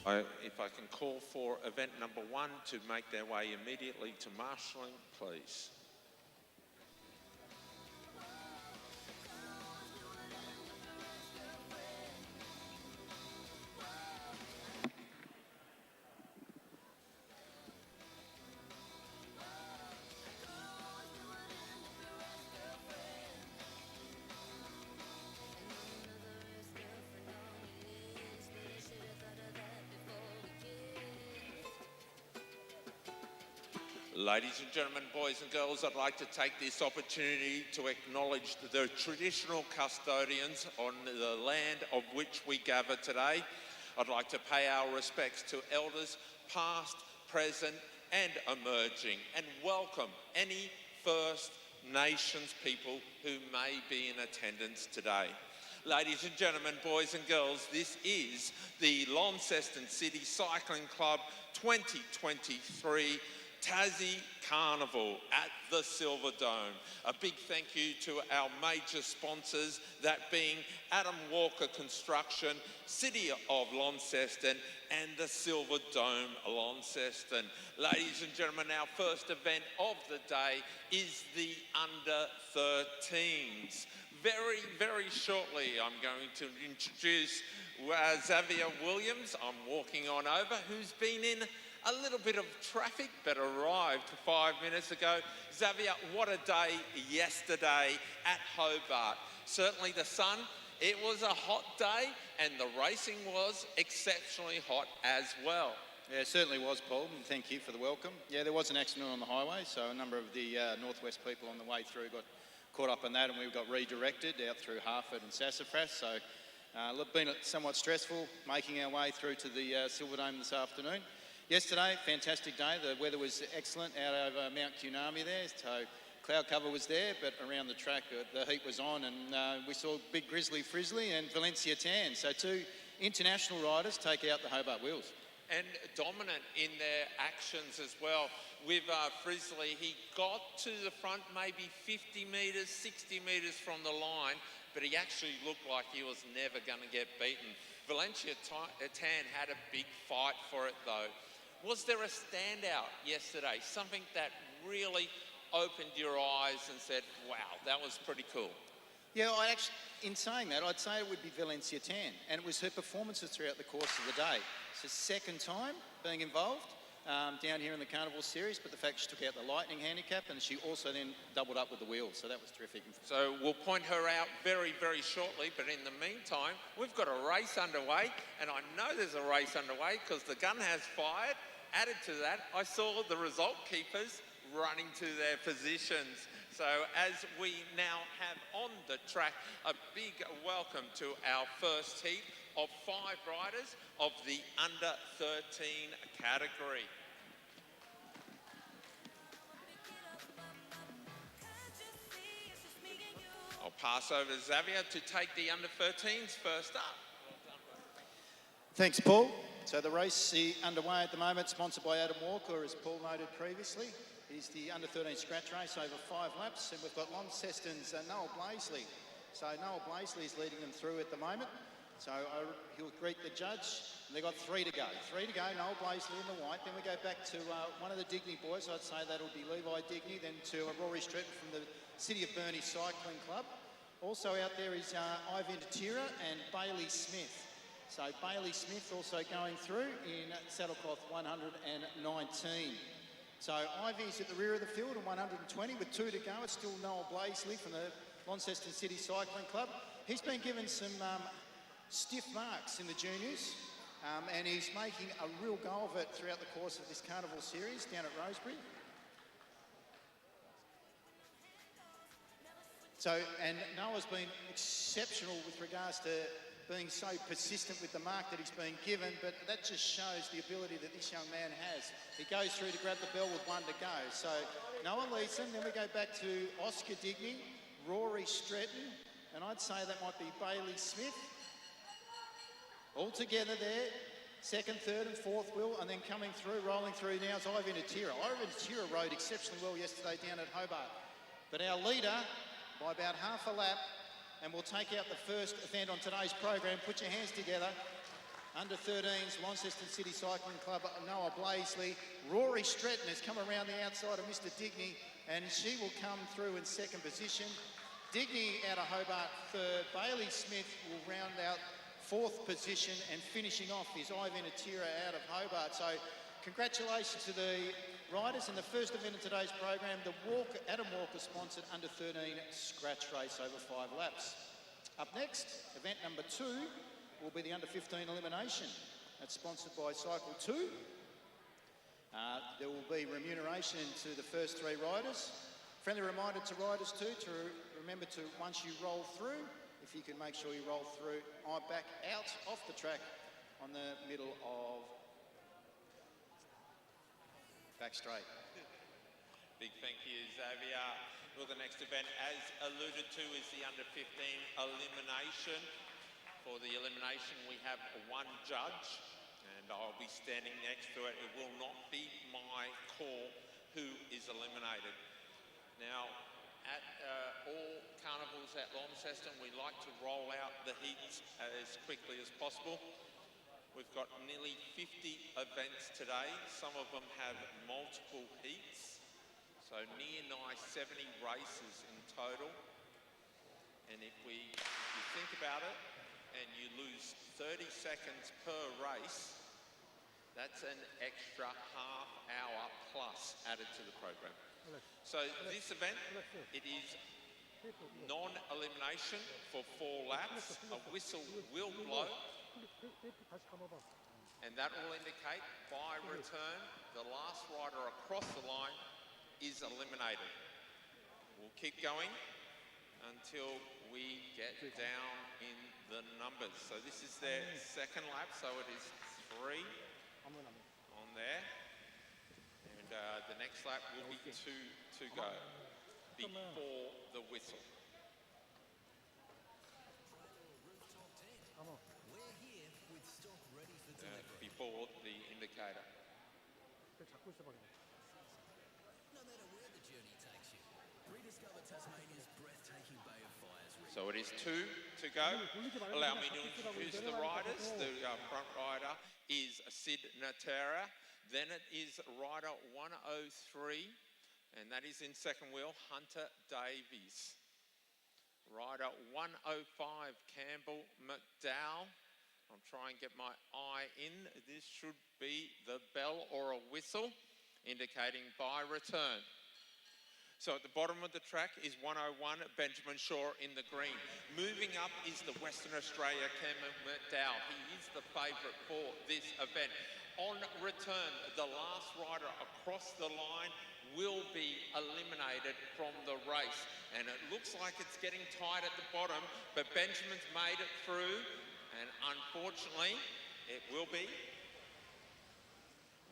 If I can call for event number 1 to make their way immediately to marshalling, please. Ladies and gentlemen, boys and girls, I'd like to take this opportunity to acknowledge the traditional custodians on the land of which we gather today. I'd like to pay our respects to elders past, present and emerging, and welcome any First Nations people who may be in attendance today. Ladies and gentlemen, boys and girls, this is the Launceston City Cycling Club 2023 Tassie Carnival at the Silver Dome. A big thank you to our major sponsors, that being Adam Walker Construction, City of Launceston and the Silver Dome Launceston. Ladies and gentlemen, our first event of the day is the under 13s. Very, very shortly, I'm going to introduce Xavier Williams. I'm walking on over, who's been in a little bit of traffic, but arrived 5 minutes ago. Xavier, what a day yesterday at Hobart. Certainly the sun, it was a hot day, and the racing was exceptionally hot as well. Yeah, it certainly was, Paul, and thank you for the welcome. Yeah, there was an accident on the highway, so a number of the Northwest people on the way through got caught up in that, and we got redirected out through Harford and Sassafras. So been somewhat stressful making our way through to the Silver Dome this afternoon. Yesterday, fantastic day. The weather was excellent out over Mount Cunami there. So cloud cover was there, but around the track the heat was on, and we saw Big Grizzly Frizzly and Valencia Tan. So 2 international riders take out the Hobart Wheels. And dominant in their actions as well. With Frizzly, he got to the front maybe 50 metres, 60 metres from the line, but he actually looked like he was never going to get beaten. Valencia Tan had a big fight for it though. Was there a standout yesterday? Something that really opened your eyes and said, wow, that was pretty cool? Yeah, in saying that, I'd say it would be Valencia Tan, and it was her performances throughout the course of the day. It's her second time being involved down here in the Carnival series, but the fact she took out the Lightning handicap, and she also then doubled up with the wheels, so that was terrific. So we'll point her out very, very shortly, but in the meantime, we've got a race underway, and I know there's a race underway because the gun has fired. Added to that, I saw the result keepers running to their positions. So as we now have on the track, a big welcome to our first heat of 5 riders of the under 13 category. I'll pass over to Xavier to take the under 13s first up. Thanks, Paul. So the race underway at the moment, sponsored by Adam Walker, as Paul noted previously. Is the under 13 scratch race over 5 laps, and we've got Launceston's Noel Blaisley. So Noel Blaisley is leading them through at the moment. So he'll greet the judge. They've got 3 to go. 3 to go, Noel Blaisley in the white. Then we go back to one of the Digney boys. I'd say that'll be Levi Digney. Then to Rory Stretton from the City of Burnie Cycling Club. Also out there is Ivan Tira and Bailey Smith. So Bailey Smith also going through in saddlecloth 119. So Ivy's at the rear of the field at 120 with 2 to go. It's still Noel Blaisley from the Launceston City Cycling Club. He's been given some stiff marks in the juniors, and he's making a real go of it throughout the course of this Carnival series down at Rosebery. So, and Noah's been exceptional with regards to being so persistent with the mark that he's been given, but that just shows the ability that this young man has. He goes through to grab the bell with 1 to go. So Noah leads them. Then we go back to Oscar Digney, Rory Stretton, and I'd say that might be Bailey Smith. All together there, 2nd, 3rd and 4th wheel, and then coming through, rolling through now is Ivan Atira. Ivan Atira rode exceptionally well yesterday down at Hobart. But our leader, by about half a lap, and we'll take out the first event on today's program. Put your hands together. Under 13s, Launceston City Cycling Club, Noah Blaisley. Rory Stretton has come around the outside of Mr. Digney, and she will come through in second position. Digney out of Hobart third. Bailey Smith will round out fourth position, and finishing off is Ivan Atira out of Hobart. So congratulations to the riders in the first event of today's program, the Adam Walker sponsored under 13 scratch race over 5 laps. Up next, event number 2 will be the under 15 elimination. That's sponsored by Cycle 2. There will be remuneration to the first 3 riders. Friendly reminder to riders too to remember to, once you roll through, if you can make sure you roll through, back out off the track on the middle of back straight. Big thank you, Xavier. Well, the next event, as alluded to, is the under 15 elimination. For the elimination, we have 1 judge, and I'll be standing next to it. It will not be my call who is eliminated. Now, at all carnivals at Launceston, we like to roll out the heats as quickly as possible. We've got nearly 50 events today. Some of them have multiple heats, so nigh 70 races in total. And if you think about it, and you lose 30 seconds per race, that's an extra half hour plus added to the program. So this event, it is non-elimination for 4 laps. A whistle will blow, and that will indicate by return the last rider across the line is eliminated. We'll keep going until we get down in the numbers. So this is their second lap, so it is 3 on there. And the next lap will be 2 to go before the whistle. Before the indicator. So it is 2 to go. Allow me to introduce the riders. The front rider is Sid Natera. Then it is rider 103, and that is in second wheel, Hunter Davies. Rider 105, Campbell McDowell. I'll try and get my eye in. This should be the bell or a whistle indicating by return. So at the bottom of the track is 101, Benjamin Shaw in the green. Moving up is the Western Australia, Cameron McDowell. He is the favourite for this event. On return, the last rider across the line will be eliminated from the race. And it looks like it's getting tight at the bottom, but Benjamin's made it through. And unfortunately, it will be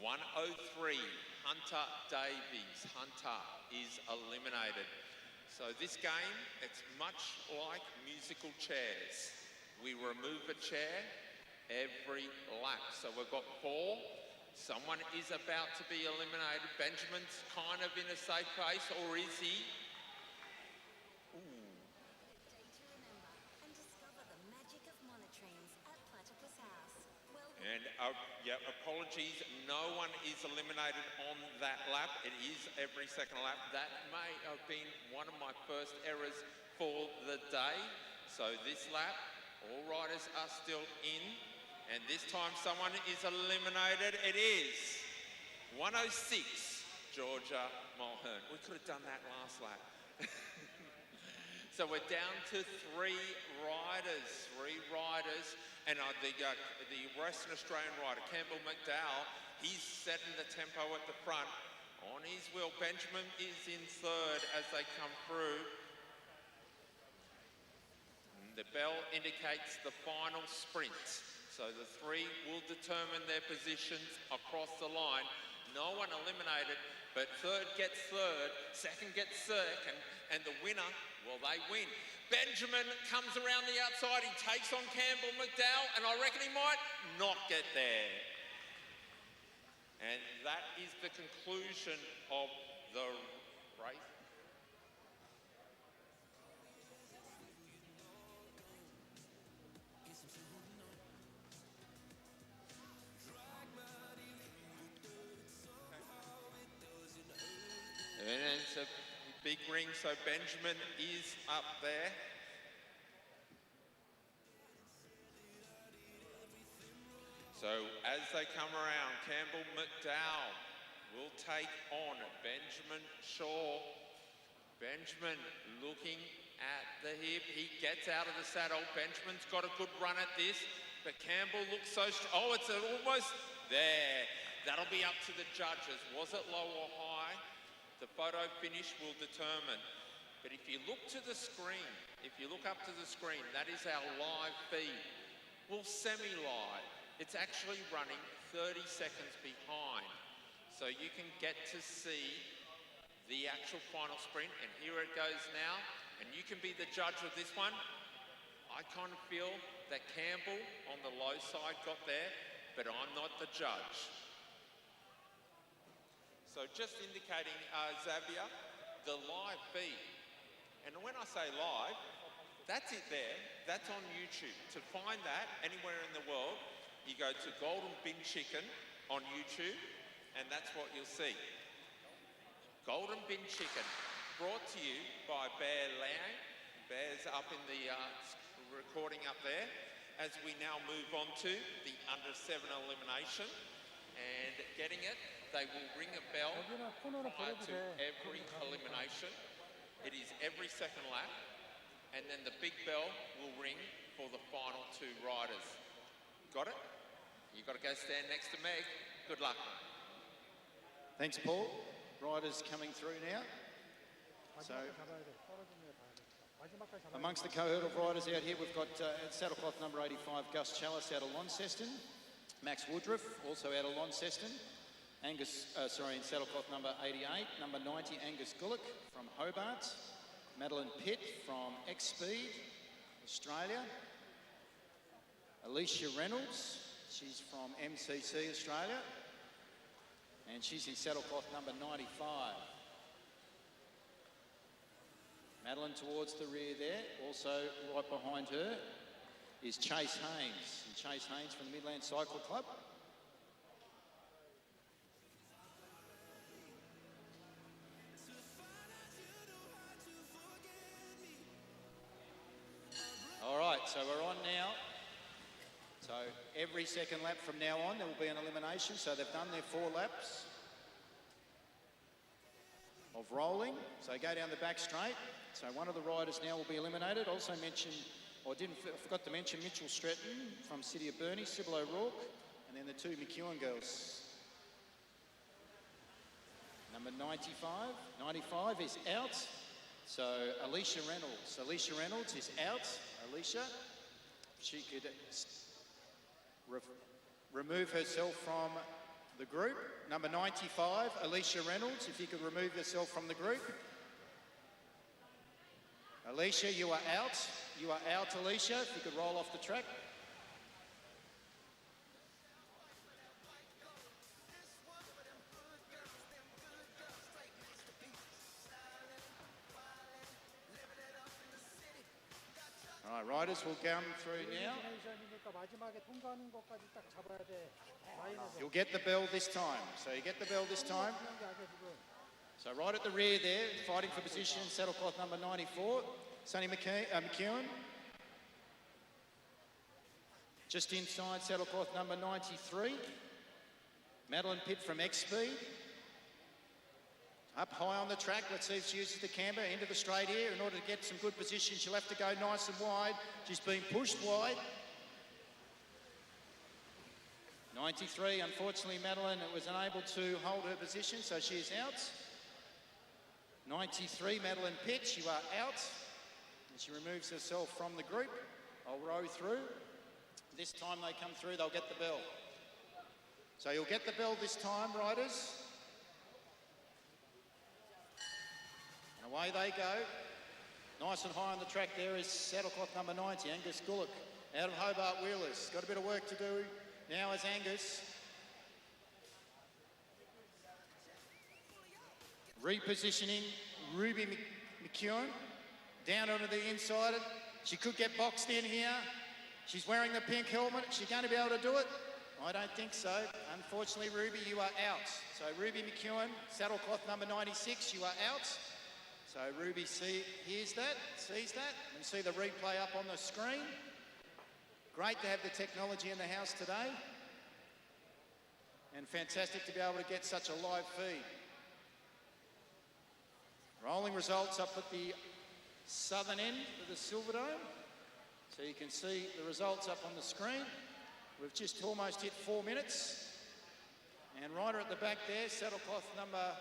103, Hunter Davies. Hunter is eliminated. So this game, it's much like musical chairs. We remove a chair every lap. So we've got 4. Someone is about to be eliminated. Benjamin's kind of in a safe place, or is he? And yeah, apologies, no one is eliminated on that lap. It is every second lap. That may have been one of my first errors for the day. So this lap, all riders are still in. And this time someone is eliminated. It is 106, Georgia Mulhern. We could have done that last lap. So we're down to 3 riders. And the Western Australian rider, Campbell McDowell, he's setting the tempo at the front. On his wheel, Benjamin is in third as they come through. And the bell indicates the final sprint. So the 3 will determine their positions across the line. No one eliminated, but third gets third, second gets second, and the winner, well, they win. Benjamin comes around the outside, he takes on Campbell McDowell, and I reckon he might not get there. And that is the conclusion of the race. ring, so Benjamin is up there. So as they come around, Campbell McDowell will take on Benjamin Shaw. Benjamin looking at the hip. He gets out of the saddle. Benjamin's got a good run at this, but Campbell looks so... Oh, it's almost there. That'll be up to the judges. Was it low or high? The photo finish will determine. But if you look to the screen, if you look up to the screen, that is our live feed. Well, semi-live. It's actually running 30 seconds behind. So you can get to see the actual final sprint, and here it goes now. And you can be the judge of this one. I kind of feel that Campbell on the low side got there, but I'm not the judge. So just indicating, Xavier, the live feed. And when I say live, that's it there. That's on YouTube. To find that anywhere in the world, you go to Golden Bin Chicken on YouTube, and that's what you'll see. Golden Bin Chicken, brought to you by Bear Lang. Bear's up in the recording up there. As we now move on to the under-7 elimination, and getting it, they will ring a bell prior to every elimination. It is every second lap, and then the big bell will ring for the final 2 riders. Got it? You've got to go stand next to Meg. Good luck. Thanks, Paul. Riders coming through now. So, amongst the co-hurdle riders out here, we've got saddlecloth number 85, Gus Chalice out of Launceston. Max Woodruff, also out of Launceston. In saddlecloth number 88, number 90, Angus Gullick from Hobart. Madeline Pitt from X-Speed, Australia. Alicia Reynolds, she's from MCC, Australia. And she's in saddlecloth number 95. Madeline towards the rear there. Also right behind her is Chase Haynes. And Chase Haynes from the Midland Cycle Club. All right, so we're on now. So every second lap from now on, there will be an elimination. So they've done their 4 laps of rolling. So go down the back straight. So one of the riders now will be eliminated. Also mentioned, or forgot to mention Mitchell Stretton from City of Burnie, Sybil O'Rourke, and then the 2 McEwen girls. Number 95. 95 is out. So Alicia Reynolds. Alicia Reynolds is out. Alicia, she could remove herself from the group. Number 95, Alicia Reynolds, if you could remove yourself from the group. Alicia, you are out. You are out, Alicia, if you could roll off the track. All right, riders will come through now. You'll get the bell this time. So you get the bell this time. So right at the rear there, fighting for position, saddlecloth number 94, Sonny McEwen. Just inside, saddlecloth number 93, Madeline Pitt from X-Speed. Up high on the track, let's see if she uses the camber into the straight here. In order to get some good position, she'll have to go nice and wide. She's been pushed wide. 93, unfortunately, Madeline was unable to hold her position, so she is out. 93, Madeline Pitt, you are out. And she removes herself from the group. I'll row through. This time they come through, they'll get the bell. So you'll get the bell this time, riders. And away they go. Nice and high on the track there is saddlecloth number 90, Angus Gullick, out of Hobart Wheelers. Got a bit of work to do now as Angus. Repositioning Ruby McEwen down onto the inside. She could get boxed in here. She's wearing the pink helmet. Is she going to be able to do it? I don't think so. Unfortunately, Ruby, you are out. So Ruby McEwen, saddlecloth number 96, you are out. So Ruby hears that, sees that, and see the replay up on the screen. Great to have the technology in the house today. And fantastic to be able to get such a live feed. Rolling results up at the southern end of the Silverdome. So you can see the results up on the screen. We've just almost hit 4 minutes. And rider at the back there, saddlecloth number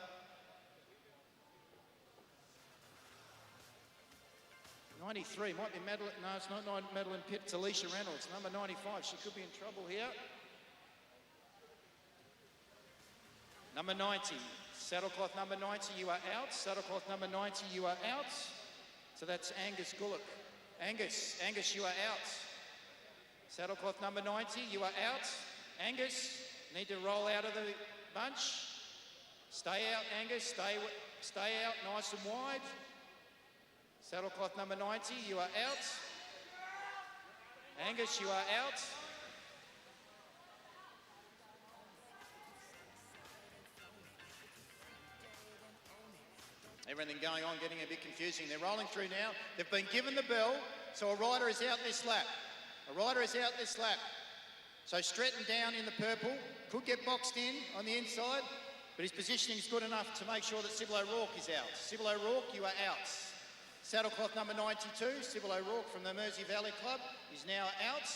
93, might be Madeline, no, it's not Madeline Pitt, it's Alicia Reynolds, number 95, she could be in trouble here. Number 90, saddlecloth number 90, you are out. Saddlecloth number 90, you are out. So that's Angus Gullock. Angus, you are out. Saddlecloth number 90, you are out. Angus, need to roll out of the bunch. Stay out, Angus, stay out nice and wide. Saddlecloth number 90, you are out. Angus, you are out. Everything going on, getting a bit confusing. They're rolling through now. They've been given the bell, so a rider is out this lap. A rider is out this lap. So Stretton down in the purple, could get boxed in on the inside, but his positioning is good enough to make sure that Sybil O'Rourke is out. Sybil O'Rourke, you are out. Saddlecloth number 92, Sybil O'Rourke from the Mersey Valley Club, is now out.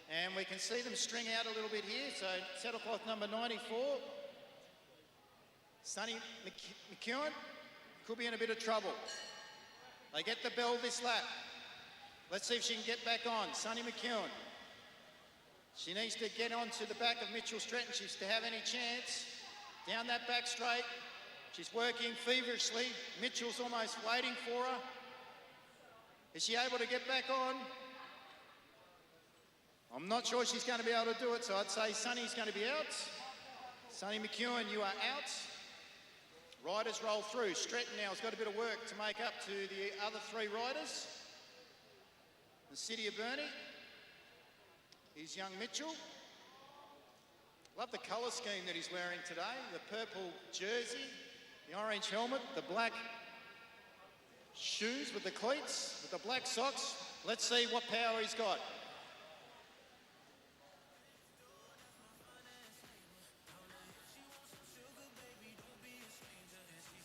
And we can see them string out a little bit here. So saddlecloth number 94, Sonny McEwen, could be in a bit of trouble. They get the bell this lap. Let's see if she can get back on. Sonny McEwen. She needs to get onto the back of Mitchell Stretton. She's to have any chance. Down that back straight. She's working feverishly. Mitchell's almost waiting for her. Is she able to get back on? I'm not sure she's going to be able to do it, so I'd say Sonny's going to be out. Sonny McEwen, you are out. Riders roll through. Stretton now has got a bit of work to make up to the other three riders. The City of Burnie. Here's young Mitchell. Love the colour scheme that he's wearing today. The purple jersey, the orange helmet, the black shoes with the cleats, with the black socks. Let's see what power he's got.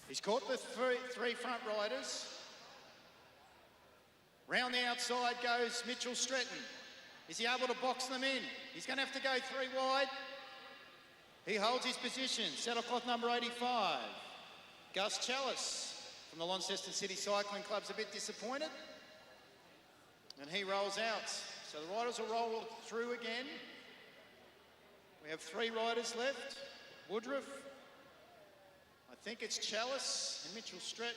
He's caught the three front riders. Round the outside goes Mitchell Stretton. Is he able to box them in? He's going to have to go 3 wide. He holds his position. Saddlecloth number 85. Gus Chalice from the Launceston City Cycling Club's a bit disappointed. And he rolls out. So the riders will roll through again. We have 3 riders left. Woodruff. I think it's Chalice and Mitchell Stretton.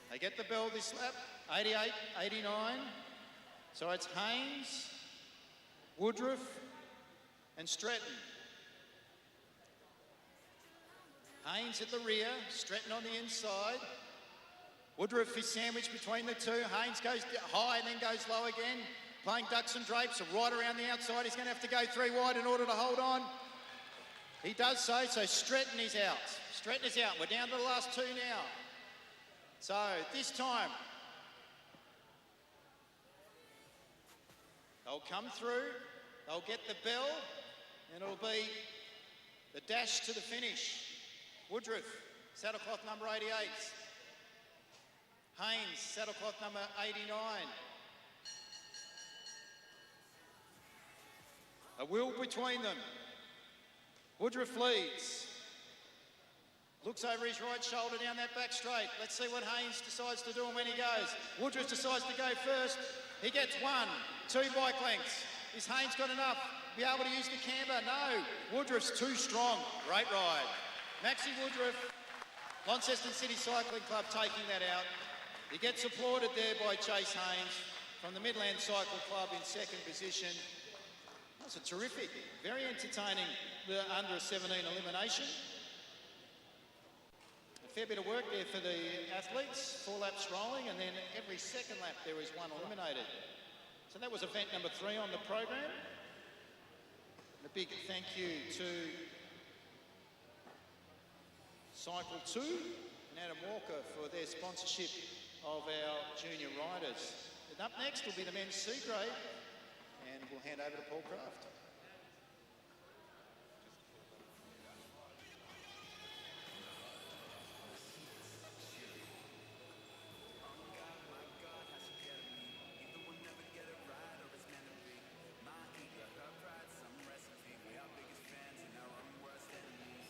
They get the bell this lap, 88, 89. So it's Haynes, Woodruff and Stretton. Haynes at the rear, Stretton on the inside. Woodruff is sandwiched between the two. Haynes goes high and then goes low again. Playing ducks and drapes, right around the outside. He's going to have to go 3 wide in order to hold on. He does so Stretton is out. Stretton is out. We're down to the last 2 now. So this time, they'll come through, they'll get the bell, and it'll be the dash to the finish. Woodruff, saddlecloth number 88. Haynes, saddlecloth number 89. A wheel between them. Woodruff leads. Looks over his right shoulder down that back straight. Let's see what Haynes decides to do and when he goes. Woodruff decides to go first. He gets 1, 2 bike lengths. Is Haynes got enough? Be able to use the camber? No. Woodruff's too strong. Great ride. Maxie Woodruff, Launceston City Cycling Club taking that out. He gets applauded there by Chase Haynes from the Midland Cycle Club in 2nd position. That's a terrific, very entertaining under a 17 elimination. A fair bit of work there for the athletes, 4 laps rolling, and then every second lap there is 1 eliminated. So that was event number 3 on the program. And a big thank you to Cycle 2 and Adam Walker for their sponsorship of our junior riders. And up next will be the men's C grade, and we'll hand over to Paul Craft.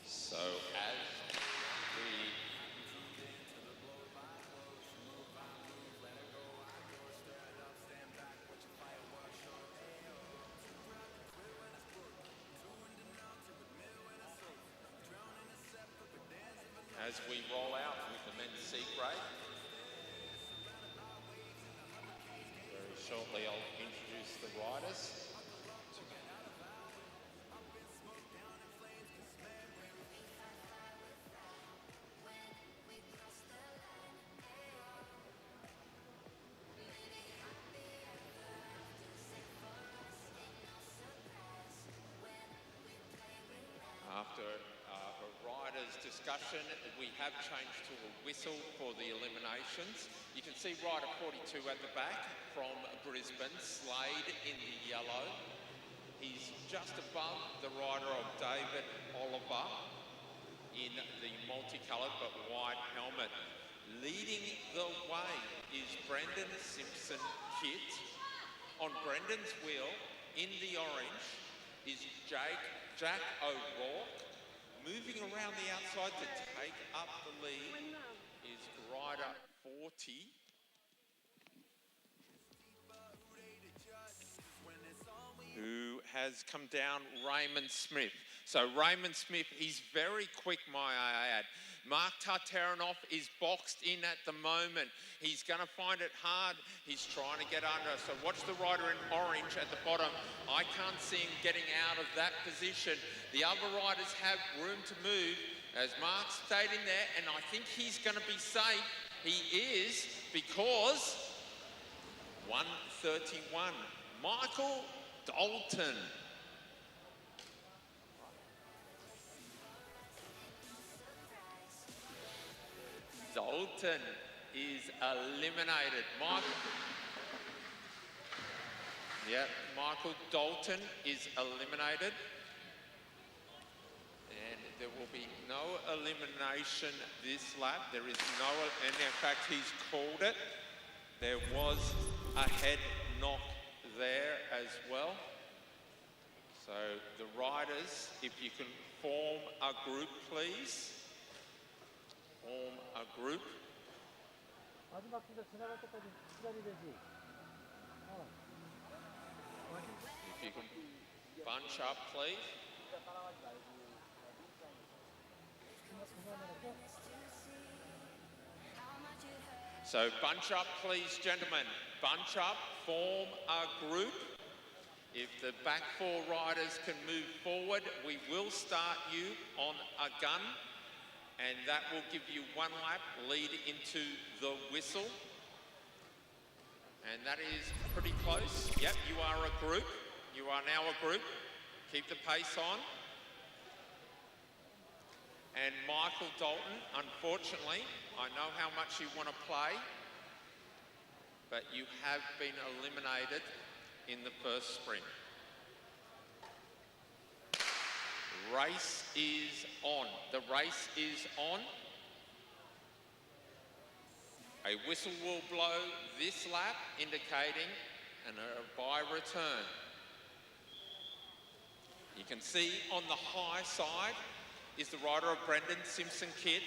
So as we roll out with the men's C grade, very shortly I'll introduce the riders. After a riders' discussion, we have changed to a whistle for the eliminations. You can see rider 42 at the back from Brisbane, Slade in the yellow. He's just above the rider of David Oliver in the multicoloured but white helmet. Leading the way is Brendan Simpson Kit. On Brendan's wheel, in the orange, is Jack O'Rourke. Moving around the outside to take up the lead is rider 40. Who has come down, Raymond Smith. So Raymond Smith is very quick, might I add. Mark Tartarinov is boxed in at the moment. He's going to find it hard. He's trying to get under. So watch the rider in orange at the bottom. I can't see him getting out of that position. The other riders have room to move as Mark stayed in there, and I think he's going to be safe. He is, because 131. Michael Dalton. Dalton is eliminated. Michael Dalton is eliminated. And there will be no elimination this lap. There is no, and in fact he's called it. There was a head knock there as well. So the riders, if you can form a group, please. Form a group. If you can bunch up, please. So bunch up, please, gentlemen. Bunch up, form a group. If the back four riders can move forward, we will start you on a gun, and that will give you 1 lap lead into the whistle. And that is pretty close. Yep, you are a group. You are now a group. Keep the pace on. And Michael Dalton, unfortunately, I know how much you want to play, but you have been eliminated in the first sprint. Race is on. The race is on. A whistle will blow this lap, indicating a by return. You can see on the high side is the rider of Brendan Simpson Kit.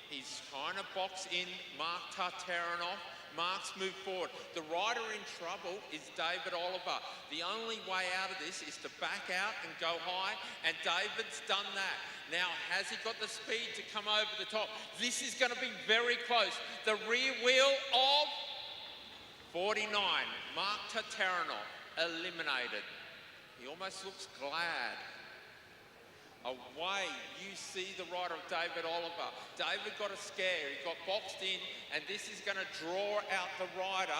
He's trying to box in Mark Tartarinov. Mark's moved forward. The rider in trouble is David Oliver. The only way out of this is to back out and go high, and David's done that. Now, has he got the speed to come over the top? This is going to be very close. The rear wheel of 49, Mark Tartarinov, eliminated. He almost looks glad. Away, you see the rider of David Oliver. David got a scare, he got boxed in, and this is going to draw out the rider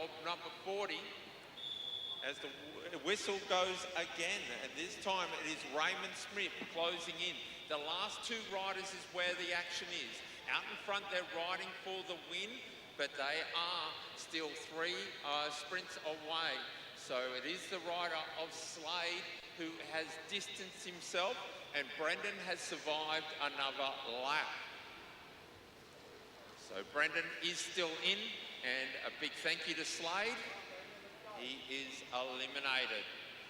of number 40. as the whistle goes again, and this time it is Raymond Smith closing in. The last two riders is where the action is. Out in front, they're riding for the win, but they are still 3 sprints away. So it is the rider of Slade who has distanced himself, and Brendan has survived another lap. So Brendan is still in, and a big thank you to Slade. He is eliminated.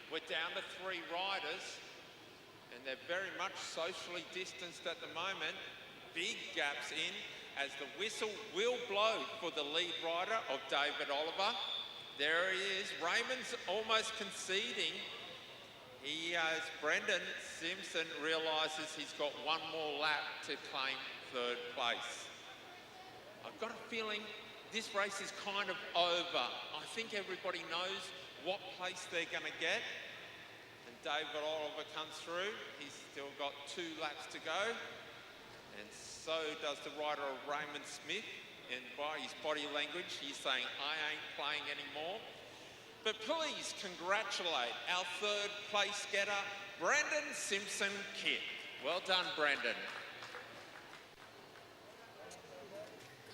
We're down to 3 riders, and they're very much socially distanced at the moment. Big gaps in, as the whistle will blow for the lead rider of David Oliver. There he is. Raymond's almost conceding. He has Brendan Simpson realises he's got one more lap to claim 3rd place. I've got a feeling this race is kind of over. I think everybody knows what place they're going to get. And David Oliver comes through. He's still got 2 laps to go. And so does the rider of Raymond Smith. And by his body language, he's saying, I ain't playing anymore. But please congratulate our 3rd place getter, Brandon Simpson Kidd. Well done, Brandon.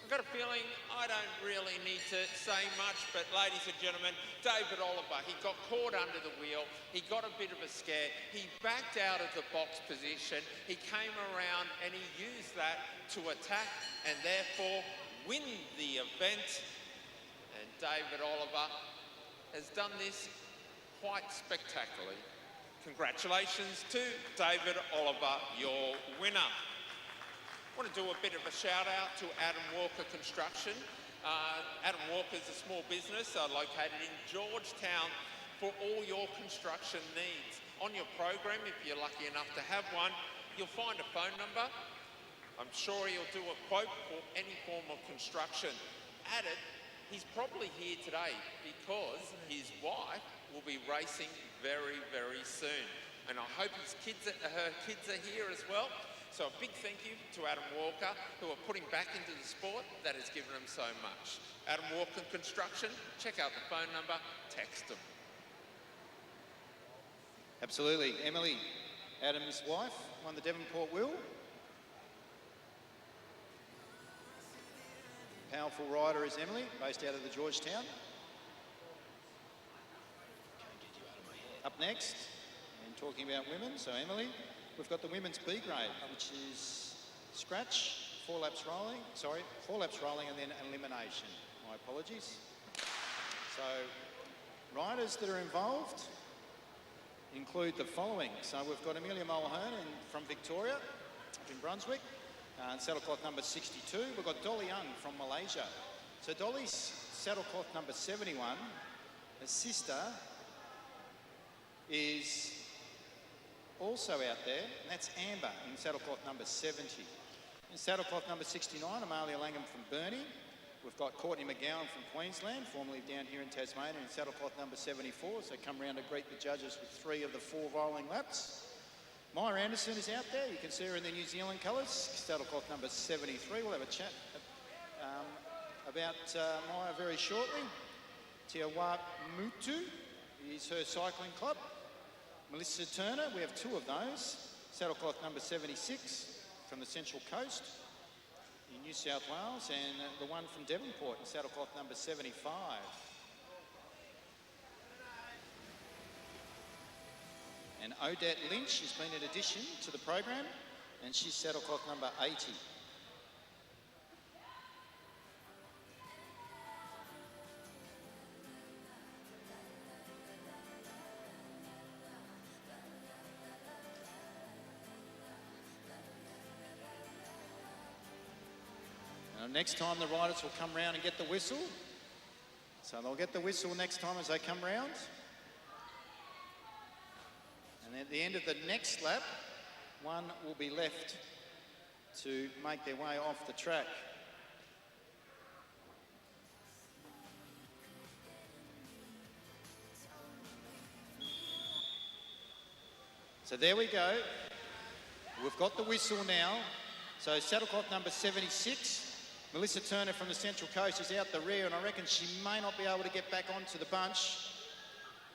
I've got a feeling I don't really need to say much, but ladies and gentlemen, David Oliver, he got caught under the wheel. He got a bit of a scare. He backed out of the box position. He came around and he used that to attack and therefore win the event. And David Oliver has done this quite spectacularly. Congratulations to David Oliver, your winner. I want to do a bit of a shout out to Adam Walker Construction. Adam Walker is a small business located in Georgetown for all your construction needs. On your program, if you're lucky enough to have one, you'll find a phone number. I'm sure he'll do a quote for any form of construction. Added, he's probably here today because his wife will be racing very, very soon. And I hope her kids are here as well. So a big thank you to Adam Walker, who are putting back into the sport that has given them so much. Adam Walker Construction, check out the phone number, text them. Absolutely. Emily, Adam's wife, won the Devonport Wheel. Powerful rider is Emily, based out of the Georgetown. Up next, and talking about women, so Emily, we've got the women's B grade, which is scratch, 4 laps rolling and then elimination. My apologies. So, riders that are involved include the following. So we've got Amelia Mulhern from Victoria, up in Brunswick, saddlecloth number 62. We've got Dolly Young from Malaysia. So Dolly's saddlecloth number 71, her sister is also out there, and that's Amber in saddlecloth number 70. In saddlecloth number 69, Amalia Langham from Burnie. We've got Courtney McGowan from Queensland, formerly down here in Tasmania, in saddlecloth number 74. So come round to greet the judges with 3 of the 4 rolling laps. Maya Anderson is out there. You can see her in the New Zealand colours, saddlecloth number 73. We'll have a chat about Maya very shortly. Tiawa Mutu is her cycling club. Melissa Turner, we have 2 of those. Saddlecloth number 76 from the Central Coast in New South Wales, and the one from Devonport in saddlecloth number 75. And Odette Lynch has been an addition to the program, and she's saddlecloth number 80. Next time the riders will come round and get the whistle. So they'll get the whistle next time as they come round. And at the end of the next lap, one will be left to make their way off the track. So there we go. We've got the whistle now. So saddlecloth number 76. Melissa Turner from the Central Coast is out the rear, and I reckon she may not be able to get back onto the bunch.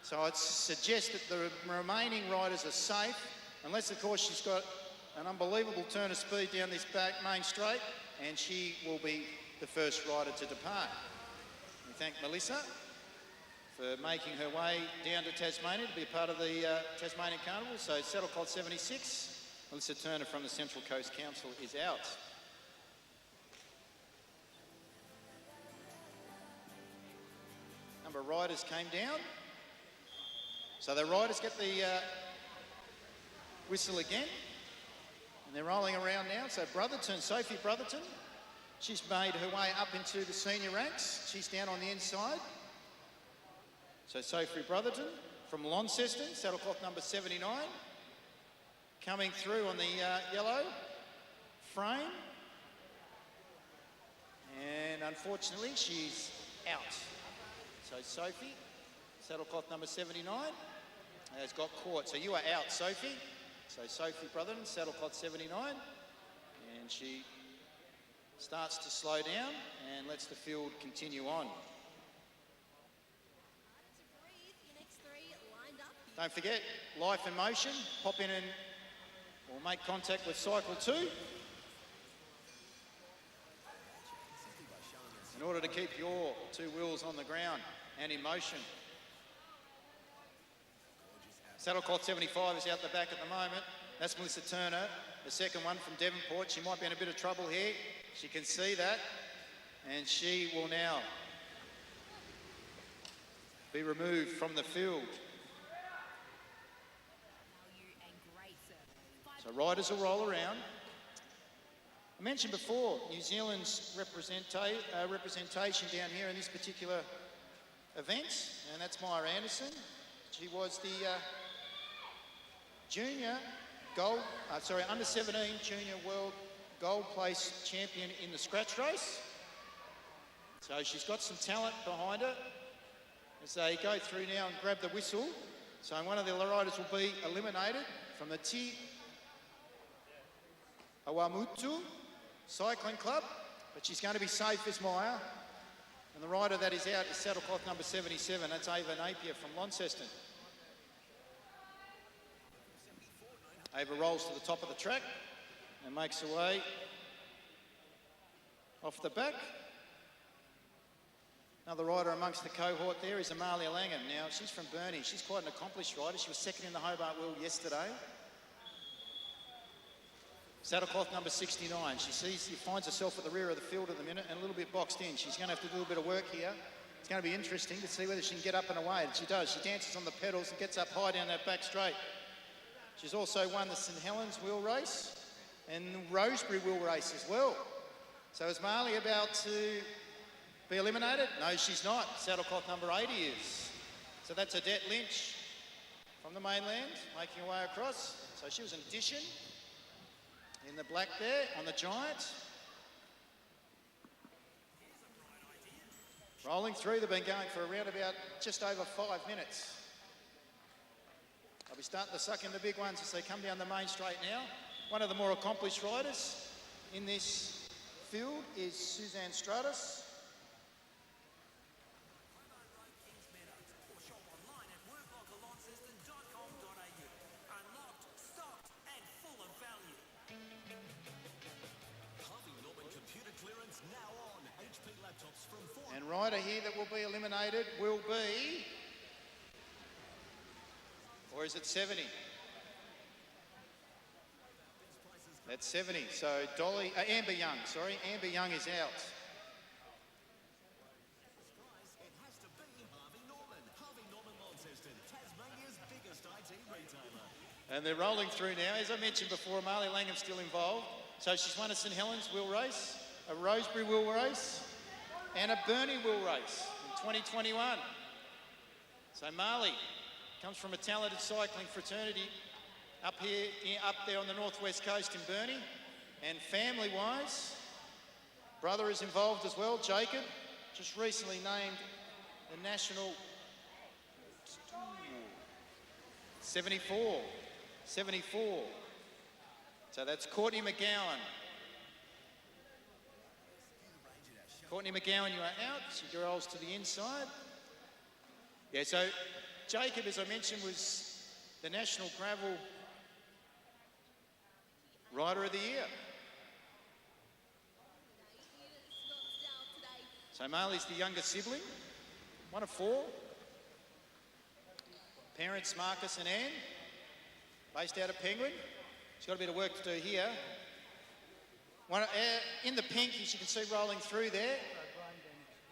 So I'd suggest that the remaining riders are safe, unless of course she's got an unbelievable turn of speed down this back main straight, and she will be the first rider to depart. We thank Melissa for making her way down to Tasmania to be a part of the Tasmanian Carnival. So saddle cloth 76, Melissa Turner from the Central Coast Council is out. Number of riders came down. So the riders get the whistle again. And they're rolling around now. So Brotherton, Sophie Brotherton, she's made her way up into the senior ranks. She's down on the inside. So Sophie Brotherton from Launceston, saddle cloth number 79. Coming through on the yellow frame. And unfortunately, she's out. So Sophie, saddle cloth number 79, has got caught. So you are out, Sophie. So Sophie Brotherton, saddle cloth 79. And she starts to slow down and lets the field continue on. Don't forget, life in motion. Pop in and or make contact with cycle 2 in order to keep your 2 wheels on the ground and in motion. Saddle cloth 75 is out the back at the moment. That's Melissa Turner, the second one from Devonport. She might be in a bit of trouble here. She can see that, and she will now be removed from the field. So riders will roll around. I mentioned before New Zealand's representation down here in this particular event, and that's Maya Anderson. She was the under 17 junior world gold place champion in the scratch race. So she's got some talent behind her as they go through now and grab the whistle. So one of the riders will be eliminated from the Te Awamutu Cycling Club, but she's going to be safe as Maya. And the rider that is out is saddle cloth number 77. That's Ava Napier from Launceston. Ava rolls to the top of the track and makes her way off the back. Another rider amongst the cohort there is Amalia Langham. Now, she's from Burnie. She's quite an accomplished rider. She was second in the Hobart World yesterday. Saddle cloth number 69. She finds herself at the rear of the field at the minute and a little bit boxed in. She's going to have to do a bit of work here. It's going to be interesting to see whether she can get up and away. And she does. She dances on the pedals and gets up high down that back straight. She's also won the St Helens wheel race and the Rosebery wheel race as well. So is Marley about to be eliminated? No, she's not. Saddle cloth number 80 is. So that's Odette Lynch from the mainland making her way across. So she was an addition in the black there on the Giant. Rolling through, they've been going for around about just over 5 minutes. They'll be starting to suck in the big ones as they come down the main straight now. One of the more accomplished riders in this field is Suzanne Stratus. And rider here that will be eliminated will be, or is it 70? That's 70. So Amber Young, sorry. Amber Young is out. It has to be Harvey Norman. Harvey Norman Launceston, Tasmania's biggest IT retailer. And they're rolling through now. As I mentioned before, Marley Langham's still involved. So she's won a St Helens wheel race, a Rosebery wheel race, and a Burnie wheel race in 2021. So Marley comes from a talented cycling fraternity up there on the northwest coast in Burnie. And family-wise, brother is involved as well, Jacob, just recently named the national 74. So that's Courtney McGowan. Courtney McGowan, you are out. She rolls to the inside. Yeah, so Jacob, as I mentioned, was the National Gravel Rider of the Year. So Marley's the younger sibling, one of four. Parents Marcus and Anne, based out of Penguin. She's got a bit of work to do here. In the pink, as you can see rolling through there,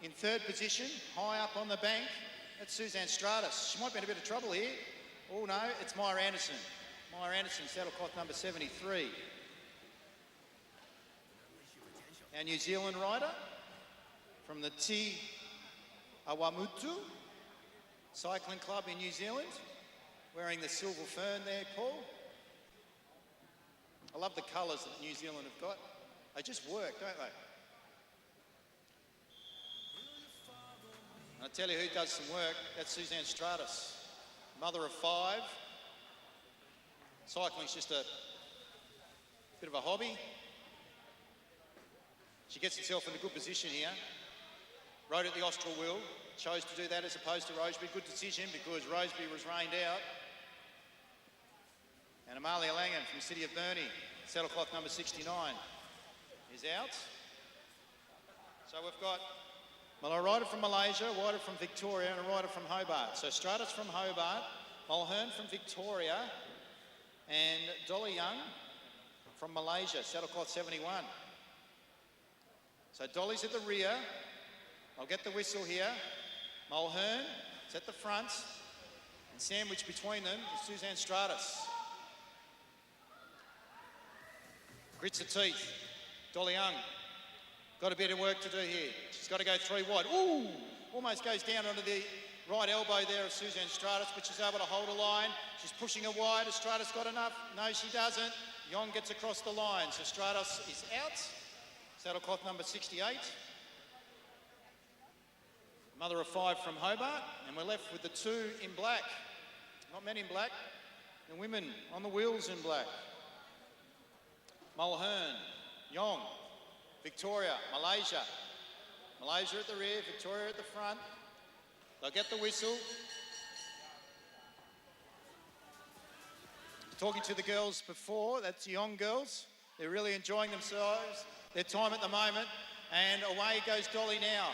in third position, high up on the bank, that's Suzanne Stratus. She might be in a bit of trouble here. Oh no, it's Maya Anderson. Maya Anderson, saddlecloth number 73. Our New Zealand rider from the Te Awamutu Cycling Club in New Zealand, wearing the silver fern there, Paul. I love the colours that New Zealand have got. They just work, don't they? I'll tell you who does some work, that's Suzanne Stratus, mother of 5. Cycling's just a bit of a hobby. She gets herself in a good position here. Rode at the Austral Wheel, chose to do that as opposed to Roseby. Good decision because Roseby was rained out. And Amalia Langham from City of Burnie, saddlecloth number 69, is out. So we've got a rider from Malaysia, a rider from Victoria and a rider from Hobart. So Stratus from Hobart, Mulhern from Victoria and Dolly Young from Malaysia, saddlecloth 71. So Dolly's at the rear. I'll get the whistle here. Mulhern is at the front. And sandwiched between them is Suzanne Stratus. Grits her teeth. Dolly Young. Got a bit of work to do here. She's got to go 3 wide. Ooh! Almost goes down onto the right elbow there of Suzanne Stratus, but she's able to hold a line. She's pushing her wide. Has Stratus got enough? No, she doesn't. Young gets across the line. So Stratus is out. Saddlecloth number 68. Mother of 5 from Hobart. And we're left with the 2 in black. Not men in black. The women on the wheels in black. Mulhern, Yong, Victoria, Malaysia. Malaysia at the rear, Victoria at the front. They'll get the whistle. Talking to the girls before, that's the Yong girls. They're really enjoying themselves, their time at the moment. And away goes Dolly now.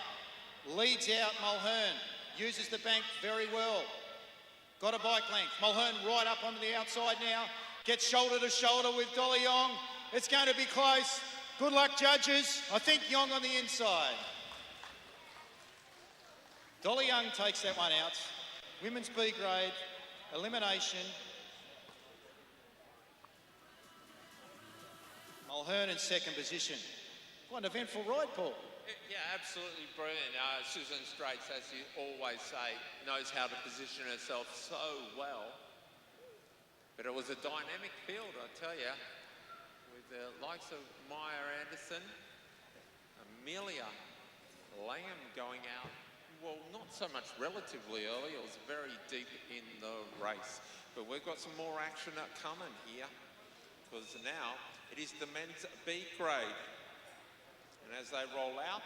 Leads out Mulhern, uses the bank very well. Got a bike length. Mulhern right up onto the outside now. Gets shoulder to shoulder with Dolly Yong. It's going to be close. Good luck, judges. I think Yong on the inside. Dolly Young takes that one out. Women's B grade, elimination. Mulhern in second position. Quite an eventful ride, Paul. Yeah, absolutely brilliant. Susan Straits, as you always say, knows how to position herself so well. But it was a dynamic field, I tell you, with the likes of Maya Anderson, Amelia Langham going out. Well, not so much relatively early, it was very deep in the race. But we've got some more action coming here, because now it is the men's B grade. And as they roll out,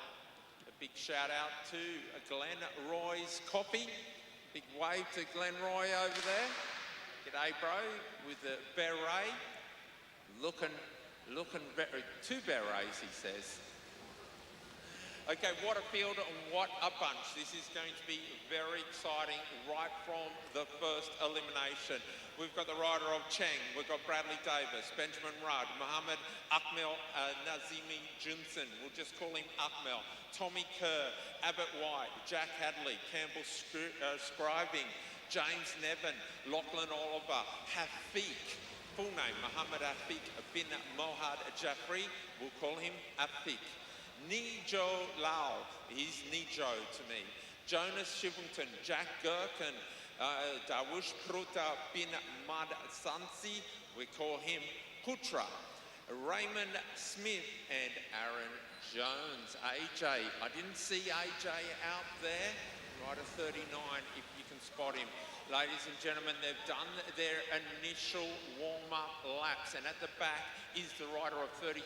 a big shout out to Glenn Roy's Coffee. Big wave to Glenn Roy over there. G'day, bro, with the beret. Looking, two berets, he says. Okay, what a field and what a bunch. This is going to be very exciting right from the first elimination. We've got the rider of Cheng, we've got Bradley Davis, Benjamin Rudd, Mohammed Akmel Nazimi Junson, we'll just call him Akmel, Tommy Kerr, Abbott White, Jack Hadley, Campbell Scriving, James Nevin, Lachlan Oliver, Hafiq, full name Mohammed Hafiq bin Mohad Jafri, we'll call him Hafiq. Nijo Lau, he's Nijo to me. Jonas Shivington, Jack Gherkin, Dawish Pruta bin Mad Sansi, we call him Putra. Raymond Smith and Aaron Jones. AJ, I didn't see AJ out there. Rider 39, if you can spot him. Ladies and gentlemen, they've done their initial warm-up laps, and at the back is the rider of 32.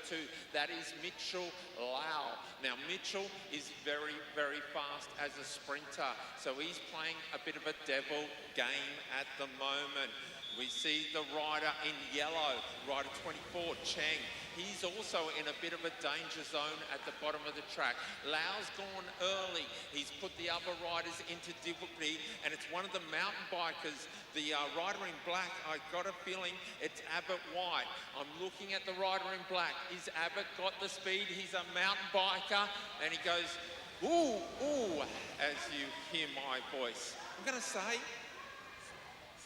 That is Mitchell Lau. Now, Mitchell is very, very fast as a sprinter, so he's playing a bit of a devil game at the moment. We see the rider in yellow, rider 24, Cheng. He's also in a bit of a danger zone at the bottom of the track. Lau's gone early. He's put the other riders into difficulty, and it's one of the mountain bikers, the rider in black. I got a feeling it's Abbott White. I'm looking at the rider in black. Is Abbott got the speed? He's a mountain biker, and he goes, ooh, ooh, as you hear my voice. I'm going to say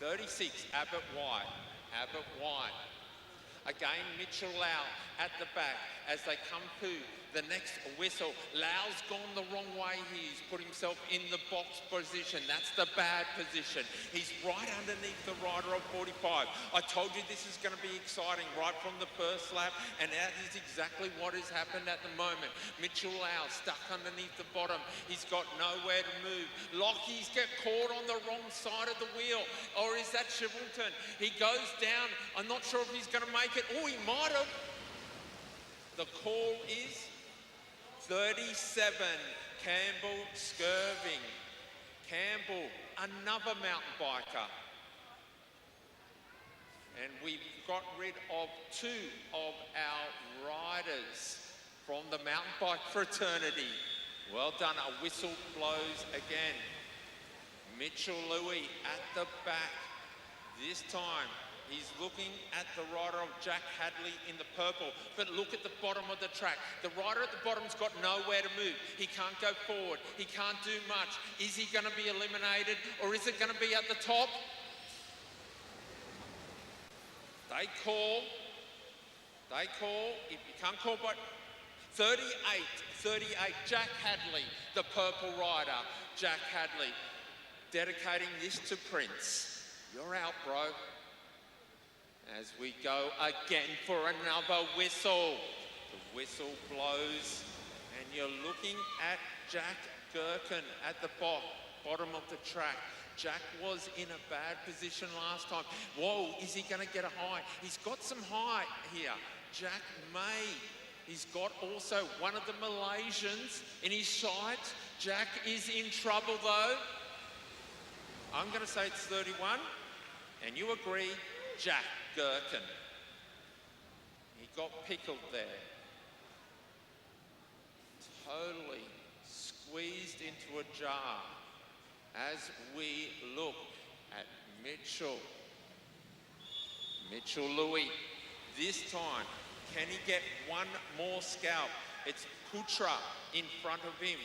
36, Abbott White. Abbott White. Again, Mitchell Lau at the back as they come to the next whistle. Lau's gone the wrong way here. He's put himself in the box position. That's the bad position. He's right underneath the rider of 45. I told you this is going to be exciting right from the first lap, and that is exactly what has happened at the moment. Mitchell Lau stuck underneath the bottom. He's got nowhere to move. Lockie's get caught on the wrong side of the wheel. Or is that Chivington? He goes down. I'm not sure if he's going to make it. Oh, he might have. The call is 37, Campbell Skirving. Campbell, another mountain biker. And we've got rid of two of our riders from the mountain bike fraternity. Well done, a whistle blows again. Mitchell Louis at the back. This time, he's looking at the rider of Jack Hadley in the purple, but look at the bottom of the track. The rider at the bottom's got nowhere to move. He can't go forward. He can't do much. Is he going to be eliminated, or is it going to be at the top? They call, if you can't call, but 38, Jack Hadley, the purple rider. Jack Hadley, dedicating this to Prince. You're out, bro. As we go again for another whistle. The whistle blows, and you're looking at Jack Gherkin at the bottom of the track. Jack was in a bad position last time. Whoa, is he going to get a high? He's got some height here. Jack May. He's got also one of the Malaysians in his sights. Jack is in trouble though. I'm going to say it's 31, and you agree, Jack Gherkin. He got pickled there. Totally squeezed into a jar as we look at Mitchell Louis. This time, can he get one more scalp? It's Putra in front of him.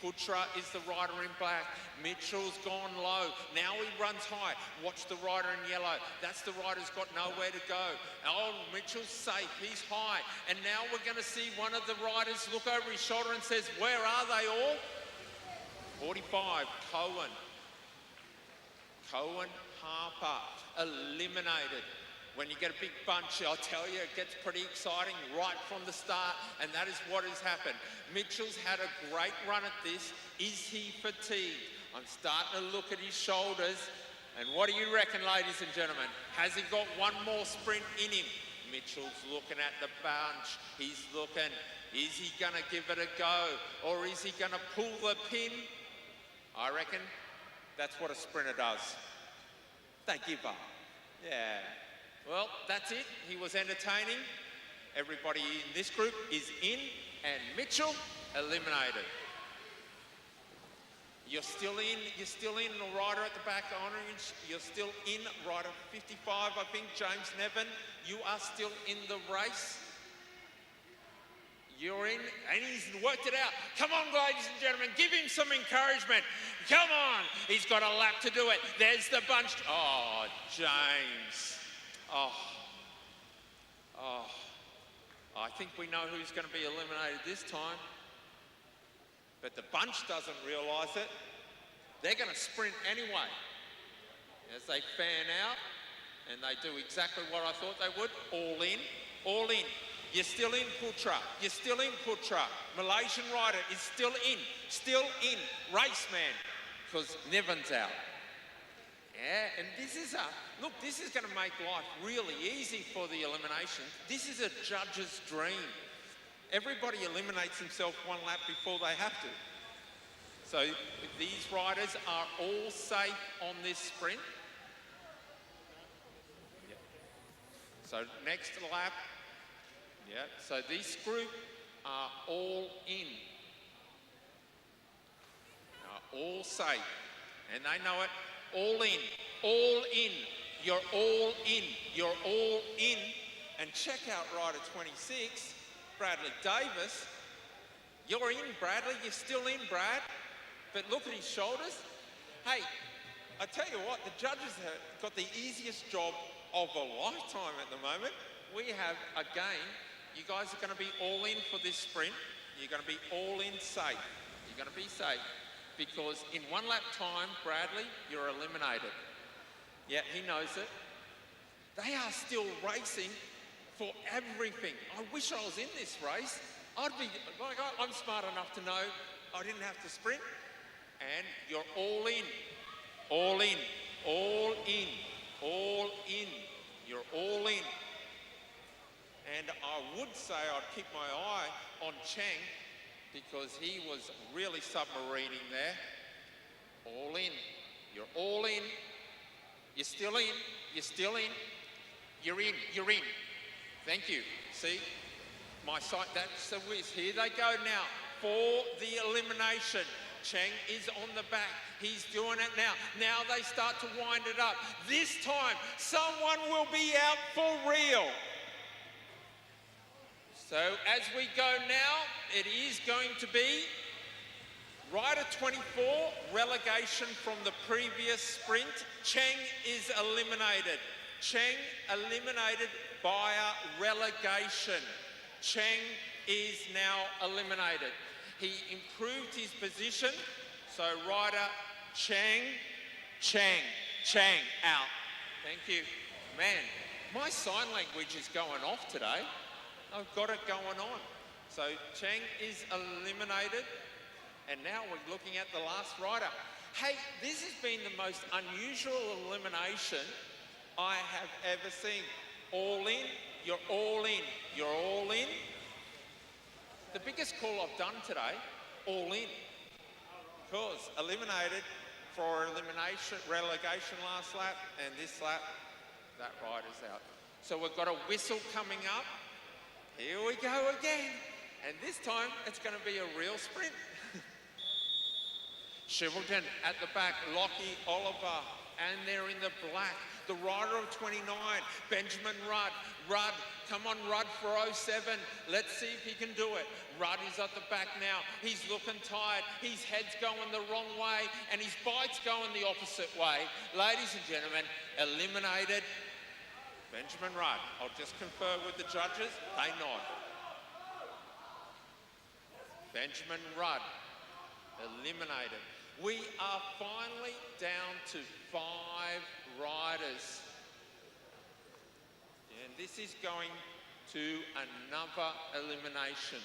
Putra is the rider in black. Mitchell's gone low. Now he runs high. Watch the rider in yellow. That's the rider's got nowhere to go. Oh, Mitchell's safe. He's high. And now we're going to see one of the riders look over his shoulder and says, where are they all? 45, Cohen. Cohen Harper, eliminated. When you get a big bunch, I'll tell you, it gets pretty exciting right from the start, and that is what has happened. Mitchell's had a great run at this. Is he fatigued? I'm starting to look at his shoulders, and what do you reckon, ladies and gentlemen? Has he got one more sprint in him? Mitchell's looking at the bunch. He's looking, is he gonna give it a go, or is he gonna pull the pin? I reckon that's what a sprinter does. They give up. Yeah. Well, that's it. He was entertaining. Everybody in this group is in, and Mitchell eliminated. You're still in, the rider at the back, orange. You're still in, rider 55, I think, James Nevin. You are still in the race. You're in, and he's worked it out. Come on, ladies and gentlemen, give him some encouragement. Come on, he's got a lap to do it. There's the bunch. Oh, James. Oh, I think we know who's going to be eliminated this time. But the bunch doesn't realise it. They're going to sprint anyway. As they fan out, and they do exactly what I thought they would. All in, all in. You're still in, Putra. You're still in, Putra. Malaysian rider is still in. Still in. Raceman. because Niven's out. Yeah, and this is look, this is going to make life really easy for the elimination. This is a judge's dream. Everybody eliminates himself one lap before they have to. So these riders are all safe on this sprint. Yep. So next lap, yeah, so this group are all in. Are all safe, and they know it. All in, all in. You're all in, you're all in. And check out rider 26, Bradley Davis. You're in, Bradley, you're still in, Brad. But look at his shoulders. Hey, I tell you what, the judges have got the easiest job of a lifetime at the moment. We have, again, you guys are going to be all in for this sprint. You're going to be all in safe. You're going to be safe. Because in 1 lap time, Bradley, you're eliminated. Yeah, he knows it. They are still racing for everything. I wish I was in this race. I'd be, like, I'm smart enough to know I didn't have to sprint. And you're all in, all in, all in, all in. You're all in. And I would say I'd keep my eye on Cheng, because he was really submarining there. All in. You're all in. You're still in. You're still in. You're in. You're in. Thank you. See? My sight, that's the whiz. Here they go now for the elimination. Cheng is on the back. He's doing it now. Now they start to wind it up. This time, someone will be out for real. So as we go now, it is going to be rider 24, relegation from the previous sprint. Cheng is eliminated. Cheng eliminated via relegation. Cheng is now eliminated. He improved his position. So rider Cheng out. Thank you. Man, my sign language is going off today. I've got it going on. So Cheng is eliminated, and now we're looking at the last rider. Hey, this has been the most unusual elimination I have ever seen. All in, you're all in, you're all in. The biggest call I've done today, all in. Because eliminated for elimination, relegation last lap, and this lap, that rider's out. So we've got a whistle coming up. Here we go again. And this time, it's going to be a real sprint. Shivleton at the back, Lockie, Oliver, and they're in the black. The rider of 29, Benjamin Rudd. Rudd, come on Rudd for 07. Let's see if he can do it. Rudd is at the back now. He's looking tired. His head's going the wrong way, and his bike's going the opposite way. Ladies and gentlemen, eliminated Benjamin Rudd. I'll just confer with the judges. They nod. Benjamin Rudd, eliminated. We are finally down to 5 riders. And this is going to another elimination.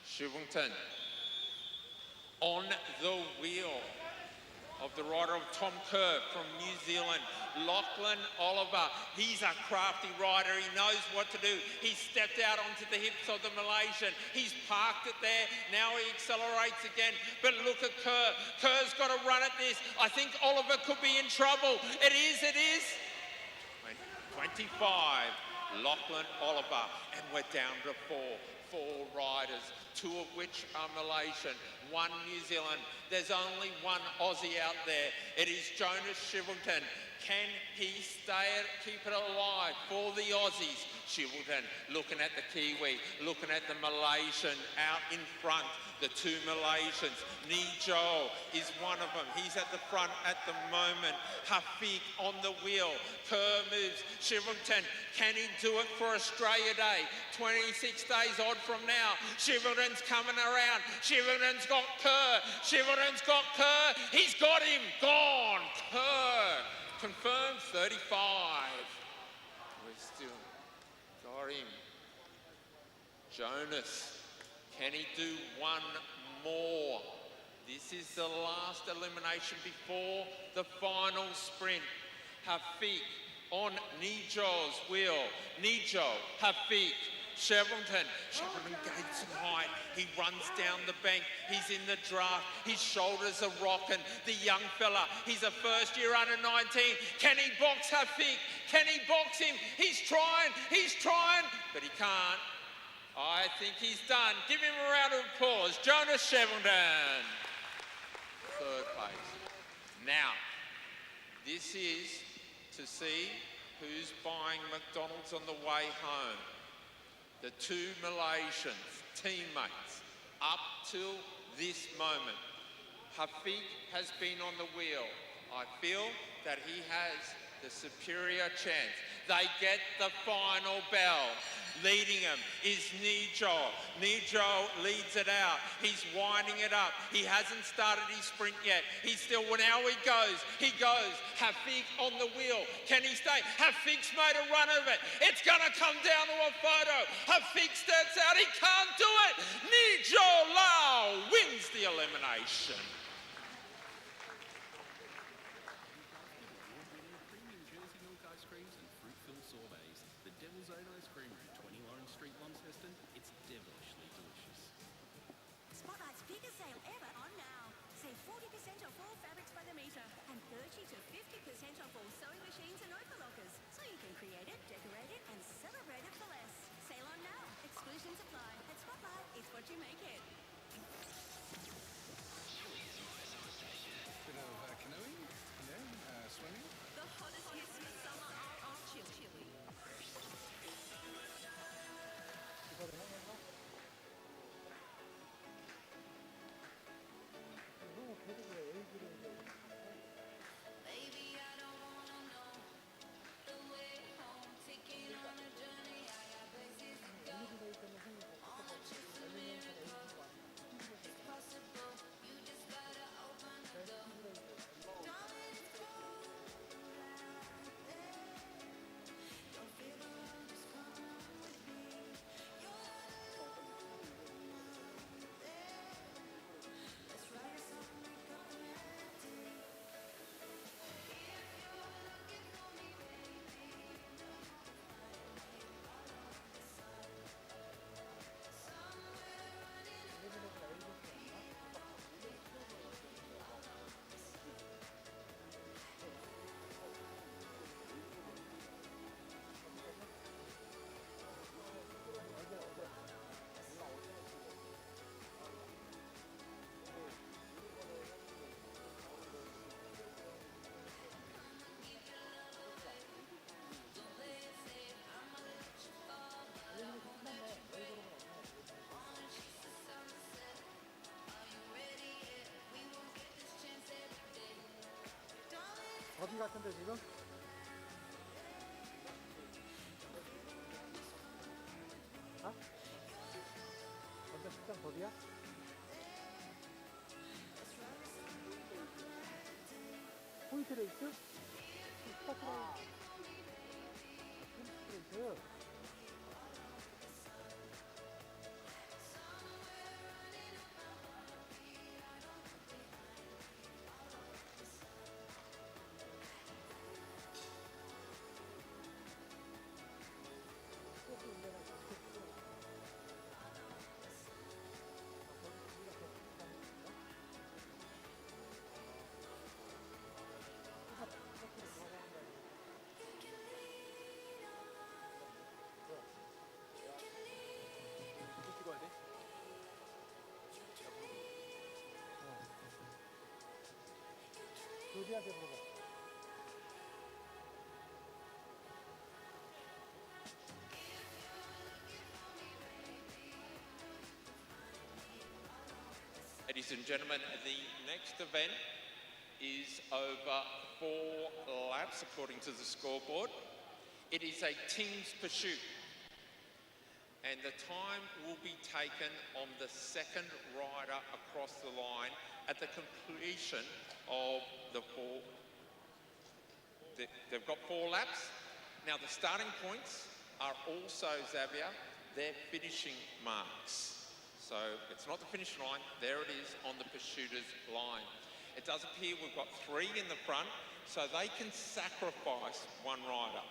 Shivington on the wheel of the rider of Tom Kerr from New Zealand. Lachlan Oliver, he's a crafty rider, he knows what to do. He stepped out onto the hips of the Malaysian. He's parked it there, now he accelerates again. But look at Kerr, Kerr's got to run at this. I think Oliver could be in trouble. It is. 25, Lachlan Oliver, and we're down to 4 riders, 2 of which are Malaysian, 1 New Zealand. There's only 1 Aussie out there. It is Jonas Shivington. Can he keep it alive for the Aussies? Shivington looking at the Kiwi, looking at the Malaysian out in front. The 2 Malaysians. Nijo is one of them. He's at the front at the moment. Hafik on the wheel. Kerr moves. Shivington, can he do it for Australia Day? 26 days odd from now. Shivington's coming around. Shivington's got Kerr. Shivington's got Kerr. He's got him. Gone. Kerr. Confirmed 35. We're still got him. Jonas. Can he do one more? This is the last elimination before the final sprint. Hafik on Nijo's wheel. Nijo, Hafik, Chevronton gains some height. He runs down the bank. He's in the draft. His shoulders are rocking. The young fella, he's a first year under 19. Can he box Hafik? Can he box him? He's trying, but he can't. I think he's done. Give him a round of applause. Jonas Chevronton, third place. Now, this is to see who's buying McDonald's on the way home. The two Malaysians, teammates, up till this moment. Hafik has been on the wheel. I feel that he has the superior chance. They get the final bell. Leading him is Nijo. Nijo leads it out. He's winding it up. He hasn't started his sprint yet. He's still, now he goes. Hafik on the wheel. Can he stay? Hafik's made a run of it. It's going to come down to a photo. Hafik steps out. He can't do it. Nijo Lau wins the elimination. Premium Jersey milk ice creams and fruit-filled sorbets. The Devil's Own Ice Cream Room, 20 Lawrence Street, Launceston. It's devilishly delicious. Spotlight's biggest sale ever on now. Save 40% off all fabrics by the metre and 30 to 50% off all sewing machines and overlockers. So you can create it, decorate it and celebrate it for less. Sale on now. Exclusions apply. At Spotlight, it's what you make it. Bit of canoeing, swimming. The hottest hits for summer are on Chili. Baby, I don't wanna know the way home. Taking on a journey, I got places to go. All the trips a miracle. It's possible, you just gotta open the door. Darling, it's cold out there. Don't feel the wrong, just come with me. You're not alone out there. Let's write a song, make a melody. If you're looking for me, baby, you know you'll find me all over the sun. Somewhere running above me, don't play it safe. I'ma let you fall, but I won't let you break. Wanna chase the sunset? Are you ready yet? We won't get this chance every day. Darling, 더비 같은데 지금? 아? 완전 식당 더비야? 포인트 레이스? 스타트 레이스? 찍어야 돼? 더비한테 물어봐. Ladies and gentlemen, the next event is over 4 laps according to the scoreboard. It is a team's pursuit. And the time will be taken on the second rider across the line at the completion of the 4. They've got 4 laps. Now the starting points are also, Xavier, their finishing marks. So it's not the finish line, there it is on the pursuiter's line. It does appear we've got 3 in the front, so they can sacrifice one rider.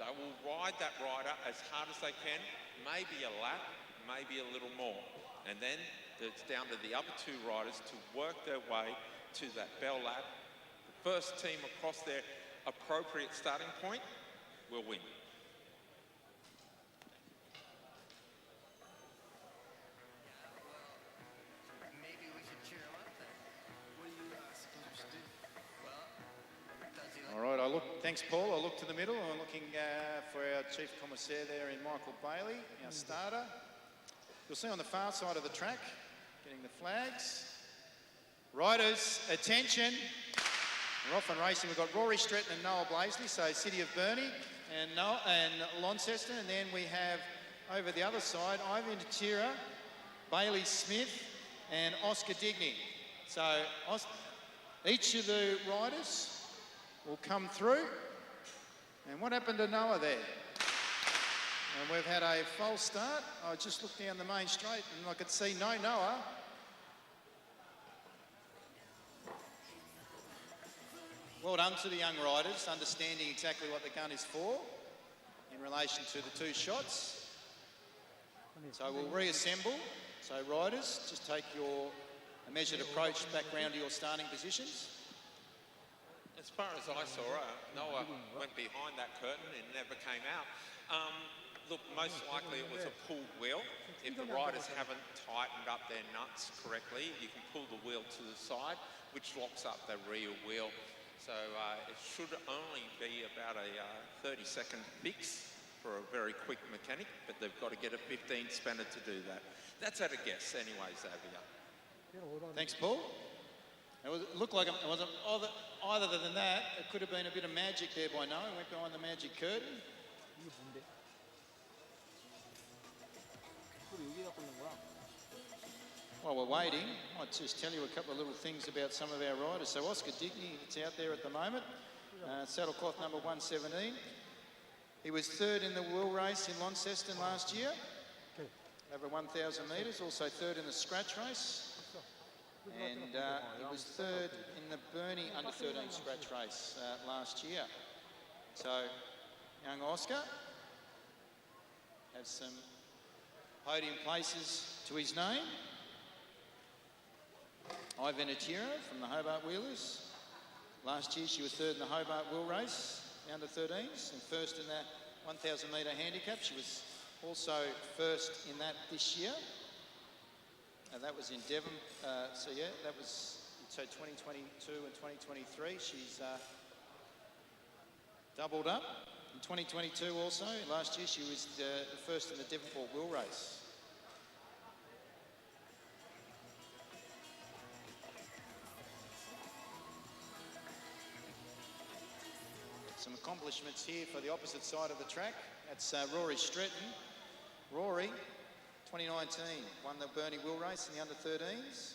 They will ride that rider as hard as they can, maybe a lap, maybe a little more. And then it's down to the other 2 riders to work their way to that bell lap. The first team across their appropriate starting point will win. Maybe we should cheer him up then. What do you suggest do? Well, does he All right, thanks, Paul. I look to the middle. I'm looking for our chief commissaire there in Michael Bailey, our starter. You'll see on the far side of the track, getting the flags. Riders, attention. We're off and racing. We've got Rory Stretton and Noel Blaisley, so City of Burnie and Launceston. And then we have over the other side, Ivan Tira, Bailey Smith and Oscar Digney. So each of the riders will come through. And what happened to Noah there? And we've had a false start. I just looked down the main straight and I could see no Noah. Well done to the young riders, understanding exactly what the gun is for in relation to the 2 shots. So we'll reassemble. So riders, just take your measured approach back round to your starting positions. As far as I saw, Noah went behind that curtain and never came out. Look, most likely it was a pulled wheel. If the riders haven't tightened up their nuts correctly, you can pull the wheel to the side, which locks up the rear wheel. So it should only be about a 30-second fix for a very quick mechanic, but they've got to get a 15 spanner to do that. That's at a guess anyway, Xavier. Thanks, Paul. It looked like it wasn't either than that. It could have been a bit of magic there by Noah. Went behind the magic curtain. 이게 뭔데? 소리 여기다 꽂는 거야? While we're waiting, I'll just tell you a couple of little things about some of our riders. So Oscar Digney, it's out there at the moment, saddlecloth number 117. He was 3rd in the wheel race in Launceston last year, over 1,000 metres, also 3rd in the scratch race. And he was 3rd in the Burnie under 13 scratch race last year. So young Oscar has some podium places to his name. Ivan Atira from the Hobart Wheelers. Last year she was 3rd in the Hobart Wheel Race, the under 13s, and 1st in the 1,000 metre handicap. She was also 1st in that this year. And that was in Devon. So yeah, that was, so 2022 and 2023, she's doubled up. In 2022 also, last year she was the 1st in the Devonport Wheel Race. Some accomplishments here for the opposite side of the track. That's Rory Stretton. Rory, 2019, won the Burnie Wheel Race in the under 13s.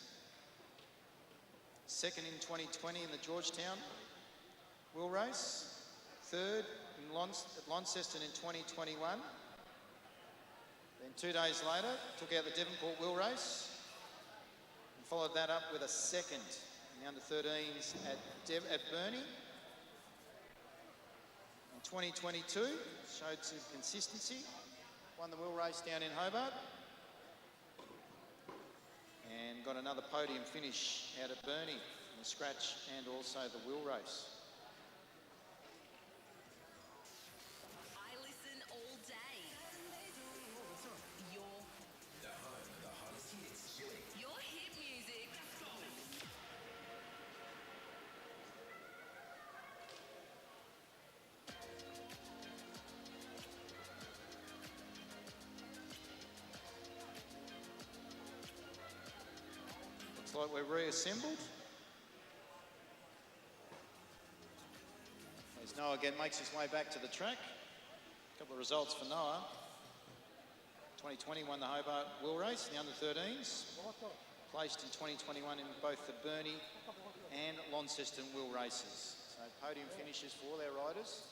2nd in 2020 in the Georgetown Wheel Race. 3rd in Launceston in 2021. Then 2 days later, took out the Devonport Wheel Race and followed that up with a 2nd in the under 13s at Burnie. 2022, showed some consistency, won the wheel race down in Hobart and got another podium finish out at Burnie in the scratch and also the wheel race. I listen all day. Your hit music. Looks like we're reassembled. As Noah again makes his way back to the track. A couple of results for Noah. 2020 won the Hobart Wheel Race in the under 13s. Placed in 2021 in both the Burnie and Launceston Wheel Races. So podium finishes for all our riders.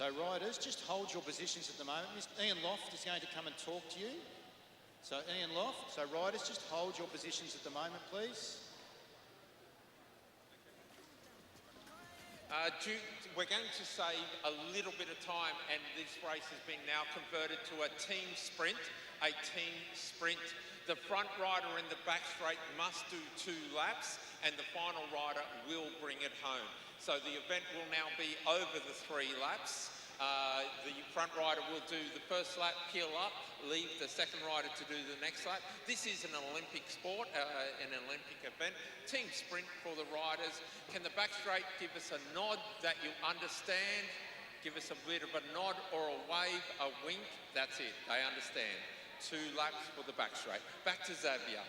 So riders, just hold your positions at the moment. Mr. Ian Loft is going to come and talk to you. So Ian Loft, so riders, just hold your positions at the moment, please. We're going to save a little bit of time, and this race has been now converted to a team sprint. The front rider in the back straight must do 2 laps, and the final rider will bring it home. So the event will now be over the 3 laps. The front rider will do the first lap, peel up, leave the second rider to do the next lap. This is an Olympic sport, an Olympic event. Team sprint for the riders. Can the back straight give us a nod that you understand? Give us a bit of a nod or a wave, a wink. That's it, they understand. 2 laps for the back straight. Back to Xavier.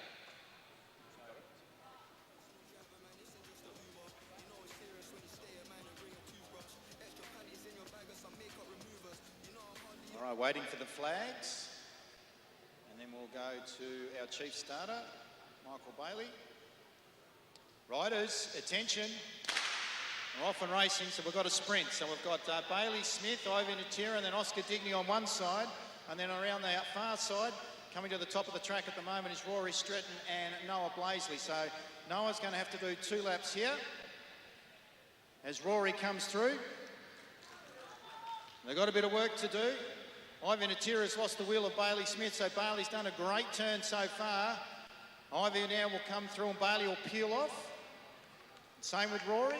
All right, waiting for the flags. And then we'll go to our chief starter, Michael Bailey. Riders, attention. We're off and racing, so we've got a sprint. So we've got Bailey Smith, Ivan Atira, and then Oscar Digney on one side. And then around the far side, coming to the top of the track at the moment is Rory Stretton and Noah Blaisley. So Noah's going to have to do 2 laps here as Rory comes through. They've got a bit of work to do. Ivan Atira's lost the wheel of Bailey Smith, so Bailey's done a great turn so far. Ivy now will come through and Bailey will peel off. Same with Rory.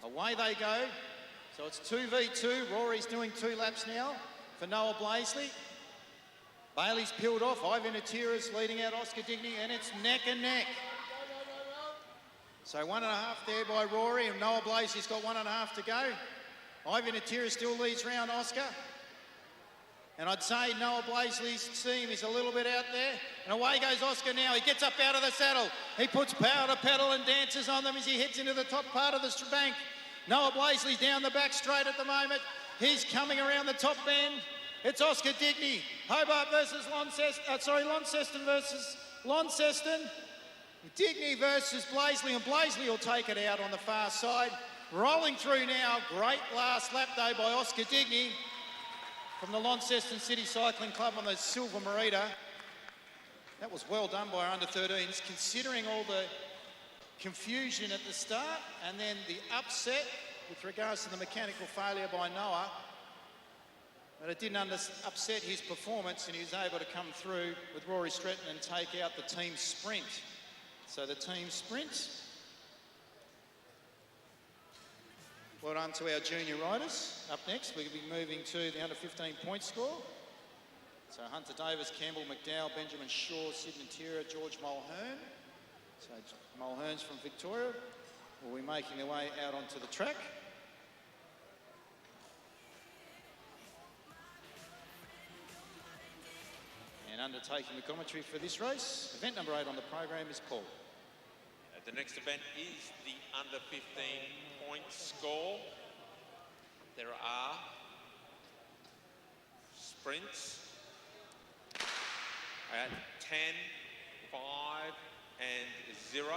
Away they go. So it's 2v2. Rory's doing 2 laps now for Noah Blaisley. Bailey's peeled off. Ivan Atira's leading out Oscar Digney, and it's neck and neck. So 1.5 there by Rory, and Noah Blaisley's got 1.5 to go. Ivan Atira still leads round Oscar. And I'd say Noah Blaisley's team is a little bit out there. And away goes Oscar now. He gets up out of the saddle. He puts power to pedal and dances on them as he heads into the top part of the bank. Noah Blaisley's down the back straight at the moment. He's coming around the top bend. It's Oscar Digney. Hobart versus Launceston. Launceston versus Launceston. Digney versus Blaisley, and Blaisley will take it out on the far side. Rolling through now. Great last lap though by Oscar Digney from the Launceston City Cycling Club on the Silver Merida. That was well done by our under-13s, considering all the confusion at the start and then the upset with regards to the mechanical failure by Noah. But it didn't upset his performance, and he was able to come through with Rory Stretton and take out the team sprint. So the team sprint. Well done to our junior riders. Up next, we'll be moving to the under-15 point score. So Hunter Davis, Campbell McDowell, Benjamin Shaw, Sidney Tira, George Mulhern. So Mulhern's from Victoria will be making their way out onto the track. And undertaking the commentary for this race, event number 8 on the program is Paul. The next event is the under-15 point score. There are sprints at 10, 5 and 0.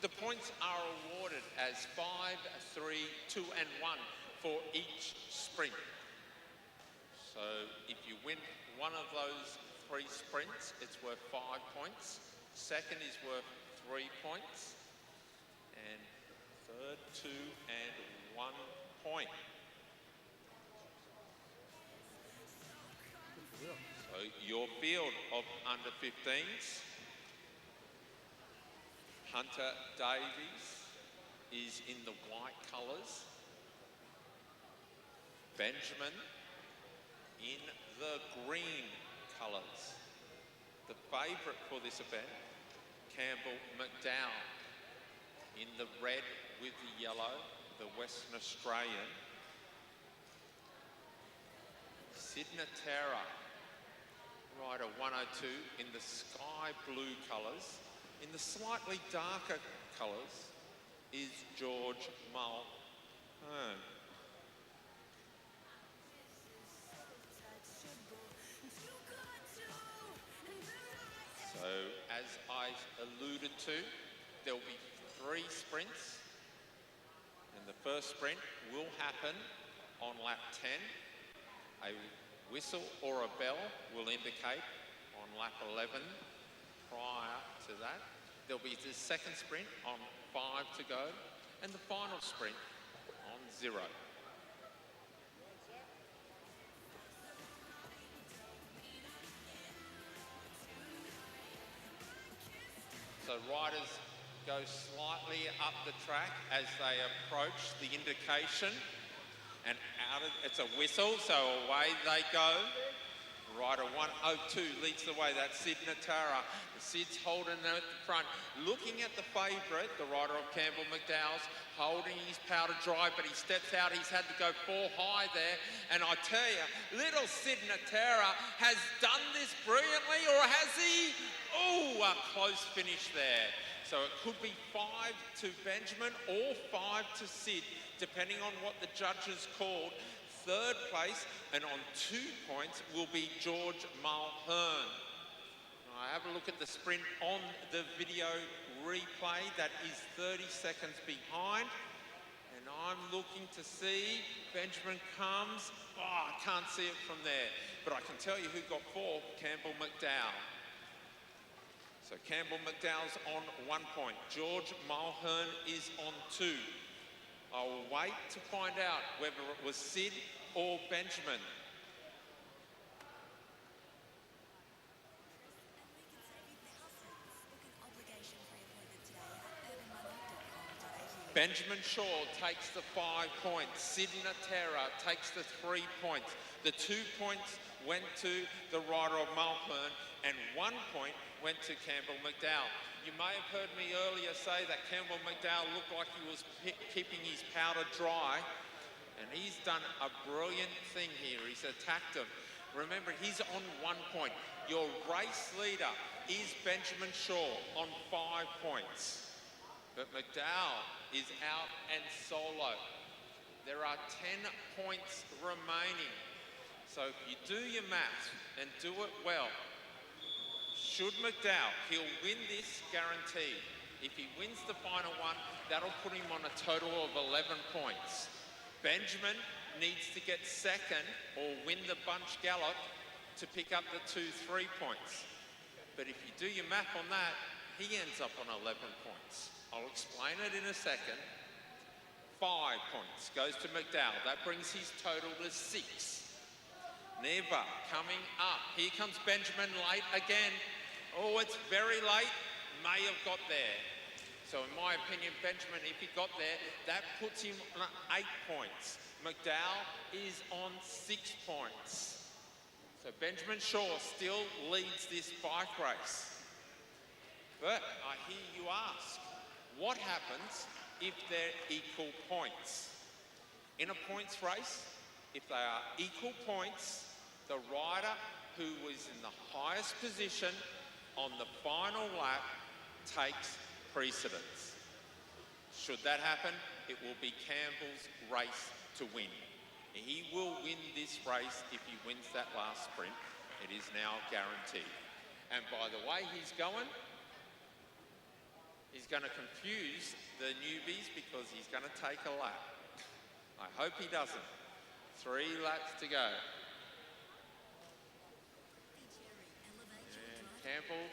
The points are awarded as 5, 3, 2 and 1 for each sprint. So if you win one of those 3 sprints, it's worth 5 points. Second is worth 3 points. And third, 2 and 1 point. So your field of under-15s. Hunter Davies is in the white colours. Benjamin in the green colours. The favourite for this event, Campbell McDowell, in the red with the yellow, the Western Australian. Sidney Tara, rider 102, in the sky blue colours. In the slightly darker colours is George Mulhern. So, as I alluded to, there will be 3 sprints And the first sprint will happen on lap 10. A whistle or a bell will indicate on lap 11 prior to that. There'll be the second sprint on 5 to go and the final sprint on 0. So riders go slightly up the track as they approach the indication, and out of, it's a whistle, so away they go. Rider 102 leads the way, that's Sid Natara. Sid's holding them at the front, looking at the favourite, the rider of Campbell McDowell's, holding his powder dry, but he steps out, he's had to go 4 high there, and I tell you, little Sid Natara has done this brilliantly, or has he? Oh, a close finish there. So it could be 5 to Benjamin or 5 to Sid, depending on what the judges called. Third place, and on 2 points, will be George Mulhern. I have a look at the sprint on the video replay. That is 30 seconds behind. And I'm looking to see Benjamin comes. Oh, I can't see it from there. But I can tell you who got 4, Campbell McDowell. So Campbell McDowell's on 1 point. George Mulhern is on 2. I will wait to find out whether it was Sid or Benjamin. Benjamin Shaw takes the 5 points. Sid Natera takes the 3 points. The 2 points went to the rider of Mulhern, and 1 point went to Campbell McDowell. You may have heard me earlier say that Campbell McDowell looked like he was keeping his powder dry, and he's done a brilliant thing here. He's attacked him. Remember, he's on 1 point. Your race leader is Benjamin Shaw on 5 points. But McDowell is out and solo. There are 10 points remaining. So if you do your maths and do it well, should McDowell, he'll win this guaranteed. If he wins the final one, that'll put him on a total of 11 points. Benjamin needs to get second or win the bunch gallop to pick up the 2 3 points. But if you do your math on that, he ends up on 11 points. I'll explain it in a second. 5 points goes to McDowell. That brings his total to 6. Never coming up. Here comes Benjamin late again. Oh, it's very late. May have got there. So in my opinion, Benjamin, if he got there, that puts him on 8 points. McDowell is on 6 points. So Benjamin Shaw still leads this bike race. But I hear you ask, what happens if they're equal points? In a points race, if they are equal points, the rider who was in the highest position on the final lap takes precedence. Should that happen, it will be Campbell's race to win. He will win this race if he wins that last sprint. It is now guaranteed. And by the way he's going to confuse the newbies because he's going to take a lap. I hope he doesn't. 3 laps to go. And Campbell,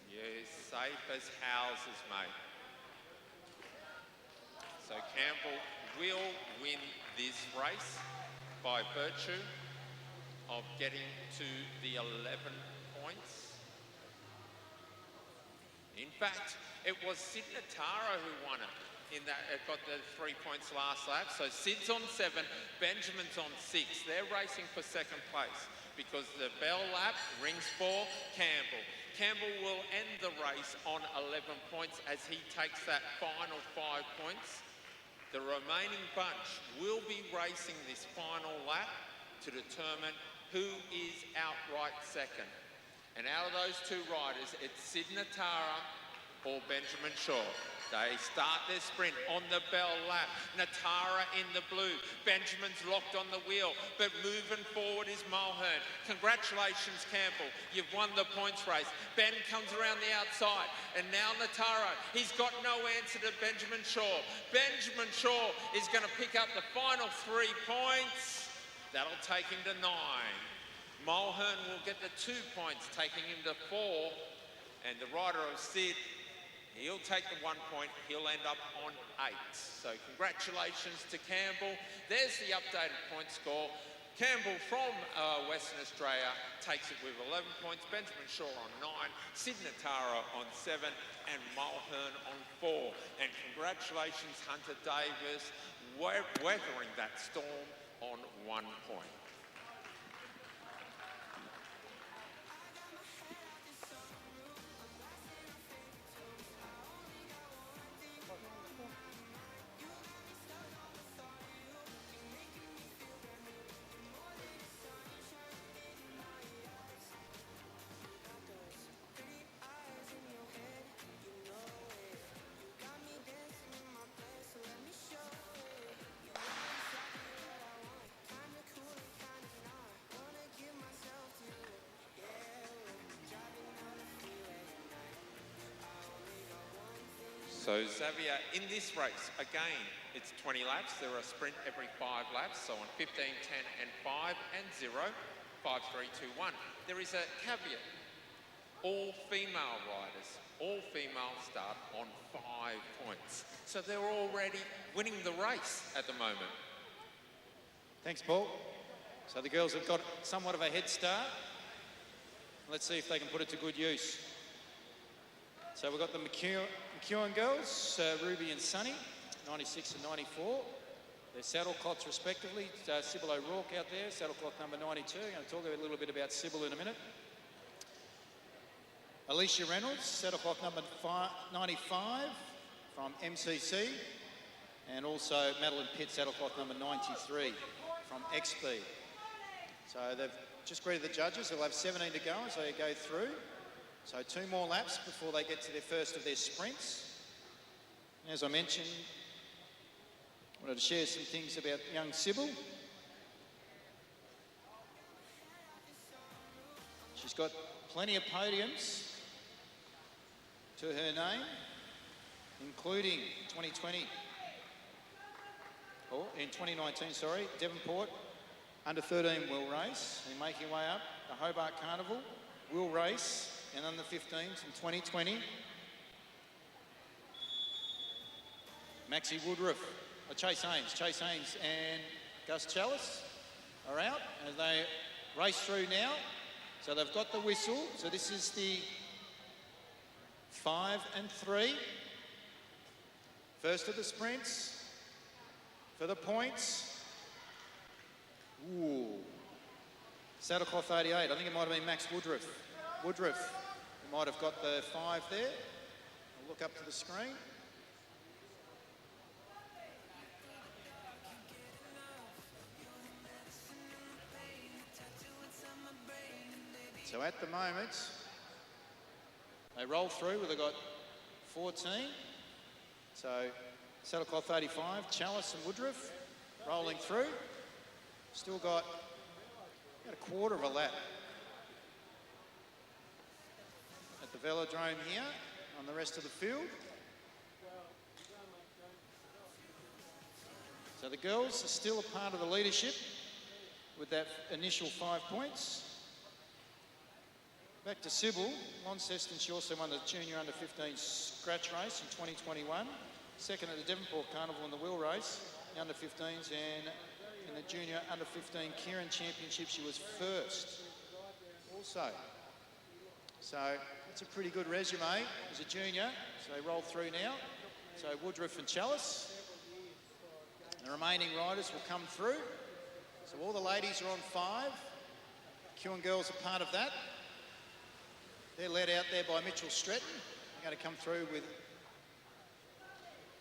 yes, safe as houses, mate. So Campbell will win this race by virtue of getting to the 11 points. In fact, it was Sid Natara who won it. Got the 3 points last lap. So Sid's on 7, Benjamin's on 6. They're racing for second place because the bell lap rings for Campbell. Campbell will end the race on 11 points as he takes that final 5 points. The remaining bunch will be racing this final lap to determine who is outright second. And out of those 2 riders, it's Sid Natara or Benjamin Shaw. They start their sprint on the bell lap. Natara in the blue. Benjamin's locked on the wheel, but moving forward is Mulhern. Congratulations, Campbell. You've won the points race. Ben comes around the outside, and now Natara. He's got no answer to Benjamin Shaw. Benjamin Shaw is going to pick up the final 3 points. That'll take him to 9. Mulhern will get the 2 points, taking him to 4. And the rider of Sid, he'll take the 1 point. He'll end up on 8. So congratulations to Campbell. There's the updated point score. Campbell from Western Australia takes it with 11 points. Benjamin Shaw on 9. Sid Natara on 7. And Mulhern on 4. And congratulations, Hunter Davis, weathering that storm on 1 point. So Xavier, in this race, again, it's 20 laps. There are a sprint every 5 laps. So on 15, 10 and 5 and 0, 5, 3, 2, 1. There is a caveat. All female riders, all females start on 5 points. So they're already winning the race at the moment. Thanks, Paul. So the girls have got somewhat of a head start. Let's see if they can put it to good use. So we've got the McEwen girls, Ruby and Sunny, 96 and 94. Their saddle cloths respectively. Sybil O'Rourke out there, saddle cloth number 92. I'm going to talk a little bit about Sybil in a minute. Alicia Reynolds, saddle cloth number 95 from MCC. And also Madeline Pitt, saddle cloth number 93 from XP. So they've just greeted the judges. They'll have 17 to go as they go through. So 2 more laps before they get to their first of their sprints. As I mentioned, I wanted to share some things about young Sybil. She's got plenty of podiums to her name, including 2020, or in 2019, sorry, Devonport under 13 will race. They're making way up. The Hobart Carnival will race. And under 15s in 2020. Maxie Woodruff, Chase Haynes and Gus Chalice are out as they race through now. So they've got the whistle. So this is the 5 and 3. First of the sprints for the points. Ooh. Saddlecloth 88, I think it might have been Max Woodruff. We might have got the 5 there. I'll look up to the screen. So at the moment, they roll through where they've got 14. So Saddlecloth 85, Chalice and Woodruff rolling through. Still got about a quarter of a lap at the velodrome here on the rest of the field. So the girls are still a part of the leadership with that initial 5 points. Back to Sybil, Launceston, she also won the Junior Under 15 scratch race in 2021. Second at the Devonport Carnival in the wheel race, the Under 15s, and in the Junior Under 15 Kieran Championship, she was first also. So it's a pretty good resume as a junior. So they roll through now. So Woodruff and Chalice. The remaining riders will come through. So all the ladies are on 5. Kieran girls are part of that. They're led out there by Mitchell Stretton. They're going to come through with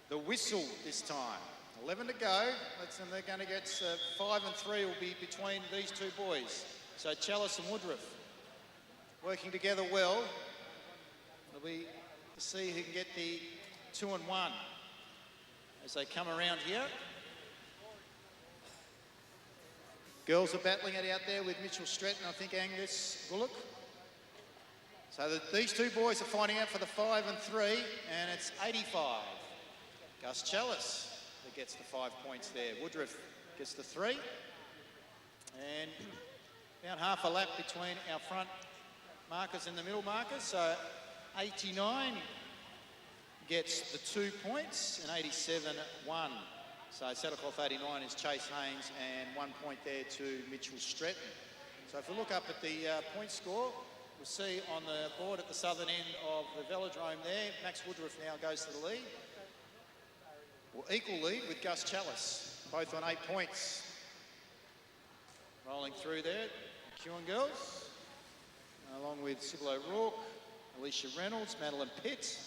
the whistle this time. 11 to go. And they're going to get 5 and 3 will be between these 2 boys. So Chalice and Woodruff working together well. It'll be to see who can get the 2 and 1 as they come around here. Girls are battling it out there with Mitchell Stretton, I think Angus Bullock. So these two boys are fighting out for the 5 and 3, and it's 85. Gus Chalice that gets the 5 points there. Woodruff gets the 3. And about half a lap between our front markers and the middle markers. So 89 gets the 2 points and 87 1. So Saddlecloth 89 is Chase Haynes and 1 point there to Mitchell Stretton. So if we look up at the point score, we'll see on the board at the southern end of the velodrome there, Max Woodruff now goes to the lead. Well, equal lead with Gus Chalice, both on 8 points. Rolling through there, Kieran girls, along with Sybil O'Rourke, Alicia Reynolds, Madeline Pitt,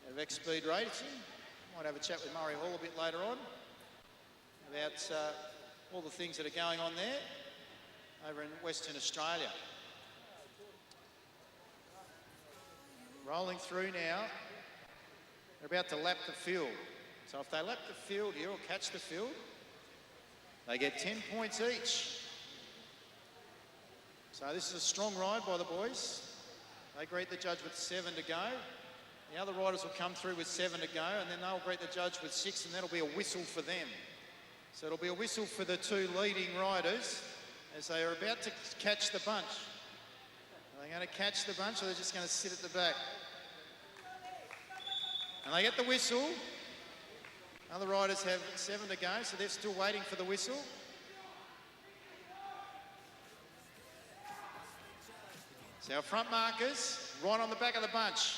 out of X-Speed Racing. Might have a chat with Murray Hall a bit later on about all the things that are going on there over in Western Australia. Rolling through now, they're about to lap the field. So if they lap the field here or catch the field, they get 10 points each. So this is a strong ride by the boys. They greet the judge with 7 to go. The other riders will come through with 7 to go, and then they'll greet the judge with 6, and that'll be a whistle for them. So it'll be a whistle for the 2 leading riders as they are about to catch the bunch. Are they going to catch the bunch, or they're just going to sit at the back? And they get the whistle. Other riders have 7 to go, so they're still waiting for the whistle. So our front markers, right on the back of the bunch.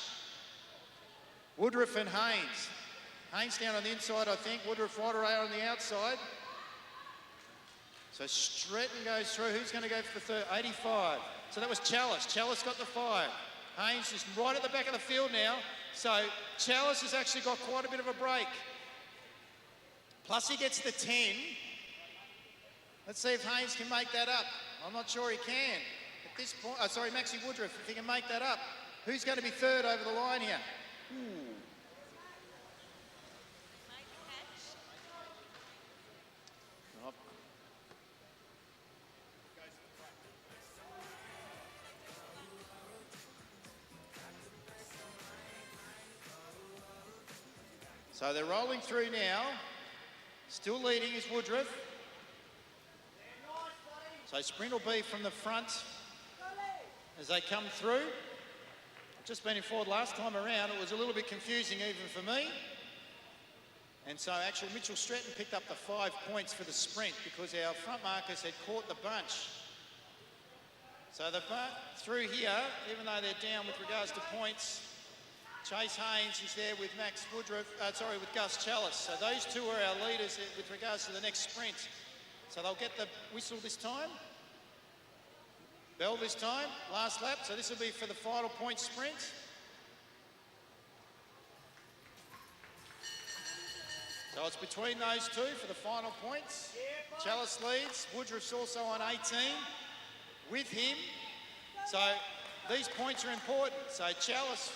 Woodruff and Haynes. Haynes down on the inside, I think. Woodruff right around on the outside. So Stretton goes through. Who's going to go for the third? 85. So that was Chalice. Chalice got the 5. Haynes is right at the back of the field now. So Chalice has actually got quite a bit of a break. Plus he gets the 10. Let's see if Haynes can make that up. I'm not sure he can. At this point, Maxie Woodruff, if he can make that up. Who's going to be third over the line here? So they're rolling through now. Still leading is Woodruff. So sprint will be from the front as they come through. Just been informed last time around, it was a little bit confusing even for me. And so actually Mitchell Stretton picked up the 5 points for the sprint because our front markers had caught the bunch. So through here, even though they're down with regards to points, Chase Haynes is there with with Gus Chalice. So those 2 are our leaders with regards to the next sprint. So they'll get the whistle this time. Bell this time, last lap. So this will be for the final point sprint. So it's between those 2 for the final points. Chalice leads. Woodruff's also on 18 with him. So these points are important. So Chalice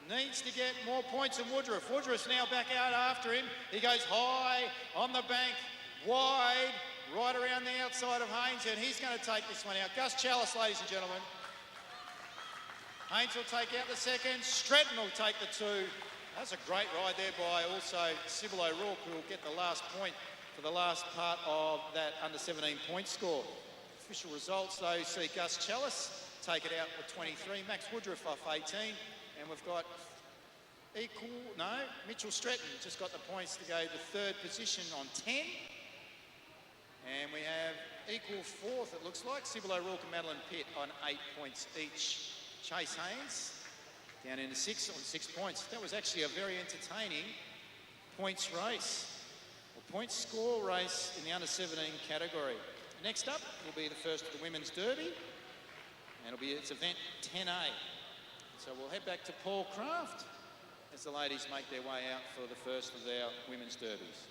needs to get more points than Woodruff. Woodruff's now back out after him. He goes high, on the bank, wide, right around the outside of Haynes, and he's going to take this one out. Gus Chalice, ladies and gentlemen. Haynes will take out the second. Stretton will take the 2. That's a great ride there by also Sybil O'Rourke, who will get the last point for the last part of that under-17 point score. Official results, though, see Gus Chalice take it out with 23, Max Woodruff off 18, and we've got Mitchell Stretton just got the points to go to 3rd position on 10. And we have equal 4th, it looks like, Sybil O'Rourke and Madeline Pitt on 8 points each. Chase Haynes down into 6 on 6 points. That was actually a very entertaining points race, or points score race in the under-17 category. Next up will be the first of the Women's Derby, and it's event 10A. So we'll head back to Paul Craft as the ladies make their way out for the first of our Women's Derbies.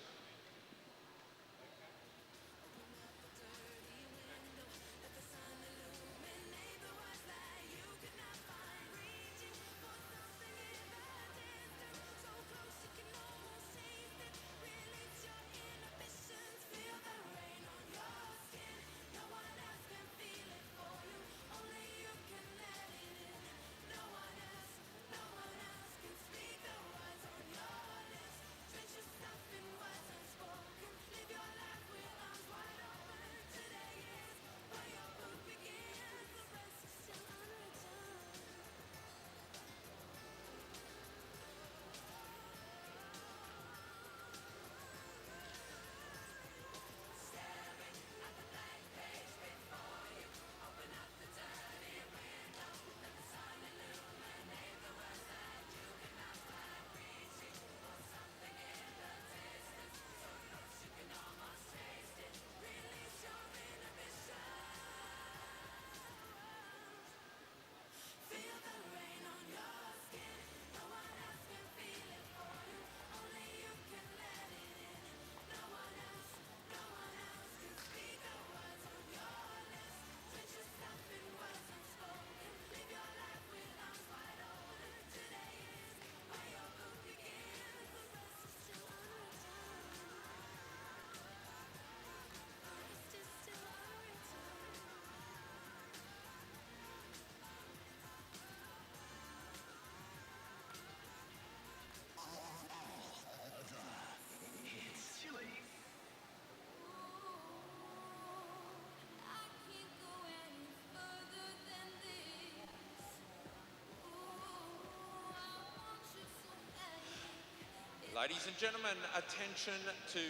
Ladies and gentlemen, attention to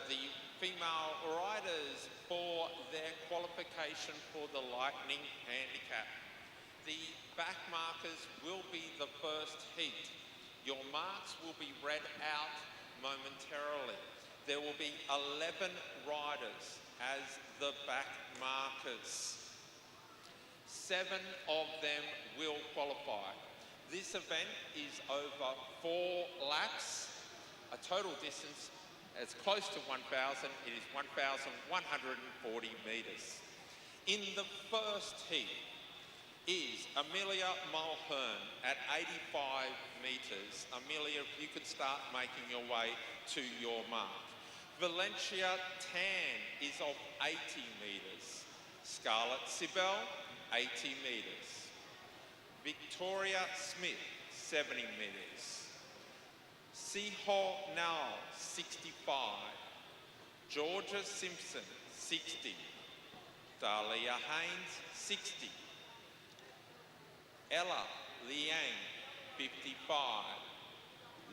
the female riders for their qualification for the Lightning Handicap. The back markers will be the first heat. Your marks will be read out momentarily. There will be 11 riders as the back markers. 7 of them will qualify. This event is over 4 laps, a total distance as close to 1,000. It is 1,140 metres. In the first heat is Amelia Mulhern at 85 metres. Amelia, if you could start making your way to your mark. Valencia Tan is of 80 metres. Scarlett Sibel, 80 metres. Victoria Smith, 70 metres. Siho Nal, 65. Georgia Simpson, 60. Dahlia Haynes, 60. Ella Liang, 55.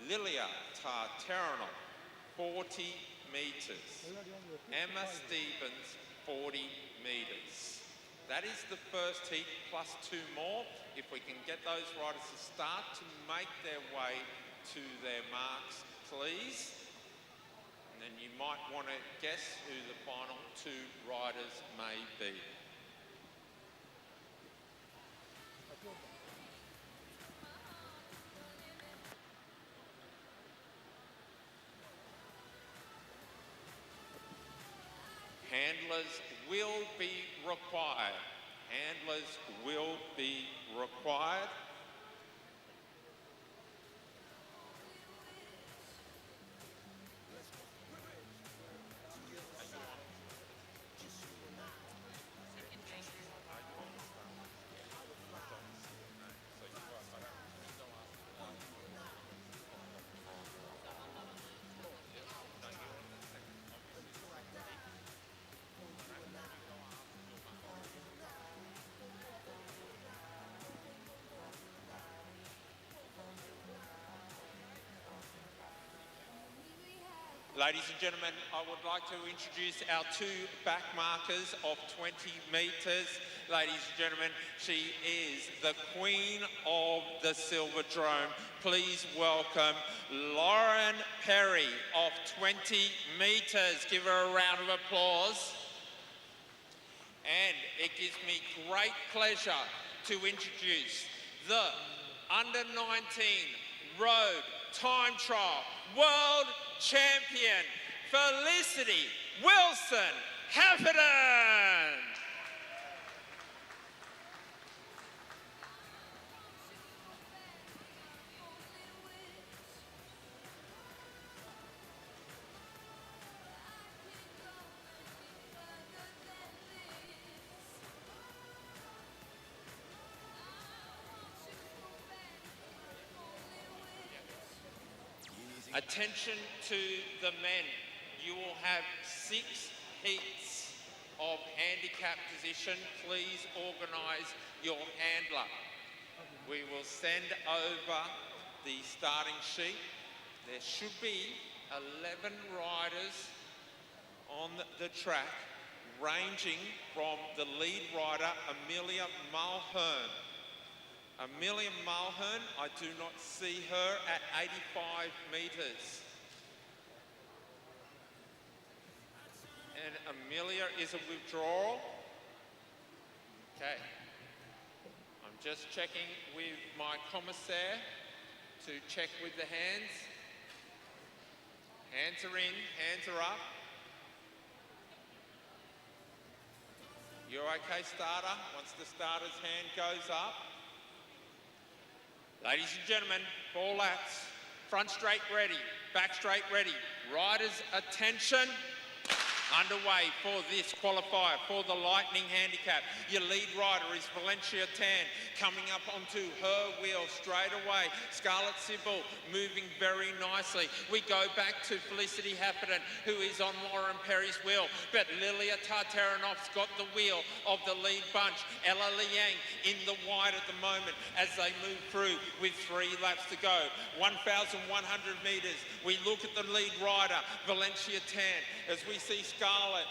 Lilia Tartaranov, 40 metres. Emma Stevens, 40 metres. That is the first heat plus 2 more. If we can get those riders to start to make their way to their marks, please. And then you might want to guess who the final 2 riders may be. Handlers will be required. Handlers will be required. Ladies and gentlemen, I would like to introduce our 2 back markers of 20 metres. Ladies and gentlemen, she is the Queen of the Silverdrome. Please welcome Lauren Perry of 20 metres. Give her a round of applause. And it gives me great pleasure to introduce the Under-19 Road Time Trial World Champion, Felicity Wilson Heffernan. Attention to the men. You will have 6 heats of handicap position. Please organise your handler. We will send over the starting sheet. There should be 11 riders on the track, ranging from the lead rider, Amelia Mulhern. Amelia Mulhern, I do not see her at 85 metres. And Amelia is a withdrawal. Okay. I'm just checking with my commissaire to check with the hands. Hands are in, hands are up. You're okay, starter? Once the starter's hand goes up. Ladies and gentlemen, 4 laps. Front straight ready, back straight ready. Riders, attention. underway for this qualifier for the Lightning Handicap. Your lead rider is Valencia Tan, coming up onto her wheel straight away. Scarlett Sybil moving very nicely. We go back to Felicity Hafferton, who is on Lauren Perry's wheel, but Lilia Tartaronoff's got the wheel of the lead bunch. Ella Liang in the wide at the moment as they move through with 3 laps to go. 1,100 metres. We look at the lead rider, Valencia Tan, as we see Scarlett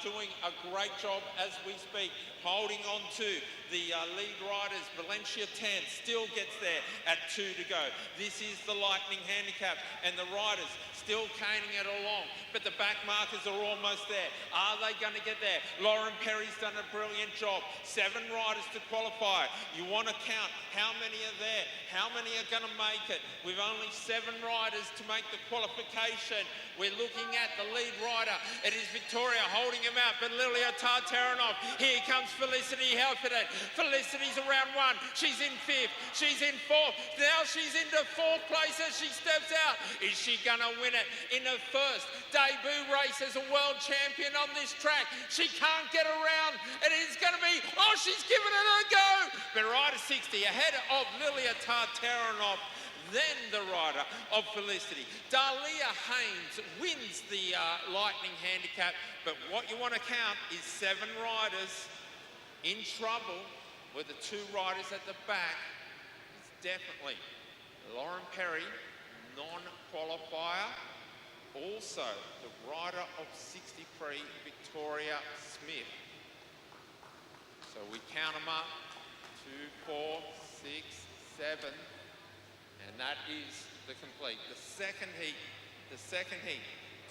doing a great job as we speak, holding on to the lead riders. Valencia Tan still gets there at 2 to go. This is the Lightning Handicap, and the riders still caning it along, but the back markers are almost there. Are they going to get there? Lauren Perry's done a brilliant job. 7 riders to qualify. You want to count how many are there, how many are going to make it. We've only 7 riders to make the qualification. We're looking at the lead rider. It is Victoria holding him out, but Lilia Tartaronoff. Here comes Felicity Halford. Felicity's around 1. She's in 5th. She's in 4th. Now she's into 4th place as she steps out. Is she going to win it in her first debut race as a world champion on this track? She can't get around. It is going to be, oh, she's given it a go. But rider 60 ahead of Lilia Tartaronoff, then the rider of Felicity. Dahlia Haynes wins the Lightning Handicap, but what you want to count is 7 riders in trouble with the 2 riders at the back. It's definitely Lauren Perry, non-qualifier. Also, the rider of 63, Victoria Smith. So we count them up, 2, 4, 6, 7, and that is the complete. The second heat,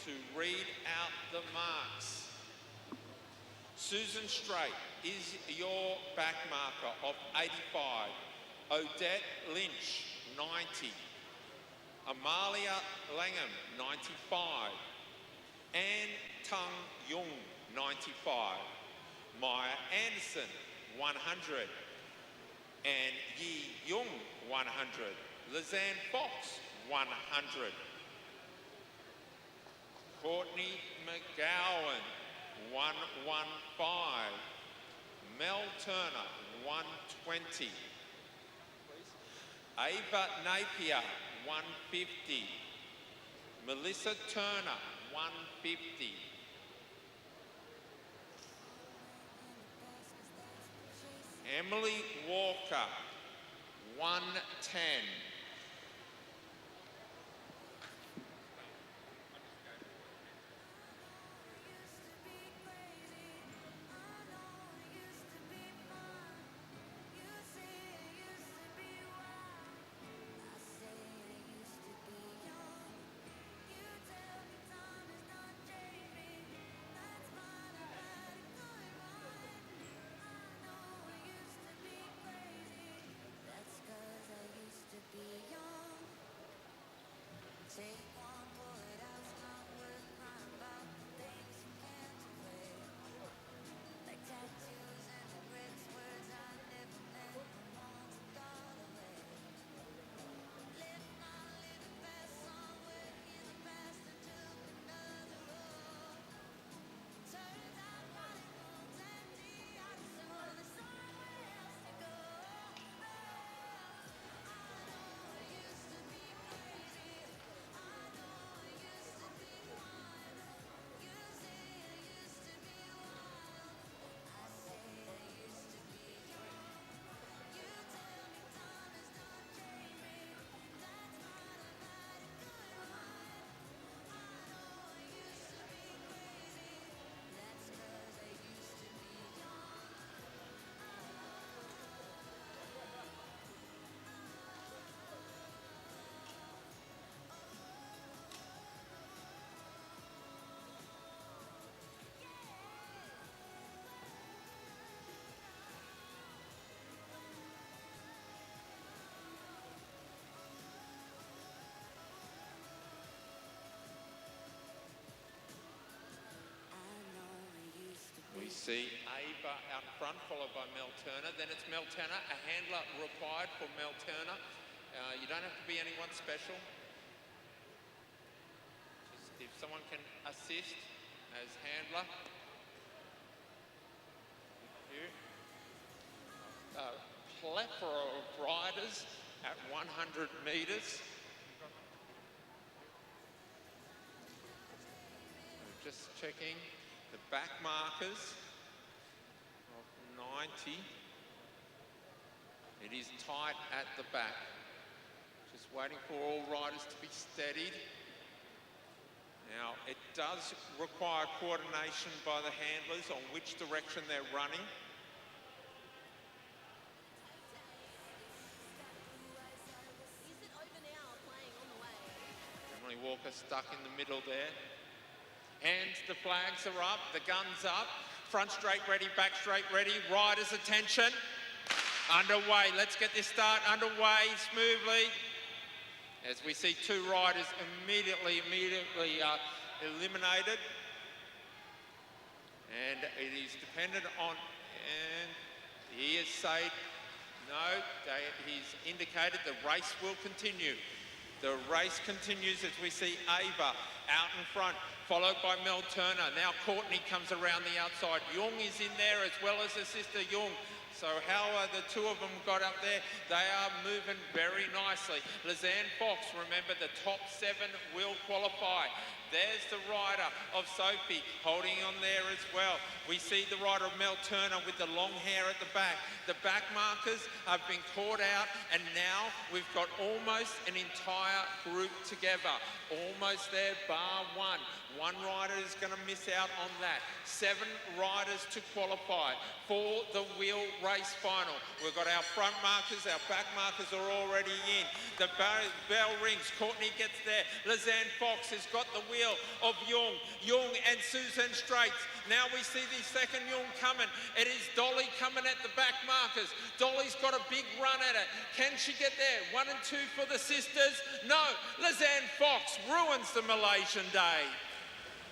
to read out the marks. Susan Strait is your back marker of 85. Odette Lynch, 90. Amalia Langham, 95. Anne Tung Jung, 95. Maya Anderson, 100. And Yi Jung, 100. Lizanne Fox, 100. Courtney McGowan, 115. Mel Turner, 120. Ava Napier, 150. Melissa Turner, 150. Emily Walker, 110. We see Ava out front, followed by Mel Turner. Then it's Mel Turner, a handler required for Mel Turner. You don't have to be anyone special. Just if someone can assist. as handler. Here. A plethora of riders at 100 metres. Just checking the back markers of 90. It is tight at the back. Just waiting for all riders to be steadied. Now, it does require coordination by the handlers on which direction they're running. Is it over now? Playing on the way. Emily Walker stuck in the middle there. Hands, the flags are up, the gun's up. Front straight ready, back straight ready. Riders' attention. Underway. Let's get this start underway smoothly. As we see two riders immediately eliminated. And it is dependent on, and he has said, no, he's indicated the race will continue. The race continues as we see Ava out in front, followed by Mel Turner. Now Courtney comes around the outside. Jung is in there as well as her sister Jung. So how the two of them got up there? They are moving very nicely. Lizanne Fox, remember the top 7 will qualify. There's the rider of Sophie holding on there as well. We see the rider of Mel Turner with the long hair at the back. The back markers have been caught out and now we've got almost an entire group together. Almost there, bar one. One rider is going to miss out on that. 7 riders to qualify for the wheel race final. We've got our front markers, our back markers are already in. The bell rings, Courtney gets there. Lizanne Fox has got the wheel of Jung and Susan Straits. Now we see the second Jung coming. It is Dolly coming at the back markers. Dolly's got a big run at it. Can she get there? 1 and 2 for the sisters? No, Lizanne Fox ruins the Malaysian day.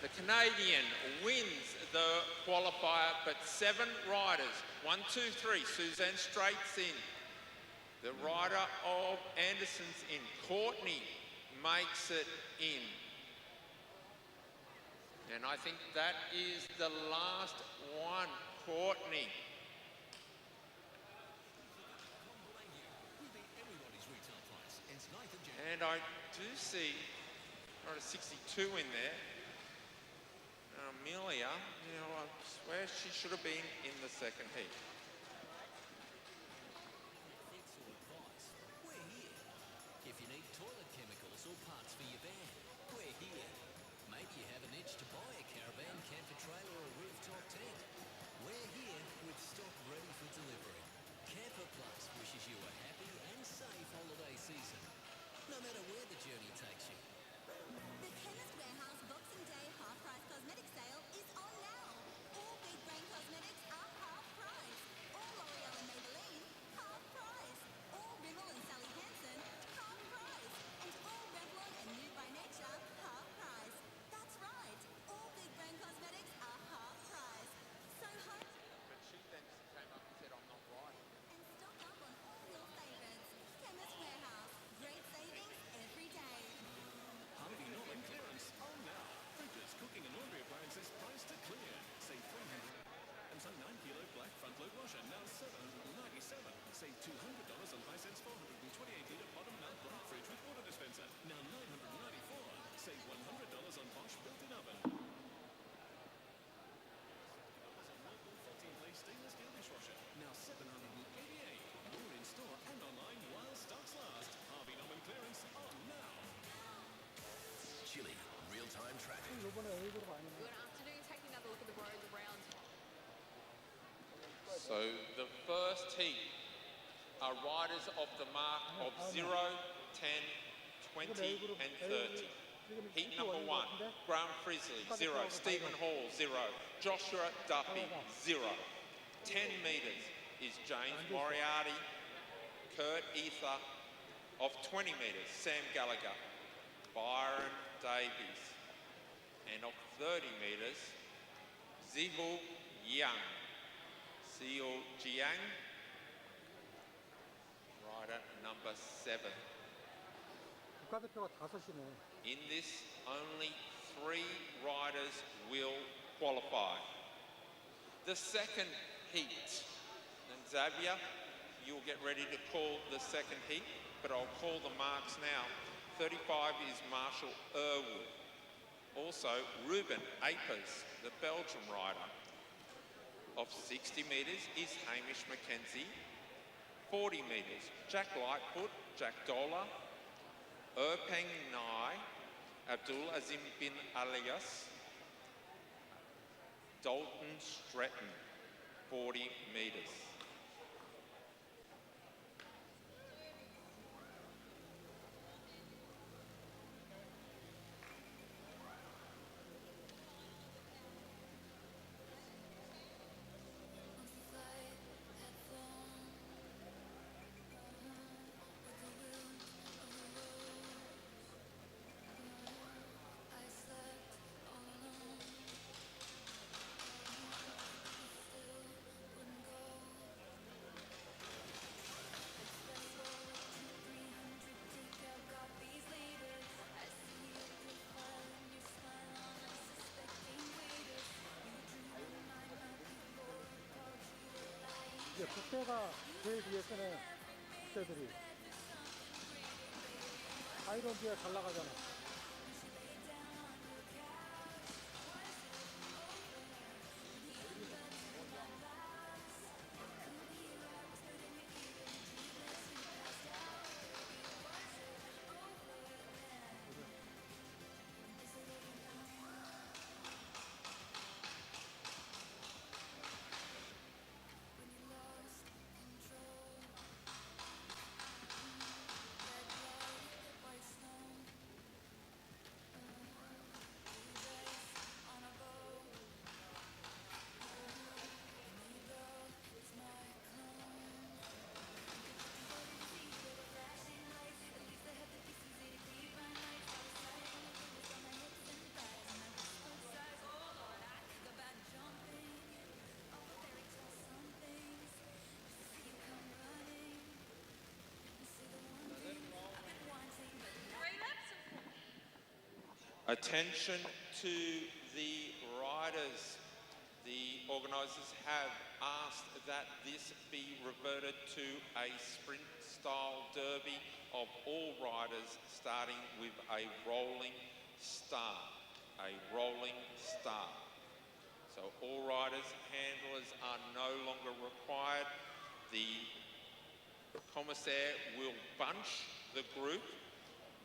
The Canadian wins the qualifier, but 7 riders, 1, 2, 3, Suzanne Straits in. The rider of Anderson's in. Courtney makes it in. And I think that is the last one, Courtney. And I do see rider 62 in there. Amelia, you know, I swear she should have been in the second heat. We're here. If you need toilet chemicals or parts for your van, we're here. Maybe you have an itch to buy a caravan, camper trailer or rooftop tent. We're here with stock ready for delivery. Camper Plus wishes you a happy and safe holiday season, no matter where the journey takes you. The Chemist Warehouse Boxing Day half-price cosmetic sale is on now. All big brain cosmetics are half price. All L'Oreal and Maybelline, half price. All Rimmel and Sally Hansen, half price. And all Revlon and Nude by Nature, half price. That's right. All big brain cosmetics are half price. So home But she then came up and said, I'm not right. and stock up on all your favourites. Chemist Warehouse. Great savings every day. Harvey Norman clearance on now. Fridges, cooking and laundry appliances priced to clear. Save $300. And some 9-kilo black front load washer now $797. Save $200 on Hisense 428-litre bottom mount black fridge with water dispenser. Now $994. Save $100 on Bosch built-in oven. $50 on local 14-place stainless steel dishwasher. Now $788. More in store and online while stocks last. Harvey Norman clearance on now. Chile, real-time traffic. 요번에 A그룹 아니면 Good afternoon. Taking another look at the roads around. So the first heat are riders of the mark of 0, 10, 20 and 30. Heat number 1, Graham Frisley, 0. Stephen Hall, 0. Joshua Duffy, 0. 10 metres is James Moriarty. Kurt Ether. Of 20 metres, Sam Gallagher. Byron Davies. And of 30 metres, Zihu Yang. Zihu Jiang. Rider number 7. 국가대표가 5이네. In this, only 3 riders will qualify. The second heat, and Xavier, you'll get ready to call the second heat, but I'll call the marks now. 35 is Marshall Irwood. Also, Ruben Apers, the Belgian rider. Of 60 metres is Hamish McKenzie. 40 metres, Jack Lightfoot, Jack Dola, Erpeng Nai, Abdul Azim bin Alias, Dalton Stratton, 40 metres. 이제 국대가 제일 뒤에 쓰는 국대들이 아이론 뒤에 잘 나가잖아. Attention to the riders. The organisers have asked that this be reverted to a sprint-style derby of all riders starting with a rolling start. A rolling start. So all riders, handlers are no longer required. The commissaire will bunch the group.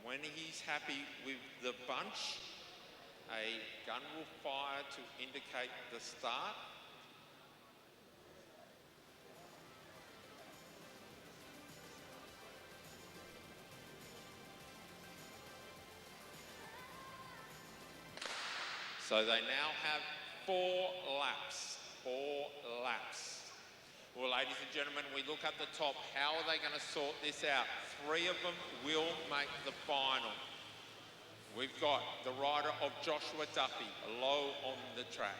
When he's happy with the bunch, a gun will fire to indicate the start. So they now have 4 laps. 4 laps. Well, ladies and gentlemen, we look at the top. How are they going to sort this out? 3 of them will make the final. We've got the rider of Joshua Duffy, low on the track.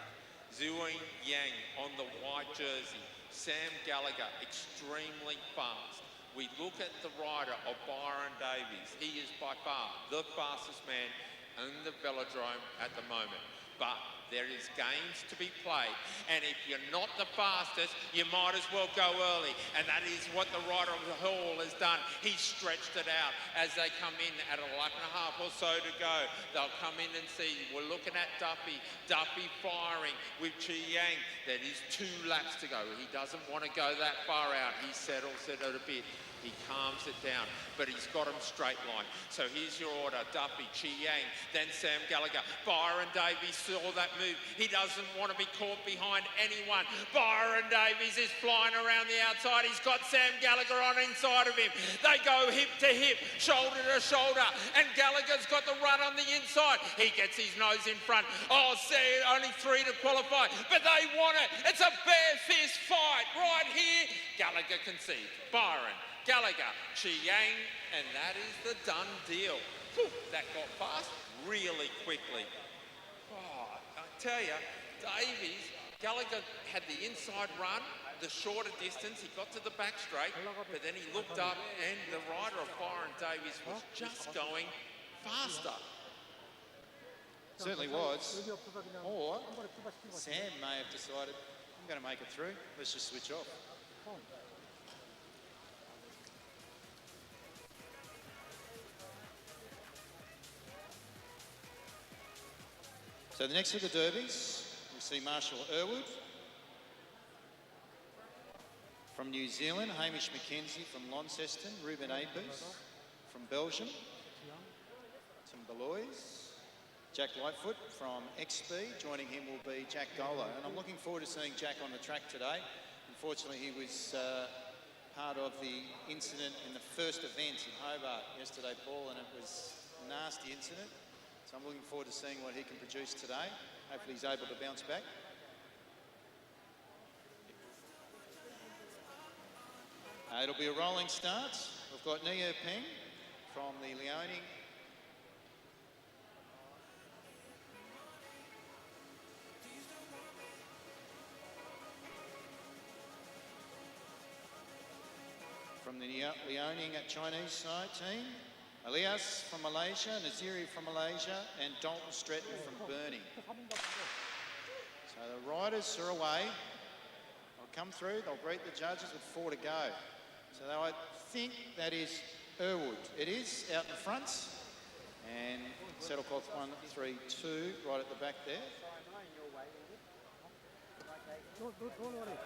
Zhuang Yang on the white jersey. Sam Gallagher, extremely fast. We look at the rider of Byron Davies. He is by far the fastest man in the velodrome at the moment. But there is games to be played, and if you're not the fastest, you might as well go early, and that is what the rider of the hall has done. He's stretched it out as they come in at a lap and a half or so to go. They'll come in and see. We're looking at Duffy firing with Chi Yang. There is 2 laps to go. He doesn't want to go that far out. He settles it a bit. He calms it down, but he's got him straight line. So here's your order: Duffy, Chi Yang, then Sam Gallagher. Byron Davies saw that move. He doesn't want to be caught behind anyone. Byron Davies is flying around the outside. He's got Sam Gallagher on inside of him. They go hip to hip, shoulder to shoulder, and Gallagher's got the run on the inside. He gets his nose in front. Oh, see, only 3 to qualify, but they want it. It's a fair fist fight right here. Gallagher concedes. Byron, Gallagher, Chi Yang, and that is the done deal. Whew, that got fast really quickly. Oh, I tell you, Davies, Gallagher had the inside run, the shorter distance. He got to the back straight, but then he looked up and the rider of Byron Davies was just going faster. Certainly was. 의미 없어서 그냥 Or 한 번에 출발시킨 것 같아요. Sam may have decided, I'm going to make it through. Let's just switch off. So the next of the derbies, we see Marshall Irwood. From New Zealand, Hamish Mackenzie from Launceston, Ruben Apers from Belgium, some Belois, Jack Lightfoot from XB. Joining him will be Jack Gola. And I'm looking forward to seeing Jack on the track today. Unfortunately, he was part of the incident in the first event in Hobart yesterday, Paul, and it was a nasty incident. So I'm looking forward to seeing what he can produce today. Hopefully he's able to bounce back. It'll be a rolling start. We've got Nia Peng from the Liaoning. From the Liaoning Chinese side team. Elias from Malaysia, Naziri from Malaysia, and Dalton Stretton from Burnie. So the riders are away. They'll come through, they'll greet the judges with 4 to go. So I think that is Irwood. It is out in front. And saddle cloth 1, 3, 2, right at the back there. Don't worry.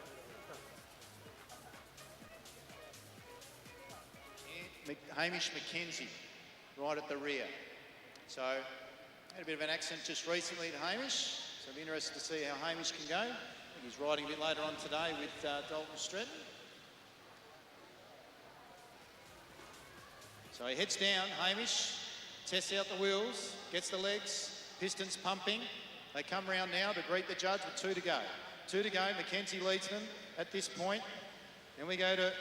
Hamish Mackenzie, right at the rear. So, had a bit of an accent just recently to Hamish. So I'm interested to see how Hamish can go. I think he's riding a bit later on today with Dalton Stretton. So he heads down, Hamish, tests out the wheels, gets the legs, pistons pumping. They come round now to greet the judge with 2 to go. 2 to go, Mackenzie leads them at this point. Then we go to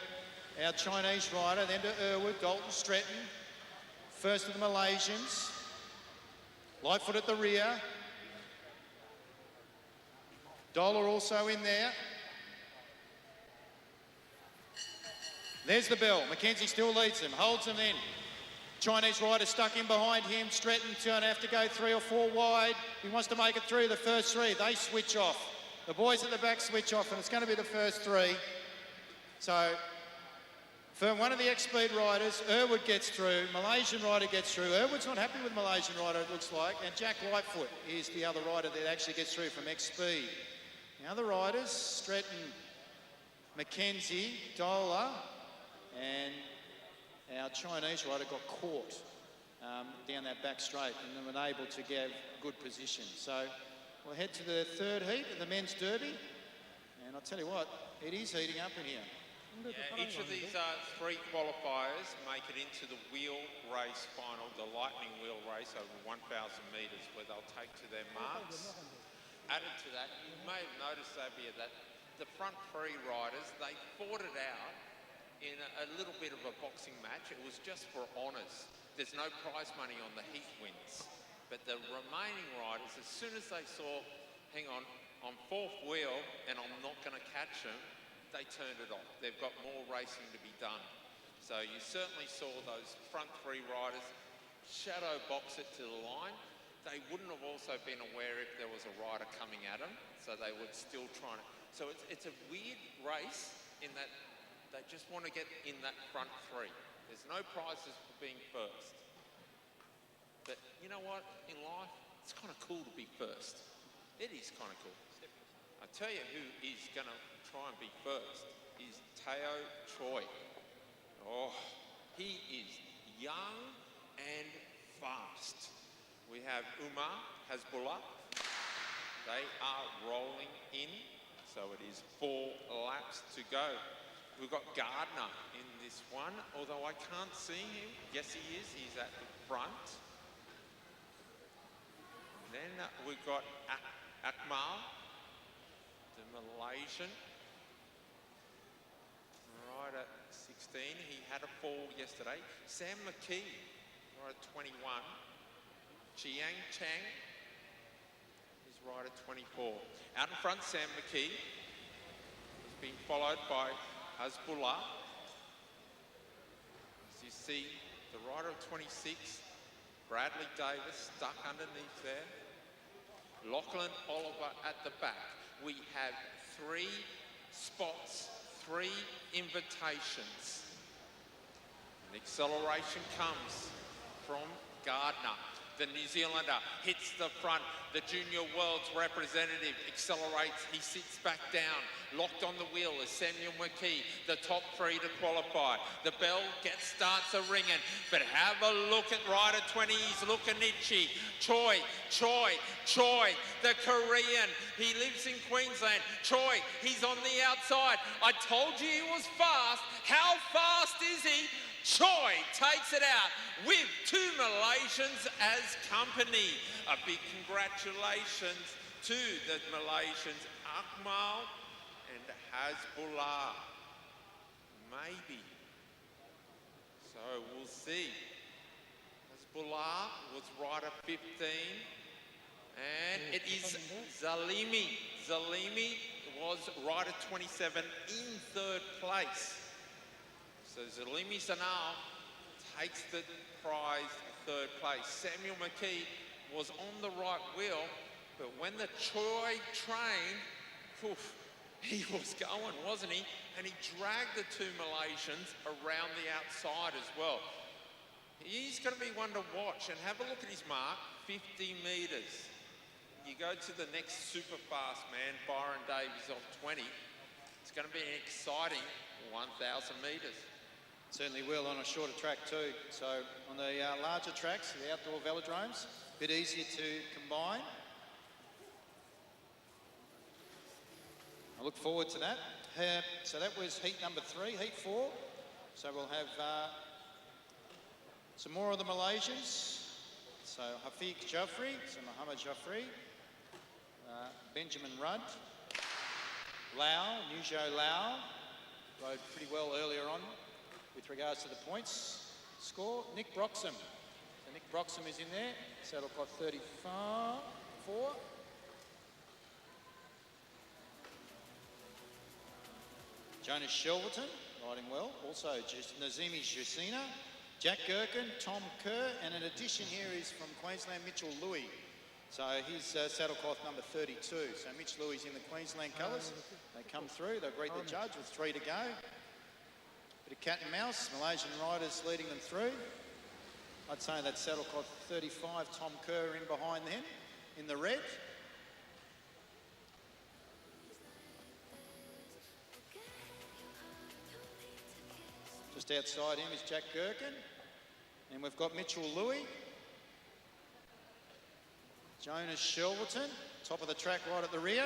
our Chinese rider, then to Irwood, Dalton Stretton. First of the Malaysians. Lightfoot at the rear. Dollar also in there. There's the bell. Mackenzie still leads them, holds them in. Chinese rider stuck in behind him. Stretton's going to have to go 3 or 4 wide. He wants to make it through the first 3. They switch off. The boys at the back switch off, and it's going to be the first 3. So, for one of the X-Speed riders, Irwood gets through, Malaysian rider gets through. Irwood's not happy with Malaysian rider, it looks like, and Jack Lightfoot is the other rider that actually gets through from X-Speed. The other riders, Stretton, Mackenzie, Dola, and our Chinese rider got caught down that back straight and then were able to give good position. So we'll head to the third heat of the men's derby, and I'll tell you what, it is heating up in here. Yeah, each of these 3 qualifiers make it into the wheel race final, the lightning wheel race over 1,000 metres, where they'll take to their marks. Added to that, you may have noticed, Xavier, that the front 3 riders, they fought it out in a little bit of a boxing match. It was just for honours. There's no prize money on the heat wins. But the remaining riders, as soon as they saw, hang on, I'm 4th wheel and I'm not going to catch them, they turned it off. They've got more racing to be done. So you certainly saw those front 3 riders shadow box it to the line. They wouldn't have also been aware if there was a rider coming at them, so they would still try to. So it's a weird race in that they just want to get in that front 3. There's no prizes for being first. But you know what? In life, it's kind of cool to be first. It is kind of cool. I tell you who is going to try and be first is Teo Choi. Oh, he is young and fast. We have Umar Hasbullah. They are rolling in, so it is 4 laps to go. We've got Gardner in this one, although I can't see him. Yes, he is. He's at the front. Then we've got Akmal, the Malaysian. Right at 16. He had a fall yesterday. Sam McKee, right at 21. Chiang Chang is right at 24. Out in front, Sam McKee has been followed by Hasbullah. As you see, the rider of 26, Bradley Davis, stuck underneath there. Lachlan Oliver at the back. We have 3 spots, 3 invitations. An acceleration comes from Gardner. The New Zealander hits the front. The Junior World's representative accelerates. He sits back down. Locked on the wheel is Samuel McKee, the top 3 to qualify. The bell starts a ringing, but have a look at rider 20. He's looking itchy. Choi, the Korean. He lives in Queensland. Choi, he's on the outside. I told you he was fast. How fast is he? Choi takes it out with 2 Malaysians as company. A big congratulations to the Malaysians, Akmal and Hasbullah. Maybe. So we'll see. Hasbullah was rider 15. And it is Zalimi. Zalimi was rider 27 in 3rd place. So Zalimi Sanal takes the prize 3rd place. Samuel McKee was on the right wheel, but when the Choi train, he was going, wasn't he? And he dragged the 2 Malaysians around the outside as well. He's going to be one to watch, and have a look at his mark, 50 metres. You go to the next super fast man, Byron Davies of 20. It's going to be an exciting 1,000 metres. Certainly will on a shorter track too. So on the larger tracks, the outdoor velodromes, a bit easier to combine. I look forward to that. So that was heat number 3, heat 4. So we'll have some more of the Malaysians. So Hafiq Jaffrey, so Muhammad Jaffrey, Benjamin Rudd, Lau, Nujo Lau, rode pretty well earlier on with regards to the points score. Nick Broxham. So Nick Broxham is in there. Saddle cloth 34. Jonas Shelverton, riding well. Also Nazimi Jusina, Jack Gherkin, Tom Kerr, and an addition here is from Queensland, Mitchell Louis. So he's saddle cloth number 32. So Mitch Louis in the Queensland colours. They come through, they'll greet the judge with 3 to go. Bit of cat and mouse, Malaysian riders leading them through. I'd say that saddle cloth 35, Tom Kerr in behind them, in the red. Just outside him is Jack Gherkin. And we've got Mitchell Louis. Jonas Shelverton, top of the track right at the rear.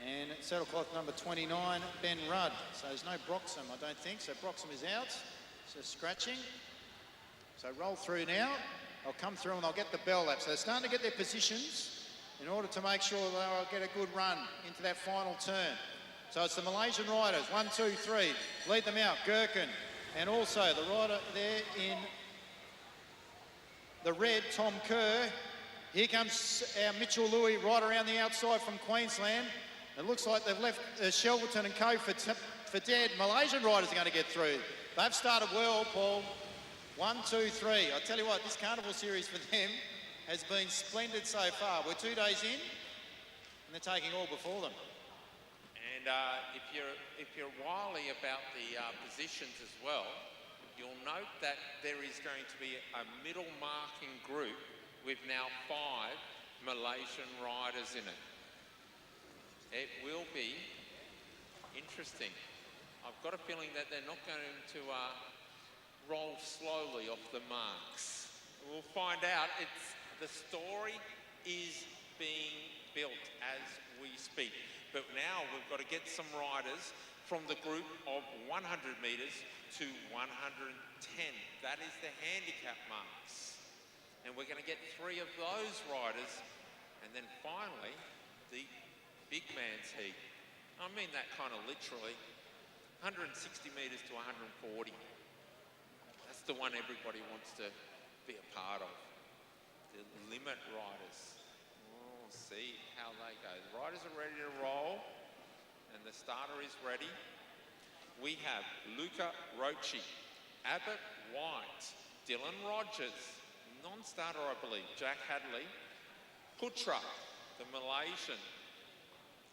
And saddle cloth number 29, Ben Rudd. So there's no Broxham, I don't think. So Broxham is out. So scratching. So roll through now. They'll come through and they'll get the bell lap. So they're starting to get their positions in order to make sure they'll get a good run into that final turn. So it's the Malaysian riders, 1, 2, 3. Lead them out, Gherkin. And also the rider there in the red, Tom Kerr. Here comes our Mitchell Louis right around the outside from Queensland. It looks like they've left Shelverton and Co for dead. Malaysian riders are going to get through. They've started well, Paul. 1, 2, 3. I tell you what, this Carnival series for them has been splendid so far. We're 2 days in, and they're taking all before them. And if you're wily about the positions as well, you'll note that there is going to be a middle marking group with now 5 Malaysian riders in it. It will be interesting. I've got a feeling that they're not going to roll slowly off the marks. We'll find out. The story is being built as we speak. But now we've got to get some riders from the group of 100 metres to 110. That is the handicap marks. And we're going to get 3 of those riders. And then finally, the big man's heat. I mean that kind of literally. 160 metres to 140. That's the one everybody wants to be a part of. The limit riders. We'll see how they go. The riders are ready to roll, and the starter is ready. We have Luca Rochi, Abbott White, Dylan Rogers, non-starter I believe, Jack Hadley, Putra, the Malaysian.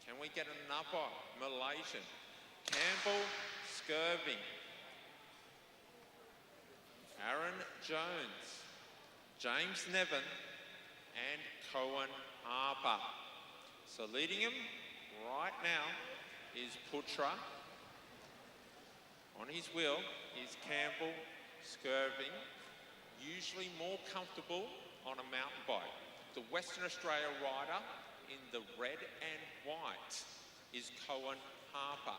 Can we get another Malaysian? Campbell Skirving. Aaron Jones. James Nevin and Cohen Harper. So leading him right now is Putra. On his wheel is Campbell Skirving, usually more comfortable on a mountain bike. The Western Australia rider in the red and white is Cohen Harper.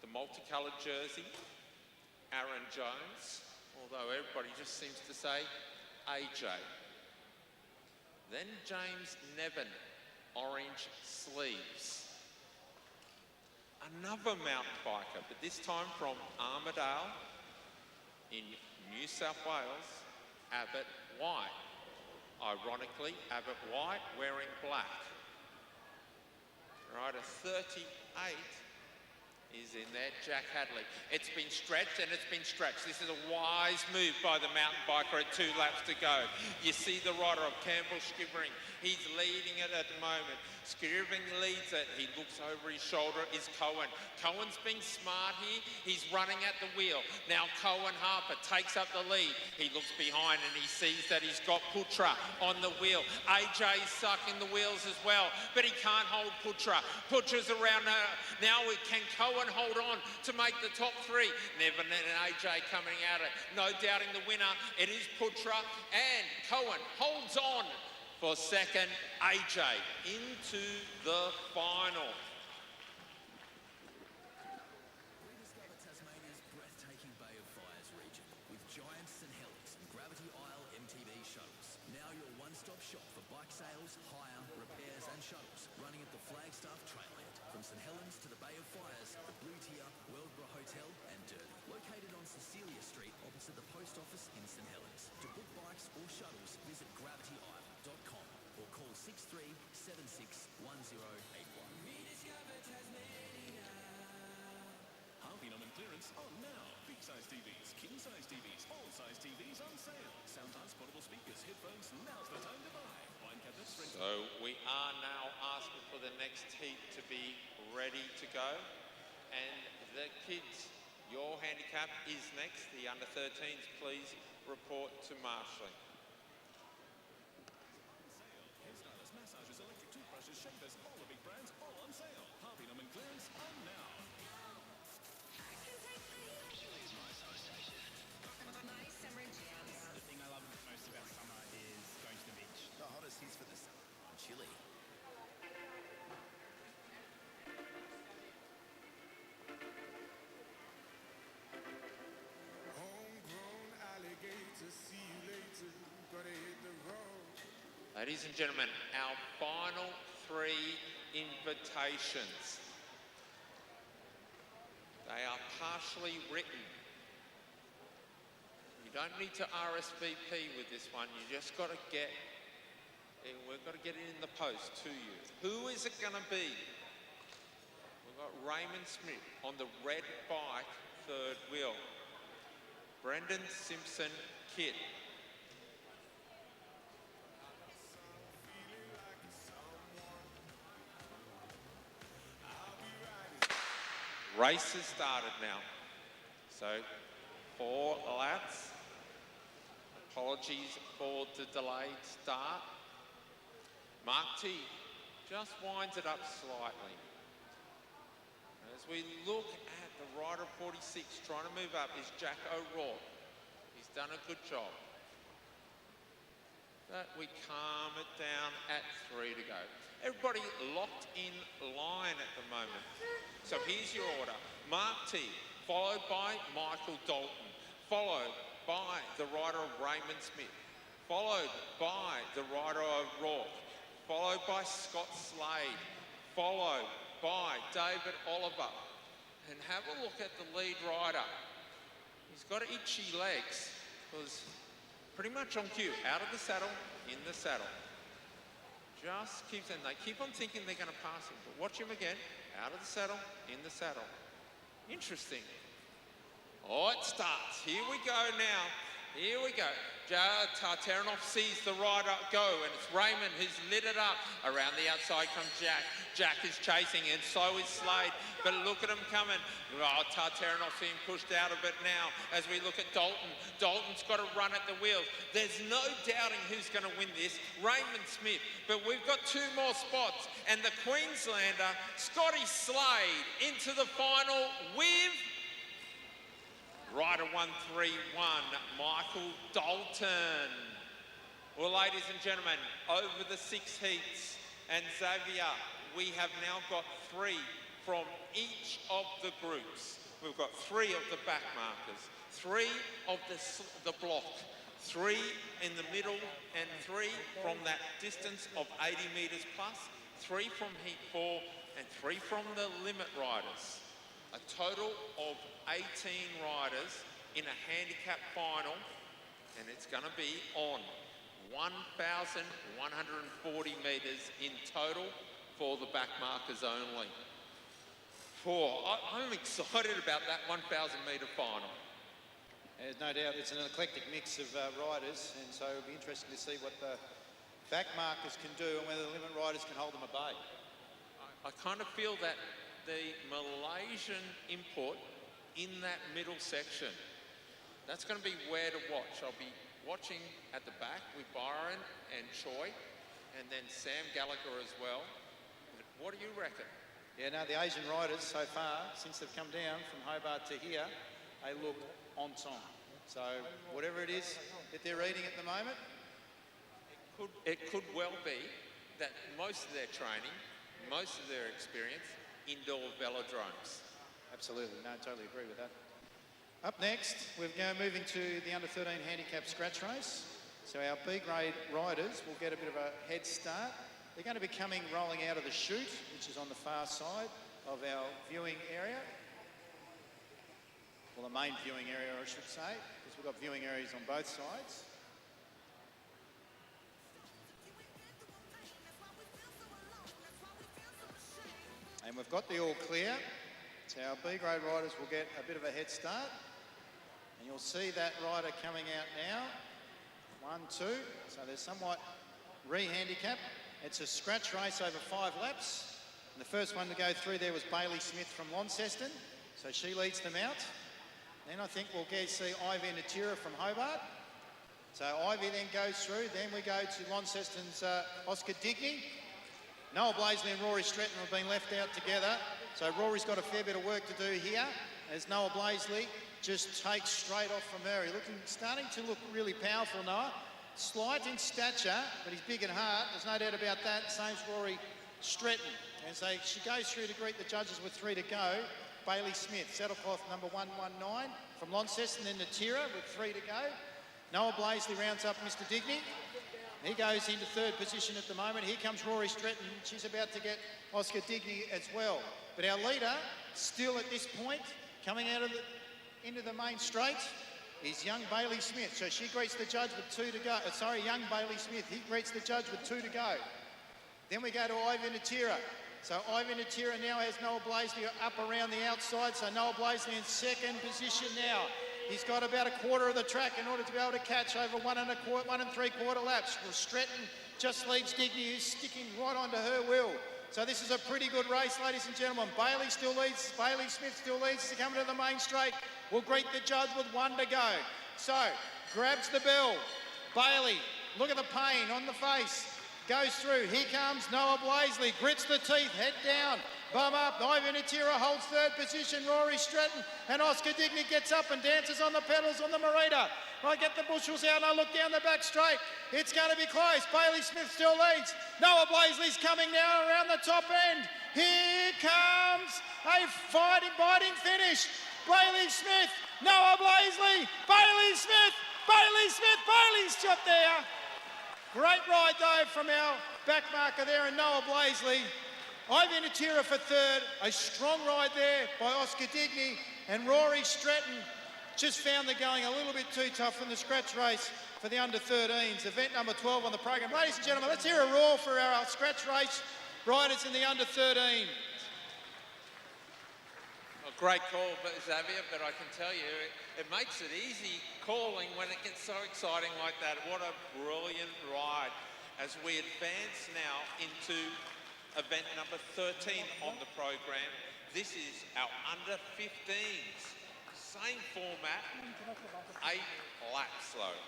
The multicoloured jersey, Aaron Jones, although everybody just seems to say AJ. Then James Nevin, orange sleeves. Another mountain biker, but this time from Armidale in New South Wales, Abbott White. Ironically, Abbott White wearing black. Rider 38 is in there, Jack Hadley. It's been stretched and it's been stretched. This is a wise move by the mountain biker at 2 laps to go. You see the rider of Campbell Skirving. He's leading it at the moment. Skirving leads it. He looks over his shoulder is Cohen. Cohen's being smart here. He's running at the wheel. Now Cohen Harper takes up the lead. He looks behind and he sees that he's got Putra on the wheel. AJ's sucking the wheels as well, but he can't hold Putra. Putra's around now. Can Cohen hold on to make the top 3? Nevin and AJ coming at it. No doubting the winner. It is Putra, and Cohen holds on for second. AJ into the final. Rediscover Tasmania's breathtaking Bay of Fires region with giant St Helens and Gravity Isle MTB shuttles. Now your one-stop shop for bike sales, hire, repairs and shuttles running at the Flagstaff Trailhead. From St Helens to the Bay of Fires, the Blue Tier, Wellsborough Hotel and Derby. Located on Cecilia Street opposite the post office in St Helens. To book bikes or shuttles, visit gravityisle.com or call 63761081. Harvey Norman clearance on now. Big size TVs, king size TVs, all size TVs on sale. Soundhouse portable speakers, headphones, now's the time to buy. Wine cabinets, drinks. So we are now asking for the next heat to be ready to go. And the kids, your handicap is next. The under 13s, please report to marshalling. Hairstylists, massages, electric toothbrushes, shavers, all the big brands, all on sale. Harvey Norman clearance on now. The thing I love most about summer is going to the beach. The hottest hits for the summer. Chile. Homegrown alligator, see you later. Gotta hit the road. Ladies and gentlemen, our final 3 invitations. They are partially written. You don't need to RSVP with this one. You just got to we've got to get it in the post to you. Who is it going to be? We've got Raymond Smith on the red bike, 3rd wheel. Brendan Simpson Kit. Race has started now. So 4 laps. Apologies for the delayed start. Mark T just winds it up slightly. As we look at the rider 46 trying to move up is Jack O'Rourke. He's done a good job. But we calm it down at 3 to go. Everybody locked in line at the moment. So here's your order. Mark T, followed by Michael Dalton, followed by the rider of Raymond Smith, followed by the rider of O'Rourke, followed by Scott Slade, followed by David Oliver. And have a look at the lead rider. He's got itchy legs because pretty much on cue, out of the saddle, in the saddle. Just keeps, and they keep on thinking they're going to pass him, but watch him again, out of the saddle, in the saddle. Interesting. Oh, it starts. Here we go now. Here we go. Tartarinov sees the rider go, and it's Raymond who's lit it up. Around the outside comes Jack. Jack is chasing, and so is Slade. But look at him coming. Oh, Tartarinov being pushed out a bit now as we look at Dalton. Dalton's got to run at the wheels. There's no doubting who's going to win this. Raymond Smith. But we've got two more spots, and the Queenslander, Scotty Slade, into the final with Rider 131, Michael Dalton. Well, ladies and gentlemen, over the 6 heats, and Xavier, we have now got 3 from each of the groups. We've got 3 of the back markers, 3 of the block, 3 in the middle, and 3 from that distance of 80 metres plus, 3 from heat 4, and 3 from the limit riders. A total of 18 riders in a handicap final, and it's going to be on 1,140 metres in total for the back markers only. I'm excited about that 1,000 metre final. There's no doubt it's an eclectic mix of riders, and so it'll be interesting to see what the back markers can do and whether the limit riders can hold them at bay. I kind of feel that the Malaysian import in that middle section, that's going to be where to watch. I'll be watching at the back with Byron and Choi, and then Sam Gallagher as well. But what do you reckon? Yeah, no, the Asian riders so far, since they've come down from Hobart to here, they look on time. So whatever it is that they're eating at the moment, it could well be that most of their training, most of their experience, indoor velodromes. absolutely, no, totally agree with that. Up next, we're now moving to the under-13 handicap scratch race. So our B-grade riders will get a bit of a head start. They're going to be rolling out of the chute, which is on the far side of our viewing area. Well, the main viewing area, I should say, because we've got viewing areas on both sides. And we've got the all clear. So our B-grade riders will get a bit of a head start. And you'll see that rider coming out now. 1, 2. So they're somewhat re-handicapped. It's a scratch race over 5 laps. And the first one to go through there was Bailey Smith from Launceston. So she leads them out. Then I think we'll see Ivy Natira from Hobart. So Ivy then goes through. Then we go to Launceston's Oscar Digney. Noah Blaisley and Rory Stretton have been left out together. So Rory's got a fair bit of work to do here as Noah Blaisley just takes straight off from her. He's starting to look really powerful, Noah. Slight in stature, but he's big in heart. There's no doubt about that. Same as Rory Stretton. And so she goes through to greet the judges with 3 to go. Bailey Smith, saddlecloth number 119 from Launceston, then Natira with 3 to go. Noah Blaisley rounds up Mr. Digney. He goes into 3rd position at the moment. Here comes Rory Stretton. She's about to get Oscar Digney as well. But our leader, still at this point, coming out of into the main straight, is young Bailey Smith. So she greets the judge with 2 to go. Young Bailey Smith. He greets the judge with 2 to go. Then we go to Ivy Natira. So Ivy Natira now has Noah Blaisley up around the outside. So Noah Blaisley in 2nd position now. He's got about a quarter of the track in order to be able to catch over 1 3/4 laps. Well, Stretton just leads Digney, who's sticking right onto her wheel. So this is a pretty good race, ladies and gentlemen. Bailey still leads. Bailey Smith still leads to come to the main straight. We'll greet the judge with 1 to go. So grabs the bell. Bailey, look at the pain on the face. Goes through. Here comes Noah Blaisley. Grits the teeth. Head down. Bum up. Ivy Natira holds 3rd position. Rory Stretton and Oscar Digney gets up and dances on the pedals on the Marita. I get the bushels out and I look down the back straight. It's going to be close. Bailey Smith still leads. Noah Blaisley's coming now around the top end. Here comes a biting finish. Bailey Smith, Noah Blaisley, Bailey Smith, Bailey Smith, Bailey's shot there. Great ride though from our back marker there and Noah Blaisley. Ivy Natira for 3rd. A strong ride there by Oscar Digney, and Rory Stretton just found the going a little bit too tough in the scratch race for the under-13s. Event number 12 on the program. Ladies and gentlemen, let's hear a roar for our scratch race riders in the under-13. A great call, Xavier, but I can tell you, it makes it easy calling when it gets so exciting like that. What a brilliant ride as we advance now into event number 13 on the program. This is our under 15s. Same format, 8 laps though.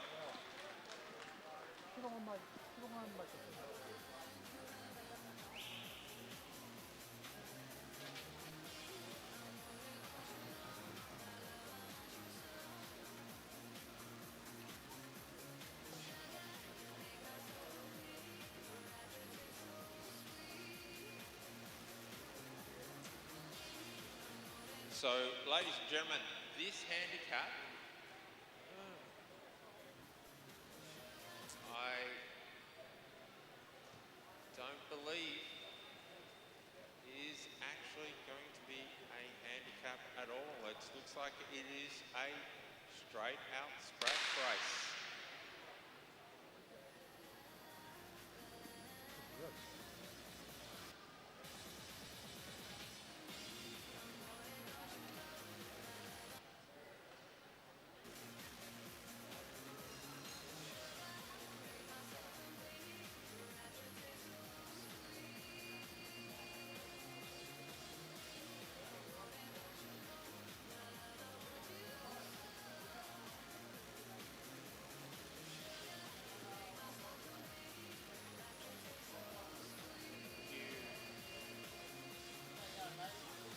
So, ladies and gentlemen, this handicap, I don't believe is actually going to be a handicap at all. It looks like it is a straight out scratch race.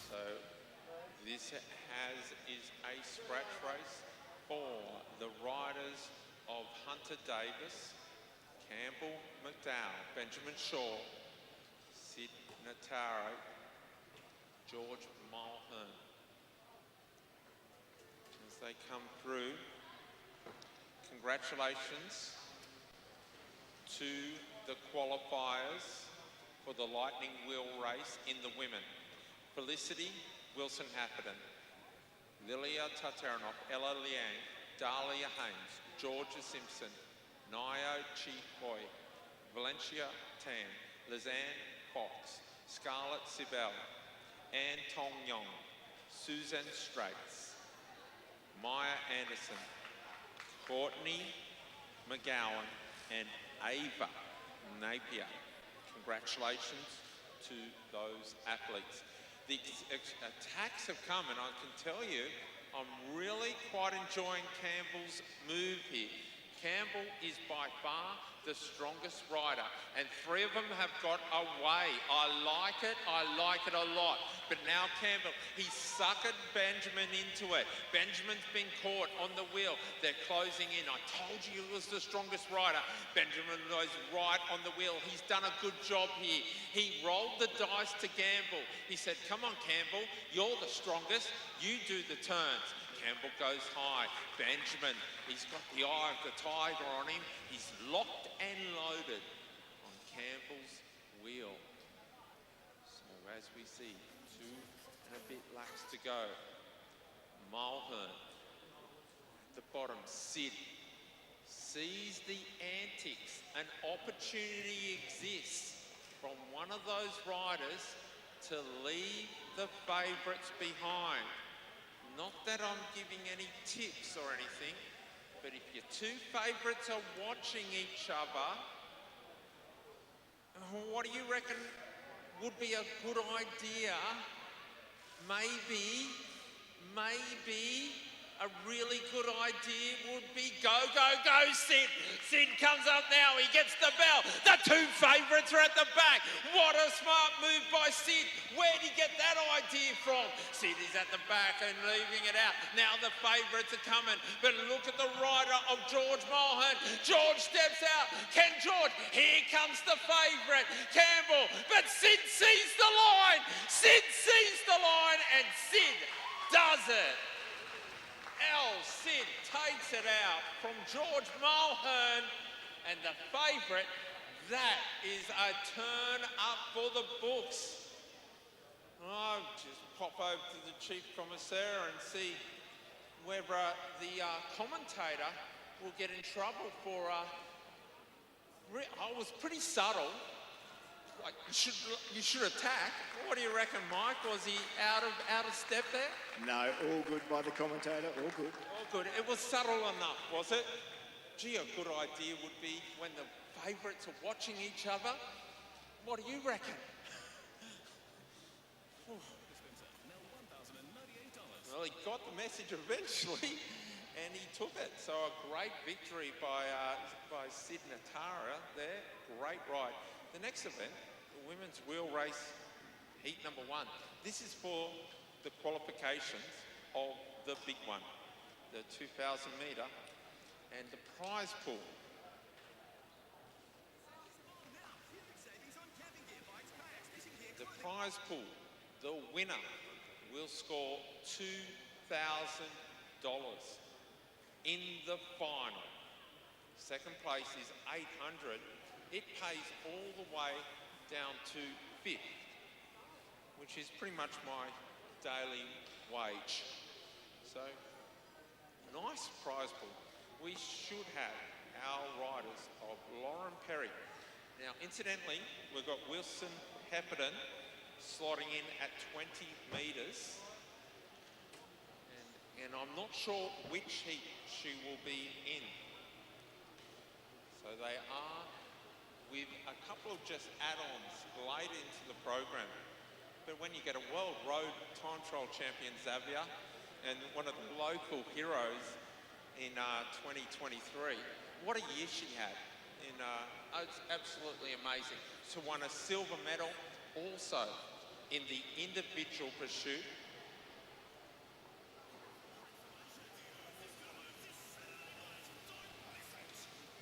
So this is a scratch race for the riders of Hunter Davis, Campbell McDowell, Benjamin Shaw, Sid Nataro, George Mulhern. As they come through, congratulations to the qualifiers for the Lightning Wheel race in the women. Felicity Wilson-Happerton, Lilia Tataranoff, Ella Liang, Dahlia Haynes, Georgia Simpson, Nio Chi Hoi, Valencia Tan, Lizanne Fox, Scarlett Sibel, Anne Tong Yong, Susan Straits, Maya Anderson, Courtney McGowan, and Ava Napier. Congratulations to those athletes. The attacks have come, and I can tell you, I'm really quite enjoying Campbell's move here. Campbell is by far the strongest rider, and 3 of them have got away. I like it a lot. But now Campbell, he suckered Benjamin into it. Benjamin's been caught on the wheel. They're closing in. I told you he was the strongest rider. Benjamin was right on the wheel. He's done a good job here. He rolled the dice to Campbell. He said, come on, Campbell, you're the strongest. You do the turns. Campbell goes high. Benjamin, he's got the eye of the tiger on him. He's locked and loaded on Campbell's wheel. So as we see, 2 and a bit laps to go. Mulhern at the bottom. Sid sees the antics. An opportunity exists from one of those riders to leave the favourites behind. Not that I'm giving any tips or anything, but if your 2 favourites are watching each other, what do you reckon would be a good idea? Maybe a really good idea would be go, Sid. Sid comes up now, he gets the bell. The 2 favourites are at the back. What a smart move by Sid. Where'd he get that idea from? Sid is at the back and leaving it out. Now the favourites are coming, but look at the rider of George Mulhern. George steps out. Ken George, here comes the favourite, Campbell. But Sid sees the line. Sid sees the line, and Sid does it. Sid takes it out from George Mulhern, and the favourite, that is a turn up for the books. I'll just pop over to the Chief Commissaire and see whether the commentator will get in trouble for... I was pretty subtle. Like, you should attack. What do you reckon, Mike? Was he out of step there? No, all good by the commentator, all good. Oh, good. It was subtle enough, was it? Gee, a good idea would be when the favourites are watching each other. What do you reckon? Now $1,098. Well, he got the message eventually, and he took it. So a great victory by Sid Natara there. Great ride. The next event, the women's wheel race, heat number 1. This is for the qualifications of the big one, the 2,000 metre, and the prize pool. The prize pool, the winner will score $2,000 in the final. Second place is $800. It pays all the way down to 5th, which is pretty much my daily wage. So, nice prize pool. We should have our riders of Lauren Perry. Now, incidentally, we've got Wilson Hepperton slotting in at 20 metres. And I'm not sure which heat she will be in. So they are with a couple of just add-ons late into the program. But when you get a World Road Time Trial champion, Xavier, and one of the local heroes in 2023, what a year she had. It's absolutely amazing. She won a silver medal also in the individual pursuit.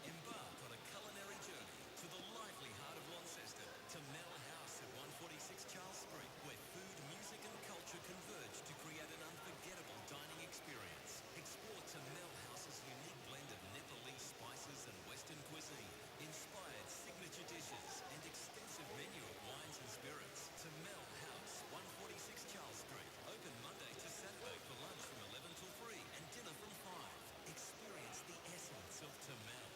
Embark on a culinary journey to the lively heart of Launceston, to Mel House at 146 Charles Street, where food, music and culture converge to create an unforgettable dining experience. Explore Mel House's unique blend of Nepalese spices and Western cuisine, inspired signature dishes and extensive menu of wines and spirits. Mel House, 146 Charles Street, open Monday to Saturday for lunch from 11 till 3 and dinner from 5. Experience the essence of Mel.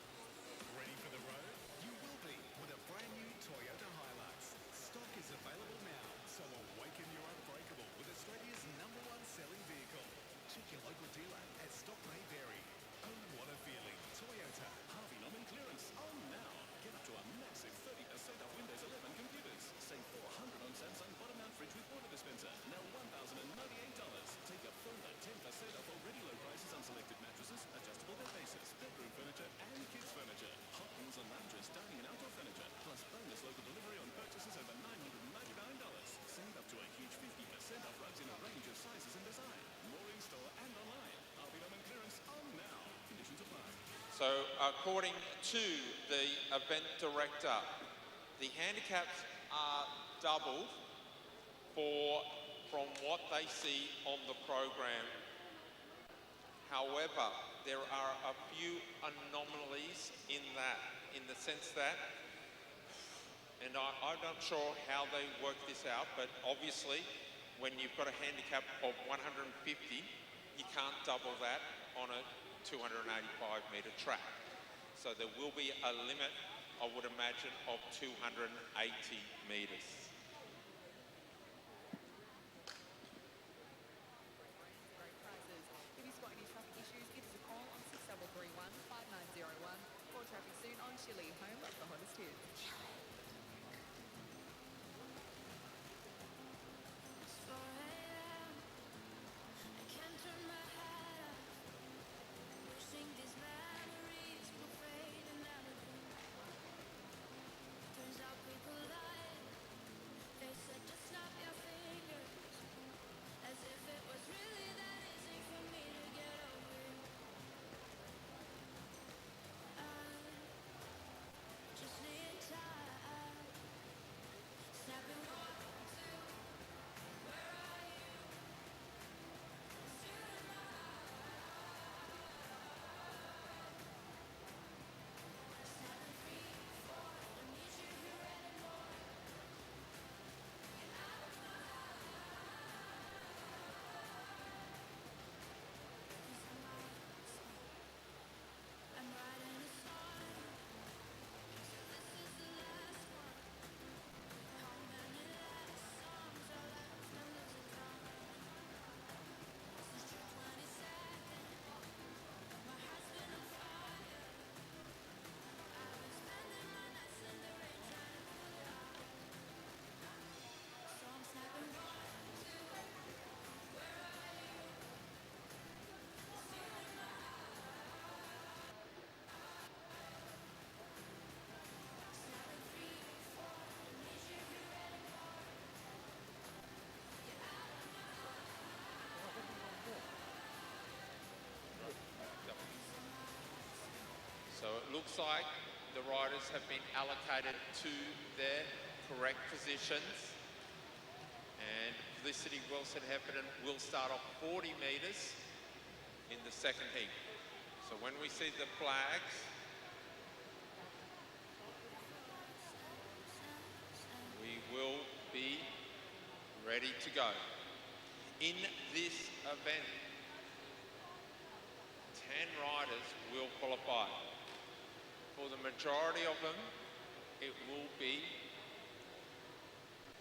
Ready for the road? You will be with a brand new Toyota Hilux. Stock is available now, so awaken your unbreakable with Australia's #1 selling vehicle. Check your local dealer as stock may vary. Oh, what a feeling. Toyota. Harvey Norman clearance on now. Get up to a massive 30% off Windows 11 computers. Save $400 on Samsung bottom mount fridge with water dispenser. Now $1,098. Take a further 10% off already low prices on selected mattresses, adjustable bed bases, bedroom furniture and kids furniture. Hot wheels and lounges, dining and outdoor furniture. Plus bonus local delivery on purchases over $999. Save up to a huge 50% off rugs in a range of sizes and design. More in store and online. Harvey Norman clearance on now. Conditions apply. So according to the event director, the handicaps are doubled from what they see on the program. However, there are a few anomalies in the sense that, and I'm not sure how they work this out, but obviously when you've got a handicap of 150, you can't double that on a 285 metre track. So there will be a limit, I would imagine, of 280 metres. Great prizes. If you've got any traffic issues, give us a call on 6331 5901 or traffic soon on Chile, home of the hottest hits. It's 4 a.m. I can't turn my head off. Wishing these memories will fade and never do. Turns out people lie. looks like the riders have been allocated to their correct positions. And Felicity Wilson-Heffernan will start off 40 metres in the second heat. So when we see the flags, we will be ready to go. In this event, 10 riders will qualify. For the majority of them, it will be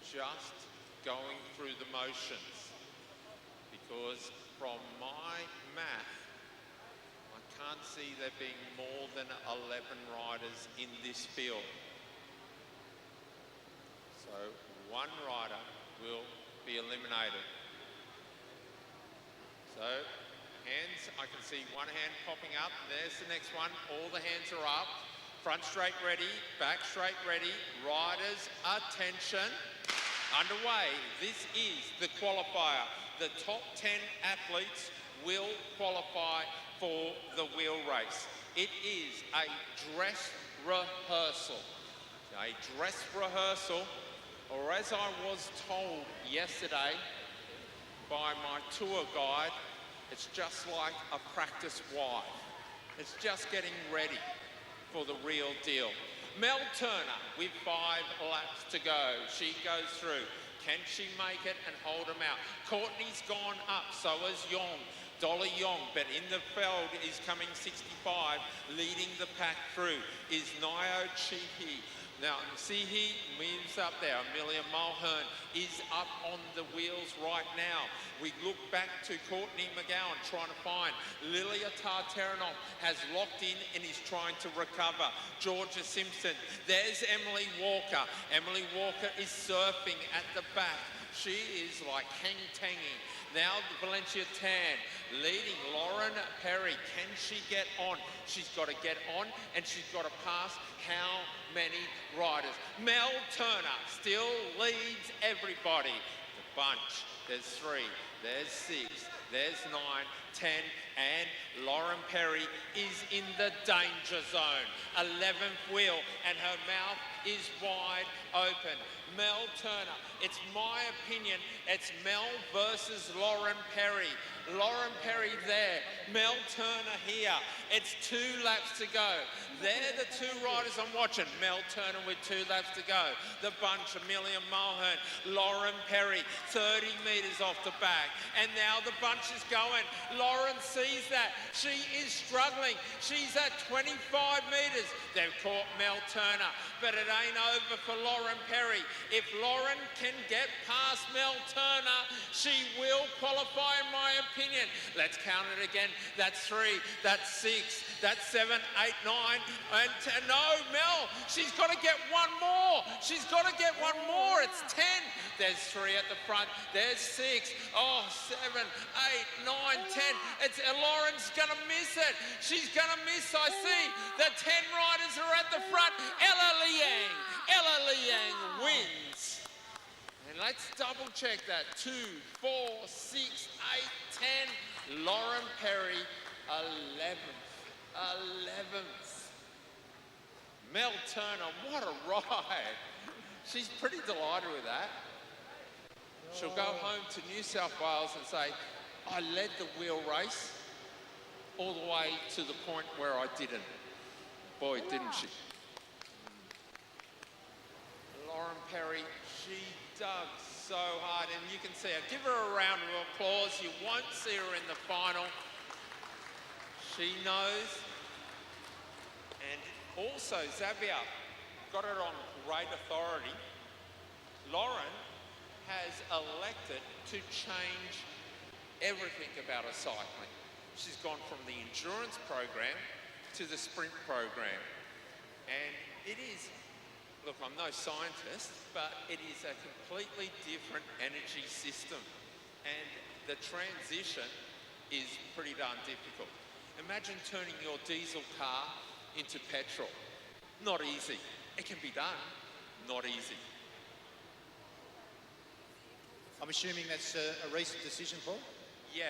just going through the motions, because from my math, I can't see there being more than 11 riders in this field. So one rider will be eliminated. So hands, I can see one hand popping up. There's the next one. All the hands are up. Front straight ready, back straight ready. Riders, attention. Underway. This is the qualifier. The top 10 athletes will qualify for the wheel race. It is a dress rehearsal. A dress rehearsal, or as I was told yesterday by my tour guide, it's just like a practice wife. It's just getting ready for the real deal. Mel Turner with 5 laps to go. She goes through. Can she make it and hold them out? Courtney's gone up, so is Yong. Dolly Yong, but in the field is coming 65. Leading the pack through is Nio Chihi. Now, Sihi moves up there. Amelia Mulhern is up on the wheels right now. We look back to Courtney McGowan trying to find. Lilia Tartarinov has locked in and is trying to recover. Georgia Simpson. There's Emily Walker. Emily Walker is surfing at the back. She is like hang-tanging. Now Valencia Tan leading Lauren Perry. Can she get on? She's got to get on and she's got to pass how many riders? Mel Turner still leads everybody. The bunch, there's 3, there's 6, there's 9, 10, and Lauren Perry is in the danger zone. 11th wheel and her mouth is wide open. Mel Turner, it's my opinion, it's Mel versus Lauren Perry. Lauren Perry there, Mel Turner here. It's 2 laps to go. They're the 2 riders I'm watching. Mel Turner with 2 laps to go. The bunch, Amelia Mulhern, Lauren Perry, 30 metres off the back. And now the bunch is going. Lauren sees that. She is struggling. She's at 25 metres. They've caught Mel Turner, but it ain't over for Lauren Perry. If Lauren can get past Mel Turner, she will qualify in my opinion. Let's count it again. That's 3, that's 6, that's 7, 8, 9, and 10. No, Mel, she's got to get one more. She's got to get one more. It's 10. There's 3 at the front. There's 6. Oh, 7, 8, 9, 10. It's Lauren's going to miss it. She's going to miss, I see. The 10 riders are at the front. Ella Liang. Ella Liang wins. And let's double check that. 2, 4, 6, 8, 10. Lauren Perry, 11th. 11th. Mel Turner, what a ride. She's pretty delighted with that. She'll go home to New South Wales and say, I led the wheel race all the way to the point where I didn't. Boy, didn't she? Lauren Perry, she dug so hard, and you can see her. Give her a round of applause. You won't see her in the final. She knows. And also, Xavier got it on great authority. Lauren has elected to change everything about her cycling. She's gone from the endurance program to the sprint program. And it is, look, I'm no scientist, but it is a completely different energy system. And the transition is pretty darn difficult. Imagine turning your diesel car into petrol. Not easy. It can be done, not easy. I'm assuming that's a recent decision, Paul? Yeah.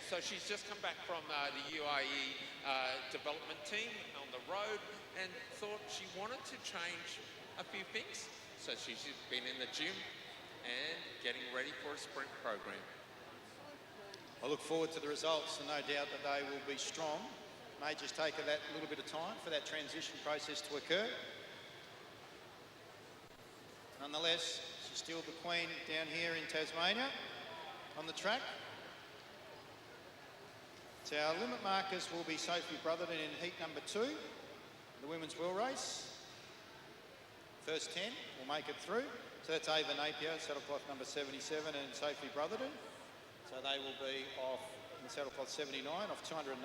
So she's just come back from the UAE development team on the road, and thought she wanted to change a few things. So she's been in the gym and getting ready for a sprint program. I look forward to the results, and no doubt that they will be strong. May just take her that little bit of time for that transition process to occur. Nonetheless, she's still the queen down here in Tasmania on the track. So our limit markers will be Sophie Brotherton in heat number 2, the women's wheel race. First 10 will make it through. So that's Ava Napier, saddlecloth number 77, and Sophie Brotherton. So they will be off in the saddlecloth 79, off 280.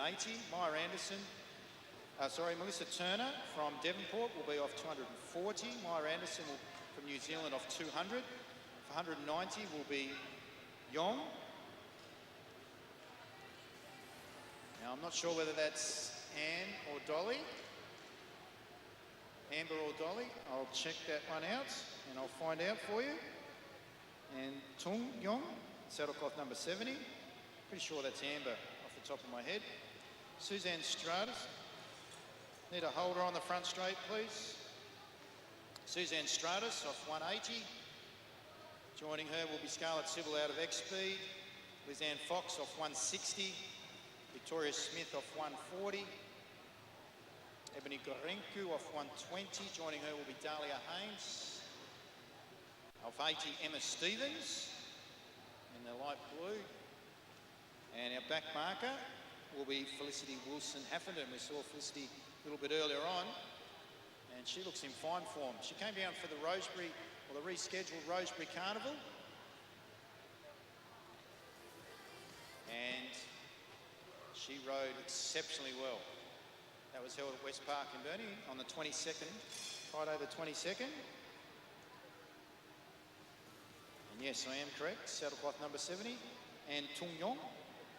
Melissa Turner from Devonport will be off 240. Maya Anderson from New Zealand off 200. For 190 will be Yong. Now I'm not sure whether that's Anne or Dolly. Amber or Dolly. I'll check that one out and I'll find out for you. And Tung Yong, saddlecloth number 70. Pretty sure that's Amber off the top of my head. Suzanne Stratus. Need a holder on the front straight, please. Suzanne Stratus off 180. Joining her will be Scarlett Sybil out of X-Speed. Lizanne Fox off 160. Victoria Smith off 140. Ebony Gorenku off 120. Joining her will be Dahlia Haynes. Off 80, Emma Stevens in the light blue. And our back marker will be Felicity Wilson-Haffenden. We saw Felicity a little bit earlier on, and she looks in fine form. She came down for the Rosebery, or the rescheduled Rosebery Carnival. And she rode exceptionally well. That was held at West Park in Burnie on the 22nd, Friday the 22nd. And yes, I am correct, saddlecloth number 70. And Tung Yong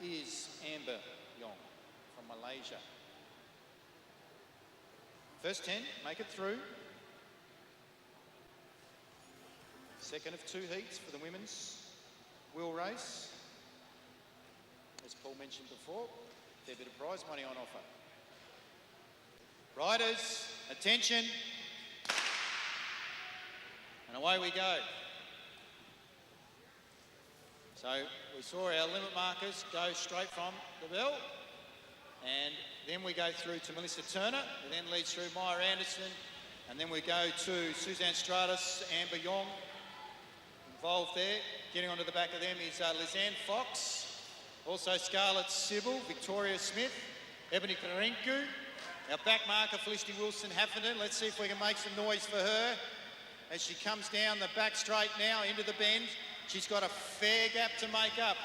is Amber Yong from Malaysia. First 10, make it through. Second of 2 heats for the women's wheel race. As Paul mentioned before, a fair bit of prize money on offer. Riders, attention. And away we go. So we saw our limit markers go straight from the bell, and then we go through to Melissa Turner, who then leads through Maya Anderson, and then we go to Suzanne Stratus, Amber Yong, involved there. Getting onto the back of them is Lizanne Fox, also Scarlett Sybil, Victoria Smith, Ebony Karenku, our back marker Felicity Wilson-Haffenden. Let's see if we can make some noise for her as she comes down the back straight now into the bend. She's got a fair gap to make up.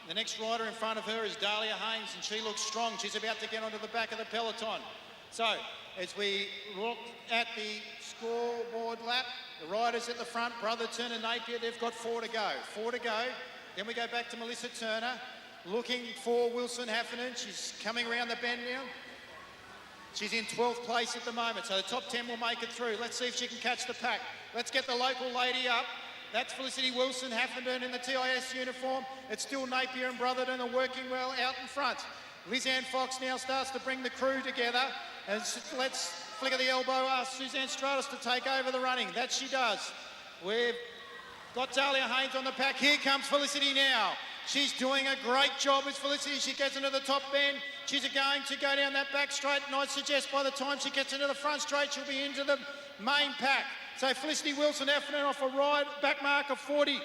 The next rider in front of her is Dahlia Haynes, and she looks strong. She's about to get onto the back of the peloton. So, as we look at the scoreboard lap, the riders at the front, Brotherton and Napier, they've got 4 to go. 4 to go. Then we go back to Melissa Turner, looking for Wilson-Haffenden. She's coming around the bend now. She's in 12th place at the moment, so the top 10 will make it through. Let's see if she can catch the pack. Let's get the local lady up. That's Felicity Wilson-Haffenden in the TIS uniform. It's still Napier and Brotherton are working well out in front. Lizanne Fox now starts to bring the crew together. And let's flick of the elbow, ask Suzanne Stratus to take over the running. That she does. We've got Dahlia Haynes on the pack. Here comes Felicity now. She's doing a great job as Felicity. She gets into the top bend. She's going to go down that back straight, and I'd suggest by the time she gets into the front straight, she'll be into the main pack. So Felicity Wilson-Haffenden off a ride, back mark of 40.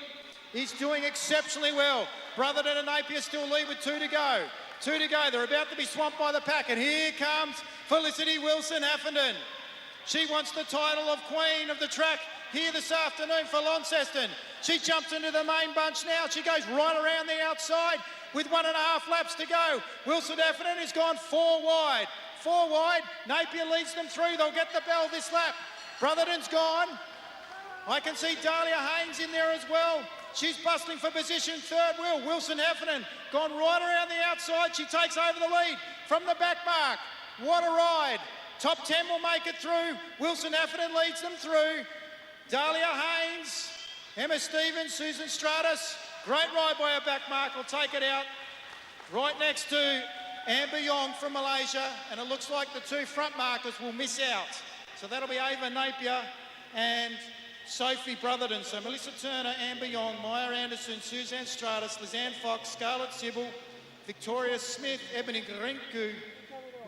He's doing exceptionally well. Brotherton and Napier still lead with 2 to go. 2 to go. They're about to be swamped by the pack, and here comes Felicity Wilson-Haffenden. She wants the title of Queen of the track here this afternoon for Launceston. She jumps into the main bunch now. She goes right around the outside with 1.5 laps to go. Wilson-Haffenden has gone 4 wide. 4 wide. Napier leads them through. They'll get the bell this lap. Brotherton's gone. I can see Dahlia Haynes in there as well. She's bustling for position, 3rd wheel. Wilson-Haffenden gone right around the outside. She takes over the lead from the back mark. What a ride. Top 10 will make it through. Wilson-Haffenden leads them through. Dahlia Haynes, Emma Stevens, Susan Stratus. Great ride by her back mark. Will take it out. Right next to Amber Yong from Malaysia, and it looks like the two front markers will miss out. So that'll be Ava Napier and Sophie Brotherton. So Melissa Turner, Amber Yong, Maya Anderson, Suzanne Stratus, Lizanne Fox, Scarlett Sybil, Victoria Smith, Ebony Garinku,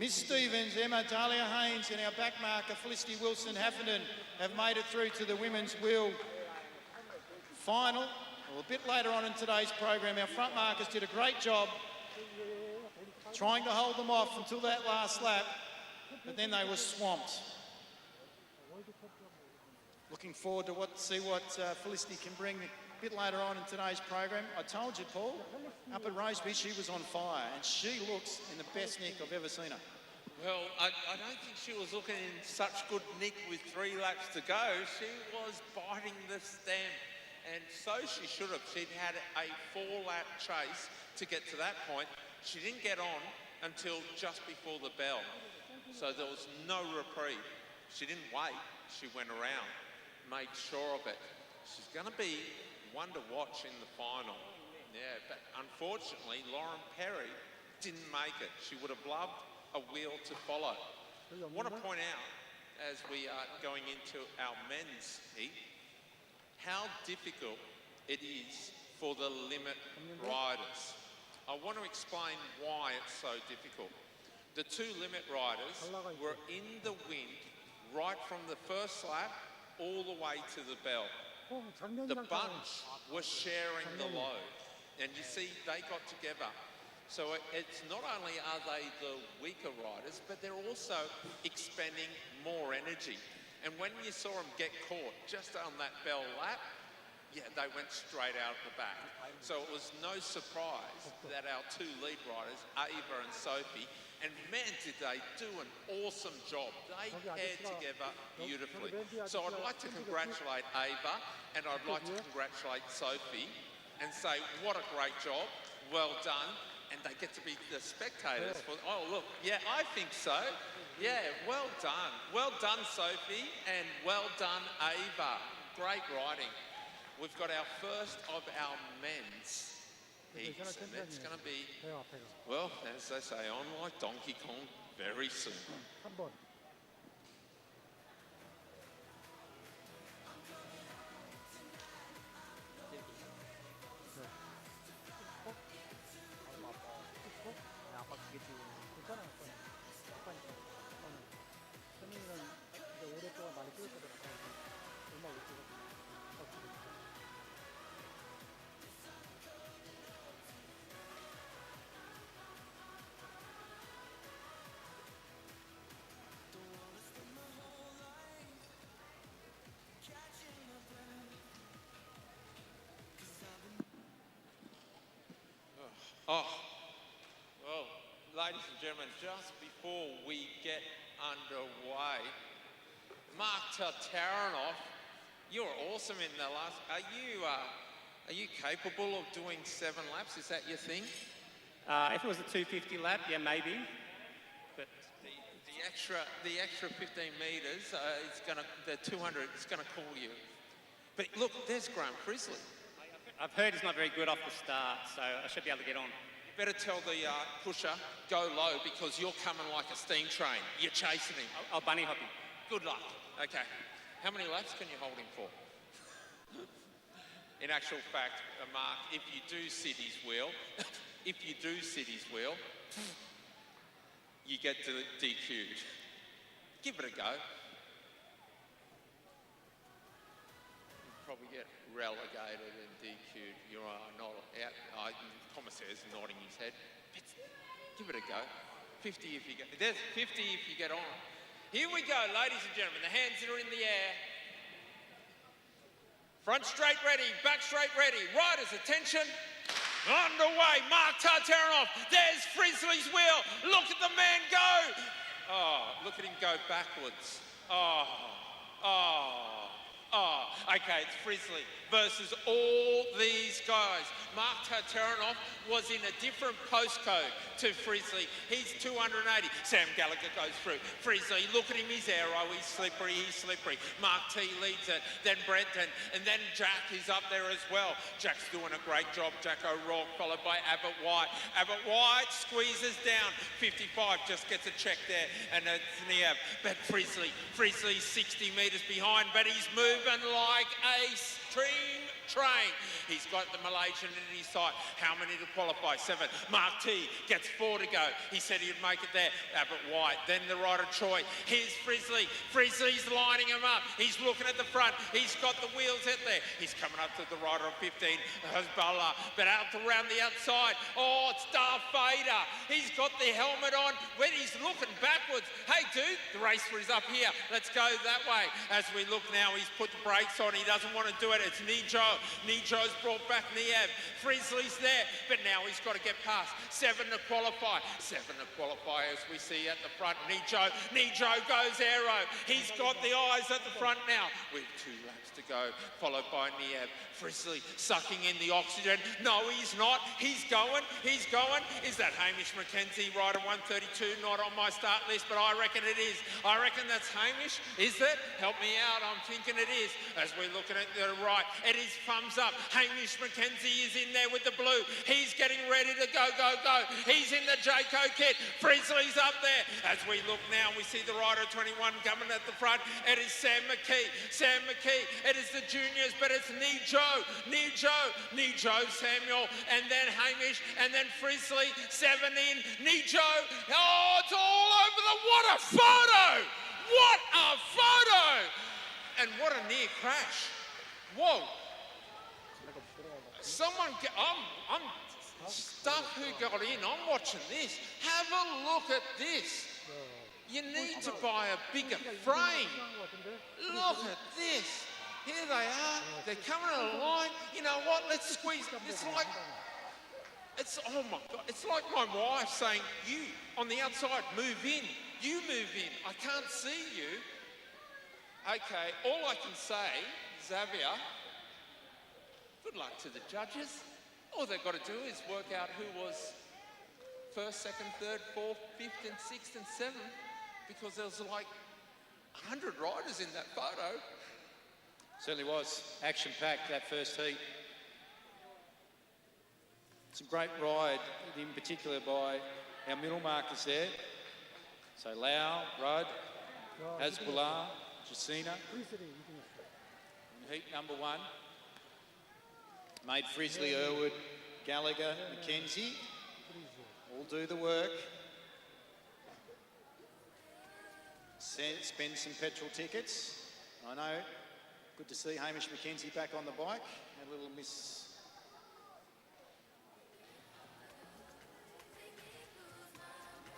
Miss Stevens, Emma Dahlia Haynes, and our back marker Felicity Wilson Haffenden have made it through to the women's wheel final. Well, a bit later on in today's program, our front markers did a great job trying to hold them off until that last lap, but then they were swamped. Looking forward to see what Felicity can bring a bit later on in today's program. I told you, Paul, up at Roseby, she was on fire, and she looks in the best nick I've ever seen her. Well, I don't think she was looking in such good nick with 3 laps to go. She was biting the stem, and so she should have. She'd had a 4-lap chase to get to that point. She didn't get on until just before the bell, so there was no reprieve. She didn't wait. She went around, made sure of it. She's going to be one to watch in the final. Yeah, but unfortunately, Lauren Perry didn't make it. She would have loved a wheel to follow. I want to point out, as we are going into our men's heat, how difficult it is for the limit riders. I want to explain why it's so difficult. The 2 limit riders were in the wind right from the first lap all the way to the bell. The bunch were sharing the load, and you see they got together. So it's not only are they the weaker riders, but they're also expending more energy. And when you saw them get caught just on that bell lap, yeah, they went straight out the back. So it was no surprise that our 2 lead riders, Ava and Sophie, and man, did they do an awesome job. They paired together beautifully. So I'd like to congratulate Ava, and I'd like to congratulate Sophie, and say, what a great job, well done. And they get to be the spectators for, oh, look, yeah, I think so. Yeah, well done. Well done, Sophie, and well done, Ava. Great riding. We've got our first of our men's heats, and it's going to be, well, as they say, on like Donkey Kong very soon. Oh, well, ladies and gentlemen, just before we get underway, Mark Tartaronoff, you were awesome in the last. Are you capable of doing 7 laps? Is that your thing? If it was a 250 lap, yeah, maybe. But the extra 15 metres, the 200, it's going to call you. But look, there's Graham Frisley. I've heard he's not very good off the start, so I should be able to get on. You better tell the pusher, go low, because you're coming like a steam train. You're chasing him. I'll bunny hop him. Good luck. Okay. How many laps can you hold him for? In actual fact, Mark, if you do sit his wheel, you get DQ'd. Give it a go. You'll probably get relegated and DQ'd. You are not out. Commissaire's nodding his head. Give it a go. 50 if you get. There's 50 if you get on. Here we go, ladies and gentlemen. The hands that are in the air. Front straight ready, back straight ready. Riders, attention. Underway. Mark Tartaronoff. There's Frisley's wheel. Look at the man go. Oh, look at him go backwards. Oh. Oh, okay, it's Frizzly versus all these guys. Mark Tartaronoff was in a different postcode to Frizzly. He's 280. Sam Gallagher goes through. Frizzly, look at him, he's aero, he's slippery, Mark T leads it, then Brenton, and then Jack is up there as well. Jack's doing a great job, Jack O'Rourke, followed by Abbott White. Abbott White squeezes down, 55, just gets a check there, and it's Niev. But Frizzly's 60 metres behind, but he's moving like a stream train. He's got the Malaysian in his sight. How many to qualify? 7. Mark T gets 4 to go. He said he'd make it there. Abbott White, then the rider Choi. Here's Frizzly. Frizzly's lining him up. He's looking at the front. He's got the wheels out there. He's coming up to the rider of 15, Hezbollah, but out around the outside. Oh, it's Darth Vader. He's got the helmet on when he's looking backwards. Hey, dude, the racer is up here. Let's go that way. As we look now, he's put the brakes on. He doesn't want to do it. It's Nijo. Nijo's brought back Niev. Frizzly's there, but now he's got to get past. 7 to qualify. 7 to qualify as we see at the front. Nijo goes aero. He's got the eyes at the front now. With 2 laps to go, followed by Niev. Frizzly sucking in the oxygen. No, he's not. He's going. Is that Hamish McKenzie, rider 132? Not on my start list, but I reckon it is. I reckon that's Hamish. Is it? Help me out. I'm thinking it is. As we're looking at the right, it is thumbs up. Hamish McKenzie is in there with the blue. He's getting ready to go. He's in the Jayco kit. Frizzly's up there. As we look now, we see the rider 21 coming at the front. It is Sam McKee. It is the juniors, but it's Nijo Samuel, and then Hamish, and then Frizzly. 7 in. Nijo. Oh, it's all over the... What a photo! And what a near crash. Whoa. Someone get... I'm stuck who got in. I'm watching this. Have a look at this. You need to buy a bigger frame. Look at this. Here they are. They're coming on a line. You know what? Let's squeeze. Oh my God. It's like my wife saying, you on the outside, move in. You move in. I can't see you. Okay, all I can say, Xavier, good luck to the judges. All they've got to do is work out who was 1st, 2nd, 3rd, 4th, 5th and 6th and 7th, because there was like 100 riders in that photo. Certainly was. Action-packed, that first heat. It's a great ride, in particular by our middle markers there. So Lau, Rudd, Hezbollah, Jacina. In heat number 1. Made Frizzly, Irwood, Gallagher, McKenzie. All do the work. Spend some petrol tickets. I know. Good to see Hamish McKenzie back on the bike. Had a little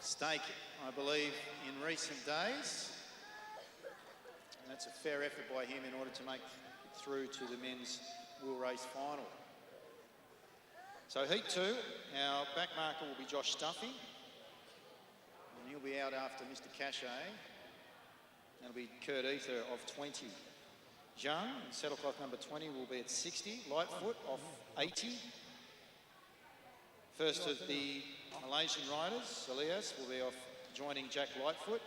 mistake, I believe, in recent days. And that's a fair effort by him in order to make it through to the men's wheel race final. So heat 2, our back marker will be Josh Stuffy. And he'll be out after Mr. Cachet. That'll be Kurt Ether of 20. Young, saddle cloth number 20, will be at 60. Lightfoot off 80. First of the Malaysian riders, Elias, will be off joining Jack Lightfoot.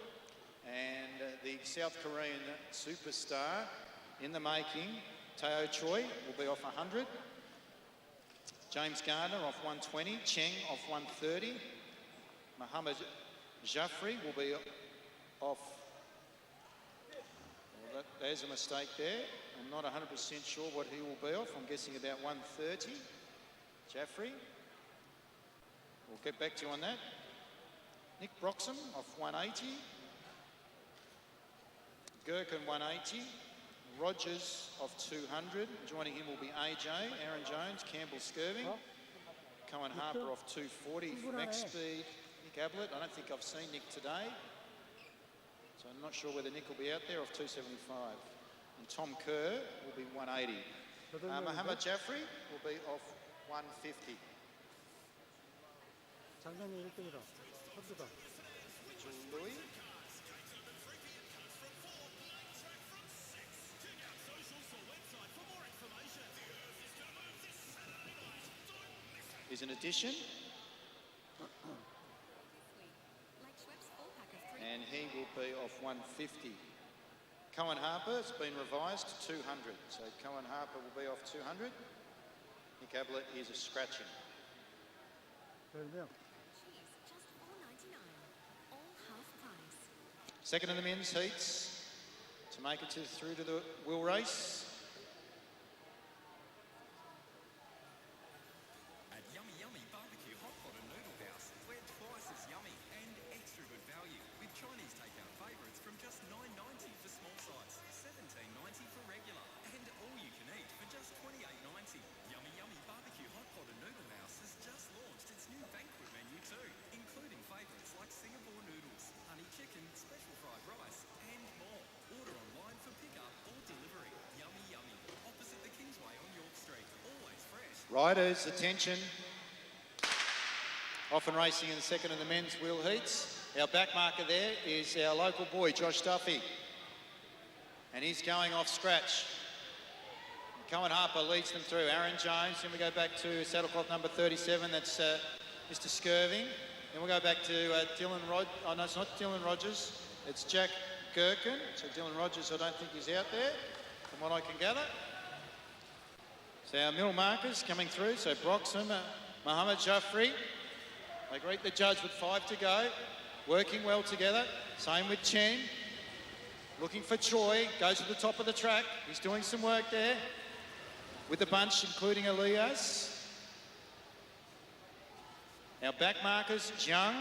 And the South Korean superstar in the making, Teo Choi, will be off 100. James Gardner off 120. Cheng off 130. Mohammed Jaffrey will be off... There's a mistake there. I'm not 100% sure what he will be off. I'm guessing about 130. Jaffrey. We'll get back to you on that. Nick Broxham off 180. Gherkin 180. Rogers off 200. Joining him will be AJ, Aaron Jones, Campbell Skirving. Cohen Harper off 240. Max Speed, Nick Ablett. I don't think I've seen Nick today. So I'm not sure whether Nick will be out there, off 275. And Tom Kerr will be 180. Mohammed Jaffrey will be off 150. Louis. is an addition. And he will be off 150. Cohen Harper has been revised to 200. So Cohen Harper will be off 200. Nick Ablett is a scratching. Turn it down. Just $4.99. All half price. Second in the men's heats to make it through to the wheel race. At Yummy Yummy Barbecue Hot Pot and Noodle House, we're twice as yummy and extra good value with Chinese takeout favourites from just $9.90 for small size, $17.90 for regular, and all you can eat for just $28.90. Yummy Yummy Barbecue Hot Pot and Noodle House has just launched its new banquet menu too, including favourites like Singapore noodles, honey chicken, special fried rice, and more. Order online for pickup or delivery. Yummy Yummy, opposite the Kingsway on York Street. Always fresh. Riders, attention. Often racing in the second of the men's wheel heats. Our back marker there is our local boy, Josh Duffy. And he's going off scratch. Cohen Harper leads them through. Aaron Jones. Then we go back to saddlecloth number 37. That's Mr. Skirving. Then we'll go back to Dylan Rogers. Oh, no, it's not Dylan Rogers. It's Jack Gherkin. So Dylan Rogers, I don't think he's out there, from what I can gather. So our middle markers coming through. So Broxham, Mohammed Jaffrey. They greet the judge with 5 to go. Working well together. Same with Chen. Looking for Troy. Goes to the top of the track. He's doing some work there with the bunch, including Elias. Our back markers, Young,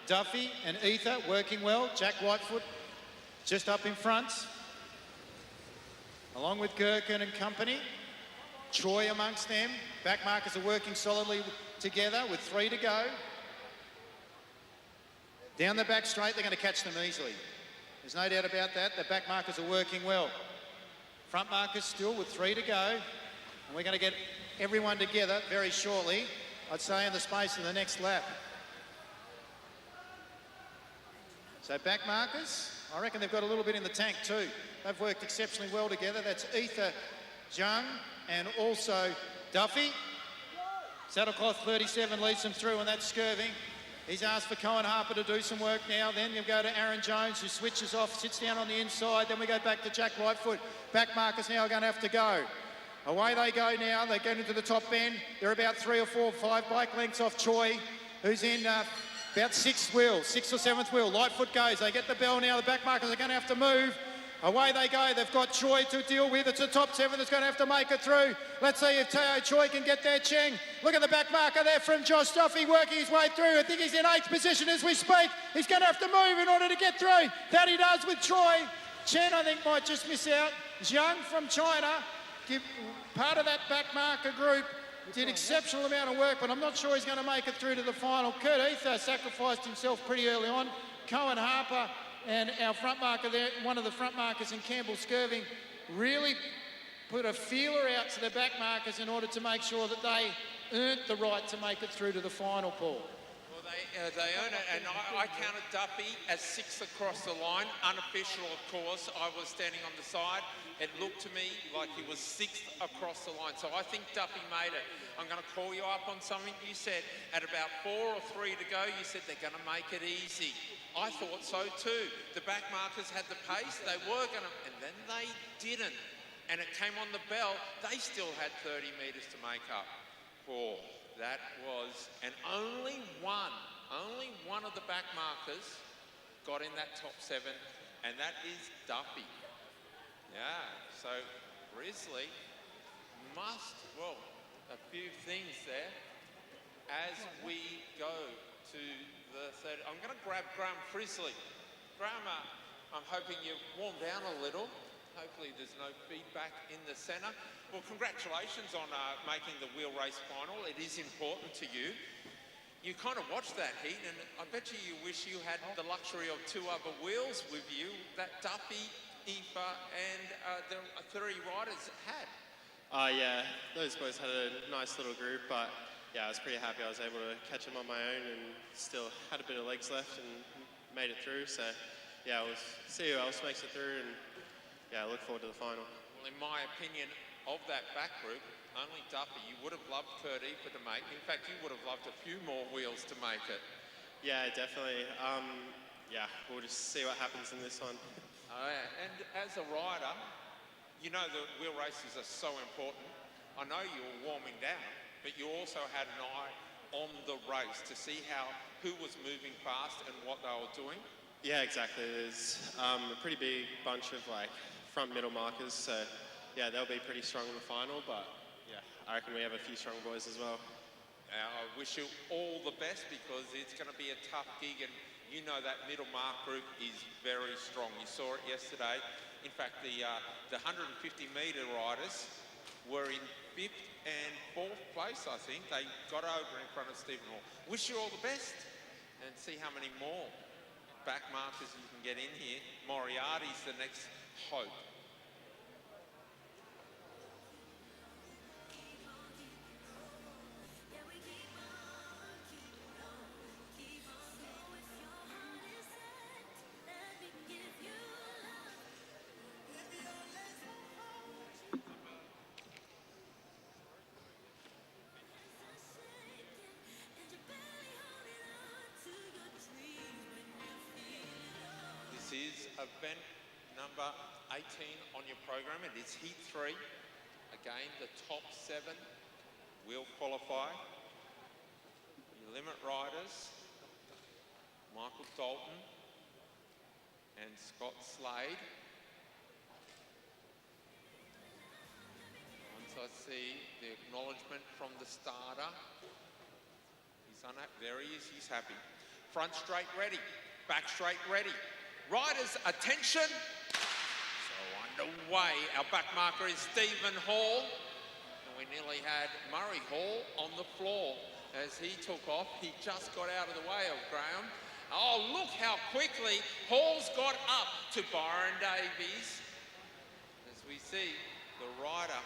Duffy and Ether working well. Jack Whitefoot just up in front. Along with Gherkin and company. Troy amongst them. Back markers are working solidly together with 3 to go. Down the back straight, they're going to catch them easily. There's no doubt about that. The back markers are working well. Front markers still with 3 to go. And we're going to get everyone together very shortly, I'd say in the space of the next lap. So back markers, I reckon they've got a little bit in the tank too. They've worked exceptionally well together. That's Ether, Jung, and also Duffy. Saddlecloth 37 leads them through, and that's Skirving. He's asked for Cohen Harper to do some work now. Then you go to Aaron Jones, who switches off, sits down on the inside. Then we go back to Jack Whitefoot. Back markers now are going to have to go. Away they go now. They get into the top bend. They're about 3 or 4 or 5 bike lengths off Choi, who's in about 6th wheel, 6th or 7th wheel. Lightfoot goes. They get the bell now. The back markers are going to have to move. Away they go. They've got Choi to deal with. It's the top 7 that's going to have to make it through. Let's see if Teo Choi can get there. Cheng. Look at the back marker there from Josh Duffy working his way through. I think he's in 8th position as we speak. He's going to have to move in order to get through. That he does with Choi. Chen, I think, might just miss out. Zhang from China, part of that back marker group, did exceptional amount of work, but I'm not sure he's going to make it through to the final. Kurt Ether sacrificed himself pretty early on. Cohen Harper and our front marker there, one of the front markers in Campbell Skirving, really put a feeler out to the back markers in order to make sure that they earned the right to make it through to the final, Paul. Well, they earn it, and I counted Duffy as 6th across the line. Unofficial, of course. I was standing on the side. It looked to me like he was 6th across the line. So I think Duffy made it. I'm going to call you up on something you said. At about 4 or 3 to go, you said they're going to make it easy. I thought so too. The back markers had the pace. They were going to, and then they didn't. And it came on the bell. They still had 30 metres to make up. Oh, that was, and only one of the back markers got in that top 7, and that is Duffy. Yeah, so Risley must, well, a few things there as we go to the third. I'm going to grab Graham Frisley. Graham, I'm hoping you've warmed down a little. Hopefully there's no feedback in the centre. Well, congratulations on making the wheel race final. It is important to you. You kind of watched that heat, and I bet you wish you had the luxury of 2 other wheels with you that Duffy, Aoife and the 3 riders had. Yeah, those boys had a nice little group, but yeah, I was pretty happy I was able to catch them on my own and still had a bit of legs left and made it through. So yeah, we'll see who else makes it through, and yeah, I look forward to the final. Well, in my opinion, of that back group, only Duffy. You would have loved Kurt Efer to make. In fact, you would have loved a few more wheels to make it. Yeah, definitely. Yeah, we'll just see what happens in this one. And as a rider, you know the wheel races are so important. I know you were warming down, but you also had an eye on the race to see who was moving fast and what they were doing. Yeah, exactly. There's a pretty big bunch of like front middle markers, so yeah, they'll be pretty strong in the final, but yeah, I reckon we have a few strong boys as well. I wish you all the best because it's going to be a tough gig, and you know that middle mark group is very strong. You saw it yesterday. In fact, the 150-metre riders were in 5th and 4th place, I think. They got over in front of Stephen Hall. Wish you all the best and see how many more back markers you can get in here. Moriarty's the next hope. This is event number 18 on your program. It is heat 3. Again, the top 7 will qualify. Your limit riders, Michael Dalton and Scott Slade. Once I see the acknowledgement from the starter, he's unhappy. There he is, he's happy. Front straight ready, back straight ready. Riders, attention. So underway, our back marker is Stephen Hall. And we nearly had Murray Hall on the floor as he took off. He just got out of the way of Graham. Oh, look how quickly Hall's got up to Byron Davies. As we see the rider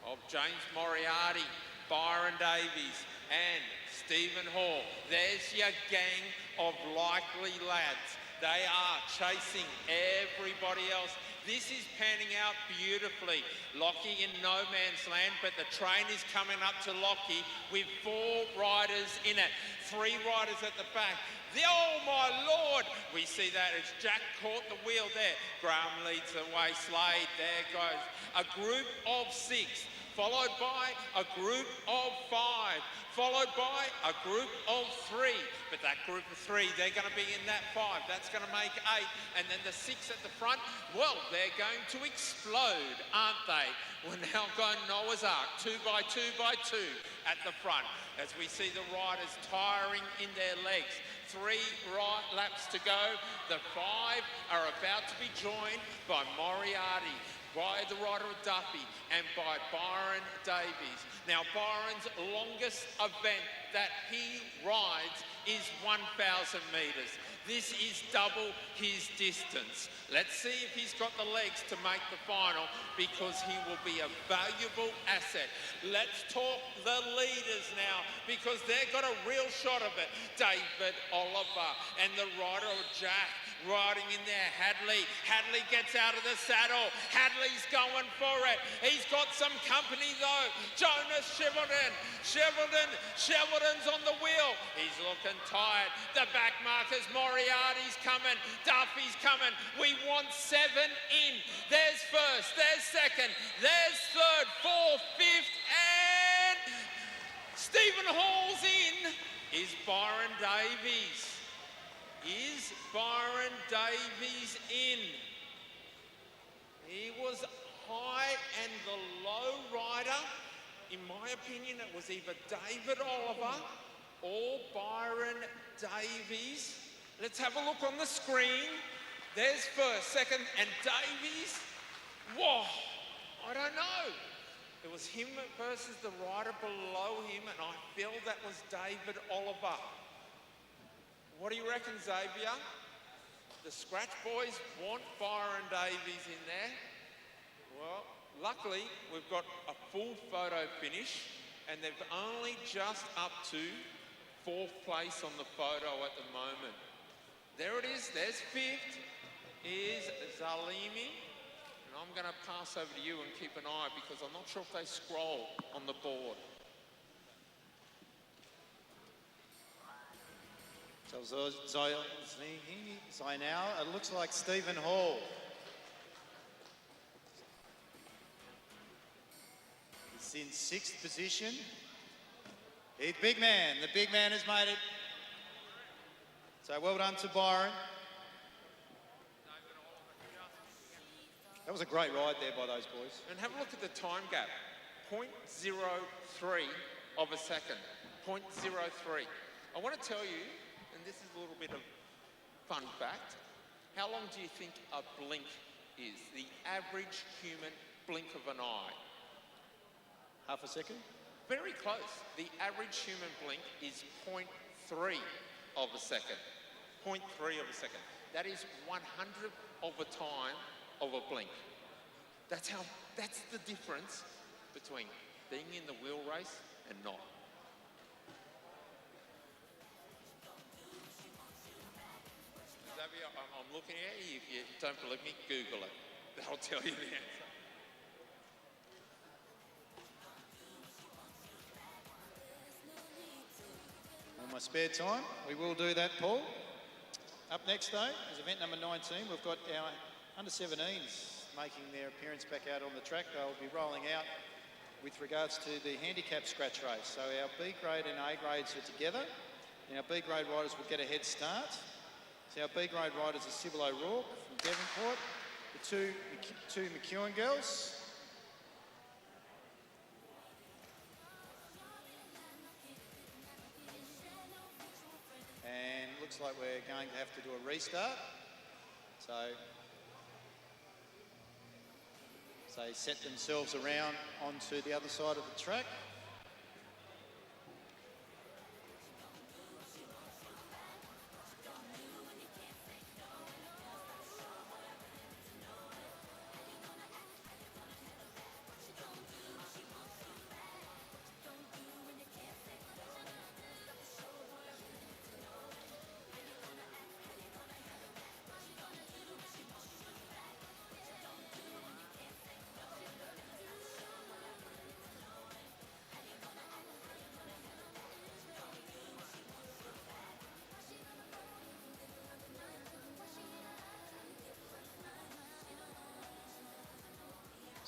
of James Moriarty, Byron Davies and Stephen Hall. There's your gang of likely lads. They are chasing everybody else. This is panning out beautifully. Lockie in no man's land, but the train is coming up to Lockie with 4 riders in it. 3 riders at the back. Oh my Lord! We see that as Jack caught the wheel there. Graham leads the way. Slade, there goes. A group of 6, followed by a group of 5, followed by a group of 3. But that group of 3, they're going to be in that 5. That's going to make 8. And then the 6 at the front, well, they're going to explode, aren't they? We're now going Noah's Ark, 2 by 2 by 2 at the front. As we see the riders tiring in their legs. 3 laps to go. The 5 are about to be joined by Moriarty, by the rider of Duffy, and by Byron Davies. Now, Byron's longest event that he rides is 1,000 metres. This is double his distance. Let's see if he's got the legs to make the final, because he will be a valuable asset. Let's talk the leaders now, because they've got a real shot of it. David Oliver and the rider of Jack riding in there. Hadley gets out of the saddle. Hadley's going for it. He's got some company though. Jonas Sheveldon's on the wheel. He's looking tired. The back markers, Moriarty's coming. Duffy's coming. We want 7 in. There's first, there's second, there's third, fourth, fifth, and Stephen Hall's in. Is Byron Davies. Is Byron Davies in? He was high and the low rider. In my opinion, it was either David Oliver or Byron Davies. Let's have a look on the screen. There's first, second, and Davies. Whoa, I don't know. It was him versus the rider below him, and I feel that was David Oliver. What do you reckon, Xavier? The scratch boys want Byron Davies in there. Well, luckily, we've got a full photo finish, and they've only just up to 4th place on the photo at the moment. There it is, there's 5th, is Zalimi. And I'm going to pass over to you and keep an eye because I'm not sure if they scroll on the board. So now it looks like Stephen Hall. He's in 6th position. He's big man. The big man has made it. So well done to Byron. That was a great ride there by those boys. And have a look at the time gap. 0.03 of a second. 0.03. I want to tell you, and this is a little bit of fun fact, how long do you think a blink is? The average human blink of an eye. Half a second? Very close. The average human blink is 0.3 of a second. 0.3 of a second. That is 100th of a time of a blink. That's the difference between being in the wheel race and not. Xavier, I'm looking at you. If you don't believe me, Google it. That'll tell you the answer. In my spare time, we will do that, Paul. Up next, though, is event number 19. We've got our under-17s making their appearance back out on the track. They'll be rolling out with regards to the handicap scratch race. So our B grade and A grades are together. And our B grade riders will get a head start. So our B grade riders are Sybil O'Rourke from Devonport, the two McEwen girls. And looks like we're going to have to do a restart. So they set themselves around onto the other side of the track.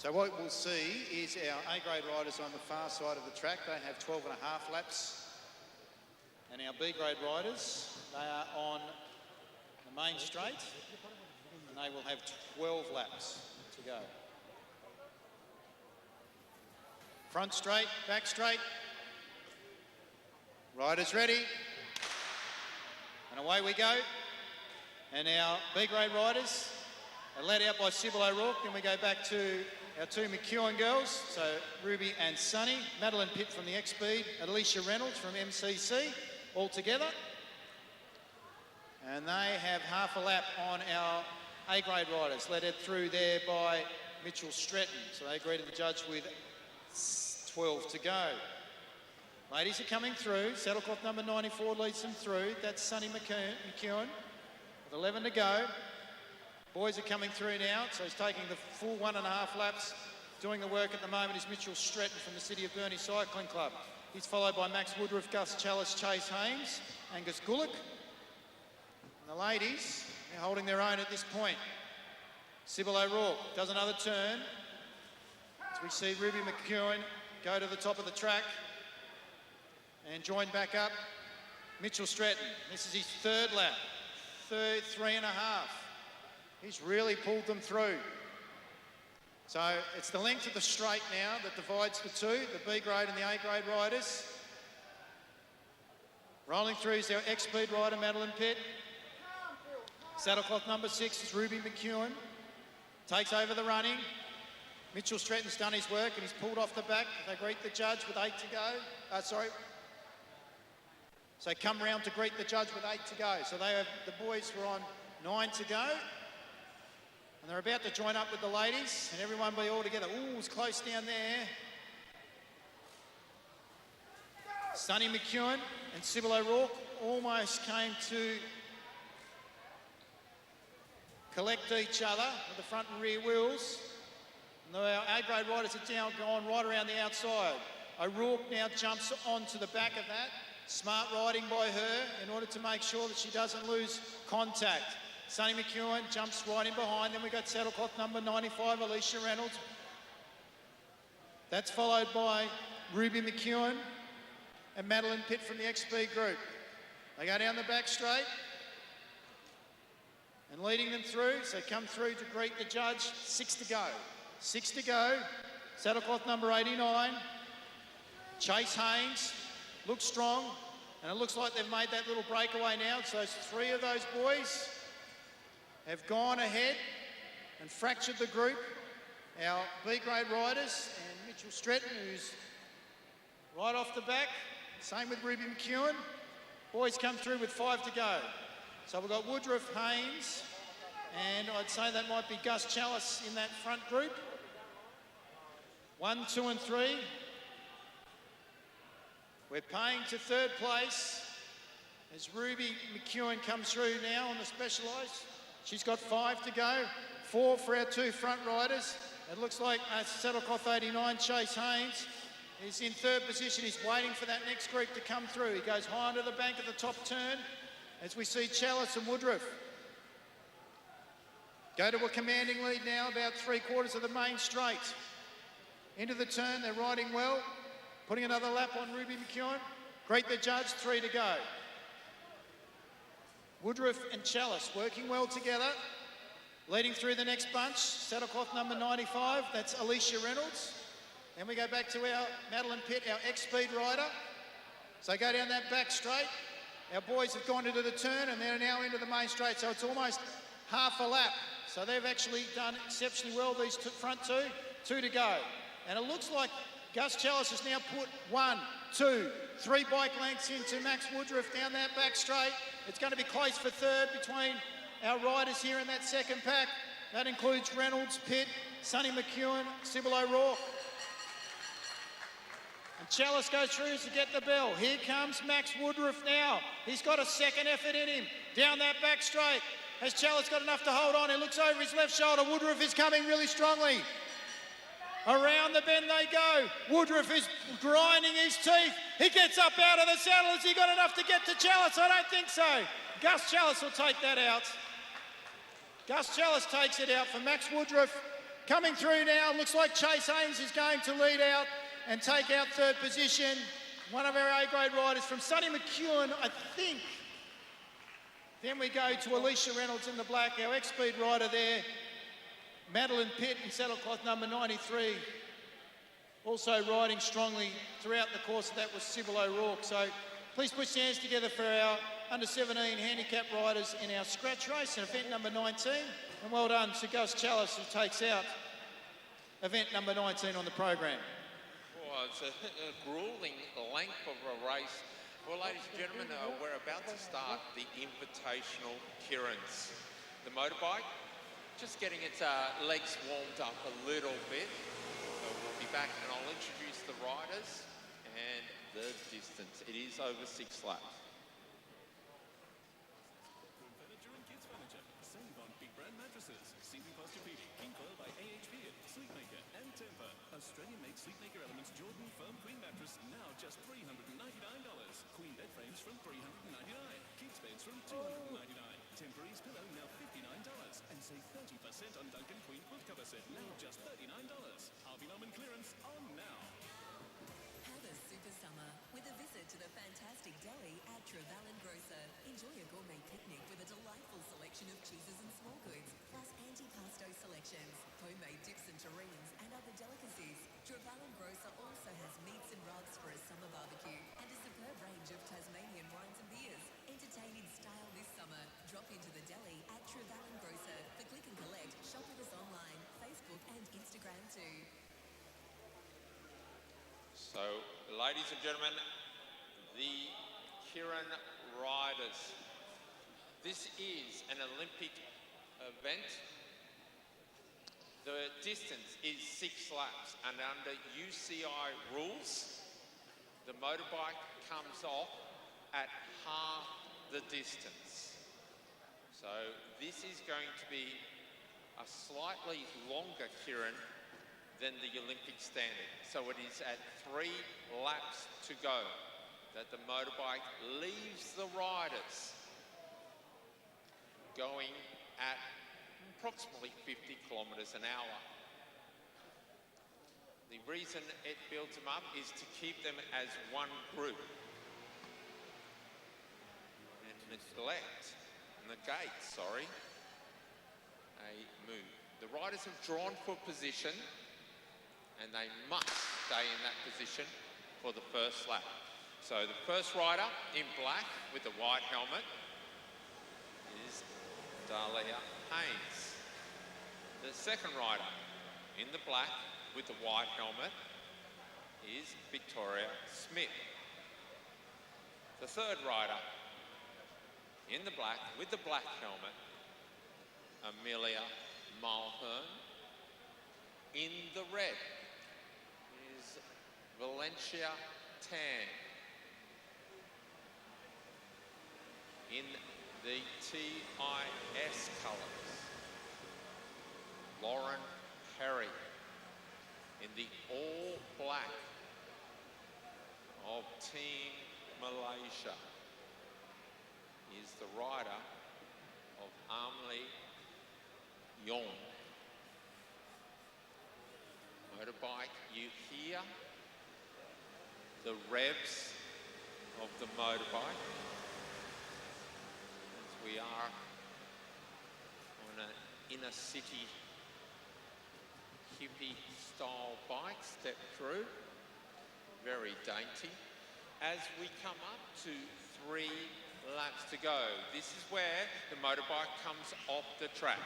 So what we'll see is our A-grade riders on the far side of the track. They have 12 and a half laps. And our B-grade riders, they are on the main straight. And they will have 12 laps to go. Front straight, back straight. Riders ready. And away we go. And our B-grade riders are led out by Sybil O'Rourke. Then we go back to our two McEwen girls, so Ruby and Sunny, Madeline Pitt from the X-Speed, Alicia Reynolds from MCC, all together. And they have half a lap on our A-grade riders, led through there by Mitchell Stretton. So they agree to the judge with 12 to go. Ladies are coming through. Saddlecloth number 94 leads them through. That's Sunny McEwen with 11 to go. Boys are coming through now, so he's taking the full 1.5 laps. Doing the work at the moment is Mitchell Stretton from the City of Burnie Cycling Club. He's followed by Max Woodruff, Gus Chalice, Chase Haynes, Angus Gullick. And the ladies are holding their own at this point. Sybil O'Rourke does another turn. As we see Ruby McEwen go to the top of the track and join back up Mitchell Stretton. This is his third lap, 3.5. He's really pulled them through. So it's the length of the straight now that divides the two, the B grade and the A grade riders. Rolling through is our X-Speed rider, Madeline Pitt. Saddlecloth number 6 is Ruby McEwen. Takes over the running. Mitchell Stretton's done his work and he's pulled off the back. They greet the judge with 8 to go. So come round to greet the judge with 8 to go. So they have, the boys were on 9 to go. And they're about to join up with the ladies and everyone be all together. Ooh, it's close down there. Sunny McEwen and Sybil O'Rourke almost came to collect each other with the front and rear wheels. And our A-grade riders are now gone right around the outside. O'Rourke now jumps onto the back of that. Smart riding by her in order to make sure that she doesn't lose contact. Sonny McEwen jumps right in behind. Then we've got saddlecloth number 95, Alicia Reynolds. That's followed by Ruby McEwen and Madeline Pitt from the XP group. They go down the back straight and leading them through. So come through to greet the judge. 6 to go. 6 to go. Saddlecloth number 89. Chase Haynes looks strong, and it looks like they've made that little breakaway now. So 3 of those boys have gone ahead and fractured the group. Our B-grade riders and Mitchell Stretton, who's right off the back. Same with Ruby McEwen. Boys come through with 5 to go. So we've got Woodruff, Haynes, and I'd say that might be Gus Chalice in that front group. 1, 2 and 3. We're paying to third place as Ruby McEwen comes through now on the Specialised. She's got 5 to go. 4 for our 2 front riders. It looks like saddlecloth 89, Chase Haynes, is in third position. He's waiting for that next group to come through. He goes high onto the bank at the top turn as we see Chalice and Woodruff go to a commanding lead now, about 3/4 of the main straight. Into the turn, they're riding well. Putting another lap on Ruby McEwen. Greet the judge, 3 to go. Woodruff and Chalice working well together. Leading through the next bunch, saddlecloth number 95, that's Alicia Reynolds. Then we go back to our Madeline Pitt, our X-Speed rider. So go down that back straight. Our boys have gone into the turn and they're now into the main straight, so it's almost half a lap. So they've actually done exceptionally well, these front 2. 2 to go. And it looks like Gus Chalice has now put 1, 2, 3 bike lengths into Max Woodruff down that back straight. It's going to be close for third between our riders here in that second pack. That includes Reynolds, Pitt, Sonny McEwen, Sybil O'Rourke. And Chalice goes through to get the bell. Here comes Max Woodruff now. He's got a second effort in him. Down that back straight. Has Chalice got enough to hold on? He looks over his left shoulder. Woodruff is coming really strongly. Around the bend they go. Woodruff is grinding his teeth. He gets up out of the saddle. Has he got enough to get to Chalice? I don't think so. Gus Chalice will take that out. Gus Chalice takes it out for Max Woodruff. Coming through now, looks like Chase Haynes is going to lead out and take out third position. One of our A-grade riders from Sonny McEwen, I think. Then we go to Alicia Reynolds in the black, our X-Speed rider there. Madeline Pitt in saddlecloth number 93. Also riding strongly throughout the course of that was Sybil O'Rourke. So please put your hands together for our under-17 handicap riders in our scratch race in event number 19. And well done to Gus Chalice, who takes out event number 19 on the program. Well, it's a grueling length of a race. Well, ladies and gentlemen, we're about to start the Invitational Kieran's. The motorbike, just getting its legs warmed up a little bit. So we'll be back and I'll introduce the riders and the distance. It is over 6 laps. Room furniture and kids furniture. Save on big brand mattresses. CV Posturepedic, King Coil by AHP, Sleepmaker and Temper. Australian-made Sleepmaker Elements Jordan Firm Queen Mattress now just $399. Queen bed frames from $399. Kids beds from $299. Temporary's pillow now $59. And save 30% on Duncan Queen quilt cover set now just $39. Harvey Norman clearance on now. Have a super summer with a visit to the fantastic deli at Trevelyan Grocer. Enjoy a gourmet picnic with a delightful selection of cheeses and small goods, plus antipasto selections, homemade dips and terrines, and other delicacies. Trevelyan Grocer also has meats and rubs for a summer barbecue and a superb range of Tasmanian wines and beers. Entertain in style this summer. Drop into the deli at Trevelyan Grocer. For click and collect, shop with us online, Facebook and Instagram too. So, ladies and gentlemen, the Kieran Riders. This is an Olympic event. The distance is 6 laps, and under UCI rules, the motorbike comes off at half the distance. So this is going to be a slightly longer, Kieran, than the Olympic standard. So it is at 3 laps to go that the motorbike leaves the riders going at approximately 50 kilometres an hour. The reason it builds them up is to keep them as one group and negate, a move. The riders have drawn for position and they must stay in that position for the first lap. So the first rider in black with the white helmet is Dahlia Haynes. The second rider in the black with the white helmet is Victoria Smith. The third rider in the black with the black helmet, Amelia Mulhern. In the red is Valencia Tan. In the TIS colours, Lauren Perry. In the all black of Team Malaysia is the rider of Amli Yong. Motorbike, you hear the revs of the motorbike as we are on an inner city hippie style bike, step through, very dainty. As we come up to 3 laps to go, this is where the motorbike comes off the track.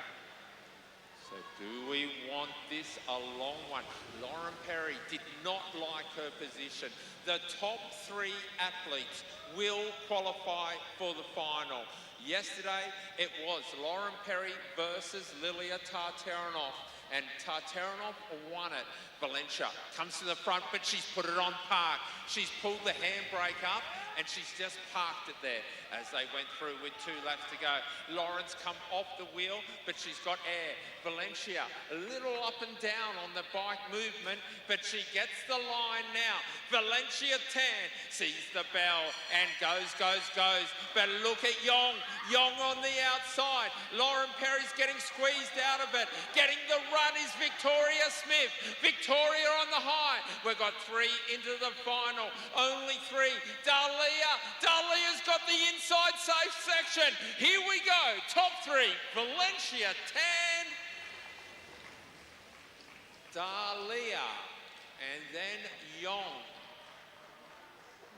So do we want this a long one? Lauren Perry did not like her position. The top 3 athletes will qualify for the final. Yesterday, it was Lauren Perry versus Lilia Tartarinov. And Tartarinov won it. Valencia comes to the front, but she's put it on park. She's pulled the handbrake up and she's just parked it there as they went through with 2 laps to go. Lauren's come off the wheel, but she's got air. Valencia, a little up and down on the bike movement, but she gets the line now. Valencia Tan sees the bell and goes. But look at Yong on the outside. Lauren Perry's getting squeezed out of it. Getting the run is Victoria Smith. Victoria on the high. We've got 3 into the final. Only 3. Dahlia's got the inside safe section. Here we go. Top 3. Valencia Tan. Dahlia. And then Yong.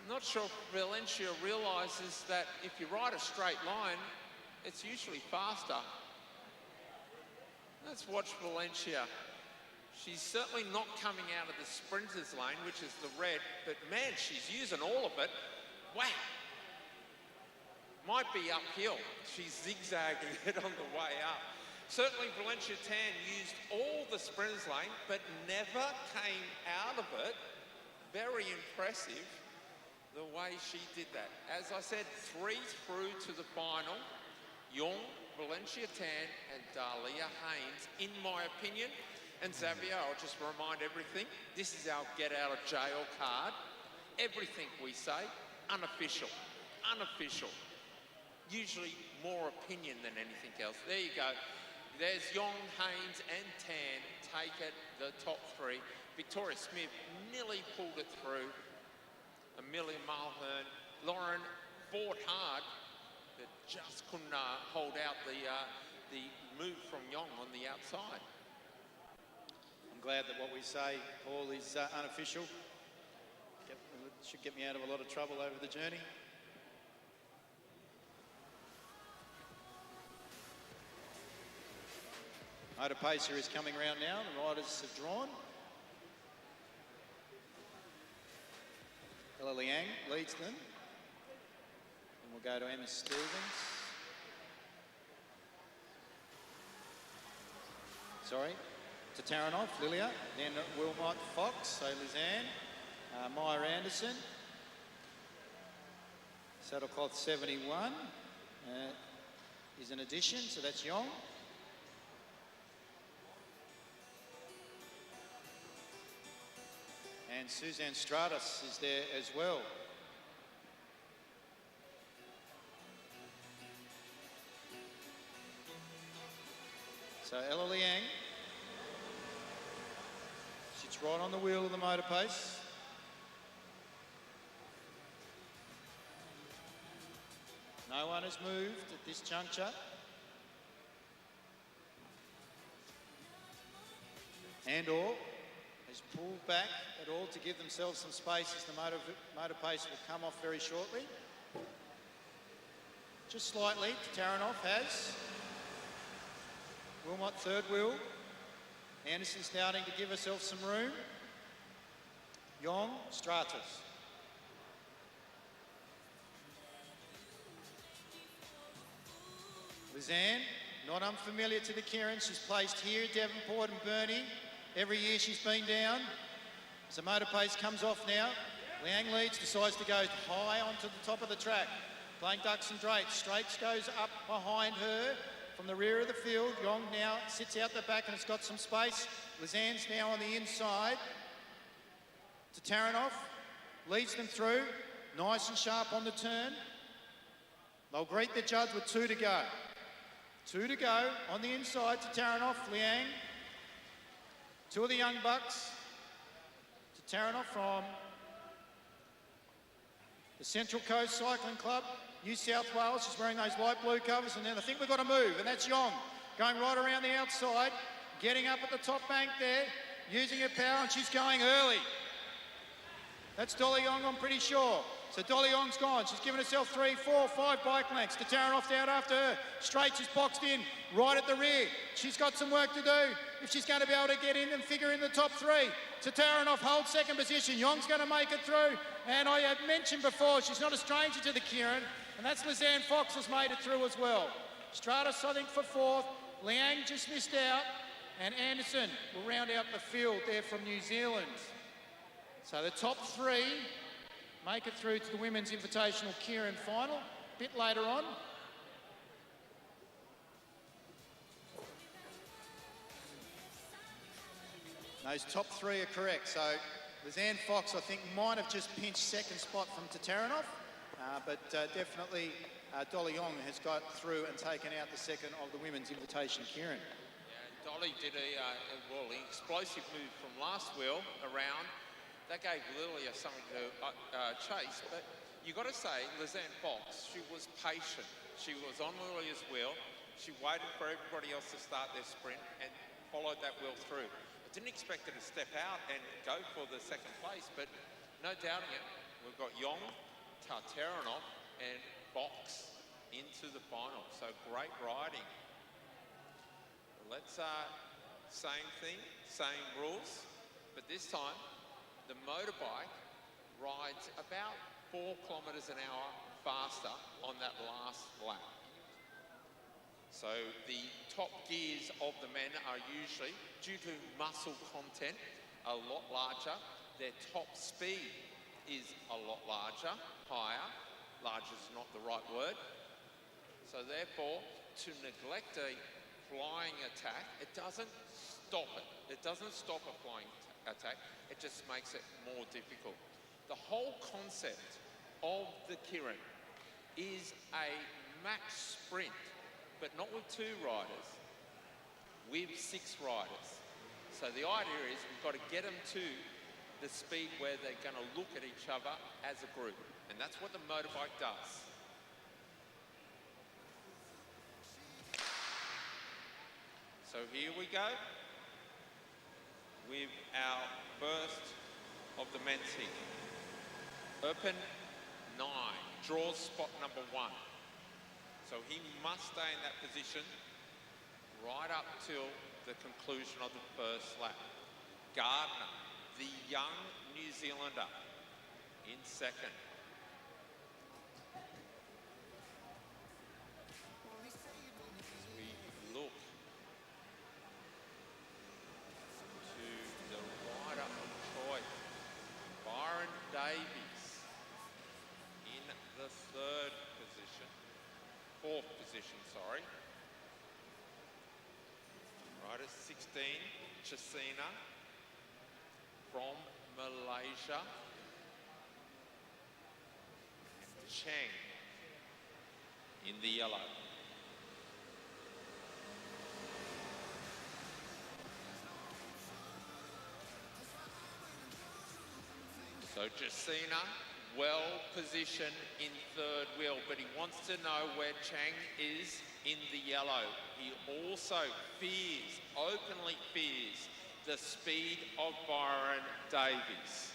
I'm not sure if Valencia realises that if you ride a straight line, it's usually faster. Let's watch Valencia. She's certainly not coming out of the sprinters lane, which is the red, but man, she's using all of it. Wow. Might be uphill. She's zigzagging it on the way up. Certainly Valencia Tan used all the sprinters lane, but never came out of it. Very impressive the way she did that. As I said, 3 through to the final. Yong, Valencia Tan and Dahlia Haynes, in my opinion. And Xavier, I'll just remind everything, this is our get out of jail card. Everything we say, unofficial. Usually more opinion than anything else. There you go. There's Yong, Haynes and Tan take it, the top 3. Victoria Smith nearly pulled it through. Amelia Mulhern, Lauren fought hard, but just couldn't hold out the move from Yong on the outside. I'm glad that what we say, Paul, is unofficial. Should get me out of a lot of trouble over the journey. Motor Pacer is coming round now. The riders have drawn. Ella Liang leads them. And we'll go to Emma Stevens. Sorry. Tartarinov, Lilia. Then Wilmot Fox, so Lizanne. Maya Anderson. Saddlecloth 71. is an addition, so that's Yong. And Suzanne Stratus is there as well. So Ella Liang sits right on the wheel of the motor pace. No one has moved at this juncture. And/or has pulled back at all to give themselves some space as the motor pace will come off very shortly. Just slightly, Taranov has. Wilmot third wheel. Anderson starting to give herself some room. Yong, Stratus. Lizanne, not unfamiliar to the Kieran. She's placed here at Devonport and Burnie. Every year she's been down. So motor pace comes off now. Liang leads, decides to go high onto the top of the track. Playing ducks and drakes. Straights goes up behind her from the rear of the field. Yong now sits out the back and has got some space. Lizanne's now on the inside to Taranov. Leads them through. Nice and sharp on the turn. They'll greet the judge with 2 to go. 2 to go on the inside to Taranov, Liang. 2 of the young bucks to Taranov from the Central Coast Cycling Club, New South Wales. She's wearing those light blue covers, and then I think we've got to move, and that's Yong going right around the outside, getting up at the top bank there, using her power, and she's going early. That's Dolly Yong, I'm pretty sure. So Dolly Yong's gone. She's given herself 3, 4, 5 bike lengths. To Taranov out after her. Straight, she's boxed in right at the rear. She's got some work to do if she's going to be able to get in and figure in the top 3. To Taranov holds second position. Yong's going to make it through. And I have mentioned before, she's not a stranger to the Kieran. And that's Lizanne Fox has made it through as well. Stratus, I think, for 4th. Liang just missed out. And Anderson will round out the field there from New Zealand. So the top 3 make it through to the Women's Invitational Kieran final, a bit later on. Those top 3 are correct. So Lizanne Fox, I think, might have just pinched second spot from Taranov, but definitely Dolly Yong has got through and taken out the second of the Women's Invitation Kieran. Yeah, Dolly did an explosive move from last wheel around. That gave Lilia something to chase, but you've got to say, Lizanne Fox, she was patient. She was on Lilia's wheel. She waited for everybody else to start their sprint and followed that wheel through. I didn't expect her to step out and go for the second place, but no doubting it, we've got Yong, Taranov and Fox into the final. So great riding. Let's, same thing, same rules, but this time, the motorbike rides about 4 kilometres an hour faster on that last lap. So the top gears of the men are usually, due to muscle content, a lot larger. Their top speed is a lot larger, higher. Larger is not the right word. So therefore, to neglect a flying attack, it doesn't stop it. It doesn't stop a flying attack, it just makes it more difficult. The whole concept of the Kieran is a max sprint, but not with 2 riders, with 6 riders. So the idea is we've got to get them to the speed where they're going to look at each other as a group, and that's what the motorbike does. So here we go with our first of the men's heat. Open 9, draws spot number 1. So he must stay in that position right up till the conclusion of the first lap. Gardner, the young New Zealander, in second. As we look Davies in the 4th position, sorry. Rider 16, Chasina from Malaysia. And Chang in the yellow. So Jacina, well positioned in third wheel, but he wants to know where Chang is in the yellow. He also fears, openly fears, the speed of Byron Davies.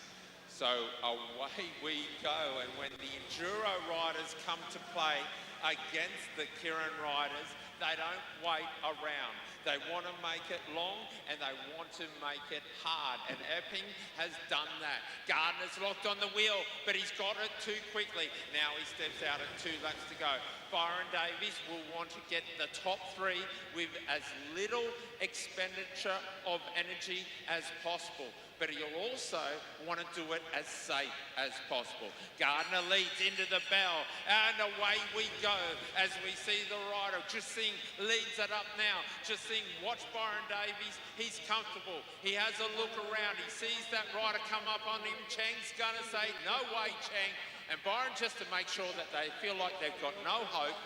So away we go, and when the Enduro riders come to play against the Kieran riders, they don't wait around. They want to make it long and they want to make it hard. And Epping has done that. Gardner's locked on the wheel, but he's got it too quickly. Now he steps out at 2 laps to go. Byron Davies will want to get the top 3 with as little expenditure of energy as possible. But he'll also want to do it as safe as possible. Gardner leads into the bell, and away we go as we see the rider. Justine leads it up now. Justine, watch Byron Davies. He's comfortable. He has a look around. He sees that rider come up on him. Chang's going to say, no way, Chang. And Byron, just to make sure that they feel like they've got no hope,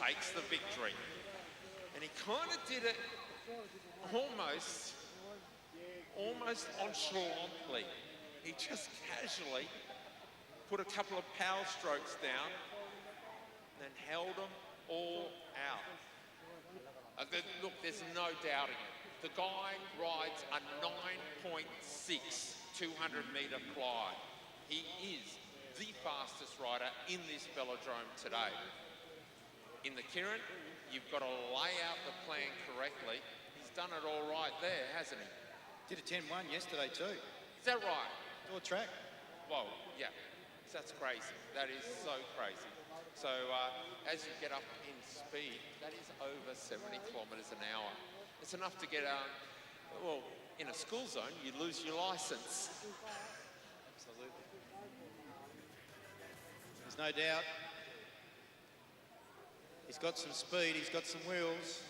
takes the victory. And he kind of did it almost nonchalantly. He just casually put a couple of power strokes down and then held them all out. Look, there's no doubting it. The guy rides a 9.6 200-metre fly. He is the fastest rider in this velodrome today. In the Kieran, you've got to lay out the plan correctly. He's done it all right there, hasn't he? Did a 10-1 yesterday too. Is that right? Door track. Whoa, yeah. That's crazy. That is so crazy. So as you get up in speed, that is over 70 kilometres an hour. It's enough to get, well, in a school zone, you lose your licence. Absolutely. There's no doubt. He's got some speed, he's got some wheels,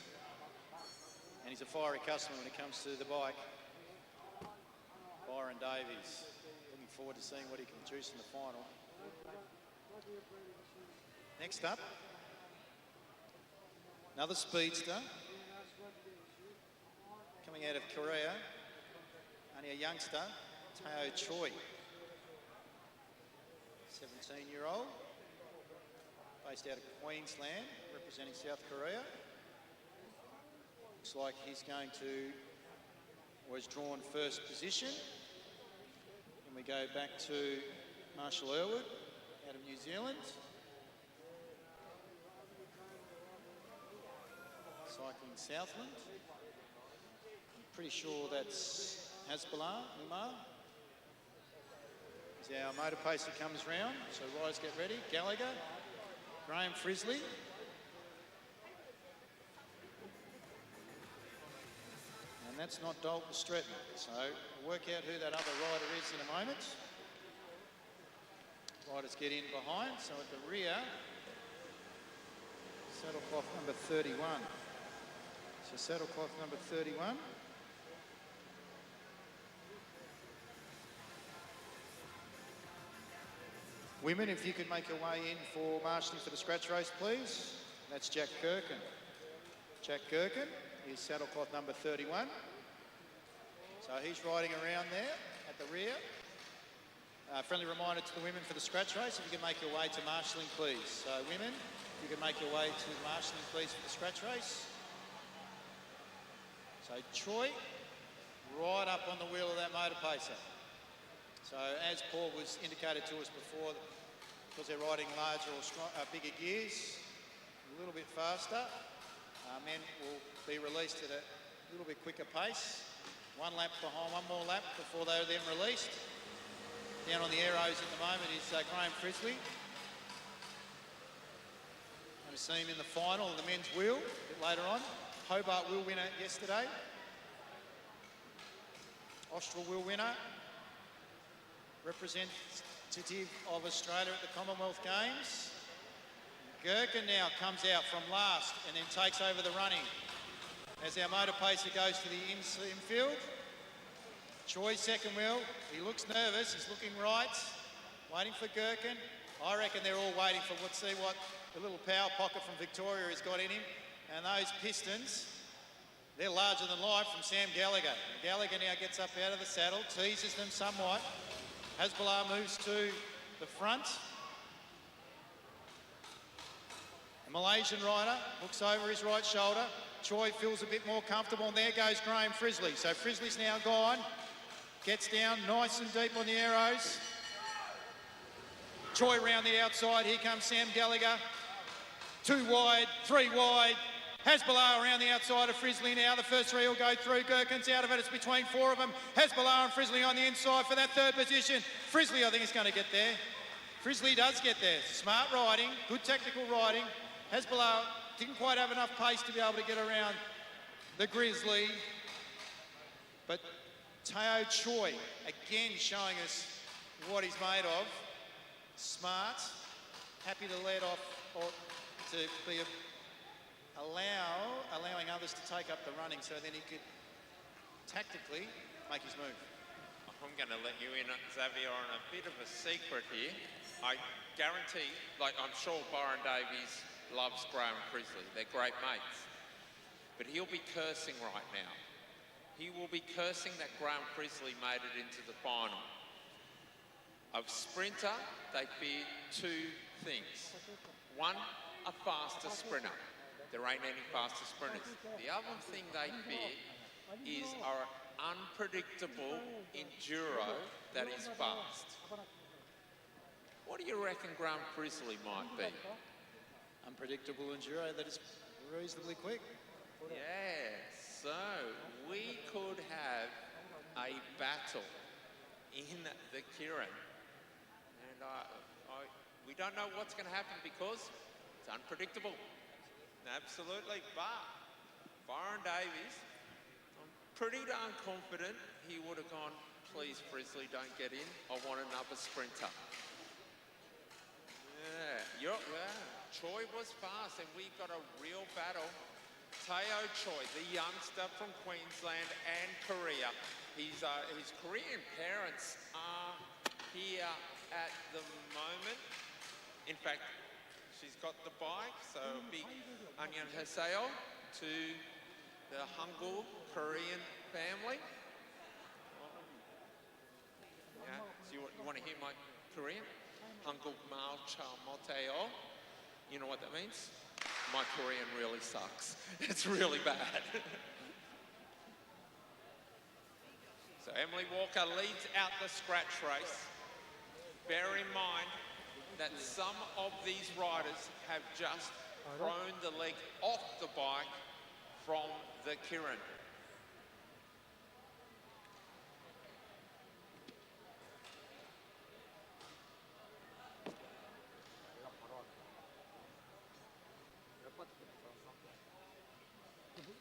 and he's a fiery customer when it comes to the bike. Byron Davies. Looking forward to seeing what he can produce in the final. Next up, another speedster coming out of Korea, only a youngster, Tao Choi, 17-year-old, based out of Queensland, representing South Korea. Looks like he's going to, was drawn first position. And we go back to Marshall Irwood out of New Zealand. Cycling Southland. I'm pretty sure that's Hasbulla, Umar. As our motor pacer comes round, so riders get ready. Gallagher, Graham Frisley. And that's not Dalton Stretton. So we'll work out who that other rider is in a moment. Riders get in behind. So at the rear, saddlecloth number 31. So saddlecloth number 31. Women, if you could make your way in for marshalling for the scratch race, please. That's Jack Kirkin. Jack Kirkin is saddlecloth number 31. So he's riding around there at the rear. Friendly reminder to the women for the scratch race, if you can make your way to marshalling, please. So women, if you can make your way to marshalling, please, for the scratch race. So Troy, right up on the wheel of that motor pacer. So as Paul was indicated to us before, because they're riding larger or bigger gears, a little bit faster, men will be released at a little bit quicker pace. One lap behind, one more lap before they're then released. Down on the arrows at the moment is Graham Frisley. Going to see him in the final of the men's wheel a bit later on. Hobart wheel winner yesterday. Austral wheel winner. Representative of Australia at the Commonwealth Games. Gherkin now comes out from last and then takes over the running. As our motor pacer goes to the infield. Choi second wheel. He looks nervous. He's looking right. Waiting for Gherkin. I reckon they're all waiting for see what the little power pocket from Victoria has got in him. And those pistons, they're larger than life from Sam Gallagher. And Gallagher now gets up out of the saddle, teases them somewhat. Hasbulla moves to the front. A Malaysian rider looks over his right shoulder. Choi feels a bit more comfortable, and there goes Graham Frisley. So Frisley's now gone. Gets down nice and deep on the arrows. Choi round the outside. Here comes Sam Gallagher. 2 wide, 3 wide. Hasbulla around the outside of Frisley now. The first 3 will go through. Gherkin's out of it. It's between 4 of them. Hasbulla and Frisley on the inside for that 3rd position. Frisley, I think, is going to get there. Frisley does get there. Smart riding, good technical riding. Hasbulla didn't quite have enough pace to be able to get around the Grizzly. But Teo Choi, again showing us what he's made of. Smart, happy to let off, or to be allowing others to take up the running so then he could tactically make his move. I'm going to let you in, Xavier, on a bit of a secret here. I guarantee, like I'm sure Byron Davies loves Graham Frisley. They're great mates. But he'll be cursing right now. He will be cursing that Graham Frisley made it into the final. Of sprinter, they fear 2 things. 1, a faster sprinter. There ain't any faster sprinters. The other thing they fear is our unpredictable enduro that is fast. What do you reckon Graham Frisley might be? Unpredictable enduro that is reasonably quick. Yeah, so we could have a battle in the Kieran. And we don't know what's going to happen because it's unpredictable. Absolutely, but Byron Davies, I'm pretty darn confident he would have gone, please Frisley, don't get in. I want another sprinter. Yeah, Choi was fast and we got a real battle. Teo Choi, the youngster from Queensland and Korea. His Korean parents are here at the moment. In fact, she's got the bike, so big annyeonghaseyo to the Hangul Korean family. Yeah, so you want to hear my Korean? Hangul Mao Cha Moteo. You know what that means? My Korean really sucks. It's really bad. So Emily Walker leads out the scratch race. Bear in mind that some of these riders have just thrown the leg off the bike from the Kieran.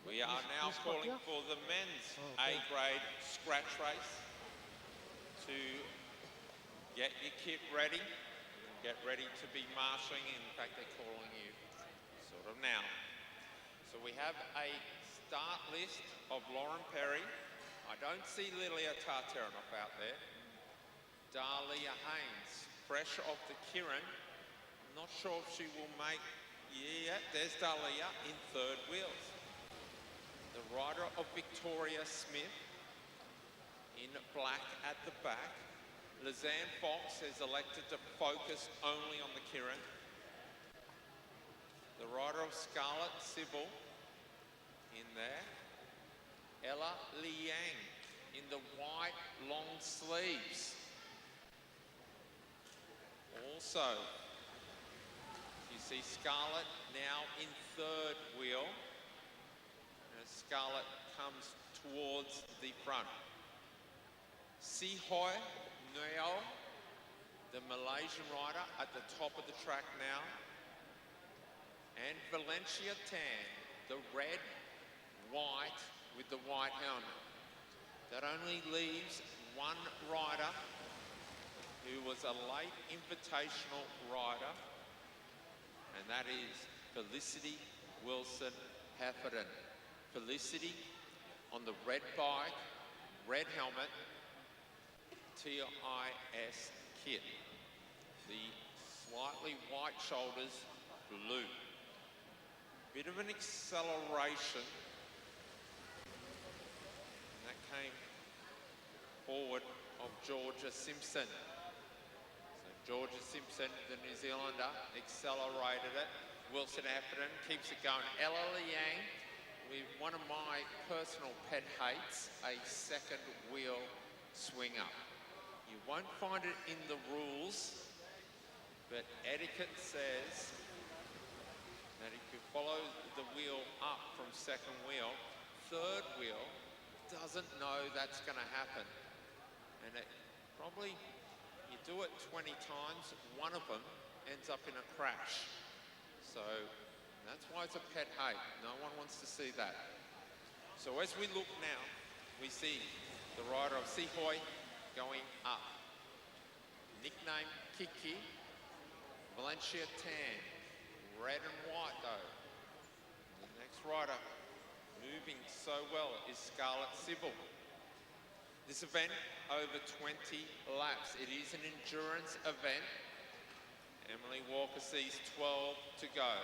We are now calling for the men's A-grade scratch race to get your kit ready, get ready to be marshalling. In fact, they're calling you sort of now. So we have a start list of Lauren Perry. I don't see Lilia Tartarinov out there. Dahlia Haynes, fresh off the Kieran. I'm not sure if she will make, yeah, there's Dahlia in 3rd wheels. The rider of Victoria Smith in black at the back. Lizanne Fox has elected to focus only on the Kieran. The rider of Scarlett Sybil in there. Ella Liang in the white long sleeves. Also, you see Scarlett now in 3rd wheel. Scarlett comes towards the front. Si Hoi Nguyen, the Malaysian rider, at the top of the track now. And Valencia Tan, the red, white, with the white helmet. That only leaves one rider who was a late invitational rider. and that is Felicity Wilson Heffernan. Felicity on the red bike, red helmet, TIS kit. The slightly white shoulders, blue. Bit of an acceleration. And that came forward of Georgia Simpson. So Georgia Simpson, the New Zealander, accelerated it. Wilson Heffernan keeps it going. Ella Liang, with one of my personal pet hates, a second wheel swing up. You won't find it in the rules, but etiquette says that if you follow the wheel up from second wheel, third wheel doesn't know that's going to happen. And it probably, you do it 20 times, one of them ends up in a crash. So that's why it's a pet hate. No one wants to see that. So as we look now, we see the rider of Sihoy going up. Nickname Kiki, Valencia Tan, red and white though. The next rider moving so well is Scarlett Sybil. This event over 20 laps. It is an endurance event. Emily Walker sees 12 to go.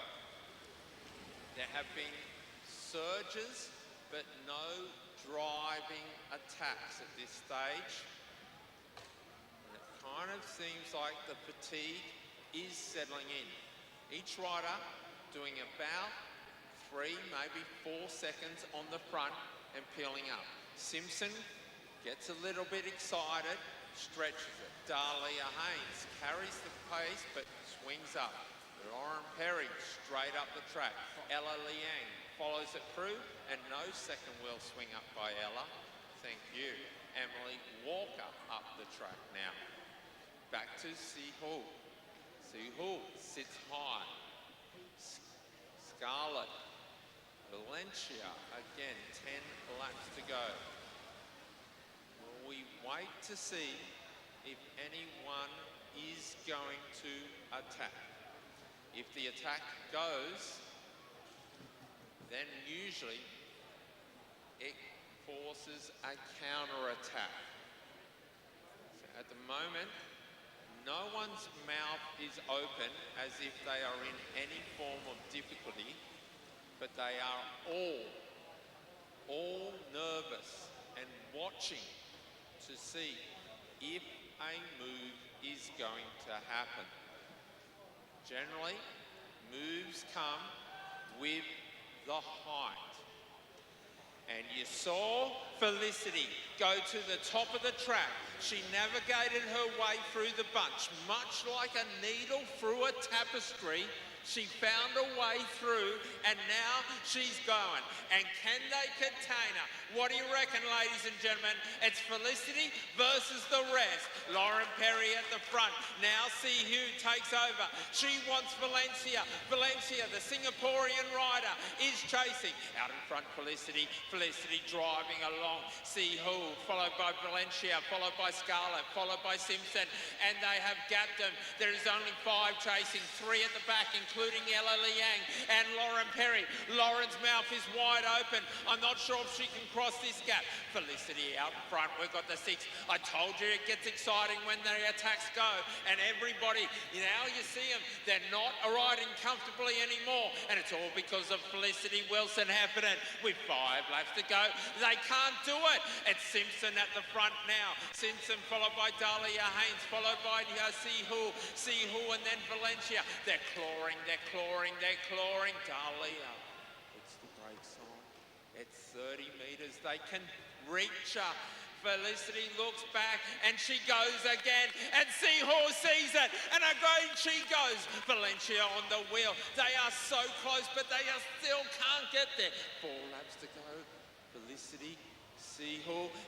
There have been surges, but no driving attacks at this stage. And it kind of seems like the fatigue is settling in. Each rider doing about 3, maybe 4 seconds on the front and peeling up. Simpson gets a little bit excited, stretches it. Dahlia Haynes carries the pace but swings up. Lauren Perry straight up the track. Ella Liang follows it through and no second wheel swing up by Ella. Thank you. Emily Walker up the track now. Back to Sihu. Sihu sits high. Scarlett. Valencia again, 10 laps to go. Will we wait to see if anyone is going to attack? If the attack goes, then usually it forces a counter-attack. So at the moment, no one's mouth is open as if they are in any form of difficulty, but they are all nervous and watching to see if a move is going to happen. Generally, moves come with the height. And you saw Felicity go to the top of the track. She navigated her way through the bunch, much like a needle through a tapestry. She found a way through, and now she's going. And can they contain her? What do you reckon, ladies and gentlemen? It's Felicity versus the rest. Lauren Perry at the front. Now Sihu takes over. She wants Valencia. Valencia, the Singaporean rider, is chasing. Out in front, Felicity. Felicity driving along. Sihu, followed by Valencia, followed by Scarlett, followed by Simpson. And they have gapped them. There is only 5 chasing, 3 at the back, including Ella Liang and Lauren Perry. Lauren's mouth is wide open. I'm not sure if she can cross this gap. Felicity out in front. We've got the 6. I told you it gets exciting when the attacks go. And everybody, now you see them, they're not riding comfortably anymore. And it's all because of Felicity Wilson Heffernan with 5 laps to go. They can't do it. It's Simpson at the front now. Simpson followed by Dahlia Haynes, followed by Sihu. Sihu and then Valencia. They're clawing, they're clawing, they're clawing. Dahlia puts the brakes on. It's 30 metres. They can reach her. Felicity looks back and she goes again, and Seahorse sees it, and again she goes. Valencia on the wheel. They are so close, but they are still can't get there. 4 laps to go. Felicity,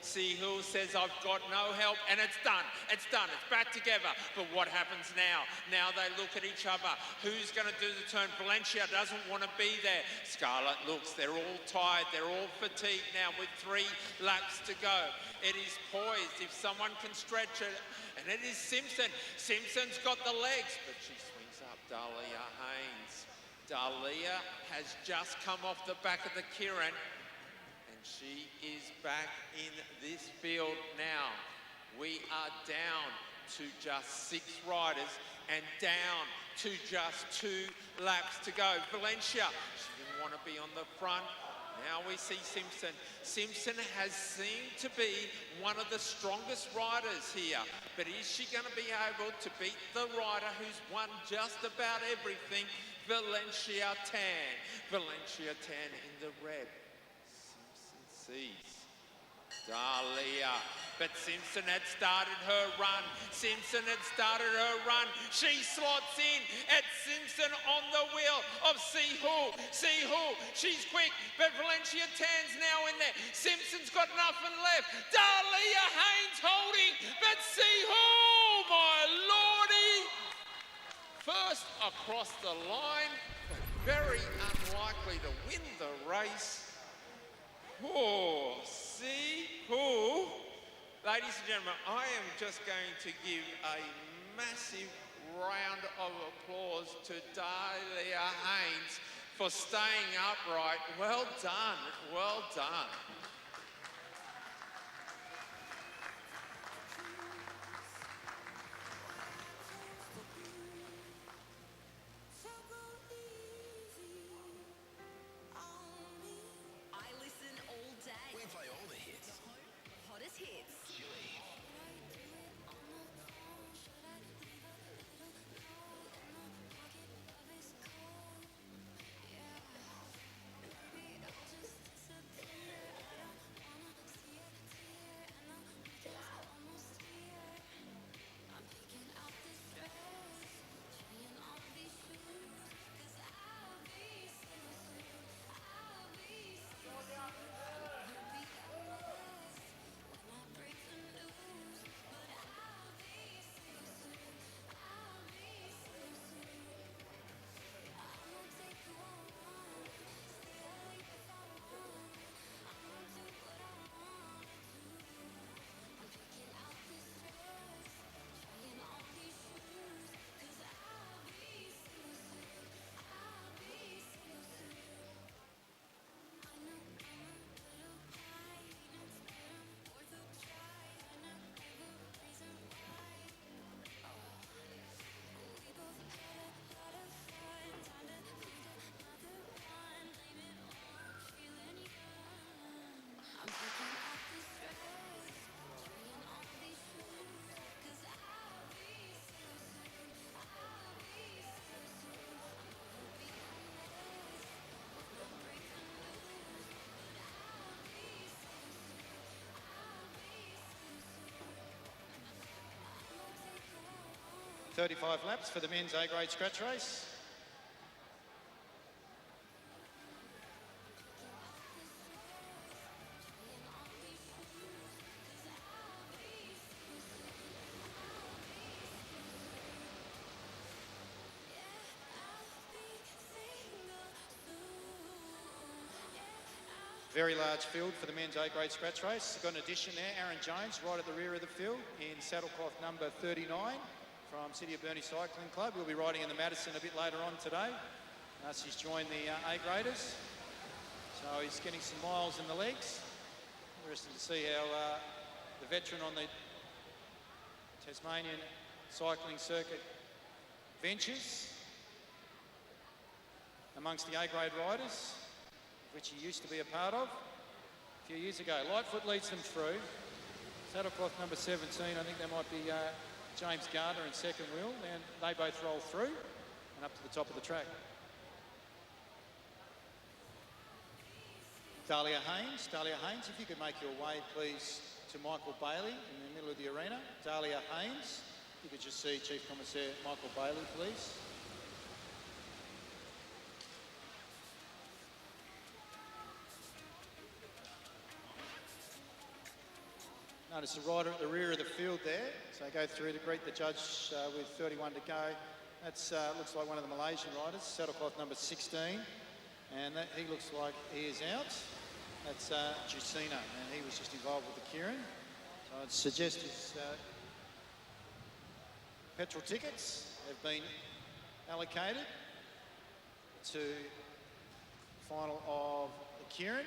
Sihu says, I've got no help, and it's done. It's done. It's back together. But what happens now? Now they look at each other. Who's going to do the turn? Valencia doesn't want to be there. Scarlett looks. They're all tired. They're all fatigued now with 3 laps to go. It is poised. If someone can stretch it, and it is Simpson. Simpson's got the legs, but she swings up. Dahlia Haynes. Dahlia has just come off the back of the Kieran, and she is back in this field now. We are down to just 6 riders and down to just 2 laps to go. Valencia, she didn't want to be on the front. Now we see Simpson. Simpson has seemed to be one of the strongest riders here, but is she going to be able to beat the rider who's won just about everything, Valencia Tan? Valencia Tan in the red. Simpson sees Dahlia, but Simpson had started her run. Simpson had started her run. She slots in at Simpson on the wheel of Sihu. Sihu, she's quick, but Valencia Tan's now in there. Simpson's got nothing left. Dahlia Haynes holding, but Sihu, my lordy, first across the line, but very unlikely to win the race. Oh, Sihu. Ladies and gentlemen, I am just going to give a massive round of applause to Dahlia Haynes for staying upright. Well done, well done. I listen all day. We play all the hits. Hottest hits. .35 laps for the men's A-grade scratch race. Very large field for the men's A-grade scratch race. Got an addition there, Aaron Jones, right at the rear of the field in saddlecloth number 39 from City of Burnie Cycling Club. We'll be riding in the Madison a bit later on today. She's joined the A-graders. So he's getting some miles in the legs. Interesting to see how the veteran on the Tasmanian cycling circuit ventures amongst the A-grade riders, which he used to be a part of a few years ago. Lightfoot leads them through. Saddlecloth number 17, I think there might be James Gardner in second wheel, and they both roll through and up to the top of the track. Dahlia Haynes, if you could make your way please to Michael Bailey in the middle of the arena. Dahlia Haynes, you could just see Chief Commissaire Michael Bailey please. Notice the rider at the rear of the field there. So go through to greet the judge with 31 to go. That's looks like one of the Malaysian riders, saddlecloth number 16. And he looks like he is out. That's Jusina, and he was just involved with the Kieran. So I'd suggest his petrol tickets have been allocated to final of the Kieran.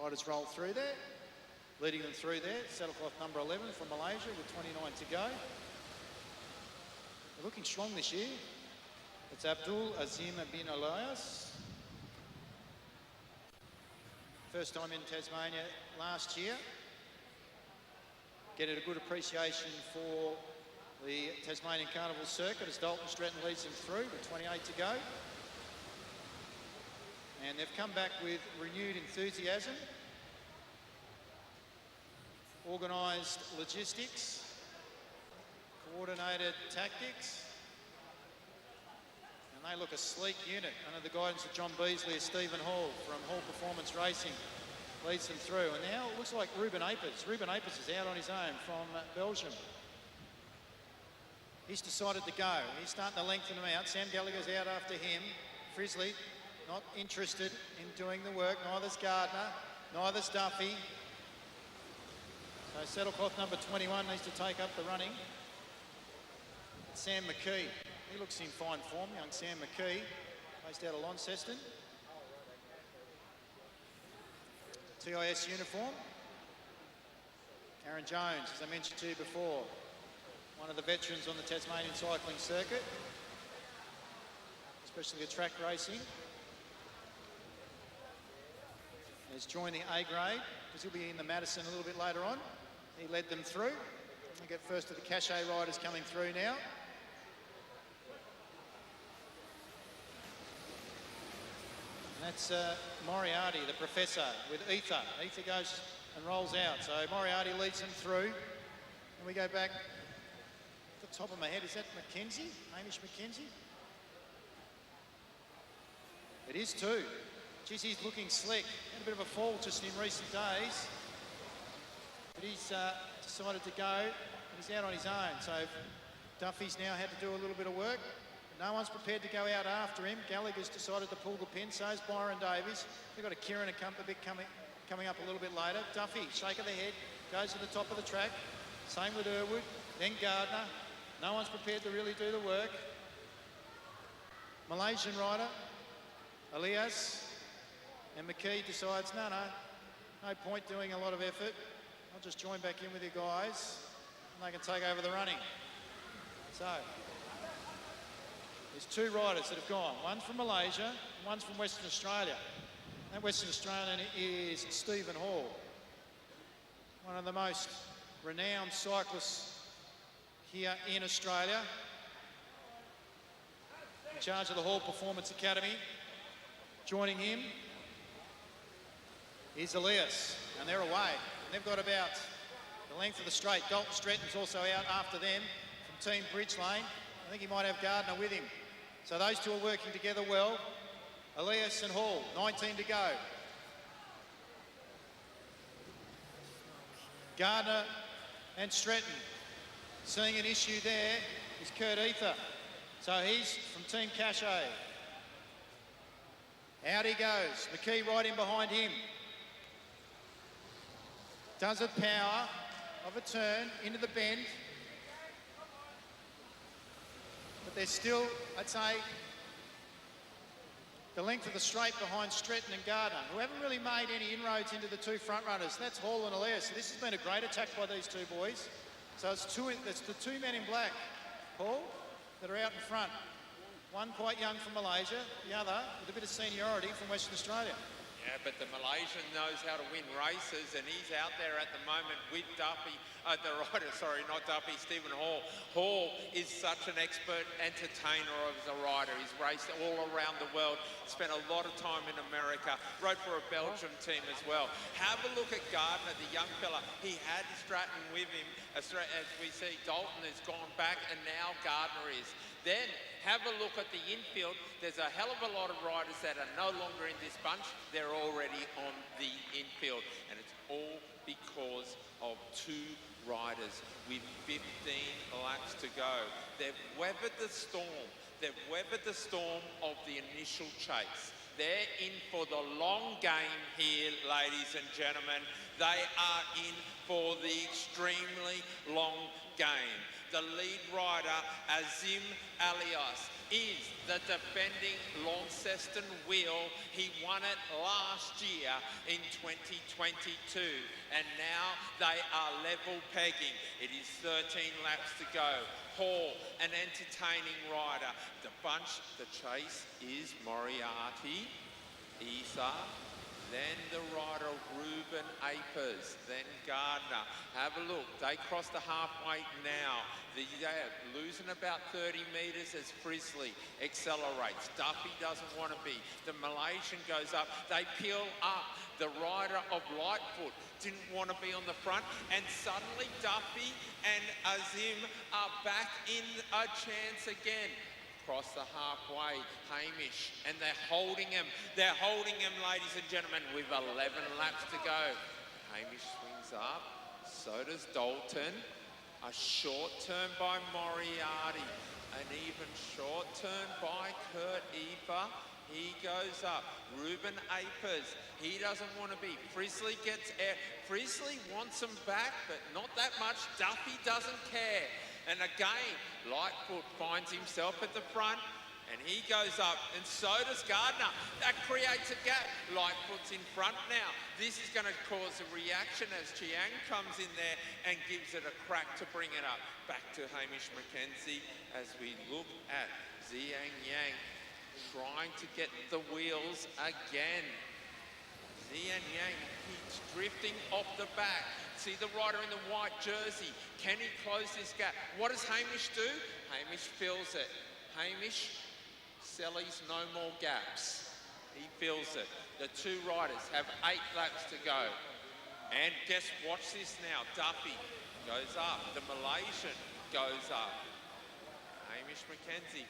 Riders roll through there. Leading them through there, saddlecloth number 11 from Malaysia with 29 to go. They're looking strong this year. It's Abdul Azim bin Elias. First time in Tasmania last year. Getting a good appreciation for the Tasmanian Carnival circuit as Dalton Stratton leads them through with 28 to go. And they've come back with renewed enthusiasm, organised logistics, coordinated tactics, and they look a sleek unit under the guidance of John Beasley as Stephen Hall from Hall Performance Racing leads them through. And now it looks like Ruben Apers. Ruben Apers is out on his own from Belgium. He's decided to go. He's starting to lengthen them out. Sam Gallagher's out after him. Frizzley not interested in doing the work. Neither's Gardner, neither's Duffy. So saddlecloth number 21 needs to take up the running. Sam McKee. He looks in fine form, young Sam McKee, based out of Launceston. TIS uniform. Aaron Jones, as I mentioned to you before, one of the veterans on the Tasmanian cycling circuit, especially the track racing. He's joined the A grade because he'll be in the Madison a little bit later on. He led them through. We get first of the cachet riders coming through now. And that's Moriarty, the professor, with Ether. Ether goes and rolls out. So Moriarty leads them through. And we go back at the top of my head. Is that McKenzie? Hamish McKenzie? It is too. Geez, he's looking slick. Had a bit of a fall just in recent days. But he's decided to go, and he's out on his own. So Duffy's now had to do a little bit of work. No one's prepared to go out after him. Gallagher's decided to pull the pin, so is Byron Davies. They've got a Kieran coming up a little bit later. Duffy, shake of the head, goes to the top of the track. Same with Irwood, then Gardner. No one's prepared to really do the work. Malaysian rider, Elias, and McKee decides, no point doing a lot of effort. I'll just join back in with you guys and they can take over the running. So, there's two riders that have gone. One's from Malaysia, and one's from Western Australia. That Western Australian is Stephen Hall, one of the most renowned cyclists here in Australia, in charge of the Hall Performance Academy. Joining him is Elias, and they're away. And they've got about the length of the straight. Dalton Stratton's also out after them from Team Bridge Lane. I think he might have Gardner with him. So those two are working together well. Elias and Hall, 19 to go. Gardner and Stratton. Seeing an issue there is Kurt Ether. So he's from Team Cachet. Out he goes. McKee right in behind him. Does it power of a turn into the bend. But there's still, I'd say, the length of the straight behind Stratton and Gardner, who haven't really made any inroads into the two front runners. That's Hall and Elias. So this has been a great attack by these two boys. So it's the two men in black, Paul, that are out in front. One quite young from Malaysia, the other with a bit of seniority from Western Australia. Yeah, but the Malaysian knows how to win races, and he's out there at the moment with Duffy, Stephen Hall. Hall is such an expert entertainer as a rider. He's raced all around the world, spent a lot of time in America, rode for a Belgium team as well. Have a look at Gardner, the young fella. He had Stratton with him. As we see, Dalton has gone back, and now Gardner is. Then have a look at the infield. There's a hell of a lot of riders that are no longer in this bunch. They're already on the infield. And it's all because of two riders with 15 laps to go. They've weathered the storm. They've weathered the storm of the initial chase. They're in for the long game here, ladies and gentlemen. They are in for the extremely long game. the lead rider, Azim Alias, is the defending Launceston wheel. He won it last year in 2022, and now they are level pegging. It is 13 laps to go. Hall, an entertaining rider. The bunch, the chase is Moriarty, Ether, then the rider Ruben Apers, then Gardner. Have a look, they cross the halfway now. They're losing about 30 metres as Frisley accelerates. Duffy doesn't want to be. The Malaysian goes up, they peel up. The rider of Lightfoot didn't want to be on the front, and suddenly Duffy and Azim are back in a chance again. Across the halfway, Hamish, and they're holding him. They're holding him, ladies and gentlemen, with 11 laps to go. Hamish swings up, so does Dalton. A short turn by Moriarty, an even short turn by Kurt Eber. He goes up. Ruben Apers, he doesn't want to be. Frisley gets out. Frisley wants him back, but not that much. Duffy doesn't care. And again, Lightfoot finds himself at the front, and he goes up, and so does Gardner. That creates a gap. Lightfoot's in front now. This is going to cause a reaction as Chiang comes in there and gives it a crack to bring it up. Back to Hamish Mackenzie as we look at Zhang Yang trying to get the wheels again. Zhang Yang, he's drifting off the back. See the rider in the white jersey. Can he close this gap? What does Hamish do? Hamish fills it. Hamish, Selly's no more gaps. He fills it. The two riders have 8 laps to go. And watch this now. Duffy goes up. The Malaysian goes up. Hamish Mackenzie.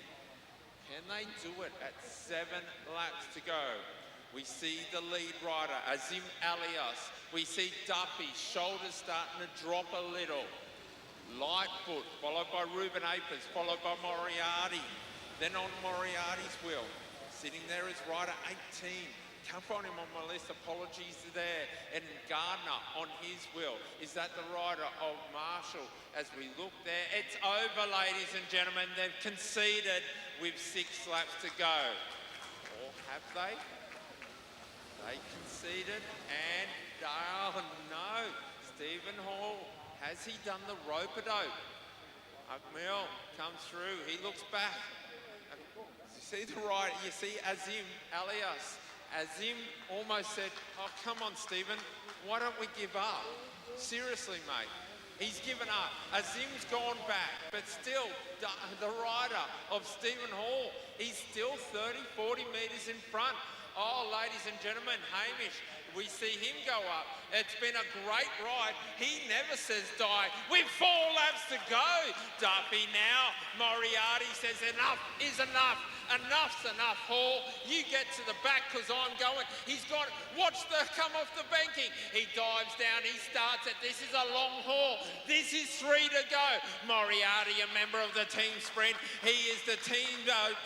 Can they do it at 7 laps to go? We see the lead rider, Azim Alias. We see Duffy, shoulders starting to drop a little. Lightfoot, followed by Ruben Apers, followed by Moriarty. Then on Moriarty's wheel, sitting there is rider 18. Can't find him on my list, apologies there. And Gardner on his wheel. Is that the rider of Marshall? As we look there, it's over, ladies and gentlemen. They've conceded with 6 laps to go. Or have they? They conceded, and oh no, Stephen Hall, has he done the rope-a-dope? Akmil comes through, he looks back. You see the right, you see Azim Alias. Azim almost said, oh come on Stephen, why don't we give up? Seriously mate, he's given up. Azim's gone back, but still the rider of Stephen Hall, he's still 30, 40 metres in front. Oh, ladies and gentlemen, Hamish, we see him go up. It's been a great ride. He never says die. With 4 laps to go. Duffy now. Moriarty says enough is enough. Enough's enough, Hall. You get to the back because I'm going. He's got, watch the come off the banking. He dives down, he starts it. This is a long haul. This is 3 to go. Moriarty, a member of the team sprint. He is the team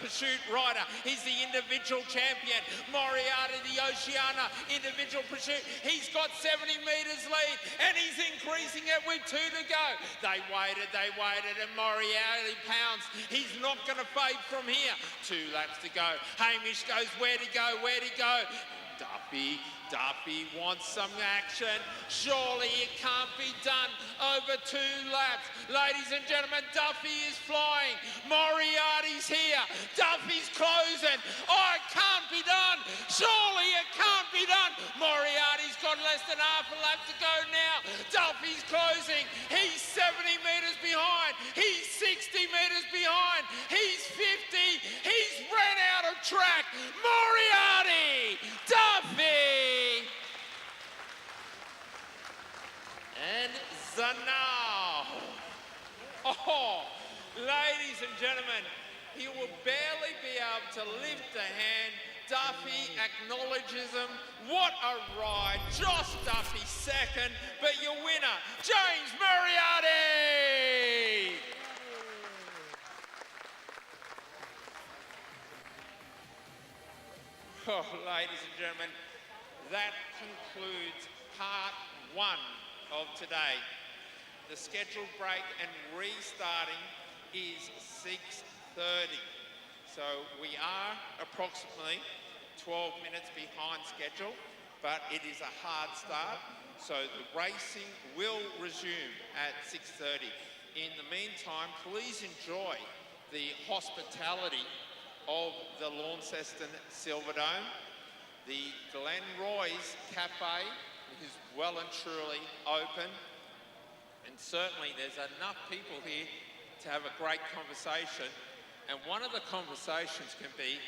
pursuit rider. He's the individual champion. Moriarty, the Oceania individual pursuit. He's got 70 metres lead and he's increasing it with 2 to go. They waited, and Moriarty pounds. He's not going to fade from here. 2 laps to go. Hamish goes, where'd he go? Duffy wants some action. Surely it can't be done over 2 laps. Ladies and gentlemen, Duffy is flying. Moriarty's here. Duffy's closing. Oh, it can't be done. Surely it can't be done. Moriarty's got less than half a lap to go now. Duffy's closing. He's 70 metres behind. He's 60 metres behind. He's 50. He's ran out of track. Moriarty! Duffy! And Zanao. Oh, ladies and gentlemen, he will barely be able to lift the hand. Duffy acknowledges him. What a ride. Josh Duffy second, but your winner, James Moriarty. Oh, ladies and gentlemen, that concludes part 1 of today. The scheduled break and restarting is 6:30. So we are approximately 12 minutes behind schedule, but it is a hard start. So the racing will resume at 6:30. In the meantime, please enjoy the hospitality of the Launceston Silverdome. The Glen Roy's Cafe is well and truly open. And certainly there's enough people here to have a great conversation. And one of the conversations can be,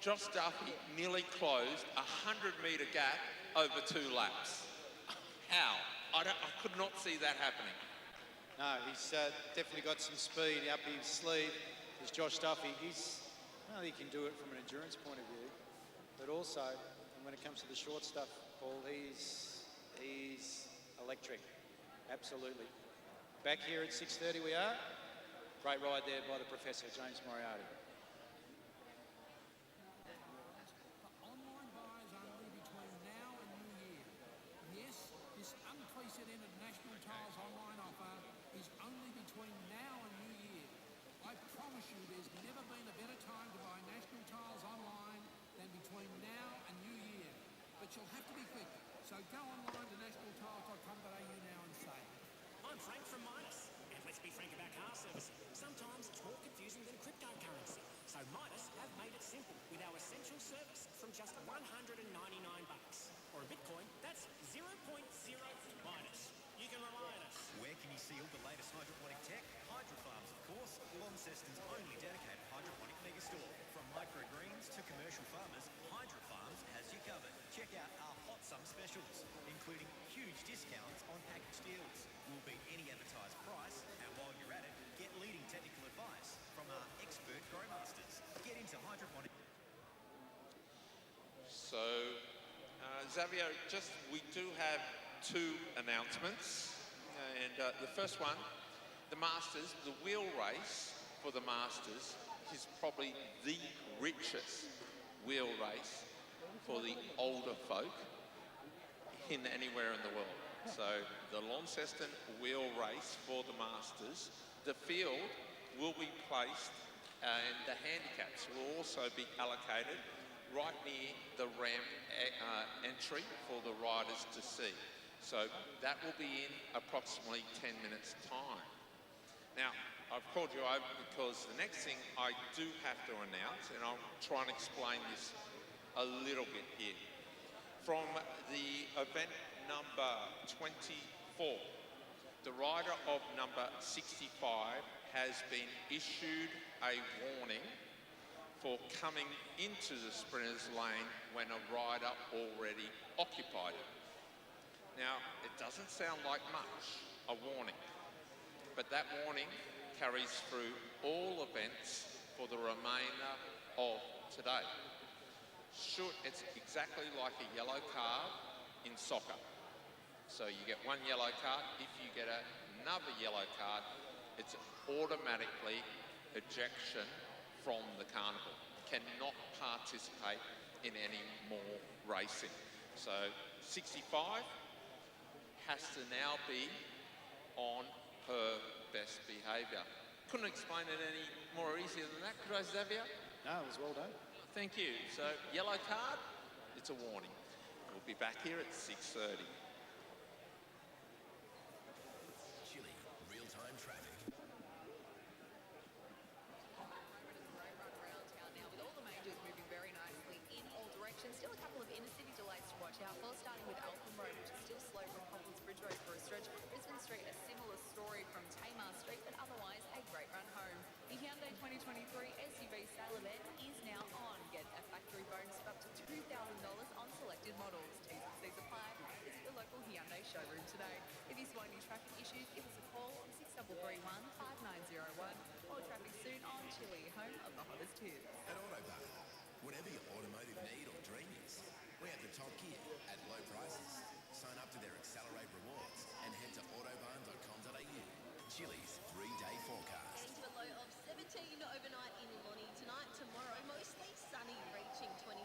Josh Duffy nearly closed a 100-metre gap over 2 laps. How? I could not see that happening. No, he's definitely got some speed up his sleeve. There's Josh Duffy. Well, he can do it from an endurance point of view, but also, when it comes to the short stuff, Paul, he's electric. Absolutely. Back here at 6:30 we are. Great ride there by the Professor, James Moriarty. Online buyers only between now and New Year. Yes, this unprecedented National Tiles online offer is only between now and New Year. I promise you there's never been a better time to buy National Tiles online than between now and New Year. But you'll have to be quick, so go online to nationaltiles.com.au now and save. I'm Frank from Midas, and let's be frank about car service. Sometimes it's more confusing than cryptocurrency. So Midas have made it simple with our essential service from just $199. Or a Bitcoin, that's 0.0 Midas. You can rely on us. Where can you see all the latest hydroponic tech? Hydro Farms, of course, Launceston's only dedicated hydroponic megastore. From microgreens to commercial farmers, Hydro Farms has you covered. Check out our hot summer specials, including huge discounts on packaged deals. Will beat any advertised price, and while you're at it, get leading technical advice from our expert grow masters. Get into hydroponic. So, Xavier, we do have 2 announcements. And the first one, the Masters, the wheel race for the Masters is probably the richest wheel race for the older folk in anywhere in the world. So the Launceston wheel race for the Masters, the field will be placed and the handicaps will also be allocated right near the ramp entry for the riders to see. So that will be in approximately 10 minutes time. Now, I've called you over because the next thing I do have to announce, and I'll try and explain this a little bit here. From the event number 24, the rider of number 65 has been issued a warning for coming into the sprinter's lane when a rider already occupied it. Now, it doesn't sound like much, a warning, but that warning carries through all events for the remainder of today. It's exactly like a yellow card in soccer. So you get 1 yellow card. If you get another yellow card, it's automatically ejection from the carnival. Cannot participate in any more racing. So 65 has to now be on her best behaviour. Couldn't explain it any more easier than that, could I, Xavier? No, it was well done. Thank you. So, yellow card, it's a warning. We'll be back here at 6:30. Chile, real-time traffic. Great run around town now with all the majors moving very nicely in all directions. Still a couple of inner-city delays to watch out for, starting with Eltham Road, which is still slow from Coppins Bridge Road for a stretch. Brisbane Street, a similar story from Tamar Street, but otherwise a great run home. The Hyundai 2023 SUV sale event is now on. Get a factory bonus of up to $2,000 on selected models. T's and C's apply. Visit your local Hyundai showroom today. If you spot any traffic issues, give us a call on 6331 5901 or traffic soon on Chile, home of the hottest hits. At Autobar, whatever your automotive need or dream is, we have the top gear at low prices. Sign up to their Accelerate rewards and head to autobarn.com.au. Chile's 3-day forecast. Getting to a low of 17 overnight in Lonnie tonight. Tomorrow, mostly sunny, reaching 20.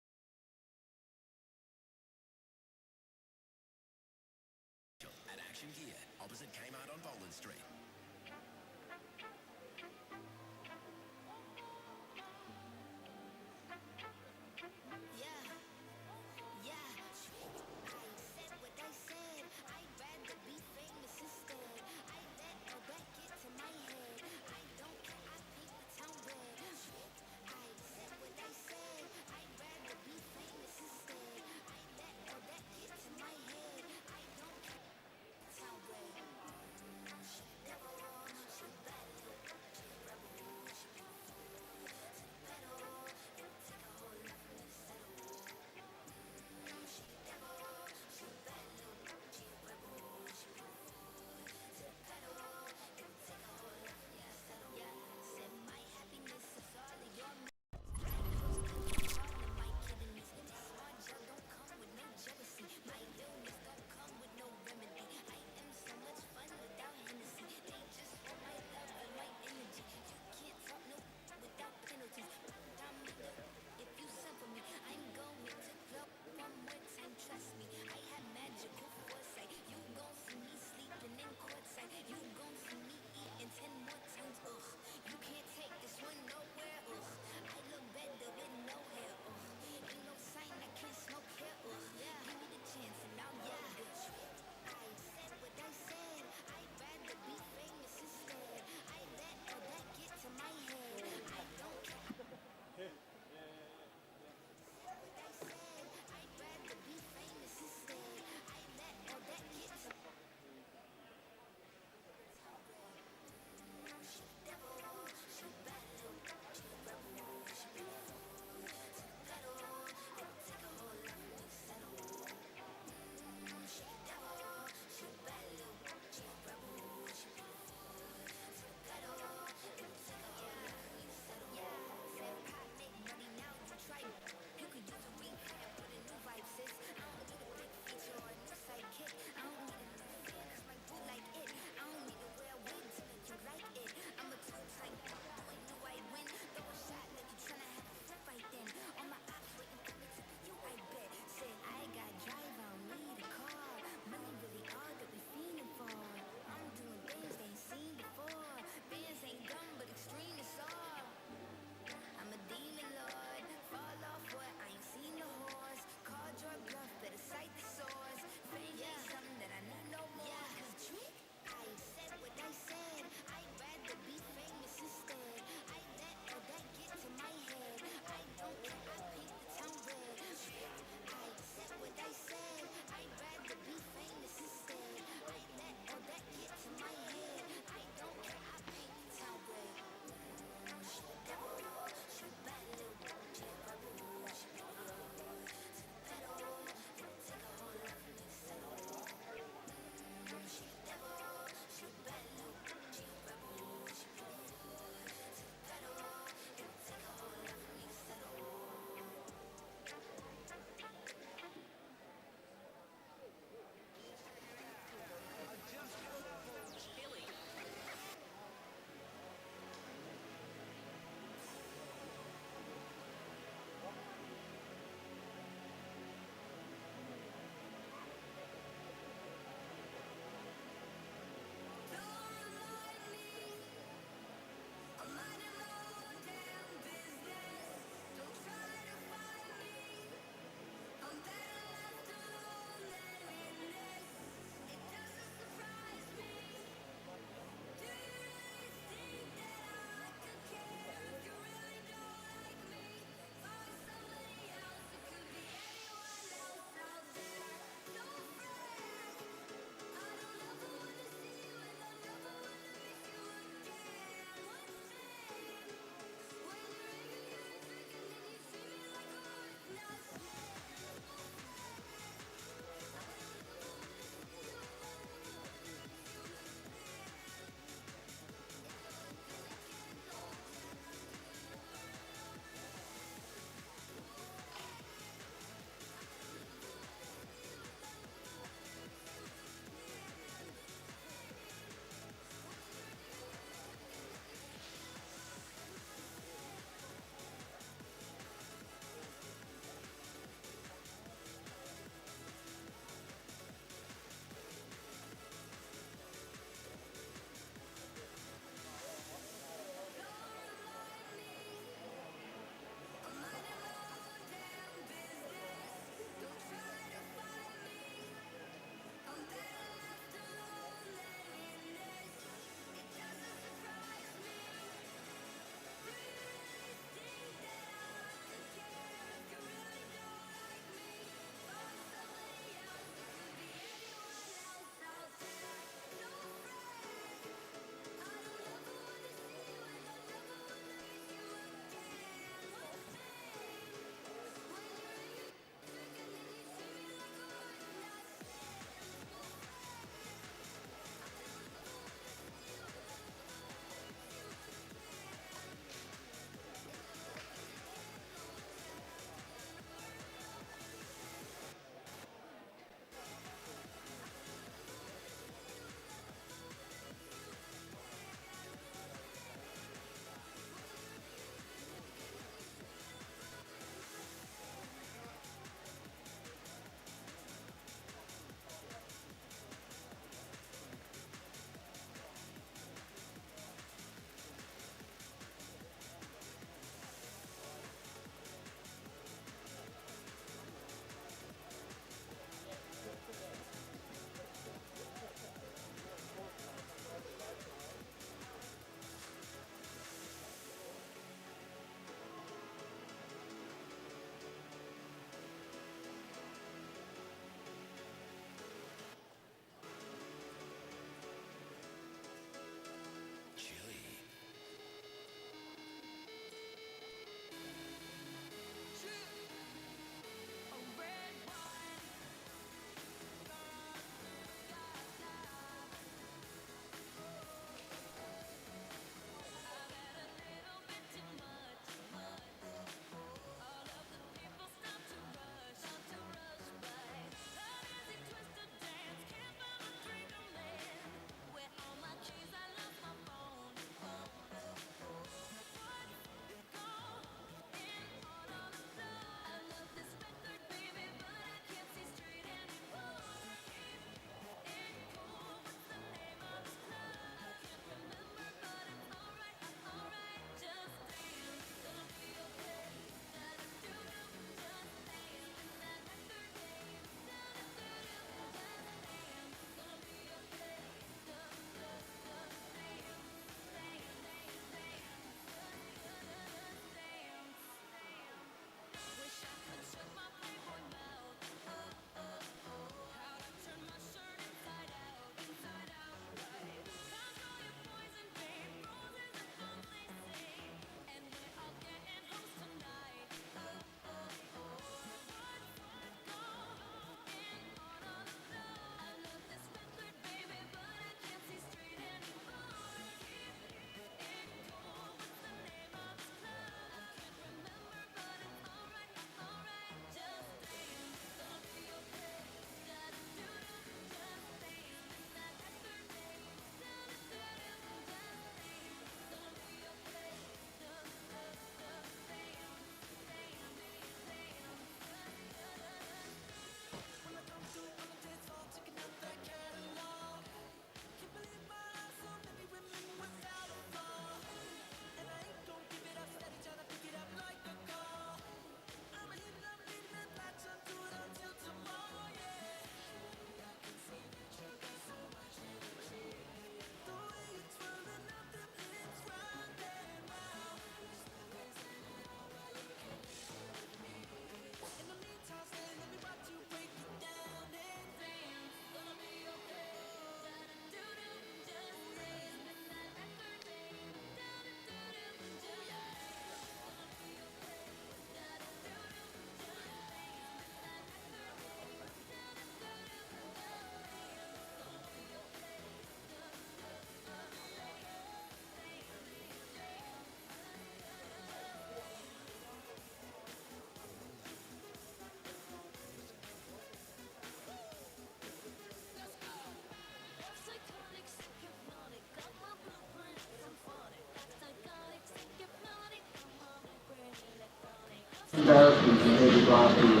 embarrassment compared with last year.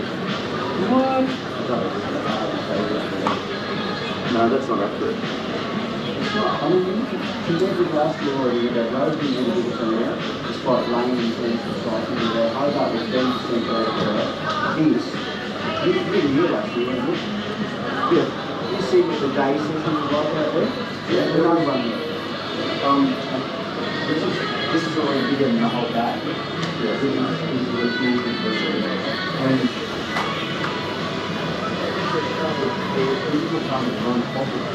What? No, that's not accurate. It's not. I mean, compared with last year already, we've had roads being able to turn out, despite rain in terms of cycling. Hobart was 10% over East. You did a year last year, wasn't it? Yeah. You see what the day session was like out there? Yeah, the no run there. This is already bigger than the whole day. Yeah, this is really huge. And people come and run popular.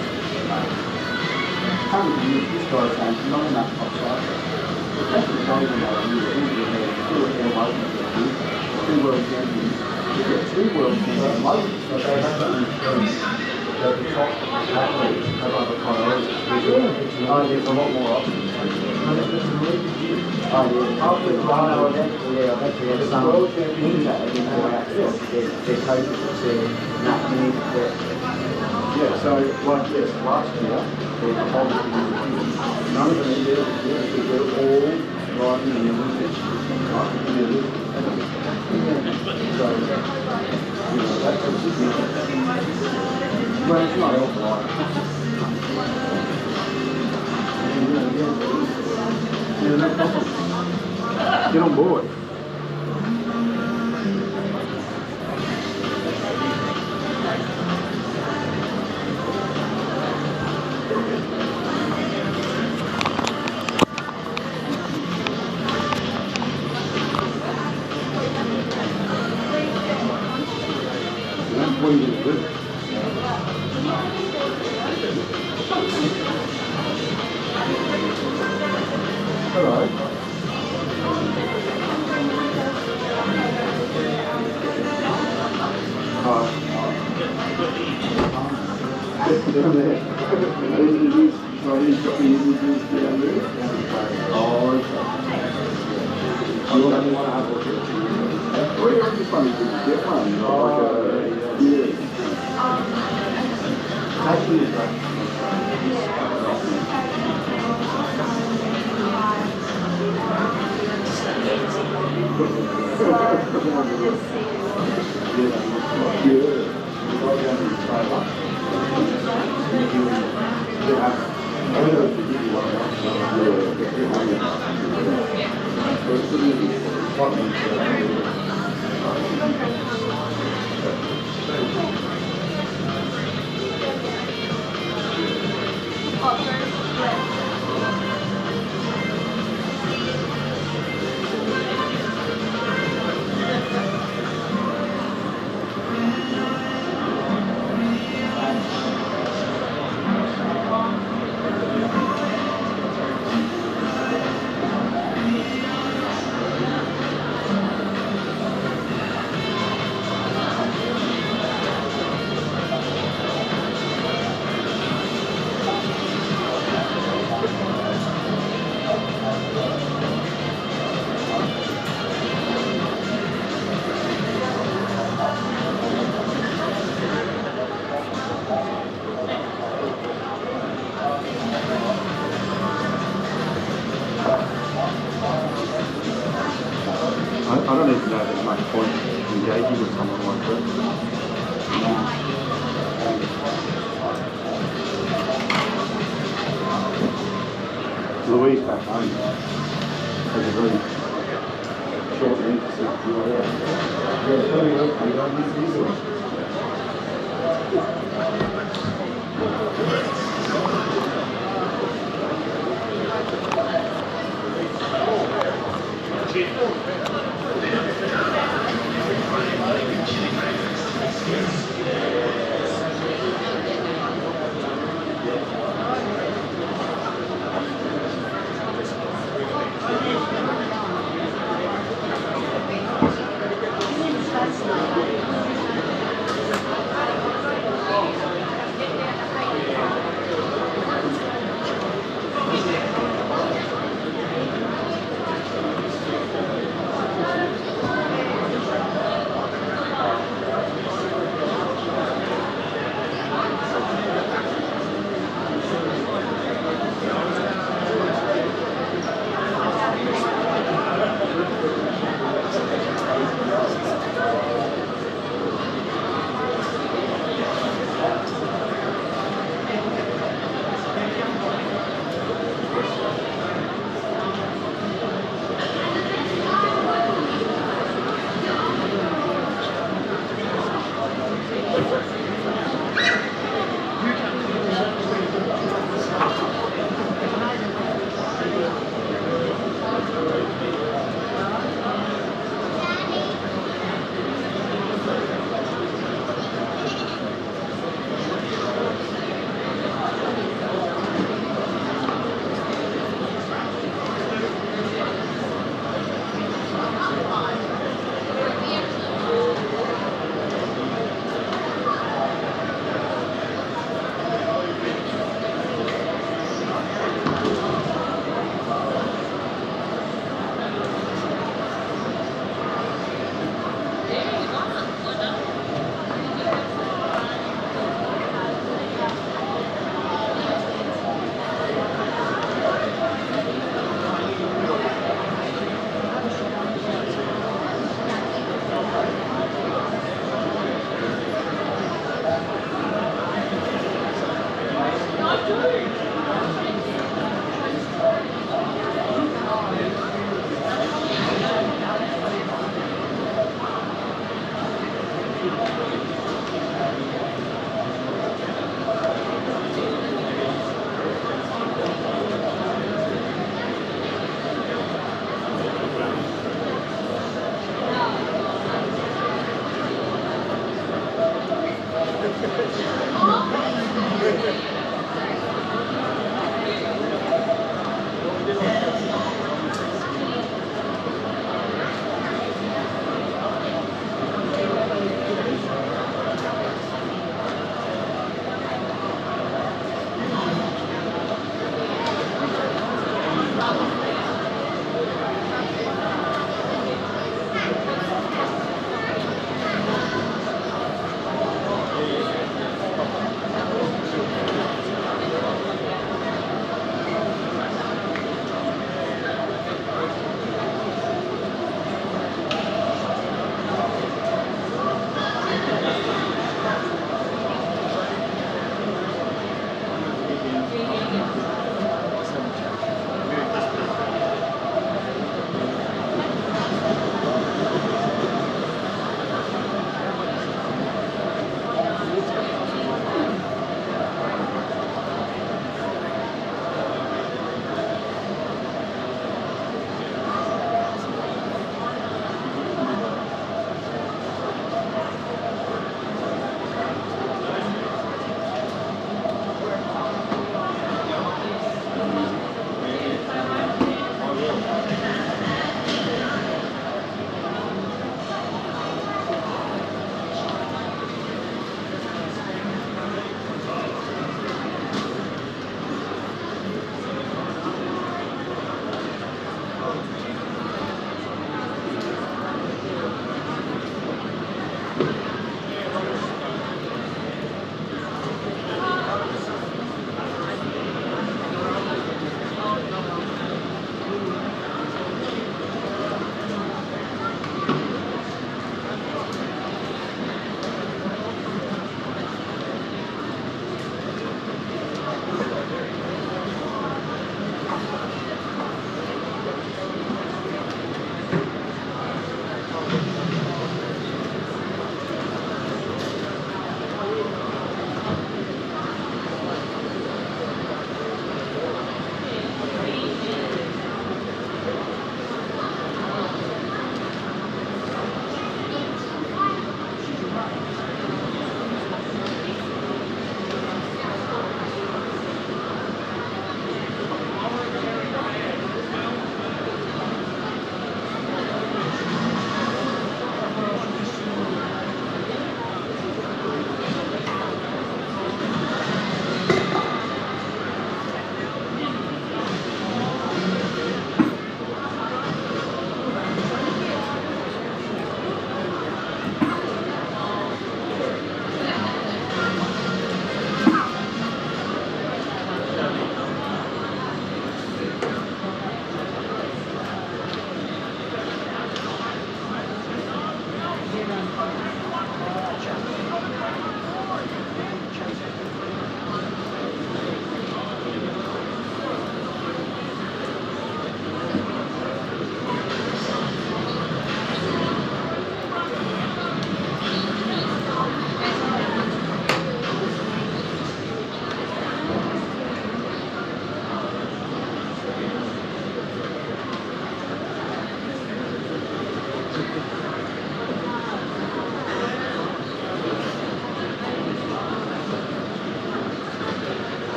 Some of you, this guy's saying, not enough top cycling. But that's the day when they were here. Two world champions. You've got two world champions. So they have to understand that the top athletes have other priorities. There's a lot more options. After the Carnival event, I've actually had some world champions that have been brought out. Their coaches have said, nah, you need to quit. Yeah, so like this, last year, there was obviously none of them in there, they were all riding in the Olympics. So, that's a significant. But it's not all right. Yeah, no problem. Get on board. I don't even know if there's much point engaging with someone like that. Louise back home has a very short emphasis.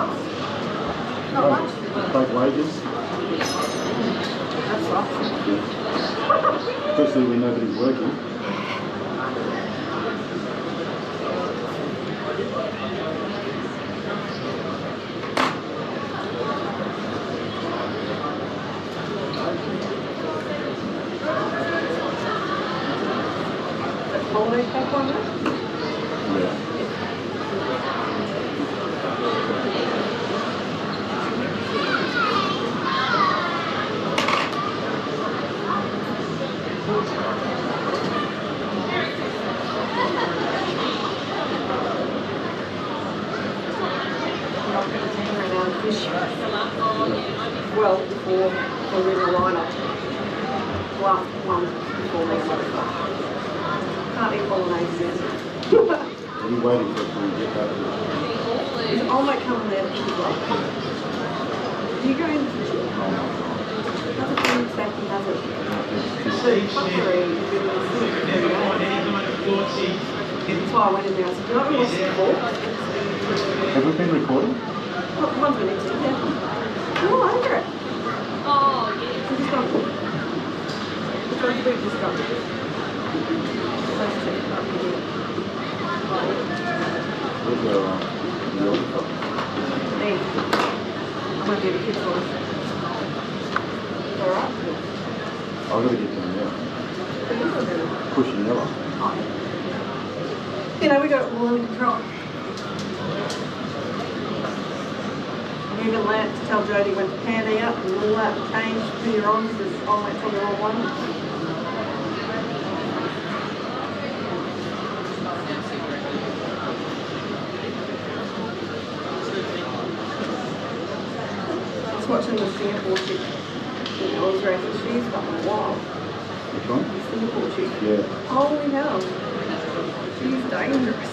bucks. Not much. Both wages. That's right. Especially when nobody's working. Holiday pack on there? Yeah. Well, before the original lineup. Last one before they can't eat bolognese then. What are you waiting for when you get back to it? I might come in there as well. Do you go in the kitchen? That's a food safety hazard. The cutlery is really that's why I went in there. I said, do you know what we watched before? Have we been recording? Not the ones we need to, yeah. They're all over it. Oh, yeah. We just got which ones we just got? Those two, not the here. Where's the other? There. I'm going to do the kids' voice. Alright? I've got to get them now. Pushing yellow. Oh. You know, we got it all under control. And even Lance to tell Jodie when to pan out and all that and change who you're on because I went for the wrong one. I was watching the Singapore chick in the Oz race and she's fucking wild. Which one? The Singapore chick. Yeah. Holy hell. She's dangerous.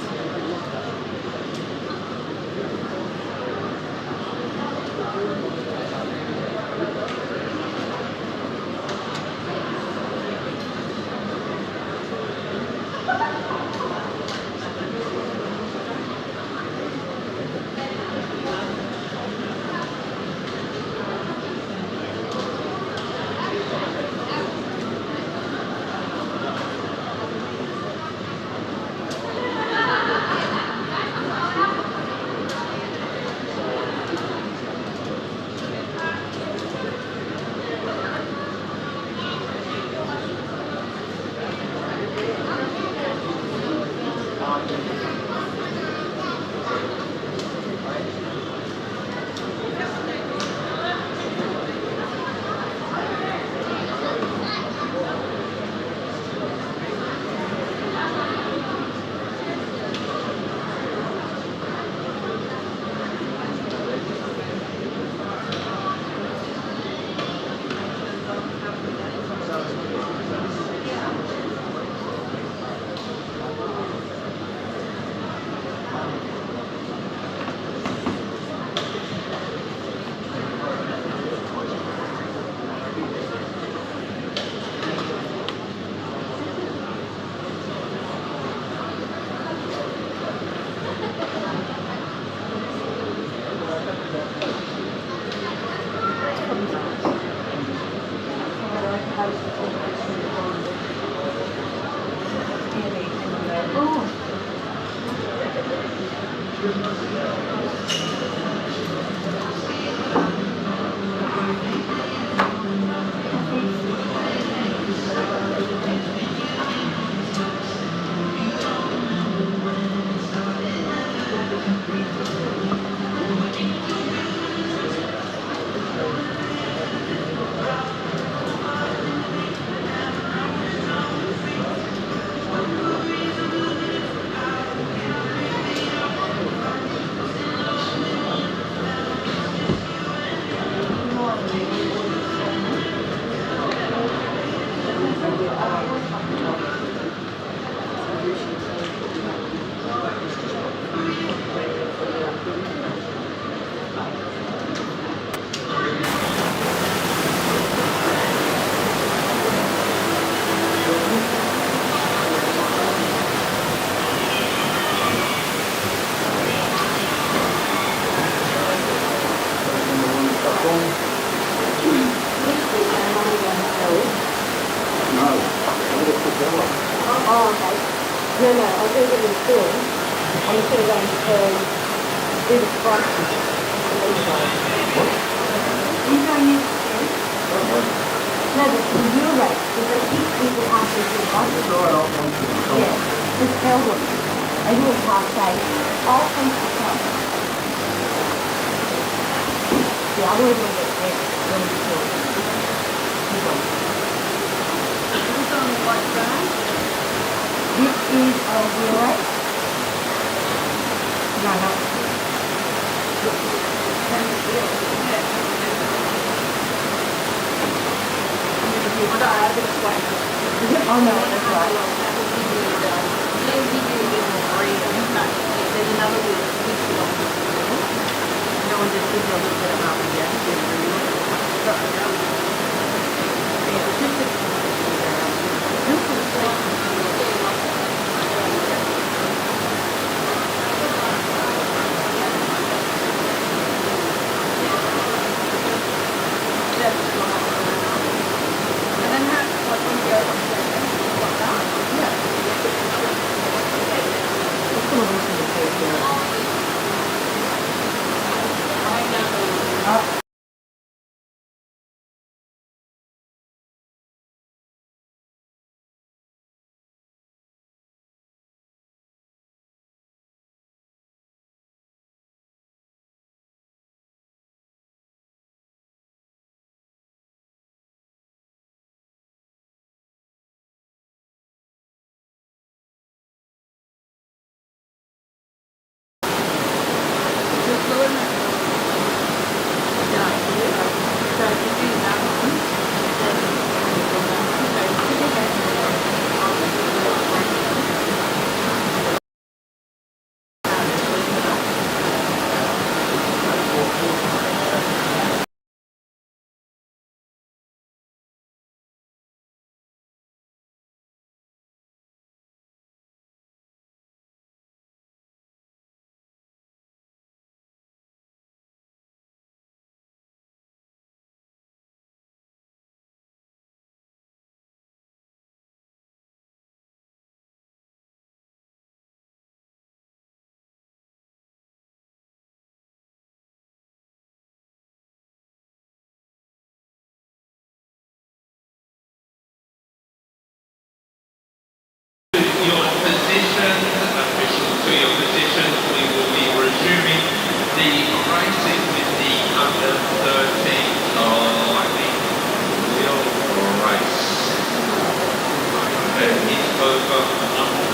No, I was going to get in the field. I'm just going to go and do the front. You're going in? No, the real race. Because they keep people after the bus. Yeah. Just tell them. They do a half day. I'll take the front. Yeah, I always want to get there when we do it. What's on the white ground? This is a real race. No. Oh no, that's right. There's another wheel that switches off the wheel. No one just gives you a little bit of up and down. And then how, like when you go like that? Yeah. It's going to loosen the face here. Your positions, officials to your positions, we will be resuming the racing with the under 13 lightning wheel race. That is over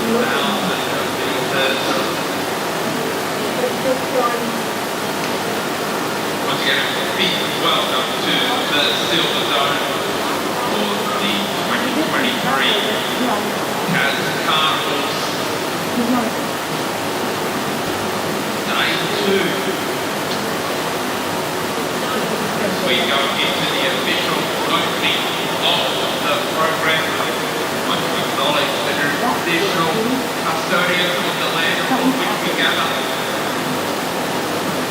1,000 meters. Once again, a big welcome to the Silver Zone for the 2023 Carnivals. Day 2. As we go into the official opening of the program, I want to acknowledge the traditional custodians of the land on which we gather.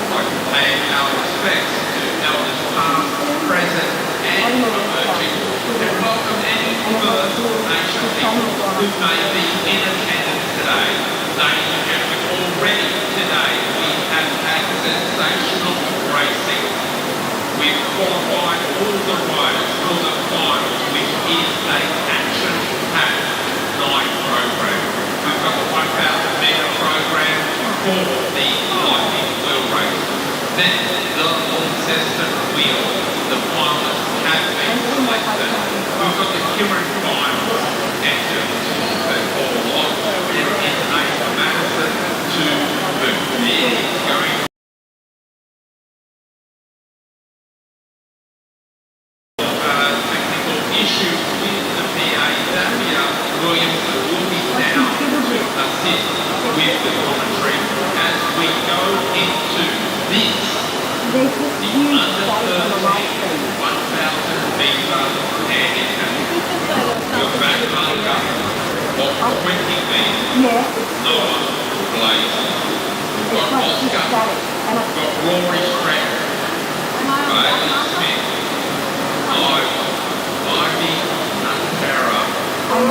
I'd like to pay our respects to elders past, present and emerging, and welcome any First Nation people who may be in attendance today. Ladies and gentlemen, already today we have had sensational racing. We've qualified all the riders for the finals, which is an action-packed night program. We've got the 1,000 metre program for the lightning wheel race. Then the Launceston wheel, the finalists have been selected. We've got the Kieran finals entered for Invitational Madison to boot. It is going technical issues with the PA. Xavier Williamson will be down to assist with the commentary as we go into this. The under 13 1,000 metre handicap. Your back marker of 20 metres. Noah Blaze. We've got Oscar. We've got Rory Strand. Bailey Smith. Ivy Nantara. And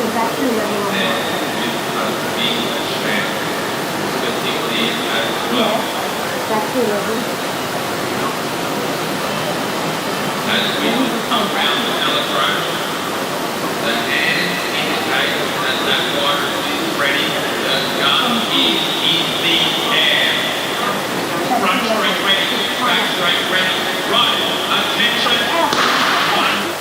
with As wheels come round the velodrome, the hands indicate that lap water is ready. The gun is in the air. Front straight ready, back straight ready. Right, attention. One.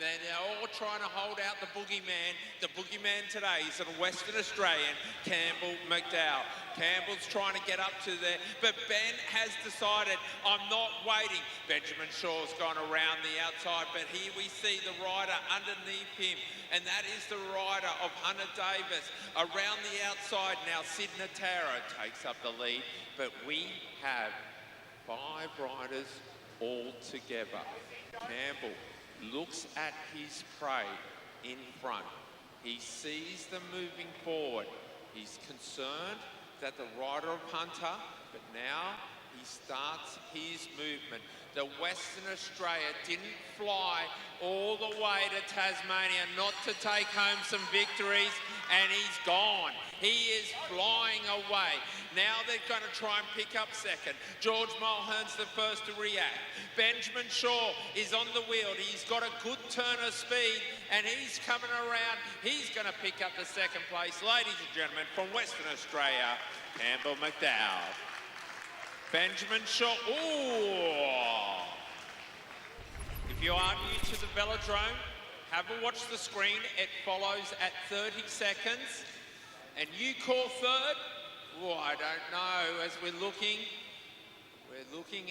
They're all trying to hold out the boogeyman. The boogeyman today is a Western Australian, Campbell McDowell. Campbell's trying to get up to there, but Ben has decided, I'm not waiting. Benjamin Shaw's gone around the outside, but here we see the rider underneath him, and that is the rider of Hunter Davis. Around the outside now, Sid Nataro takes up the lead, but we have 5 riders all together. Campbell looks at his prey in front. He sees them moving forward. He's concerned that the rider of Hunter, but now he starts his movement. The Western Australia didn't fly all the way to Tasmania not to take home some victories, and he's gone. He is flying away. Now they're going to try and pick up second. George Mulhern's the first to react. Benjamin Shaw is on the wheel. He's got a good turn of speed, and he's coming around. He's going to pick up the second place. Ladies and gentlemen, from Western Australia, Campbell McDowell. Benjamin Shaw. Ooh! If you are new to the velodrome, have a watch the screen. It follows at 30 seconds. And you call third? Oh, I don't know. As we're looking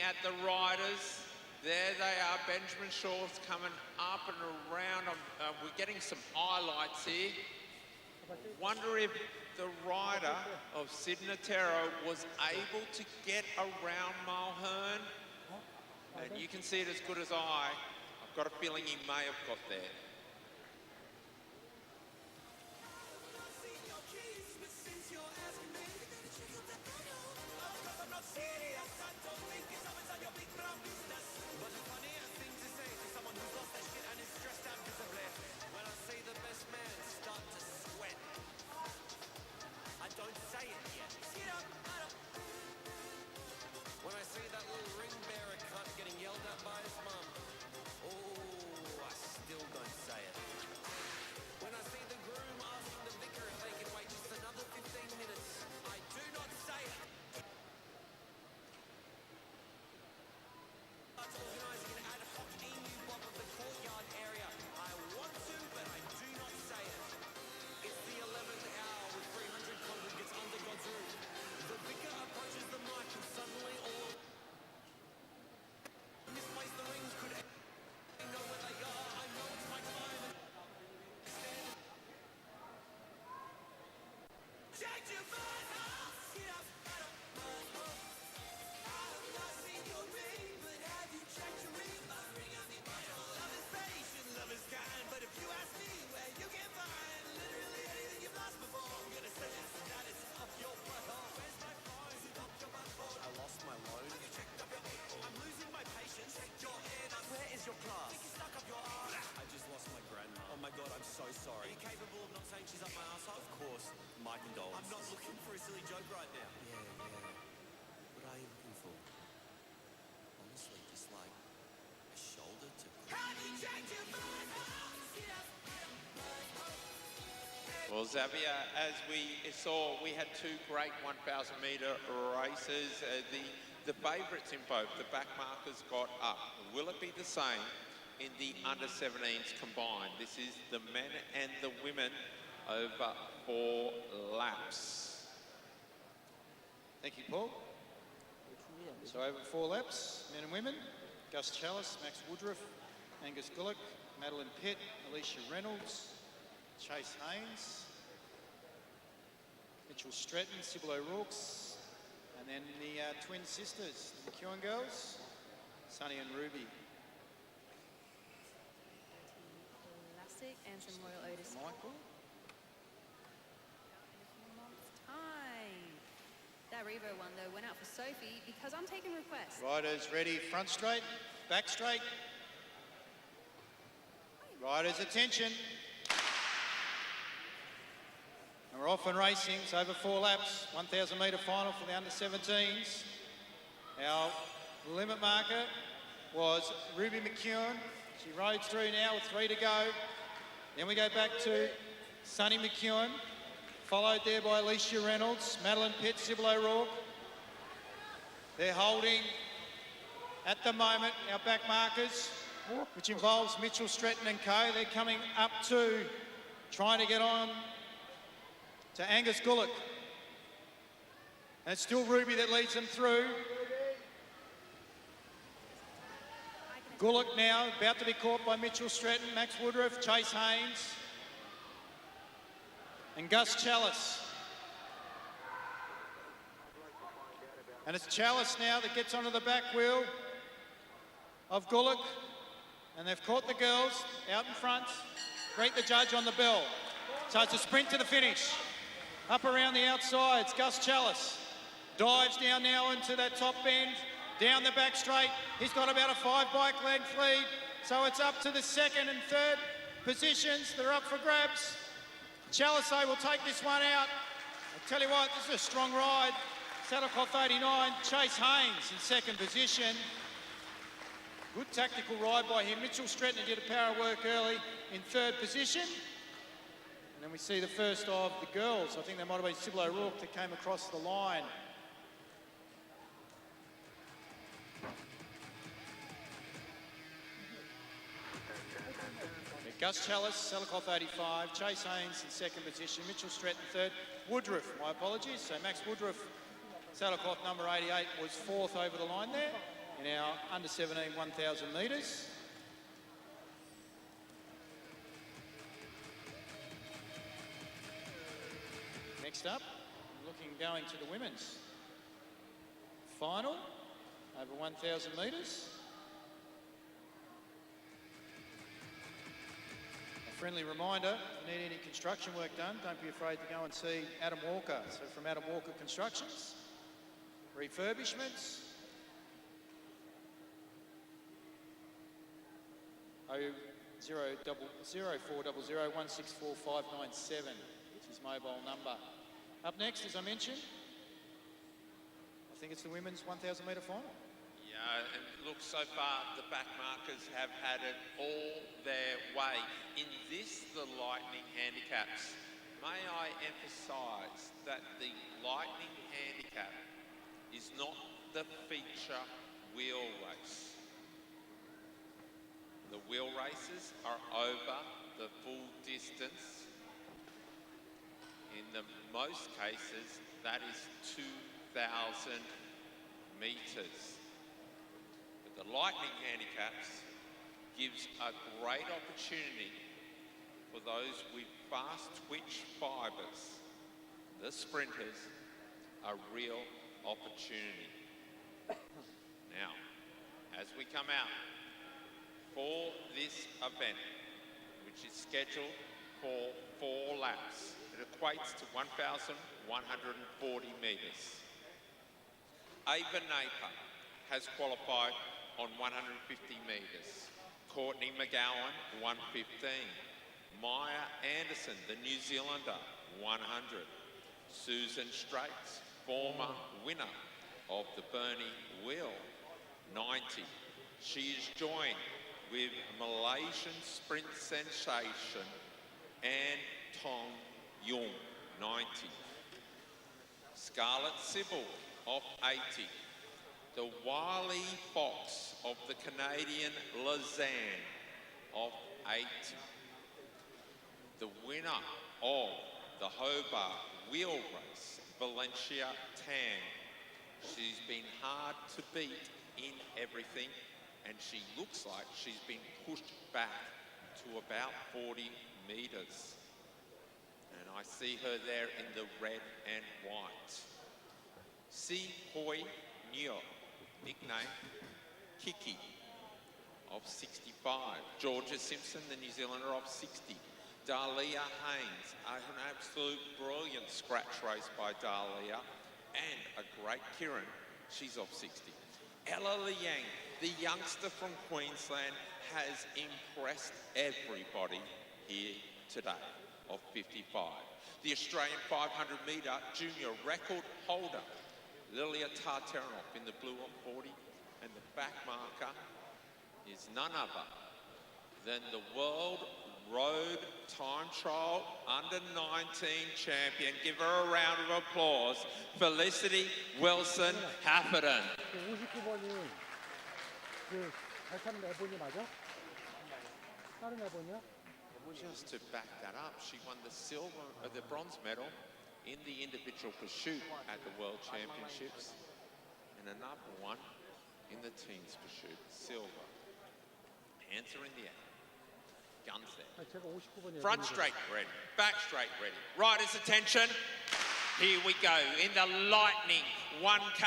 at the riders. There they are. Benjamin Shaw's coming up and around. We're getting some highlights here. Wonder if the rider of Sid Nataro was able to get around Mulhern. And you can see it as good as I. I've got a feeling he may have got there. Sorry. Are you capable of not saying she's up my arsehole? Of course, my condolences. I'm not looking for a silly joke right now. Yeah. What are you looking for? Honestly, just like a shoulder to... Well, Xavier, as we saw, we had 2 great 1,000 metre races. The favourites in both, the back markers got up. Will it be the same in the under-17s combined? This is the men and the women over 4 laps. Thank you, Paul. So over 4 laps, men and women. Gus Chalice, Max Woodruff, Angus Gullick, Madeline Pitt, Alicia Reynolds, Chase Haynes, Mitchell Stretton, Sybil O'Rourke's, and then the twin sisters, the McEwen girls, Sunny and Ruby. And some Royal Otis. Michael. In a few months' time. That Revo one, though, went out for Sophie because I'm taking requests. Riders ready, front straight, back straight. Riders, attention. And we're off and racing. It's over 4 laps. 1,000 metre final for the under-17s. Our limit marker was Ruby McEwen. She rode through now with 3 to go. Then we go back to Sunny McEwen, followed there by Alicia Reynolds, Madeline Pitt, Sybil O'Rourke. They're holding, at the moment, our back markers. which involves Mitchell, Stretton and Co. They're coming up to trying to get on to Angus Gullock. And it's still Ruby that leads them through. Gullock now about to be caught by Mitchell Stretton, Max Woodruff, Chase Haynes and Gus Chalice. And it's Chalice now that gets onto the back wheel of Gullock. And they've caught the girls out in front. Greet the judge on the bell. So it's a sprint to the finish. Up around the outsides, Gus Chalice dives down now into that top bend, down the back straight. He's got about a 5 bike length lead. So it's up to the second and third positions that are up for grabs. Chalice will take this one out. I tell you what, this is a strong ride. Saddlecloth 89, Chase Haynes in second position. Good tactical ride by him. Mitchell Stretton did a power work early in third position. And then we see the first of the girls. I think that might have been Sybil O'Rourke that came across the line. Gus Chalice, Saddlecloth 85, Chase Haynes in second position, Mitchell Stretton third, Woodruff, my apologies. So Max Woodruff, Saddlecloth number 88, was fourth over the line there in our under 17 1,000 metres. Next up, going to the women's final over 1,000 metres. Friendly reminder, if you need any construction work done, don't be afraid to go and see Adam Walker. So from Adam Walker Constructions, refurbishments, 0400 164 597 is his mobile number. Up next, as I mentioned, I think it's the women's 1,000 metre final. Yeah, and look, so far the backmarkers have had it all their way. In this, the Lightning handicaps, may I emphasise that the Lightning handicap is not the feature wheel race. The wheel races are over the full distance. In the most cases, that is 2,000 metres. The Lightning handicaps gives a great opportunity for those with fast twitch fibres, the sprinters, a real opportunity. Now, as we come out for this event, which is scheduled for 4 laps, it equates to 1,140 metres. Ava Napier has qualified on 150 metres. Courtney McGowan, 115. Maya Anderson, the New Zealander, 100. Susan Straits, former winner of the Burnie Wheel, 90. She is joined with Malaysian sprint sensation Ann Tong Yung, 90. Scarlett Sybil, of 80. The Wily Fox of the Canadian Lausanne of 80. The winner of the Hobart Wheel Race, Valencia Tan. She's been hard to beat in everything, and she looks like she's been pushed back to about 40 metres. And I see her there in the red and white. Si Hoi Nyo, nickname Kiki, of 65. Georgia Simpson, the New Zealander, of 60. Dahlia Haynes, an absolute brilliant scratch race by Dahlia, and a great Kieran, she's of 60. Ella Liang, the youngster from Queensland, has impressed everybody here today, of 55. The Australian 500 metre junior record holder, Lilia Tartaranov, in the blue on 40, and the back marker is none other than the World Road Time Trial Under 19 champion. Give her a round of applause, Felicity Wilson Hafferton. 59번이 그 잘 타는 애본이 맞아? Just to back that up, she won the bronze medal in the individual pursuit at the World Championships, and another one in the teams pursuit, silver. Hands are in the air. Guns there. Front straight ready, back straight ready. Riders attention. Here we go in the lightning 1K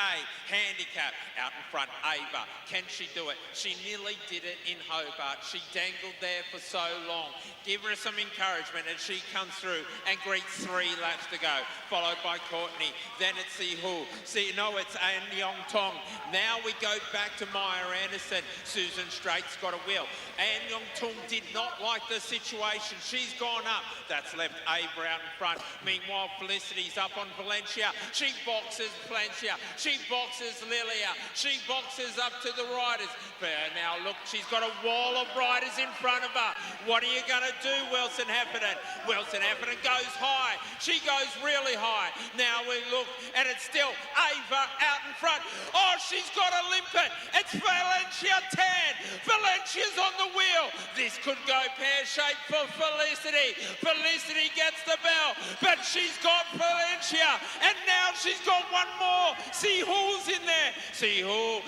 handicap. Out in front, Ava. Can she do it? She nearly did it in Hobart. She dangled there for so long. Give her some encouragement as she comes through and greets 3 laps to go. Followed by Courtney. Then it's Sihu. It's An Yong Tong. Now we go back to Maya Anderson. Susan Straight's got a wheel. An Yong Tong did not like the situation. She's gone up. That's left Ava out in front. Meanwhile, Felicity's up on Valencia. She boxes Valencia. She boxes Lilia. She boxes up to the riders. But now look, she's got a wall of riders in front of her. What are you going to do, Wilson Heffernan? Wilson Heffernan goes high. She goes really high. Now we look, and it's still Ava out in front. Oh, she's got a limpet. It's Valencia 10. Valencia's on the wheel. This could go pear-shaped for Felicity. Felicity gets the bell, but she's got Valencia, and now she's got one more. See who's in there. See who,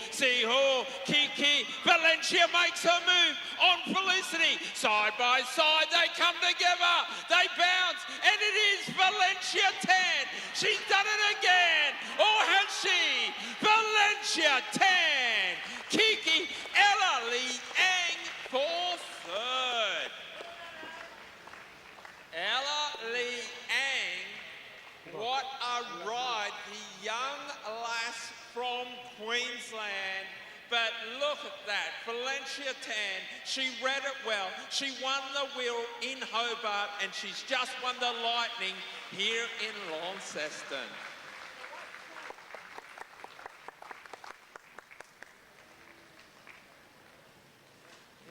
Kiki. Valencia makes her move on Felicity. Side by side, they come together. They bounce, and it is Valencia 10. She's done it again. Or has she? Valencia 10. Kiki Ella Lee Ang for third. Ella Lee Ang, what a ride. The young lass from Queensland. But look at that, Valencia 10, she read it well. She won the wheel in Hobart, and she's just won the Lightning here in Launceston.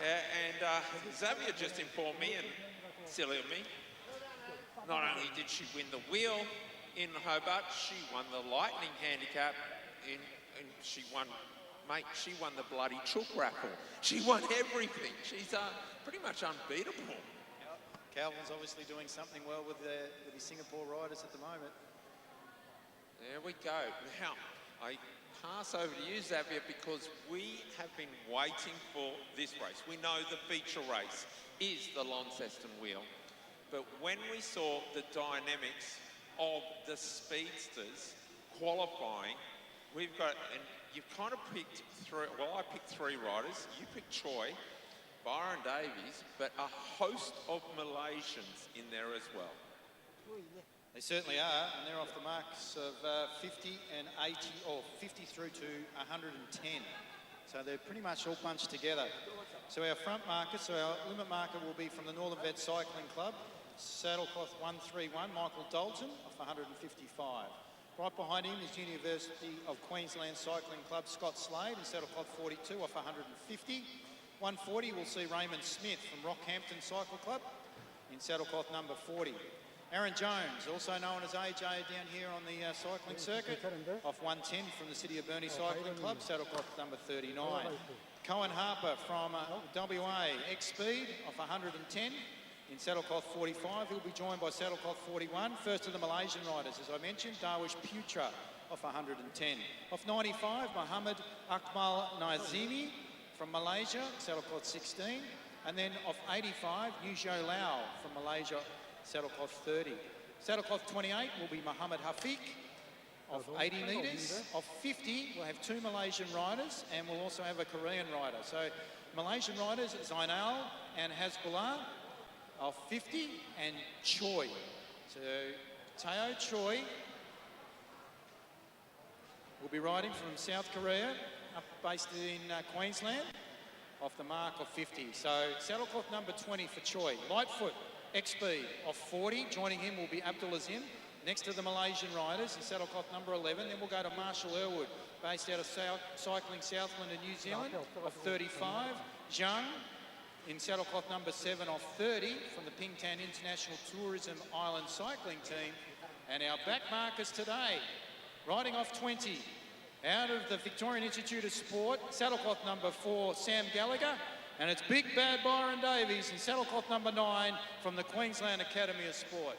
Yeah, and Xavier just informed me, and silly of me, not only did she win the wheel in Hobart, she won the Lightning handicap, and she won the bloody chook raffle. She won everything. She's pretty much unbeatable. Calvin's obviously doing something well with his Singapore riders at the moment. There we go. Now, I pass over to you, Xavier, because we have been waiting for this race. We know the feature race is the Launceston wheel, but when we saw the dynamics of the speedsters qualifying, we've got, and you've kind of picked three, well, I picked 3 riders. You picked Choi, Byron Davies, but a host of Malaysians in there as well. They certainly are, and they're off the marks of 50 and 80, or 50 through to 110. So they're pretty much all bunched together. So our front marker, so our limit marker will be from the Northern Vet Cycling Club, saddlecloth 131, Michael Dalton, off 155. Right behind him is University of Queensland Cycling Club Scott Slade in saddlecloth 42 off 150. 140 we'll see Raymond Smith from Rockhampton Cycle Club in saddlecloth number 40. Aaron Jones, also known as AJ down here on the cycling circuit, off 110 from the City of Burnie Cycling Club, saddlecloth number 39. Cohen Harper from WA X-Speed off 110. In saddlecloth 45, he'll be joined by saddlecloth 41. First of the Malaysian riders, as I mentioned, Darwish Putra off 110. Off 95, Mohammed Akmal Nazimi from Malaysia, saddlecloth 16. And then off 85, Yuzhou Lau from Malaysia, saddlecloth 30. Saddlecloth 28 will be Mohammed Hafiq of 80 metres. Off 50, we'll have 2 Malaysian riders, and we'll also have a Korean rider. So Malaysian riders, Zainal and Hasbullah, of 50, and Choi. So Teo Choi will be riding from South Korea, up based in Queensland, off the mark of 50. So saddlecloth number 20 for Choi. Lightfoot, X-Speed, off 40. Joining him will be Abdul Azim, next to the Malaysian riders, in saddlecloth number 11. Then we'll go to Marshall Irwood, based out of Cycling Southland in New Zealand, off 35. Zhang, in saddlecloth number 7 off 30 from the Pingtan International Tourism Island Cycling Team. And our back markers today, riding off 20, out of the Victorian Institute of Sport, saddlecloth number 4, Sam Gallagher, And it's Big Bad Byron Davies in saddlecloth number 9 from the Queensland Academy of Sport.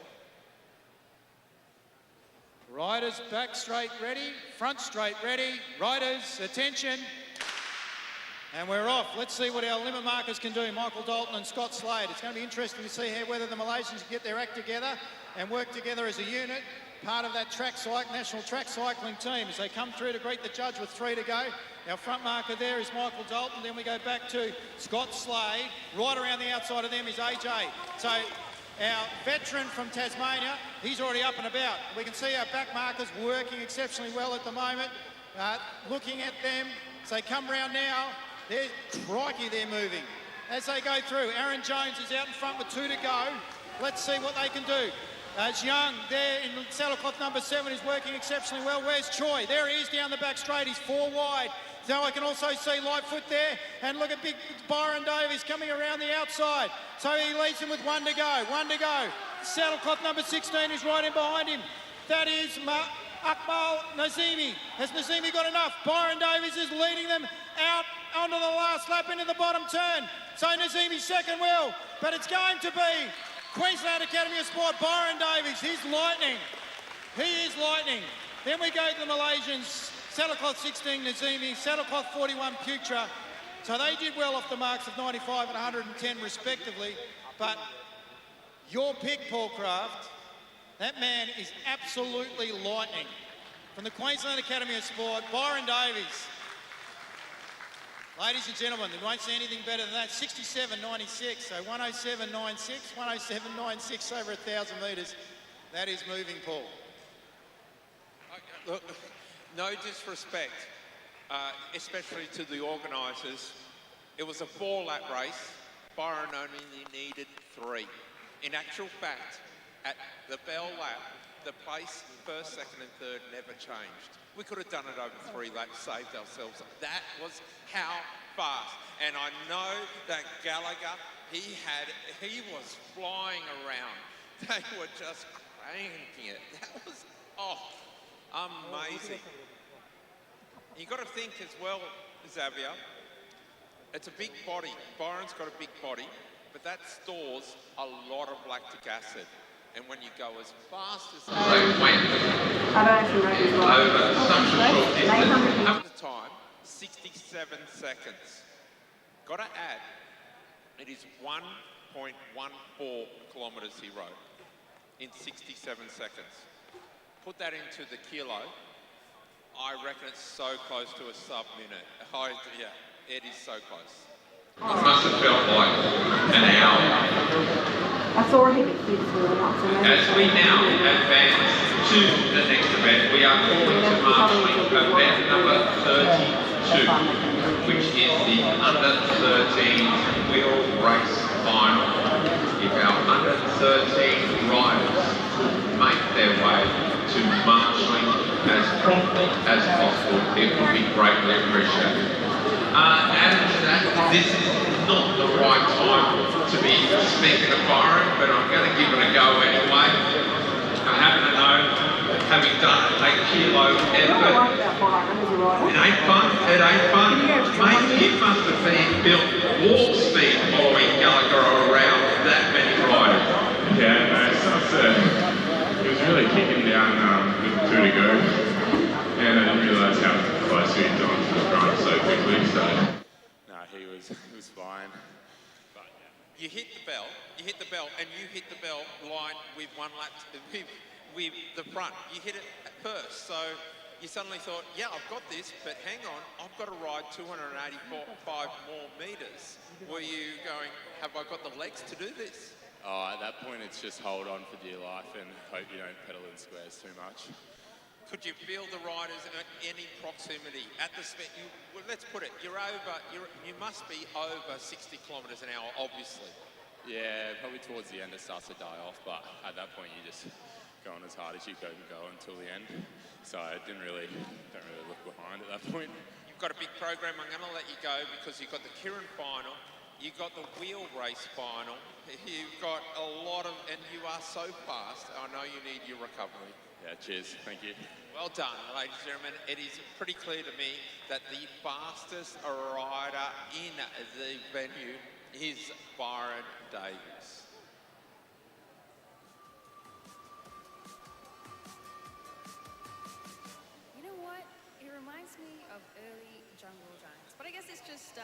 Riders back straight ready, front straight ready. Riders, attention. And we're off. Let's see what our limit markers can do. Michael Dalton and Scott Slade. It's going to be interesting to see whether the Malaysians can get their act together and work together as a unit, part of that national track cycling team as they come through to greet the judge with 3 to go. Our front marker there is Michael Dalton. Then we go back to Scott Slade. Right around the outside of them is AJ. So our veteran from Tasmania, he's already up and about. We can see our back markers working exceptionally well at the moment. Looking at them as they come round now. Crikey, they're moving. As they go through, Aaron Jones is out in front with 2 to go. Let's see what they can do. As Young there in saddlecloth number 7 is working exceptionally well. Where's Choi? There he is down the back straight. He's 4 wide. Now I can also see Lightfoot there. And look at big Byron Davies coming around the outside. So he leads him with 1 to go. 1 to go. Saddlecloth number 16 is right in behind him. That is Akmal Nazimi. Has Nazimi got enough? Byron Davies is leading them out onto the last lap into the bottom turn. So Nazimi's second wheel. But it's going to be Queensland Academy of Sport, Byron Davies. He's lightning. He is lightning. Then we go to the Malaysians. Saddlecloth 16, Nazimi. Saddlecloth 41, Putra. So they did well off the marks of 95 and 110 respectively. But your pick, Paul Craft, that man is absolutely lightning. From the Queensland Academy of Sport, Byron Davies. Ladies and gentlemen, you won't see anything better than that. 67.96, so 107.96, 107.96 over 1,000 metres. That is moving, Paul. Look, no disrespect, especially to the organisers. It was a 4-lap race. Byron only needed 3. In actual fact, at the bell lap, the place, first, second and third never changed. We could have done it over 3 laps, saved ourselves. That was how fast. And I know that Gallagher, he was flying around. They were just cranking it. That was, amazing. You got to think as well, Xavier, it's a big body. Byron's got a big body, but that stores a lot of lactic acid. And when you go as fast as over such a short distance, at the time, 67 seconds. Got to add, it is 1.14 kilometres he rode in 67 seconds. Put that into the kilo, I reckon it's so close to a sub-minute. Yeah, it is so close. It must have felt like an hour. I saw him at Kids World once. As we now advance to the next event, we are calling to marching event number 32, which is the under 13 wheel race final. If our under 13 riders make their way to marshalling as promptly as possible, it would be greatly appreciated. Added to that, this is not the right time to be speaking to Byron, but I'm going to give it a go anyway. I happen to know, having done a kilo effort, it ain't fun, it ain't fun. Mate, he must have been built warp speed following Gallagher around that many riders. Yeah, no, he was really kicking down with 2 to go, and I didn't realise how close he had gone to the front so quickly, so... No, he was fine. But, yeah. You hit the bell, and you hit the bell line with 1 lap, with the front. You hit it at first, so you suddenly thought, yeah, I've got this, but hang on, I've got to ride 285 more metres. Were you going, have I got the legs to do this? Oh, at that point, it's just hold on for dear life and hope you don't pedal in squares too much. Could you feel the riders at any proximity at the speed? Well, let's put it, you must be over 60 kilometres an hour, obviously. Yeah, probably towards the end it starts to die off, but at that point you just go on as hard as you can go until the end. So I don't really look behind at that point. You've got a big program. I'm going to let you go because you've got the Kieran final, you've got the wheel race final, you've got a lot of, and you are so fast. I know you need your recovery. Yeah, cheers. Thank you. Well done, ladies and gentlemen. It is pretty clear to me that the fastest rider in the venue is Byron Davies. You know what? It reminds me of early jungle giants, but I guess it's just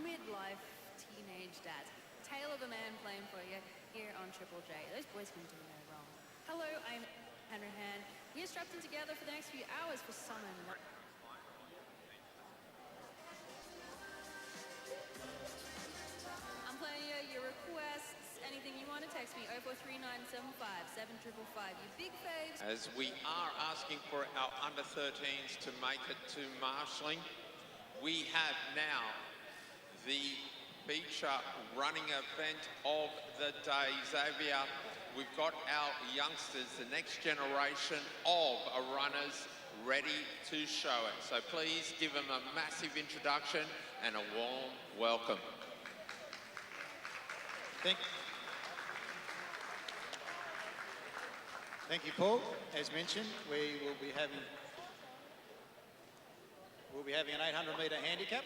midlife teenage dads. Tale of a man playing for you here on Triple J. Those boys can do no wrong. Hello, I'm Henry Hand. You're strapped in together for the next few hours for Summon. I'm playing your requests. Anything you want to text me, 043975 7555. You big faves. As we are asking for our under-13s to make it to marshalling, we have now the feature running event of the day. Xavier, we've got our youngsters, the next generation of runners, ready to show it. So please give them a massive introduction and a warm welcome. Thank you, Paul. As mentioned, we'll be having an 800-metre handicap,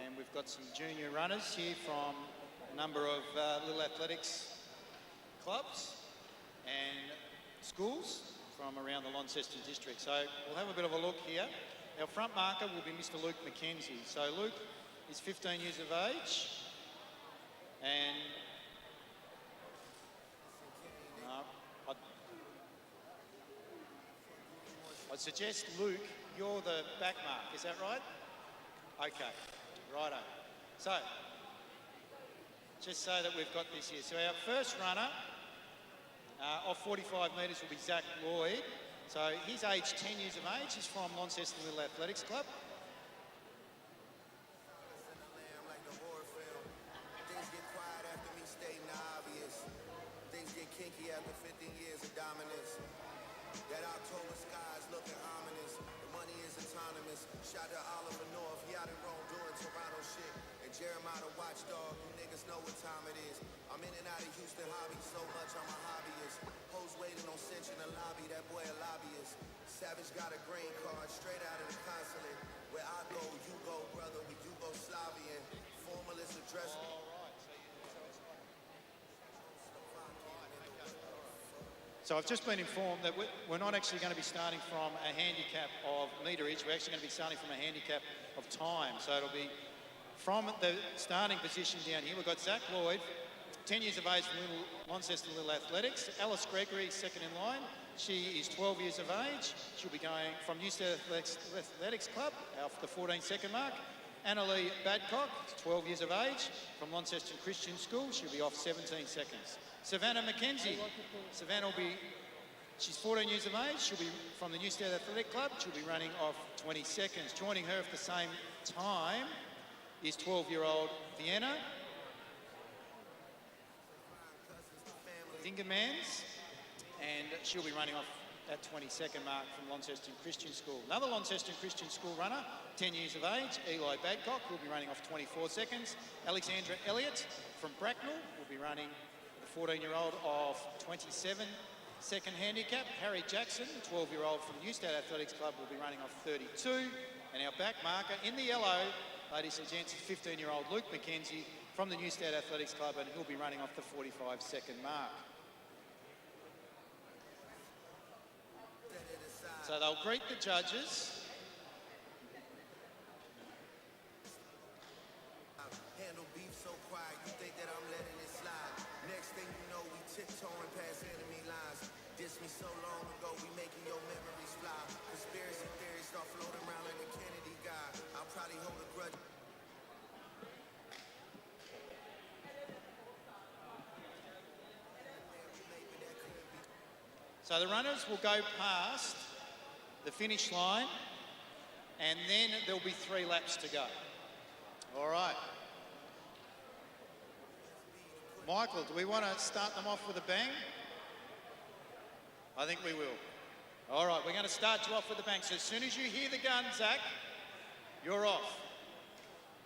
and we've got some junior runners here from a number of little athletics clubs and schools from around the Launceston district. So we'll have a bit of a look here. Our front marker will be Mr. Luke McKenzie. So Luke is 15 years of age, and I'd suggest, Luke, you're the back mark, is that right? Okay, righto. So, just so that we've got this here. So our first runner of 45 metres will be Zach Lloyd. So he's aged 10 years of age. He's from Launceston Little Athletics Club. Things get quiet after me stating the obvious. Things get kinky after 15 years of dominance. That October sky is looking ominous. The money is autonomous. Shout to Oliver North, he out in Rome doing Toronto shit. And Jeremiah the watchdog, you niggas know what time it is. I'm in and out of Houston hobby so much I'm a hobbyist. Hoes waiting on cinch in the lobby, that boy a lobbyist. Savage got a green card straight out of the consulate. Where I go, you go, brother, we Yugoslavian. Formalist address. So I've just been informed that we're not actually going to be starting from a handicap of meterage. We're actually going to be starting from a handicap of time. So it'll be from the starting position down here. We've got Zach Lloyd, 10 years of age from Launceston Little Athletics. Alice Gregory, second in line. She is 12 years of age. She'll be going from New South Athletics Club, off the 14-second mark. Annalie Badcock, 12 years of age, from Launceston Christian School. She'll be off 17 seconds. Savannah McKenzie. Savannah will be, she's 14 years of age. She'll be from the New South Athletic Club. She'll be running off 20 seconds. Joining her at the same time is 12-year-old Vienna Dingermans, and she'll be running off that 22nd mark from Launceston Christian School. Another Launceston Christian School runner, 10 years of age, Eli Badcock, will be running off 24 seconds. Alexandra Elliott from Bracknell will be running the 14-year-old off 27-second handicap. Harry Jackson, 12-year-old from Newstead Athletics Club, will be running off 32. And our back marker in the yellow, ladies and gents, is 15-year-old Luke McKenzie from the Newstead Athletics Club, and he'll be running off the 45-second mark. So they'll greet the judges. Handle beef so quiet, you think that I'm letting it slide. Next thing you know, we tiptoeing past enemy lines. Diss me so long ago, we making your memories fly. Conspiracy theories start floating around like a Kennedy guy. I'll probably hold a grudge. So the runners will go past the finish line, and then there'll be 3 laps to go. All right. Michael, do we want to start them off with a bang? I think we will. All right, we're going to start you off with a bang. So as soon as you hear the gun, Zach, you're off.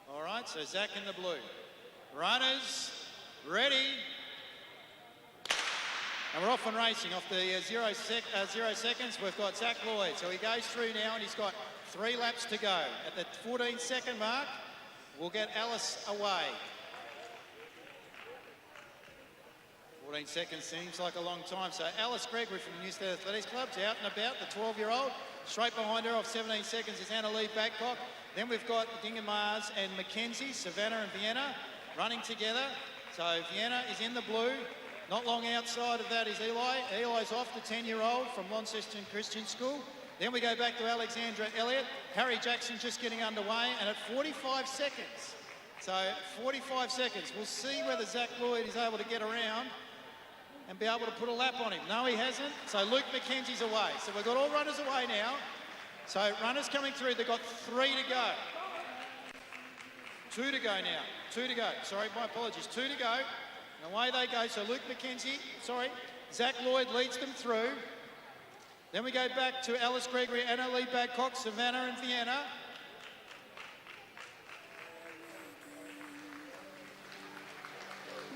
All right, so Zach in the blue. Runners, ready. And we're off and racing off the 0 seconds. We've got Zach Lloyd. So he goes through now and he's got 3 laps to go. At the 14-second mark, we'll get Alice away. 14 seconds seems like a long time. So Alice Gregory from the New State Athletics Club's out and about, the 12-year-old. Straight behind her off 17 seconds is Anna-Lee Babcock. Then we've got Dingemars and Mackenzie, Savannah and Vienna running together. So Vienna is in the blue. Not long outside of that is Eli. Eli's off, the 10-year-old from Launceston Christian School. Then we go back to Alexandra Elliott. Harry Jackson just getting underway, and at 45 seconds. So 45 seconds. We'll see whether Zach Lloyd is able to get around and be able to put a lap on him. No, he hasn't. So Luke McKenzie's away. So we've got all runners away now. So runners coming through, they've got 3 to go. 2 to go now. 2 to go. Sorry, my apologies. 2 to go. And away they go. So Luke McKenzie, Zach Lloyd leads them through. Then we go back to Alice Gregory, Anna-Lee Babcock, Savannah and Vienna.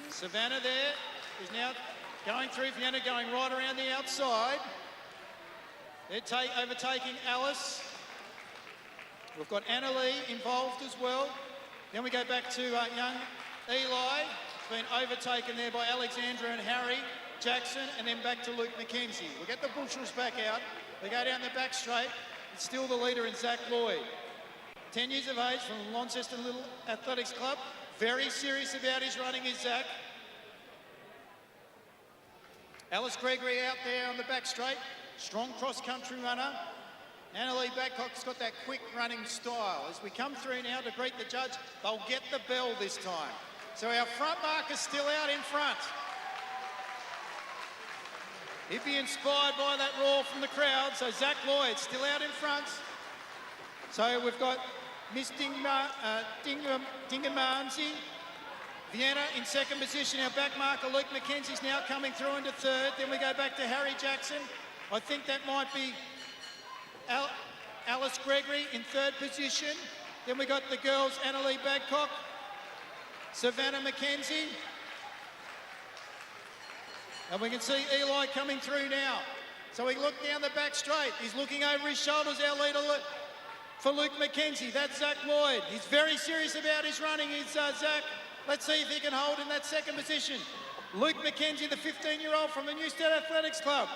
Savannah there is now going through, Vienna going right around the outside. They're overtaking Alice. We've got Anna-Lee involved as well. Then we go back to young Eli. It's been overtaken there by Alexandra and Harry Jackson, and then back to Luke McKenzie. We get the bushels back out. We go down the back straight. It's still the leader in Zach Lloyd. 10 years of age from Launceston Little Athletics Club. Very serious about his running is Zach. Alice Gregory out there on the back straight. Strong cross-country runner. Anna-Lee Babcock's got that quick running style. As we come through now to greet the judge, they'll get the bell this time. So our front marker's still out in front. He'd be inspired by that roar from the crowd. So Zach Lloyd still out in front. So we've got Miss Dingemanzi, Vienna in second position. Our back marker, Luke McKenzie's now coming through into third. Then we go back to Harry Jackson. I think that might be Alice Gregory in third position. Then we got the girls, Anna-Lee Babcock, Savannah McKenzie. And we can see Eli coming through now. So we look down the back straight. He's looking over his shoulders, our leader for Luke McKenzie. That's Zach Lloyd. He's very serious about his running. He's Zach. Let's see if he can hold in that second position. Luke McKenzie, the 15-year-old from the New State Athletics Club.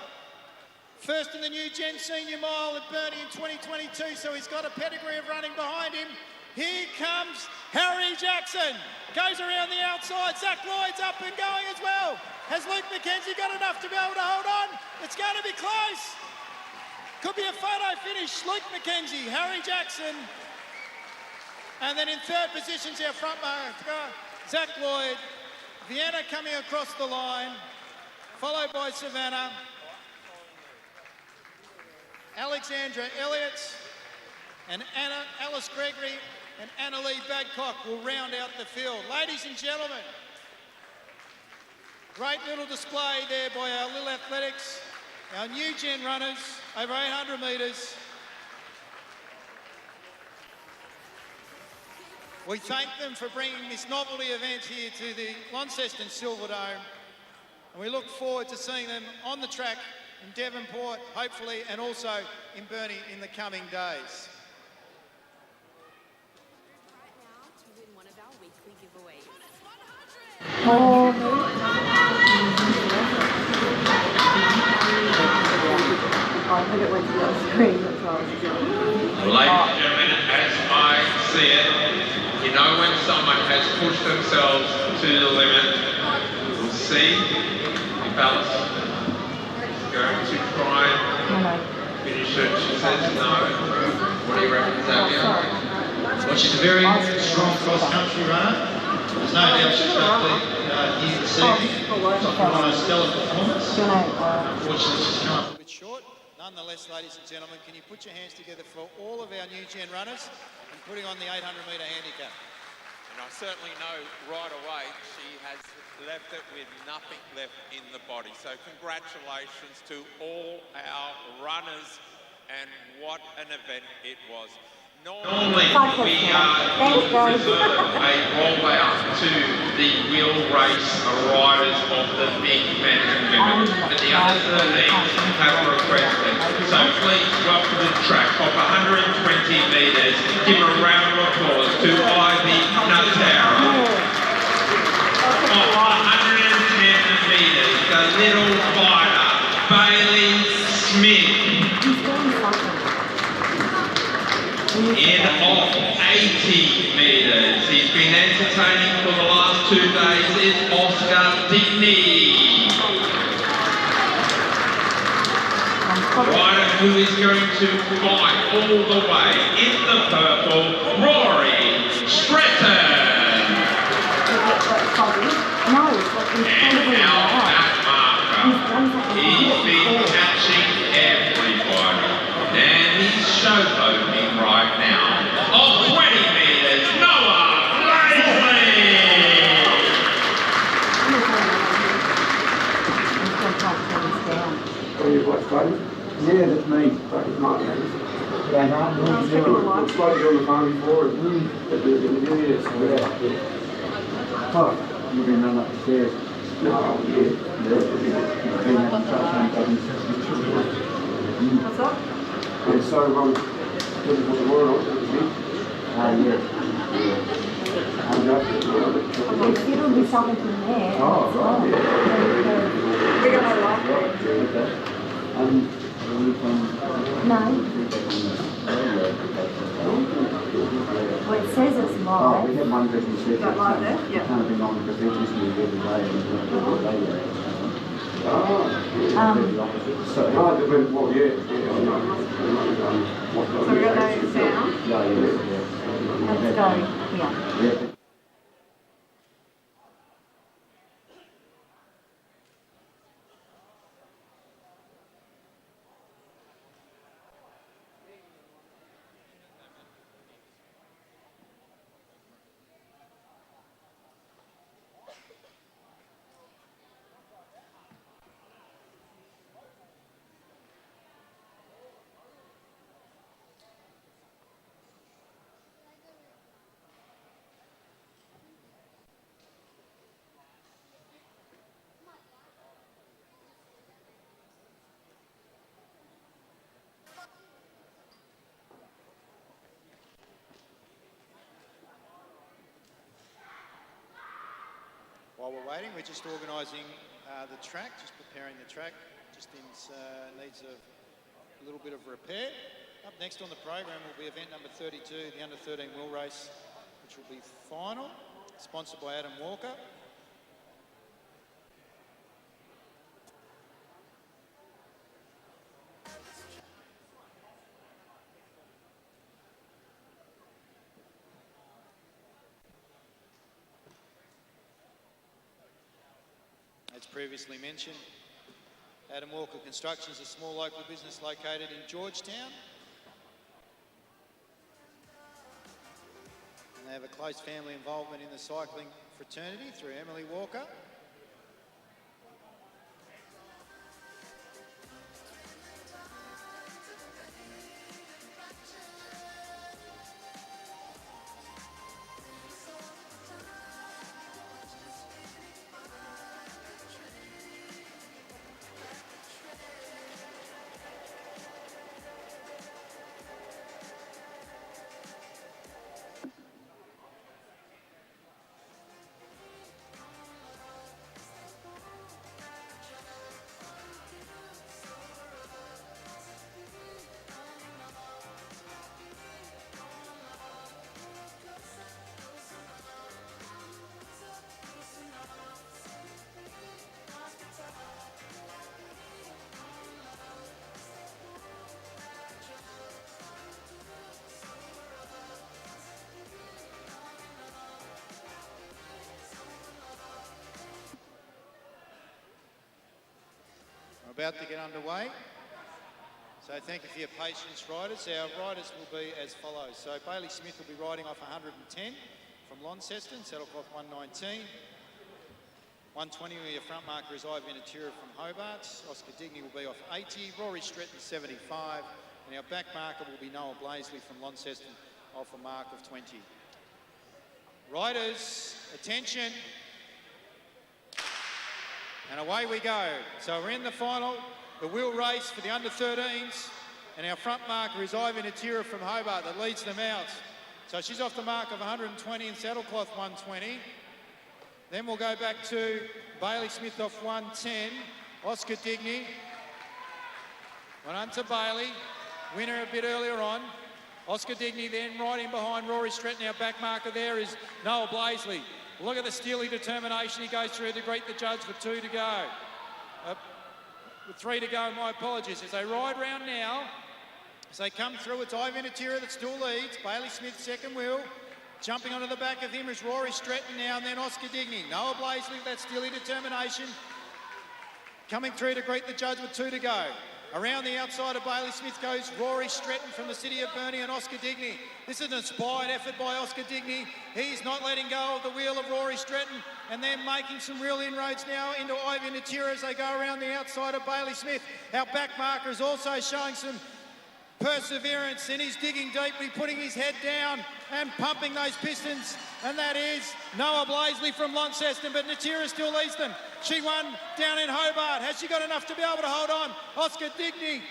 First in the new Gen Senior Mile at Burnie in 2022, so he's got a pedigree of running behind him. Here comes Harry Jackson. Goes around the outside. Zach Lloyd's up and going as well. Has Luke McKenzie got enough to be able to hold on? It's going to be close. Could be a photo finish. Luke McKenzie, Harry Jackson. And then in third position's our front marker, Zach Lloyd. Vienna coming across the line, followed by Savannah. Alexandra Elliott and Alice Gregory and Anna-Lee Babcock will round out the field. Ladies and gentlemen, great little display there by our Little Athletics, our new gen runners, over 800 metres. We thank them for bringing this novelty event here to the Launceston Silver Dome, and we look forward to seeing them on the track in Devonport, hopefully, and also in Burnie in the coming days. Right now to win one of our weekly giveaways. I think it went to the screen, that's all. Ladies and gentlemen, as I see it, you know when someone has pushed themselves to the limit. We'll see if Alice going to try and finish it. She says no. What do you reckon, Xavier? Well, she's a very strong cross-country runner. There's no doubt she's got the here this evening. She's put on a stellar performance. Unfortunately, she's come up a bit short. Nonetheless, ladies and gentlemen, can you put your hands together for all of our new gen runners and putting on the 800-metre handicap? And I certainly know right away she has left it with nothing left in the body. So congratulations to all our runners, and what an event it was. Normally we reserve a rollout to the wheel race riders of the big men and women but the under 13s have requested. So please welcome to the track off 120 metres. Give a round of applause to Ivy Nataro. Off 110 metres, the little fighter, Bailey Smith. In off 80 metres, he's been entertaining for the last 2 days, is Oscar Digney. Rider who is going to fight all the way in the purple, Rory Stretton. And now that marker, he's been catching everybody. And he's showboating right now. Off 20 metres, Noah Blaisley! Are you what's Buddy? Yeah, that's me. Buddy's not me. Yeah, no, I've spoken on the phone before. Yeah. Oh, you've been running up the stairs. No, yeah. What's up? Yeah, so looking for the word on it. Yeah. Okay, it'll be something from there. Oh, right, yeah. We got my life. Okay. No. Well, it says it's live. Oh, we have one person who says Got live there? Yeah. Can't be on because they're listening every day. So, well, yeah. So we got those down? Yeah. Let's go. Yeah. While we're waiting, we're just organising the track, just preparing the track. Just needs a little bit of repair. Up next on the program will be event number 32, the under 13 wheel race, which will be final, sponsored by Adam Walker. As previously mentioned, Adam Walker Construction is a small local business located in Georgetown. And they have a close family involvement in the cycling fraternity through Emily Walker. About to get underway. So thank you for your patience, riders. Our riders will be as follows. So Bailey Smith will be riding off 110 from Launceston, settle off 119. 120 where your front marker is Ivy Nataro from Hobart. Oscar Digney will be off 80. Rory Stretton 75. And our back marker will be Noah Blaisley from Launceston off a mark of 20. Riders, attention. And away we go. So we're in the final, the wheel race for the under-13s. And our front marker is Invitational from Hobart that leads them out. So she's off the mark of 120 and saddlecloth 120. Then we'll go back to Bailey Smith off 110. Oscar Digney. Went on to Bailey. Winner a bit earlier on. Oscar Digney then right in behind Rory Stretton. Our back marker there is Noah Blaisley. Look at the steely determination. He goes through to greet the judge for 2 to go. With 3 to go, my apologies. As they ride round now, as they come through, it's Invitational that still leads. Bailey Smith second wheel. Jumping onto the back of him is Rory Stretton now, and then Oscar Digney. Noah Blaisley with that steely determination. Coming through to greet the judge with 2 to go. Around the outside of Bailey Smith goes Rory Stretton from the city of Burnie and Oscar Digney. This is an inspired effort by Oscar Digney. He's not letting go of the wheel of Rory Stretton and then making some real inroads now into Invitational as they go around the outside of Bailey Smith. Our back marker is also showing some perseverance and he's digging deeply, putting his head down and pumping those pistons. And that is Noah Blaisley from Launceston, but Natira still leads them. She won down in Hobart. Has she got enough to be able to hold on? Oscar Digney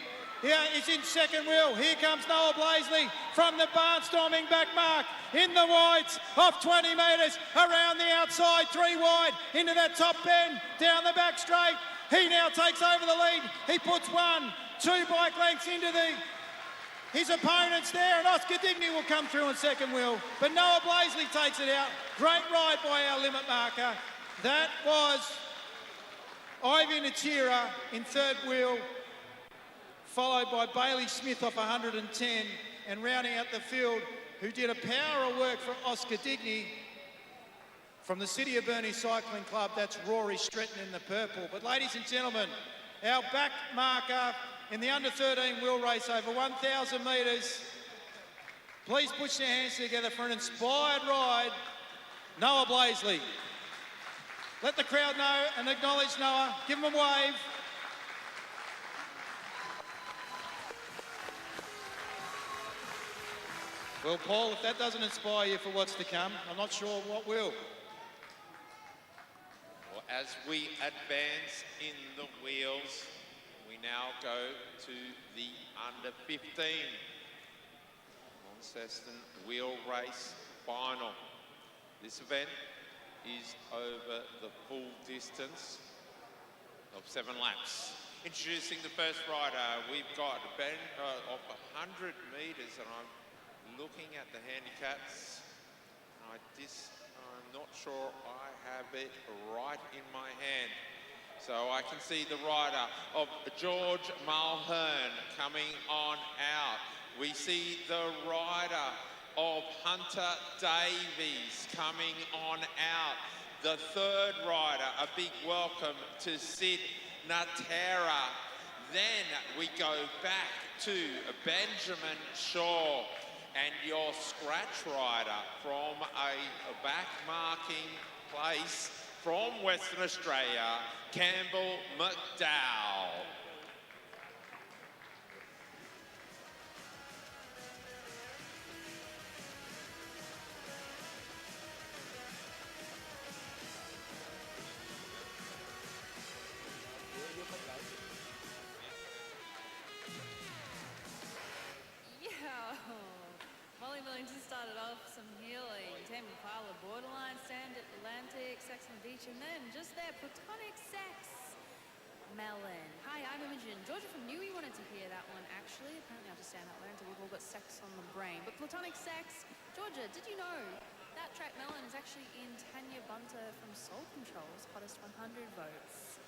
is in second wheel. Here comes Noah Blaisley from the barnstorming back mark in the whites off 20 metres around the outside, 3 wide into that top bend down the back straight. He now takes over the lead. He puts 1, 2 bike lengths into his opponents there, and Oscar Digney will come through in second wheel. But Noah Blaisley takes it out. Great ride by our limit marker. That was Invitational in third wheel, followed by Bailey Smith off 110, and rounding out the field, who did a power of work for Oscar Digney from the City of Burnie Cycling Club. That's Rory Stretton in the purple. But ladies and gentlemen, our back marker in the under-13 wheel race over 1,000 metres. Please put your hands together for an inspired ride, Noah Blaisley. Let the crowd know and acknowledge Noah. Give him a wave. Well, Paul, if that doesn't inspire you for what's to come, I'm not sure what will. Well, as we advance in the wheels, we now go to the under-15 Launceston wheel race final. This event is over the full distance of 7 laps. Introducing the first rider, we've got a bend of 100 metres, and I'm looking at the handicaps, and I'm not sure I have it right in my hand. So I can see the rider of George Mulhern coming on out. We see the rider of Hunter Davies coming on out. The third rider, a big welcome to Sid Natera. Then we go back to Benjamin Shaw and your scratch rider from a back marking place from Western Australia, Campbell McDowell. Molly Millington started off some healing. Tam Impala, Borderline, Standard, Atlantic, Saxon Beach, and then just there, Platonic Sex. Melon. Hi, I'm Imogen. Georgia from Newey wanted to hear that one, actually. Apparently I have to stand Atlanta. We've all got sex on the brain. But Platonic Sex, Georgia, did you know that track Melon is actually in Tanya Bunter from Soul Control's hottest 100 votes?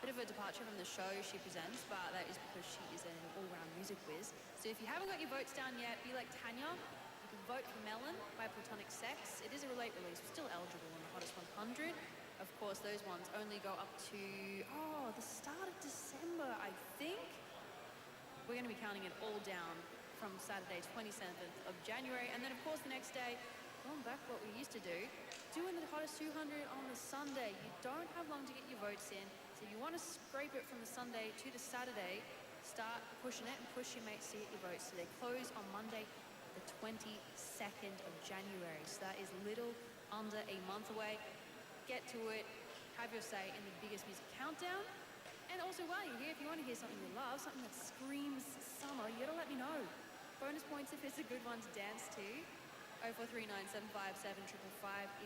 Bit of a departure from the show she presents, but that is because she is an all-round music whiz. So if you haven't got your votes down yet, be like Tanya. You can vote for Melon by Platonic Sex. It is a late release, but still eligible in the hottest 100. Of course, those ones only go up to, the start of December, I think. We're going to be counting it all down from Saturday, 27th of January. And then, of course, the next day, going back what we used to do, doing the hottest 200 on the Sunday. You don't have long to get your votes in. So if you want to scrape it from the Sunday to the Saturday, start pushing it and push your mates to get your votes. So they close on Monday, the 22nd of January. So that is little under a month away. Get to it, have your say in the biggest music countdown. And also, while you're here, if you want to hear something you love, something that screams summer, you gotta let me know. Bonus points if it's a good one to dance to. 0439757555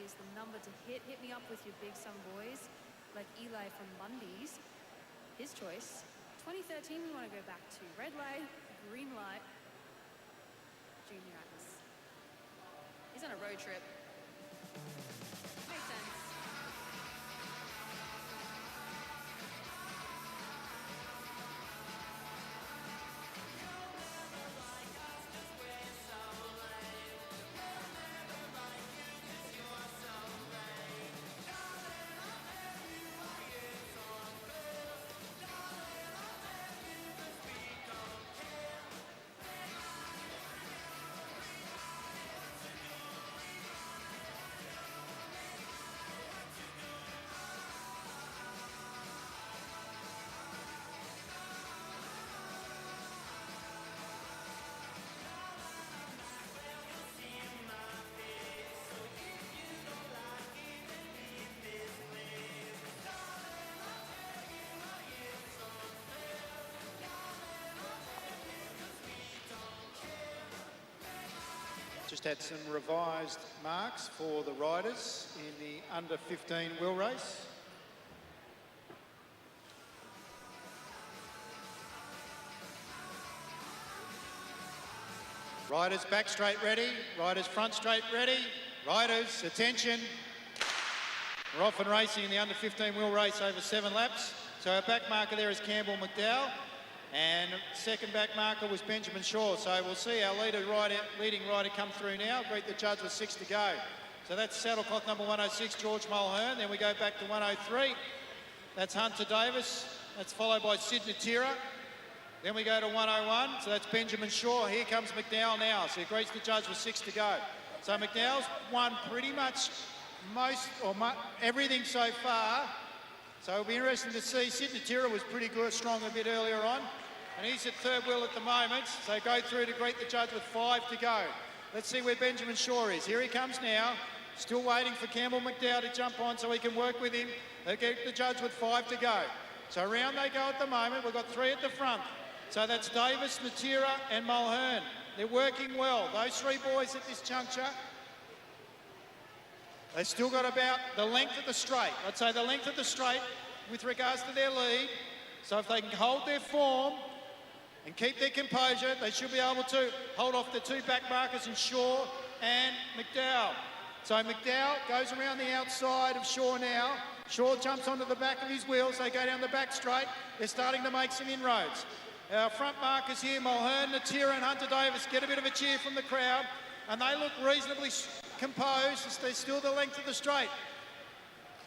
is the number to hit. Hit me up with your big summer boys, like Eli from Mundy's. His choice. 2013, we want to go back to red light, green light, junior acts. He's on a road trip. Makes sense. Just had some revised marks for the riders in the under 15 wheel race. Riders back straight ready, riders front straight ready, riders attention. We're off and racing in the under 15 wheel race over 7 laps. So our back marker there is Campbell McDowell. And second back marker was Benjamin Shaw. So we'll see our leading rider come through now. Greet the judge with 6 to go. So that's saddle cloth number 106, George Mulhern. Then we go back to 103. That's Hunter Davis. That's followed by Sid Natira. Then we go to 101. So that's Benjamin Shaw. Here comes McDowell now. So he greets the judge with 6 to go. So McDowell's won pretty much everything so far. So it'll be interesting to see. Sid Natira was pretty good, strong a bit earlier on. And he's at third wheel at the moment. So go through to greet the judge with 5 to go. Let's see where Benjamin Shaw is. Here he comes now. Still waiting for Campbell McDowell to jump on so he can work with him. They get the judge with 5 to go. So around they go at the moment. We've got 3 at the front. So that's Davis, Natira and Mulhern. They're working well. Those 3 boys at this juncture, they've still got about the length of the straight. I'd say the length of the straight with regards to their lead. So if they can hold their form and keep their composure, they should be able to hold off the 2 back markers in Shaw and McDowell. So McDowell goes around the outside of Shaw now. Shaw jumps onto the back of his wheels. They go down the back straight. They're starting to make some inroads. Our front markers here, Mulhern, Natira and Hunter Davis, get a bit of a cheer from the crowd. And they look reasonably composed as they're still the length of the straight.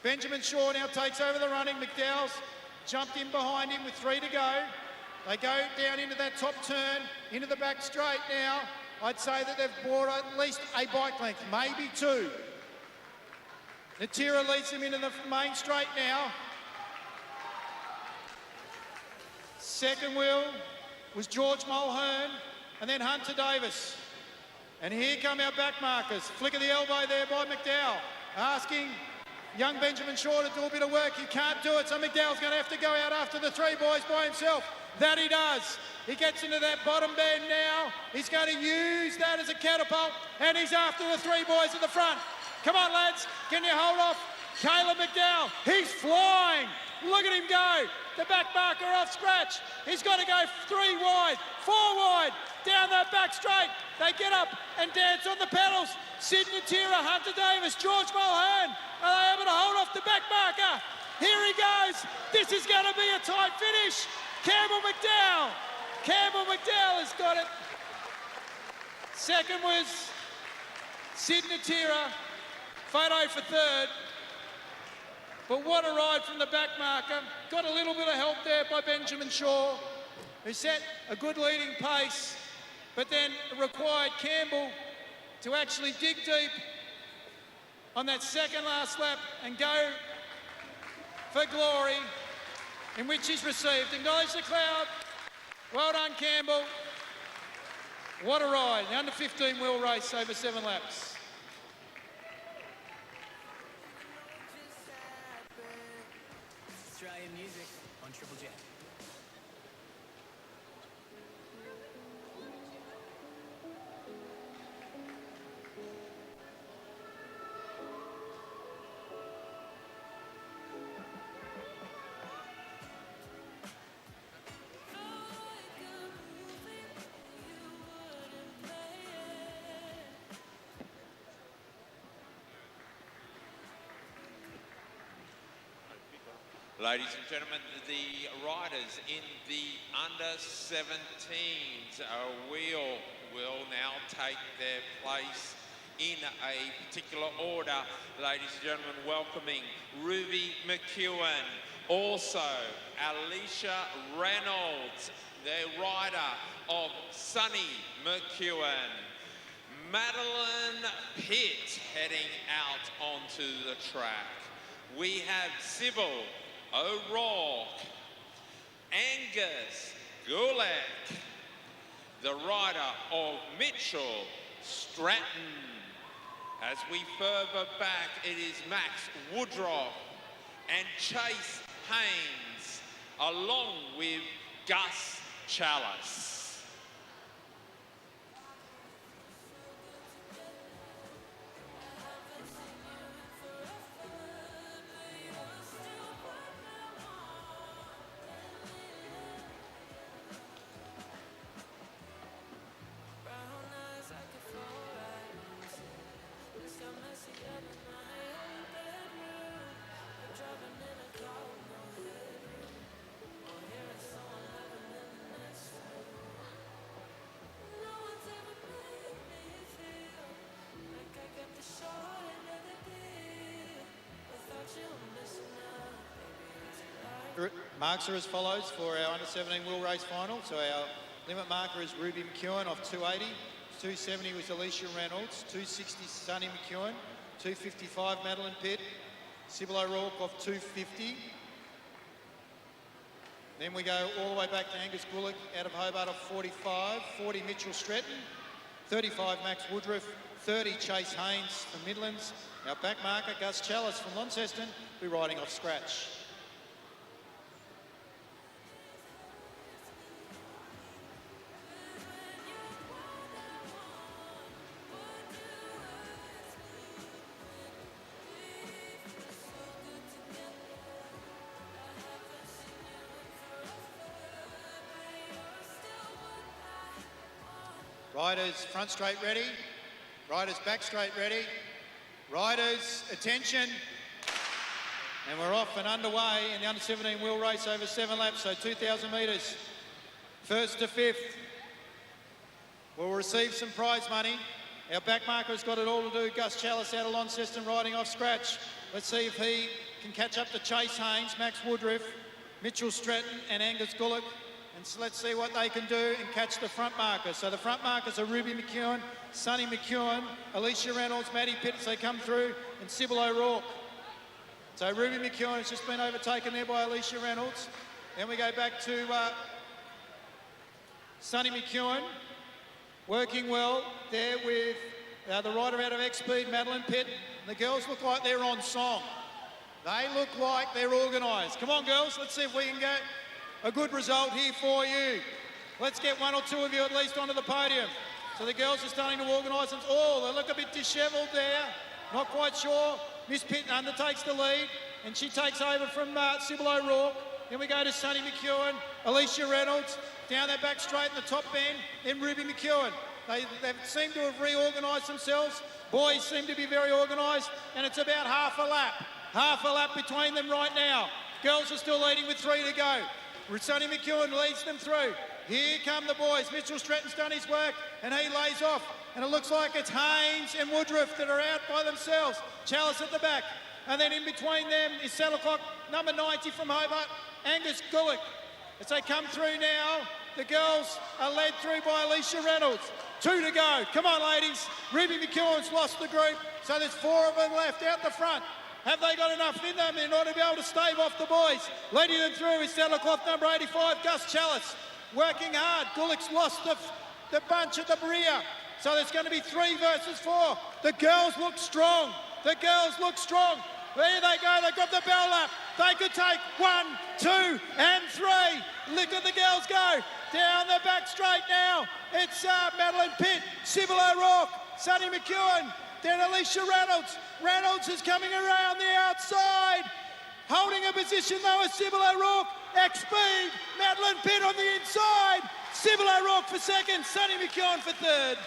Benjamin Shaw now takes over the running. McDowell's jumped in behind him with 3 to go. They go down into that top turn, into the back straight now. I'd say that they've brought at least a bike length, maybe 2. Natira leads them into the main straight now. Second wheel was George Mulhern and then Hunter Davis. And here come our back markers. Flick of the elbow there by McDowell, asking young Benjamin Shaw to do a bit of work. He can't do it, so McDowell's going to have to go out after the 3 boys by himself. That he does. He gets into that bottom bend now. He's going to use that as a catapult, and he's after the 3 boys at the front. Come on, lads. Can you hold off Caleb McDowell? He's flying. Look at him go. The back marker off scratch. He's got to go 3 wide, 4 wide, down that back straight. They get up and dance on the pedals. Sid Natira, Hunter Davis, George Mulhern. Are they able to hold off the back marker? Here he goes. This is going to be a tight finish. Campbell McDowell. Campbell McDowell has got it. Second was Sid Natira. Photo for third. But what a ride from the back marker. Got a little bit of help there by Benjamin Shaw, who set a good leading pace, but then required Campbell to actually dig deep on that second last lap and go for glory, in which he's received. Acknowledge the crowd. Well done, Campbell. What a ride. The under 15 wheel race over 7 laps. Australian music on Triple J. Ladies and gentlemen, the riders in the under-17s will now take their place in a particular order. Ladies and gentlemen, welcoming Ruby McEwen, also Alicia Reynolds, the rider of Sunny McEwen, Madeline Pitt heading out onto the track. We have Sybil O'Rourke, Angus Gulek, the rider of Mitchell Stratton. As we further back, it is Max Woodroff and Chase Haynes, along with Gus Chalice. Marks are as follows for our under-17 wheel race final. So our limit marker is Ruby McEwen of 280. 270 was Alicia Reynolds. 260 Sunny McEwen. 255 Madeline Pitt. Sybil O'Rourke of 250. Then we go all the way back to Angus Gullick out of Hobart of 45. 40 Mitchell Stratton. 35 Max Woodruff. 30 Chase Haynes from Midlands. Our back marker Gus Chalice from Launceston will be riding off scratch. Riders front straight ready. Riders back straight ready. Riders attention. And we're off and underway in the under-17 wheel race over 7 laps, so 2,000 metres. First to fifth. We'll receive some prize money. Our back marker's got it all to do. Gus Chalice out of Launceston riding off scratch. Let's see if he can catch up to Chase Haynes, Max Woodruff, Mitchell Stratton and Angus Gullick. And so let's see what they can do and catch the front markers. So the front markers are Ruby McEwen, Sunny McEwen, Alicia Reynolds, Maddie Pitt as they come through, and Sybil O'Rourke. So Ruby McEwen has just been overtaken there by Alicia Reynolds. Then we go back to Sunny McEwen, working well there with the rider out of X-Speed, Madeline Pitt. And the girls look like they're on song. They look like they're organised. Come on, girls, let's see if we can get a good result here for you. Let's get one or two of you at least onto the podium. So the girls are starting to organise them. Oh, they look a bit dishevelled there. Not quite sure. Miss Pitt undertakes the lead and she takes over from Sybil O'Rourke. Then we go to Sunny McEwen, Alicia Reynolds, down that back straight in the top bend, then Ruby McEwen. They seem to have reorganised themselves. Boys seem to be very organised and it's about half a lap. Half a lap between them right now. Girls are still leading with 3 to go. Sunny McEwen leads them through. Here come the boys. Mitchell Stratton's done his work and he lays off. And it looks like it's Haynes and Woodruff that are out by themselves. Chalice at the back. And then in between them is saddle clock number 90 from Hobart, Angus Gullick. As they come through now, the girls are led through by Alicia Reynolds. 2 to go. Come on, ladies. Ruby McEwen's lost the group, so there's 4 of them left out the front. Have they got enough in them in order to be able to stave off the boys? Leading them through is saddle cloth number 85, Gus Chalice. Working hard. Gullick's lost the bunch at the rear. So there's going to be 3 versus 4. The girls look strong. The girls look strong. There they go. They've got the bell lap. They could take 1, 2, and 3. Look at the girls go. Down the back straight now. It's Madeline Pitt, Sybil O'Rourke, Sonny McEwen, then Alicia Reynolds. Reynolds is coming around the outside. Holding a position though is Sybil O'Rourke. X-Speed, Madeline Pitt on the inside. Sybil O'Rourke for second, Sonny McEwen for third.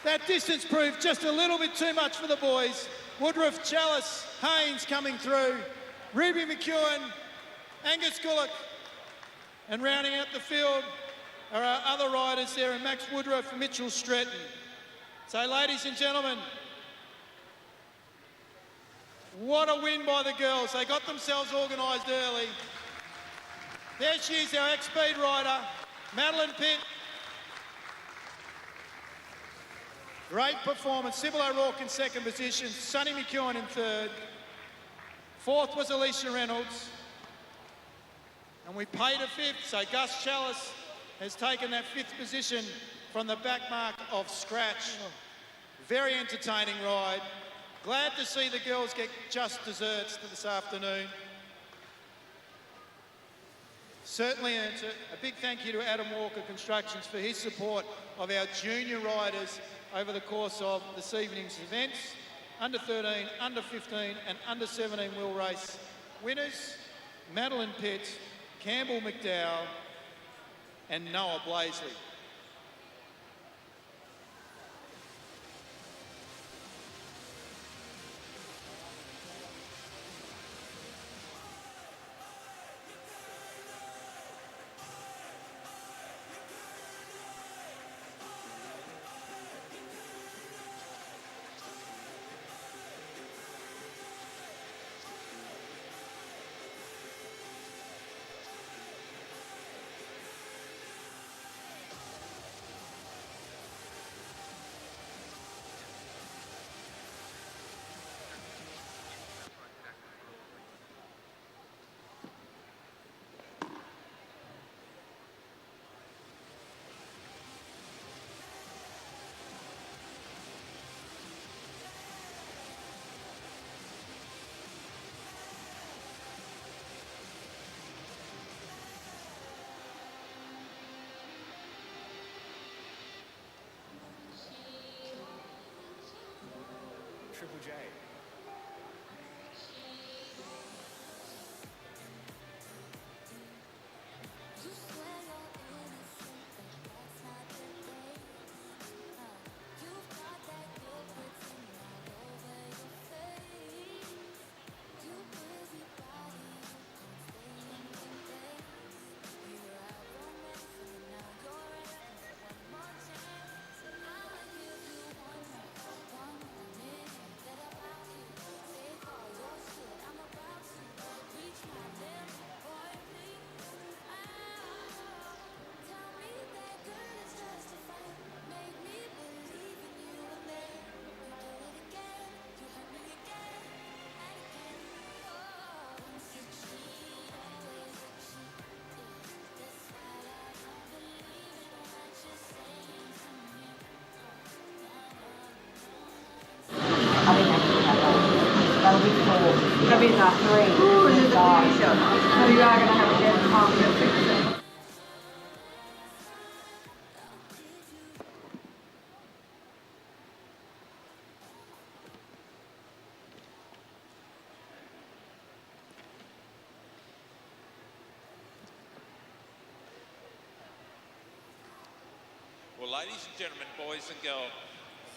That distance proved just a little bit too much for the boys. Woodruff, Chalice, Haynes coming through. Ruby McEwen, Angus Gullock. And rounding out the field are our other riders there, and Max Woodruff, Mitchell Stretton. So ladies and gentlemen, what a win by the girls. They got themselves organised early. There she is, our X-Speed rider, Madeline Pitt. Great performance. Sybil O'Rourke in second position, Sonny McEwen in third. Fourth was Alicia Reynolds. And we paid a fifth, so Gus Chalice has taken that fifth position from the back mark of Scratch. Very entertaining ride. Glad to see the girls get just desserts this afternoon. Certainly earns it. A big thank you to Adam Walker Constructions for his support of our junior riders over the course of this evening's events. Under 13, under 15 and under 17 wheel race winners, Madeline Pitt, Campbell McDowell and Noah Blaisley. Triple J. That'll be 4. That'll be about 3. Ooh, and there's a t-shirt. So you are going to have a dead time. Well, ladies and gentlemen, boys and girls,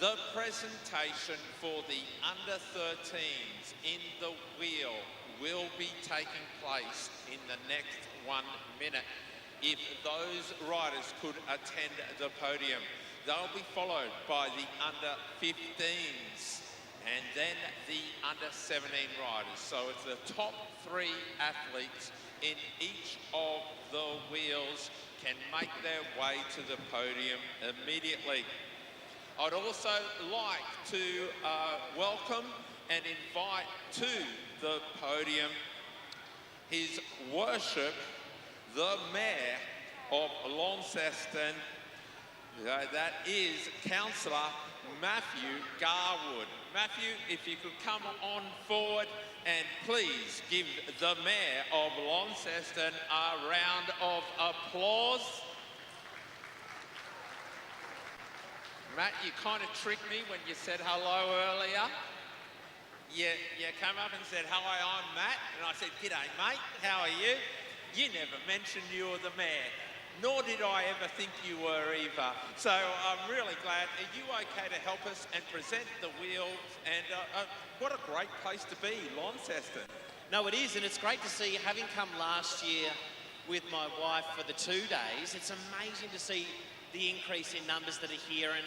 the presentation for the under 13s in the wheel will be taking place in the next 1 minute. If those riders could attend the podium, they'll be followed by the under 15s and then the under 17 riders. So it's the top 3 athletes in each of the wheels can make their way to the podium immediately. I'd also like to welcome and invite to the podium His Worship, the Mayor of Launceston, that is Councillor Matthew Garwood. Matthew, if you could come on forward and please give the Mayor of Launceston a round of applause. Matt, you kind of tricked me when you said hello earlier. You came up and said, "Hi, I'm Matt." And I said, "G'day, mate. How are you?" You never mentioned you were the Mayor. Nor did I ever think you were either. So I'm really glad. Are you okay to help us and present the wheels? And what a great place to be, Launceston. No, it is, and it's great to see, having come last year with my wife for the 2 days, it's amazing to see the increase in numbers that are here and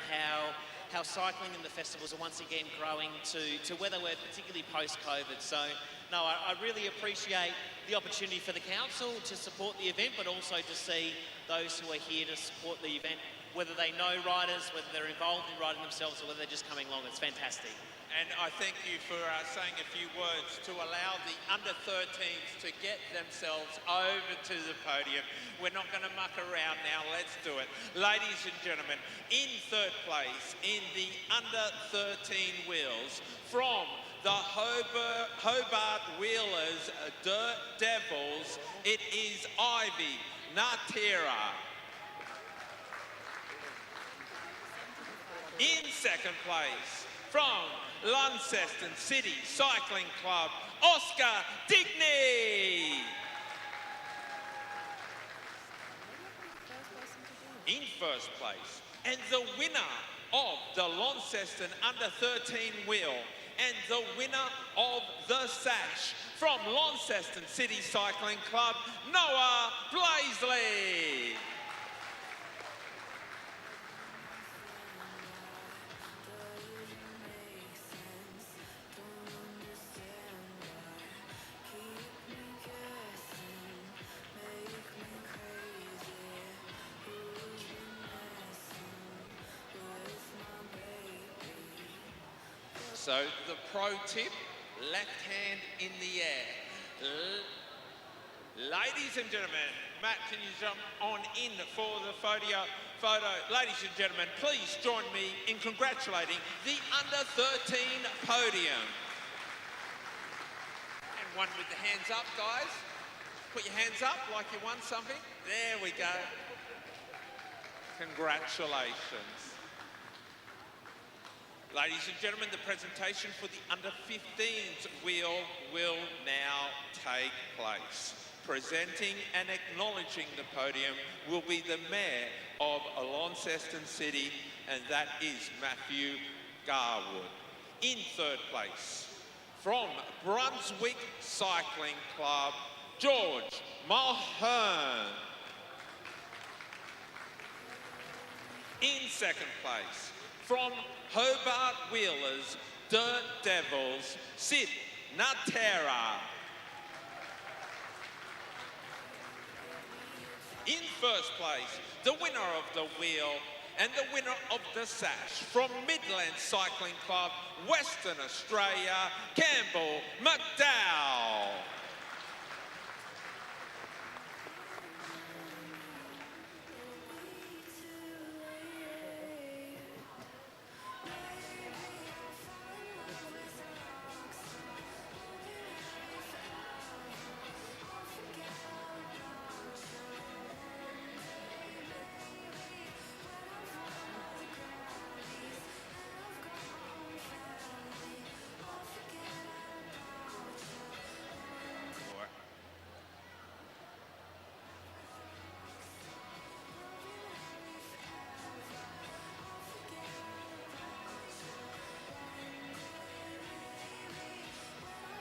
how cycling and the festivals are once again growing to whether we're particularly post-COVID. So, no, I really appreciate the opportunity for the council to support the event, but also to see those who are here to support the event, whether they know riders, whether they're involved in riding themselves, or whether they're just coming along. It's fantastic. And I thank you for saying a few words to allow the under-13s to get themselves over to the podium. We're not going to muck around now, let's do it. Ladies and gentlemen, in third place in the under-13 wheels from the Hobart Wheelers Dirt Devils, it is Ivy Natera. In second place, from Launceston City Cycling Club, Oscar Digney. In first place, and the winner of the Launceston Under-13 wheel, and the winner of the sash, from Launceston City Cycling Club, Noah Blaisley. So the pro tip, left hand in the air. Ladies and gentlemen, Matt, can you jump on in for the photo? Ladies and gentlemen, please join me in congratulating the under-13 podium. And one with the hands up, guys. Put your hands up like you won something. There we go. Congratulations. Ladies and gentlemen, the presentation for the under-15s wheel will now take place. Presenting and acknowledging the podium will be the Mayor of Launceston City, and that is Matthew Garwood. In third place, from Brunswick Cycling Club, George Mulhern. In second place, from Hobart Wheelers Dirt Devils, Sid Natera. In first place, the winner of the wheel and the winner of the sash, from Midland Cycling Club, Western Australia, Campbell McDowell.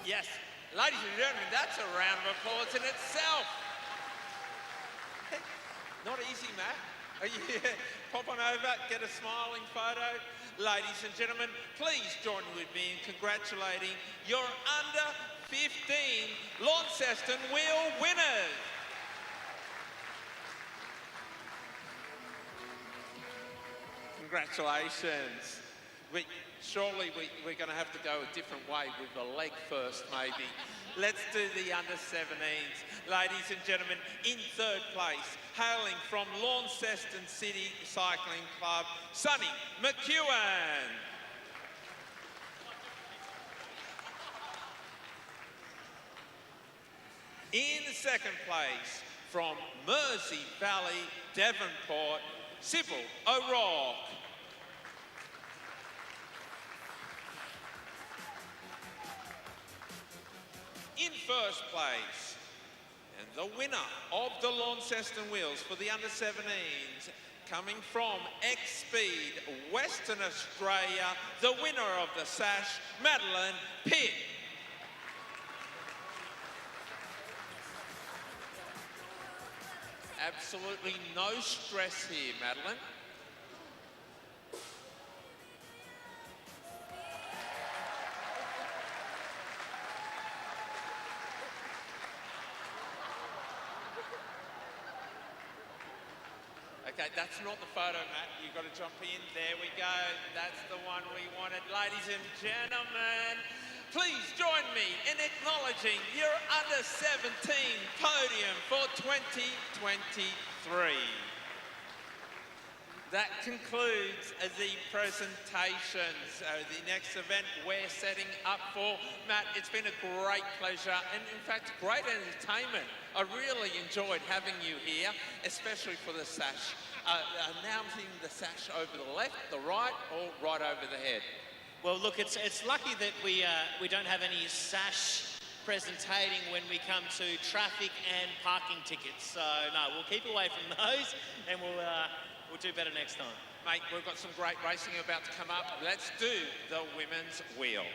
Yes, ladies and gentlemen, that's a round of applause in itself. Not easy, Matt. Pop on over, get a smiling photo. Ladies and gentlemen, please join with me in congratulating your under-15 Launceston wheel winners. Congratulations. Surely we're going to have to go a different way with the leg first, maybe. Let's do the under-17s. Ladies and gentlemen, in third place, hailing from Launceston City Cycling Club, Sonny McEwen. In second place, from Mersey Valley, Devonport, Sybil O'Rourke. In first place, and the winner of the Launceston Wheels for the under-17s, coming from X-Speed, Western Australia, the winner of the sash, Madeline Pitt. Absolutely no stress here, Madeline. Okay, that's not the photo, Matt. You've got to jump in. There we go. That's the one we wanted. Ladies and gentlemen, please join me in acknowledging your under-17 podium for 2023. That concludes the presentations. The next event we're setting up for. Matt, it's been a great pleasure and in fact great entertainment. I really enjoyed having you here, especially for the sash. Announcing the sash over the left, the right, or right over the head. Well, look, it's lucky that we don't have any sash presentating when we come to traffic and parking tickets. So no, we'll keep away from those, and we'll do better next time. Mate, we've got some great racing about to come up. Let's do the women's wheel.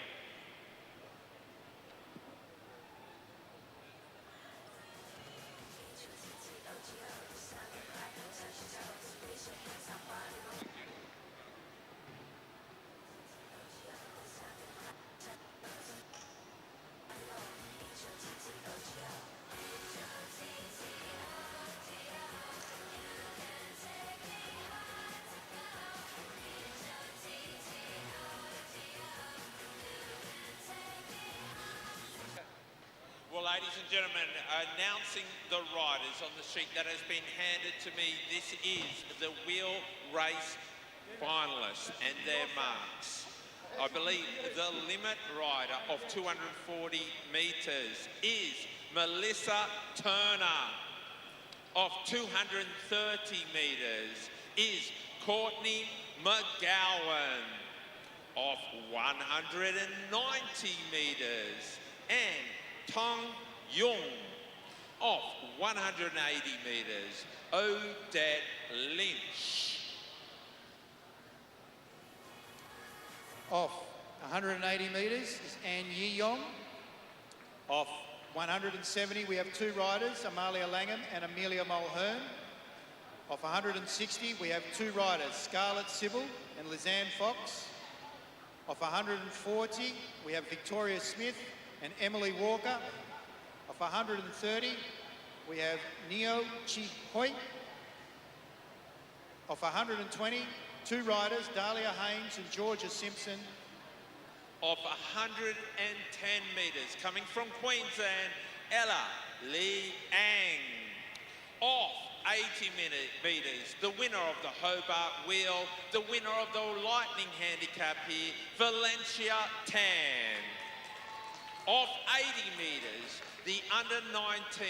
Well, ladies and gentlemen, announcing the riders on the sheet that has been handed to me, this is the wheel race finalists and their marks. I believe the limit rider of 240 metres is Melissa Turner. Of 230 metres is Courtney McGowan. Of 190 metres and Tong Yung. Off 180 metres, Odette Lynch. Off 180 metres is Anne Yi Yong. Off 170 we have two riders, Amalia Langham and Amelia Mulhern. Off 160 we have two riders, Scarlett Sybil and Lizanne Fox. Off 140 we have Victoria Smith and Emily Walker. Off 130, we have Neo Chi Hoi. Off 120, two riders, Dahlia Haynes and Georgia Simpson. Off 110 metres, coming from Queensland, Ella Lee Ang. Off 80 metres, the winner of the Hobart Wheel, the winner of the Lightning Handicap here, Valencia Tan. Off 80 metres, the under-19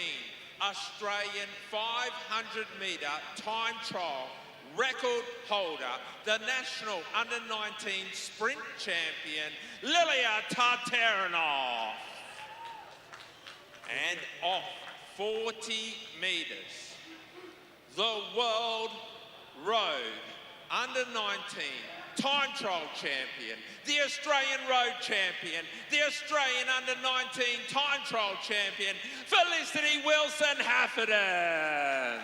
Australian 500 metre time trial record holder, the national under-19 sprint champion, Lilia Tartarinov. And off 40 metres, the World Road under-19 time trial champion, the Australian road champion, the Australian under-19 time trial champion, Felicity Wilson-Hafferton.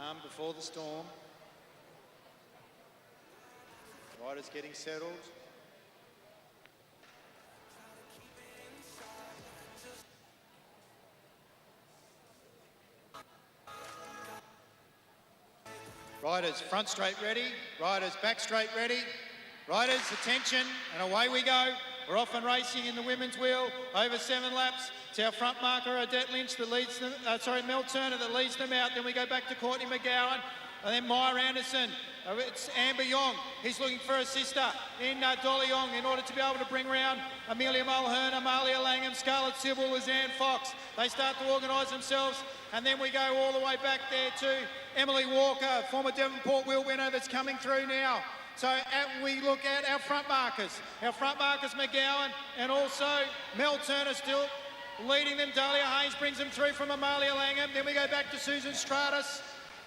Calm before the storm. Riders getting settled. Riders front straight ready. Riders back straight ready. Riders, attention, and away we go. We're off and racing in the women's wheel, over 7 laps. It's our front marker, Odette Lynch, that leads them, Mel Turner that leads them out. Then we go back to Courtney McGowan, and then Maya Anderson. It's Amber Yong. He's looking for a sister in Dolly Yong in order to be able to bring round Amelia Mulhern, Amalia Langham, Scarlett Sybil, Lizanne Fox. They start to organise themselves, and then we go all the way back there to Emily Walker, former Devonport wheel winner that's coming through now. So we look at our front markers. Our front markers, McGowan, and also Mel Turner still leading them. Dahlia Haynes brings them through from Amalia Langham. Then we go back to Susan Stratus,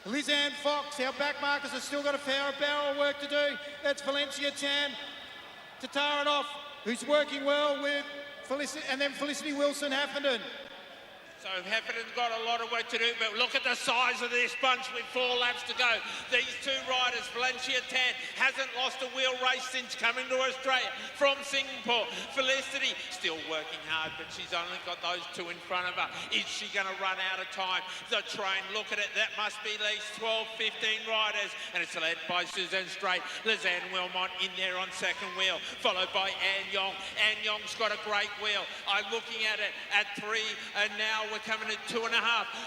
Lizanne Fox. Our back markers have still got a barrel of work to do. That's Valencia Tan, Tataranov, who's working well with Felicity, and then Felicity Wilson Haffenden. So Hefferton's got a lot of work to do, but look at the size of this bunch with 4 laps to go. These 2 riders, Valencia Tan, hasn't lost a wheel race since coming to Australia from Singapore. Felicity, still working hard, but she's only got those 2 in front of her. Is she going to run out of time? The train, look at it, that must be at least 12, 15 riders, and it's led by Suzanne Strait. Lizanne Wilmot in there on second wheel, followed by Anne Yong. Anne Yong's got a great wheel. I'm looking at it at 3, and now we're coming at 2.5.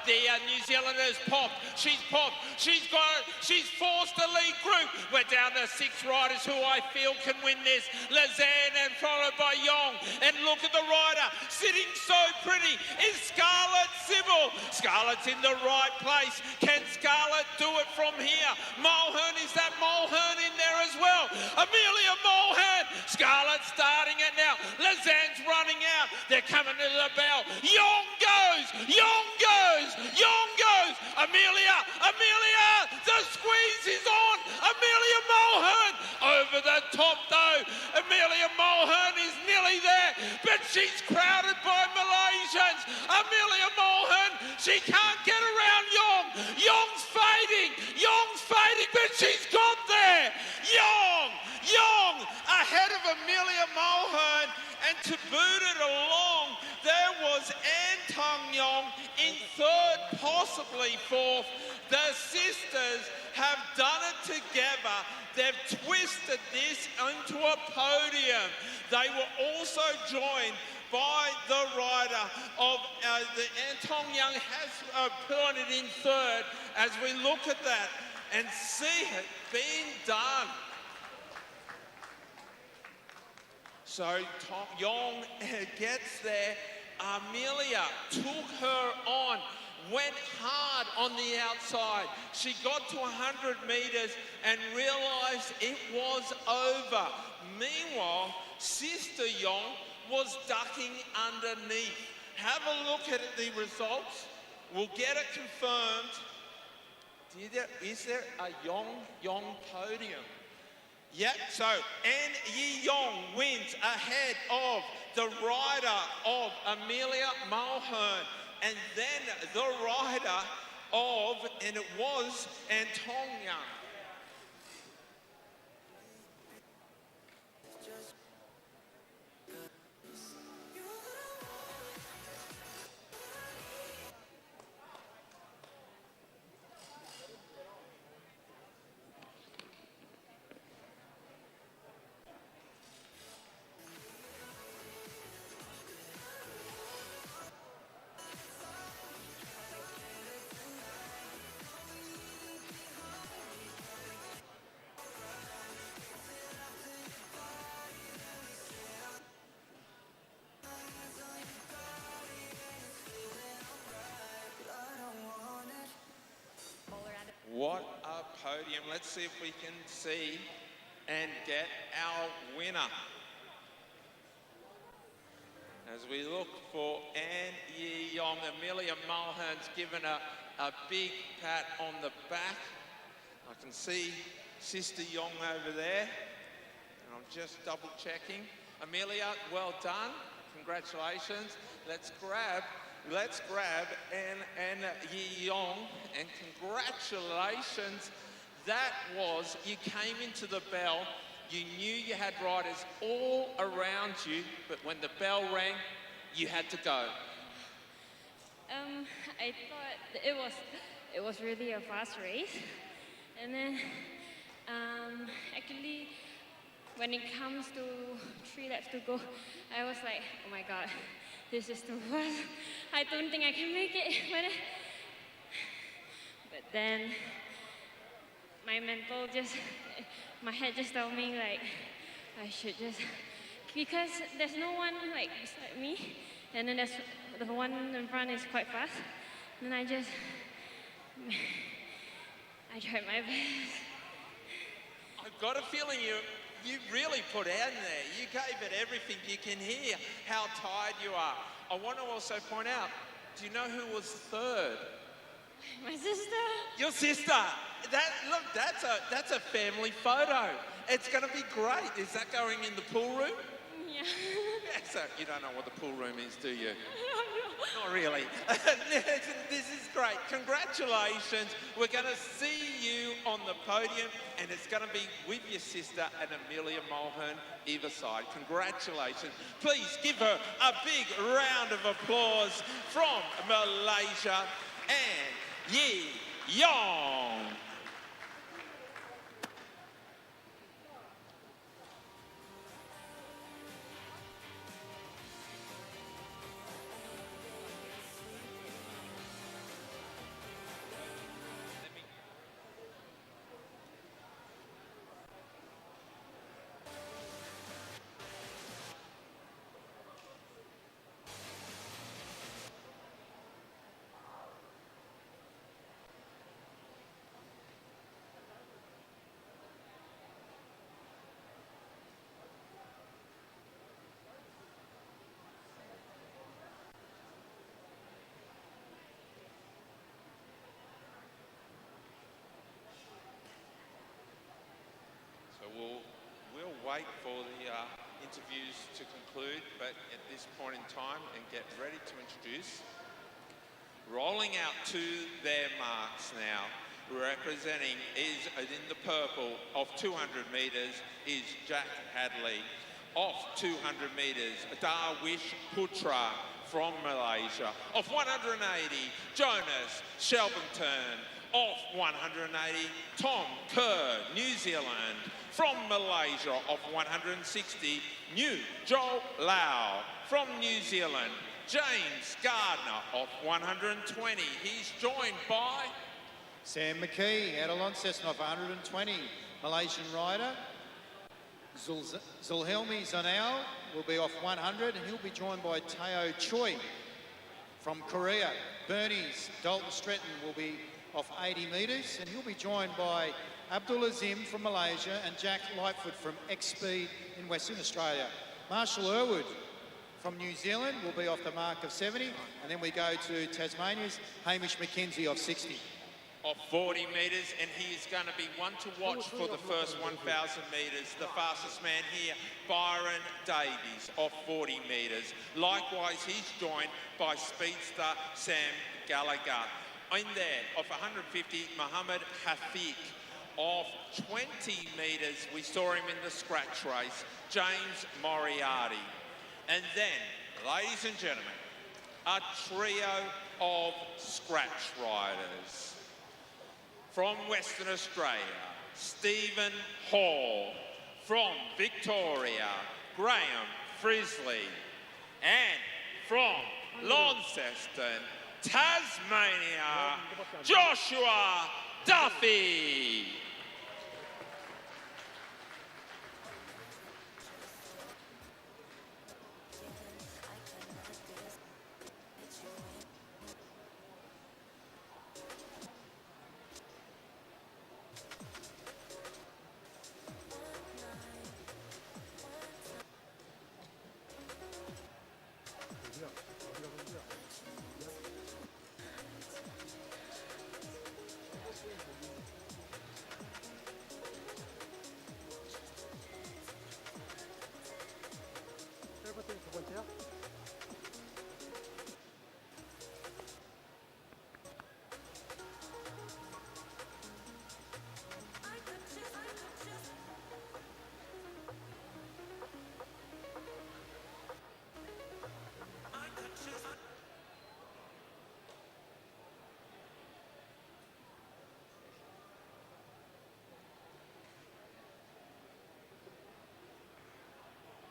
The New Zealander's popped. She's popped. She's got it. She's forced the lead group. We're down to 6 riders who I feel can win this. Lizanne and followed by Yong. And look at the rider sitting so pretty is Scarlett Sybil. Scarlett's in the right place. Can Scarlett do it from here? Mulhern, is that Mulhern in there as well? Amelia Mulhern. Scarlett starting it now. Lizanne's running out. They're coming to the bell. Yong goes. Yong goes. Yong goes. Amelia. The squeeze is on. Amelia Mulhern over the top though. Amelia Mulhern is nearly there, but she's crowded by Malaysians. Amelia Mulhern, she can't get around Yong. Yong's fading, but she's got there. Yong ahead of Amelia Mulhern, and to boot it along, there was Anne Tung Yong in 3rd, possibly 4th. The sisters have done it together. They've twisted this into a podium. They were also joined by the rider of the Anne Tung Young has pointed in 3rd as we look at that and see it being done. So Yong gets there. Amelia took her on, went hard on the outside. She got to 100 metres and realised it was over. Meanwhile, Sister Yong was ducking underneath. Have a look at the results. We'll get it confirmed. Is there a Yong podium? Yep, so Anne Yi Yong wins ahead of the rider of Amelia Mulhern, and then the rider of, and it was Anne Tung Young. What a podium. Let's see if we can see and get our winner. As we look for Anne Yi Yong, Amelia Mulhern's given a big pat on the back. I can see Sister Yong over there, and I'm just double checking. Amelia, well done. Congratulations. Let's grab let's grab and Yi Yong, and congratulations. That was, you came into the bell, you knew you had riders all around you, but when the bell rang, you had to go. I thought it was really a fast race, and then actually when it comes to 3 laps to go, I was like, oh my god, this is too fast. I don't think I can make it. But then my head just told me like I should just, because there's no one like beside me, and then there's the one in front is quite fast. And I tried my best. I've got a feeling you really put out in there. You gave it everything. You can hear how tired you are. I want to also point out, do you know who was third? My sister. Your sister. Look, that's a family photo. It's going to be great. Is that going in the pool room? Yeah. So you don't know what the pool room is, do you? Not really. This is great. Congratulations. We're going to see you on the podium, and it's going to be with your sister and Amelia Mulhern either side. Congratulations. Please give her a big round of applause from Malaysia and Yi Yong. We'll wait for the interviews to conclude, but at this point in time, and get ready to introduce, rolling out to their marks now, representing is in the purple of 200 metres is Jack Hadley. Off 200 metres, Darwish Putra from Malaysia. Off 180, Jonas Shelbington. Off 180, Tom Kerr, New Zealand. From Malaysia, off 160, New Joel Lau. From New Zealand, James Gardner, off 120. He's joined by Sam McKee out of Launceston off 120. Malaysian rider. Zulhelmi Zanao will be off 100, and he'll be joined by Teo Choi from Korea. Bernie's Dalton Stretton will be off 80 metres, and he'll be joined by Abdul Azim from Malaysia and Jack Lightfoot from X-Speed in Western Australia. Marshall Irwood from New Zealand will be off the mark of 70, and then we go to Tasmania's Hamish McKenzie off 60. Off 40 metres, and he is going to be one to watch for the first 1,000 metres. The fastest man here, Byron Davies, off 40 metres. Likewise, he's joined by speedster Sam Gallagher. In there, off 150, Mohammed Hafiq. Off 20 metres, we saw him in the scratch race, James Moriarty. And then, ladies and gentlemen, a trio of scratch riders. From Western Australia, Stephen Hall. From Victoria, Graham Frisley. And from Launceston, Tasmania, Joshua Duffy.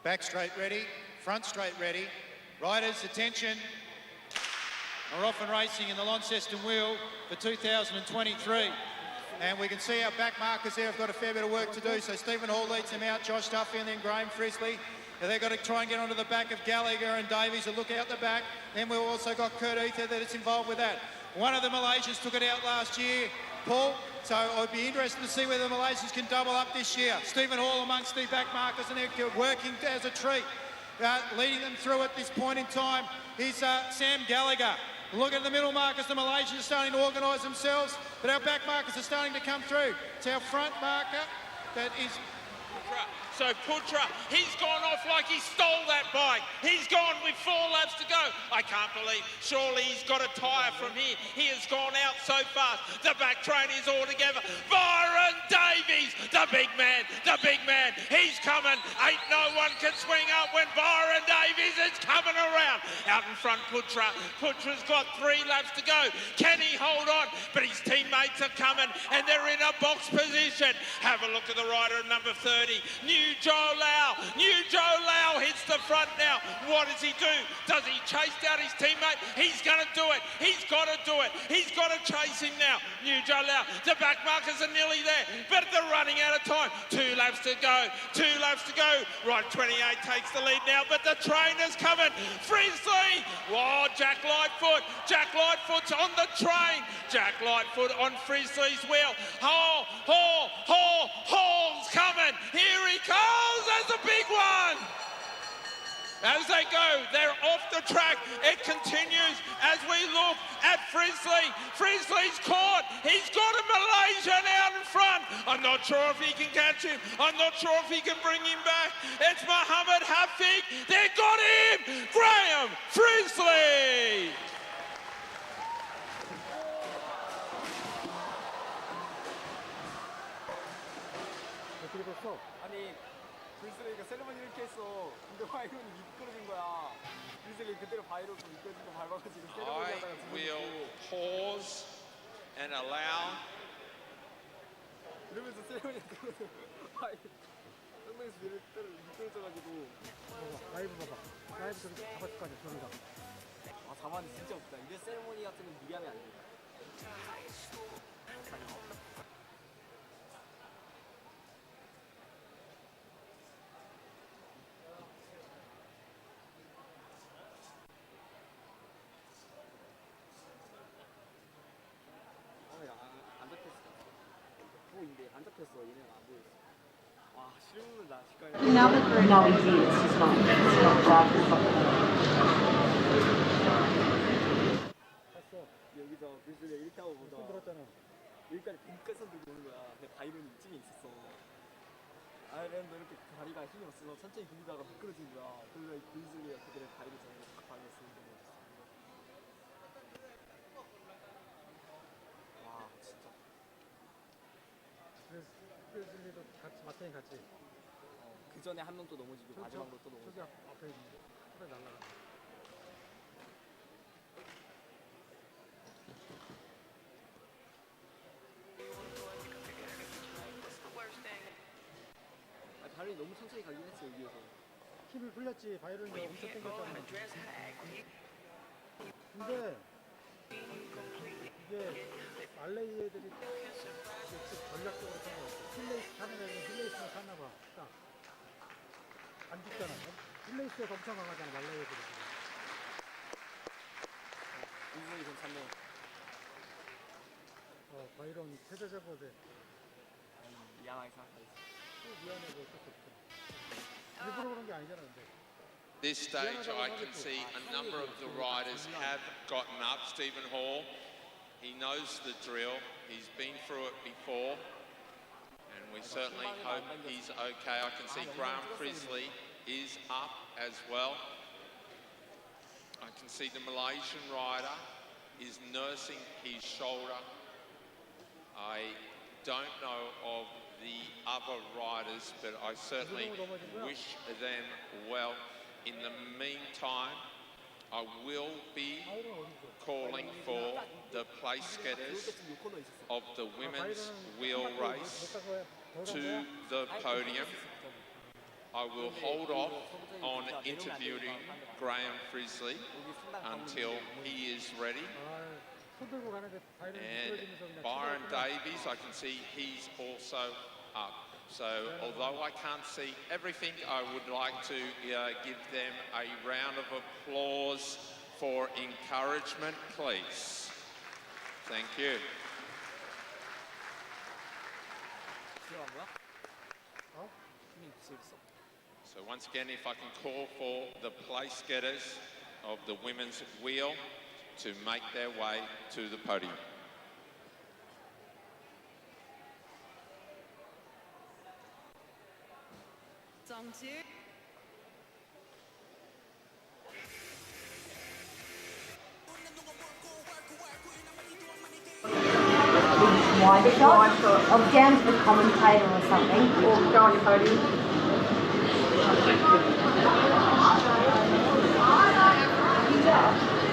Back straight ready, front straight ready. Riders, attention. We're off and racing in the Launceston Wheel for 2023. And we can see our back markers there have got a fair bit of work to do. So Stephen Hall leads them out, Josh Duffy and then Graham Frisley. And they've got to try and get onto the back of Gallagher and Davies to look out the back. Then we've also got Kurt Ether that is involved with that. One of the Malaysians took it out last year, Paul. So I'd be interested to see whether the Malaysians can double up this year. Stephen Hall amongst the back markers and they're working as a treat. Leading them through at this point in time is Sam Gallagher. Look at the middle markers, the Malaysians are starting to organise themselves, but our back markers are starting to come through. It's our front marker that is... So Putra, he's gone off like he stole that bike. He's gone with 4 laps to go. I can't believe, surely he's got a tyre from here. He has gone out so fast. The back train is all together. Byron Davies, the big man, he's coming. Ain't no one can swing up when Byron Davies is coming around. Out in front, Putra. Putra's got 3 laps to go. Can he hold on? But his teammates are coming and they're in a box position. Have a look at the rider of number 30, New Joe Lau hits the front now. What does he do? Does he chase down his teammate? He's going to do it. He's got to do it. He's got to chase him now. New Joe Lau. The back markers are nearly there, but they're running out of time. 2 laps to go. 2 laps to go. Right, 28 takes the lead now, but the trainer's coming. Frisley. Oh, Jack Lightfoot. Jack Lightfoot's on the train. Jack Lightfoot on Frisley's wheel. Hall's coming. Here he comes. There's a big one. As they go, they're off the track. It continues as we look at Frisley. Frisley's caught. He's got a Malaysian out in front. I'm not sure if he can catch him. I'm not sure if he can bring him back. It's Mohammed Hafiq. They got him. Graham Frisley. 아니 브리슬레이가 세레머니를 이렇게 했어. 근데 바이론이 미끄러진 거야. 브리슬레이 그대로 바이론 미끄러진 거 밟아가지고 세레머니 I 하다가 will pause and allow. 이러면서 세레머니 하다가 상당히 미끄러져가지고. 라이브 봐봐. 라이브 저기 잡았을 거 아니야, 저기가. 아, 잡았는데 진짜 없다. 이래 세레머니 같은 건 무리하면 안 돼. 안 잡혔어. 보인데 안 잡혔어. 얘네가 안 보였어. 와, 실물은 나 직관이. No, we did. It's not that. 봤어. 여기서 브리슬레이가 이렇게 하고 보다. 손 들었잖아. 여기까지 빈까지 들고 오는 거야. 근데 바이론이 이쯤에 있었어. 아, 너 이렇게 다리가 힘이 없어서 천천히 굴리다가 미끄러진 거야. 그래서 브리슬레이가 그대로 다리를 잡고 딱 방에 쓰는 거야. 와, 진짜. 브리슬레이도 같이 마태인 같이. 그 전에 한 명 또 넘어지고 마지막으로 또 넘어지고. 저기 앞에 있는 소리 날라가. 바이론이 너무 천천히 가긴 했어 여기에서. 힘을 풀렸지. 바이론이 엄청 땡겼잖아. 근데 이게 말레이 애들이 전략적으로 산 거. 힐레이스 타는 애는 힐레이스만 탔나 봐. 딱. 안 죽잖아. 힐레이스에서 엄청 강하잖아 말레이 애들이. 인성이 괜찮네. 바이론 최저저거대. 미안하게 생각하겠어. This stage I can see a number of the riders have gotten up. Stephen Hall, he knows the drill. He's been through it before. And we certainly hope he's okay. I can see Graham Frisley is up as well. I can see the Malaysian rider is nursing his shoulder. I don't know of the other riders, but I certainly wish them well. In the meantime, I will be calling for the place getters of the women's wheel race to the podium. I will hold off on interviewing Graham Frisley until he is ready. And Byron Davies, I can see he's also up. So although I can't see everything, I would like to give them a round of applause for encouragement, please. Thank you. So once again, if I can call for the place getters of the women's wheel to make their way to the podium. Song 2. Wide shot, or down to the commentator or something, or go on your podium.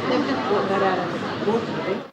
They've just brought that out of the book.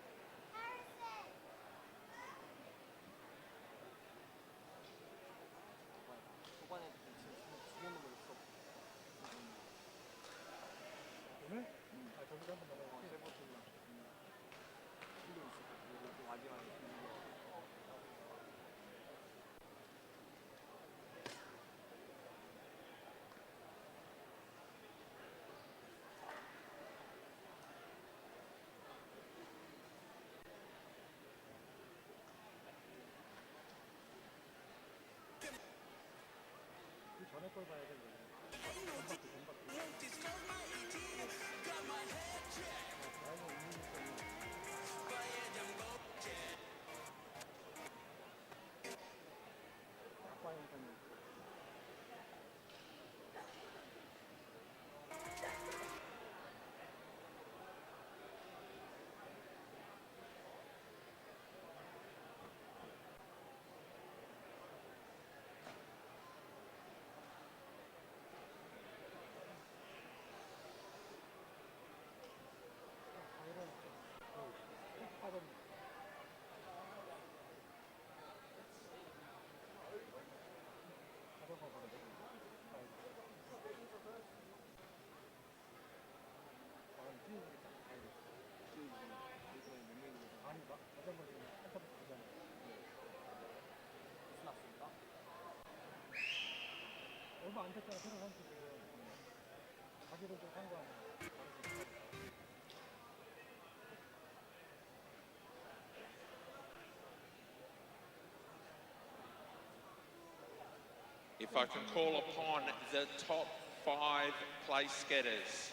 If I can call upon the top 5 place getters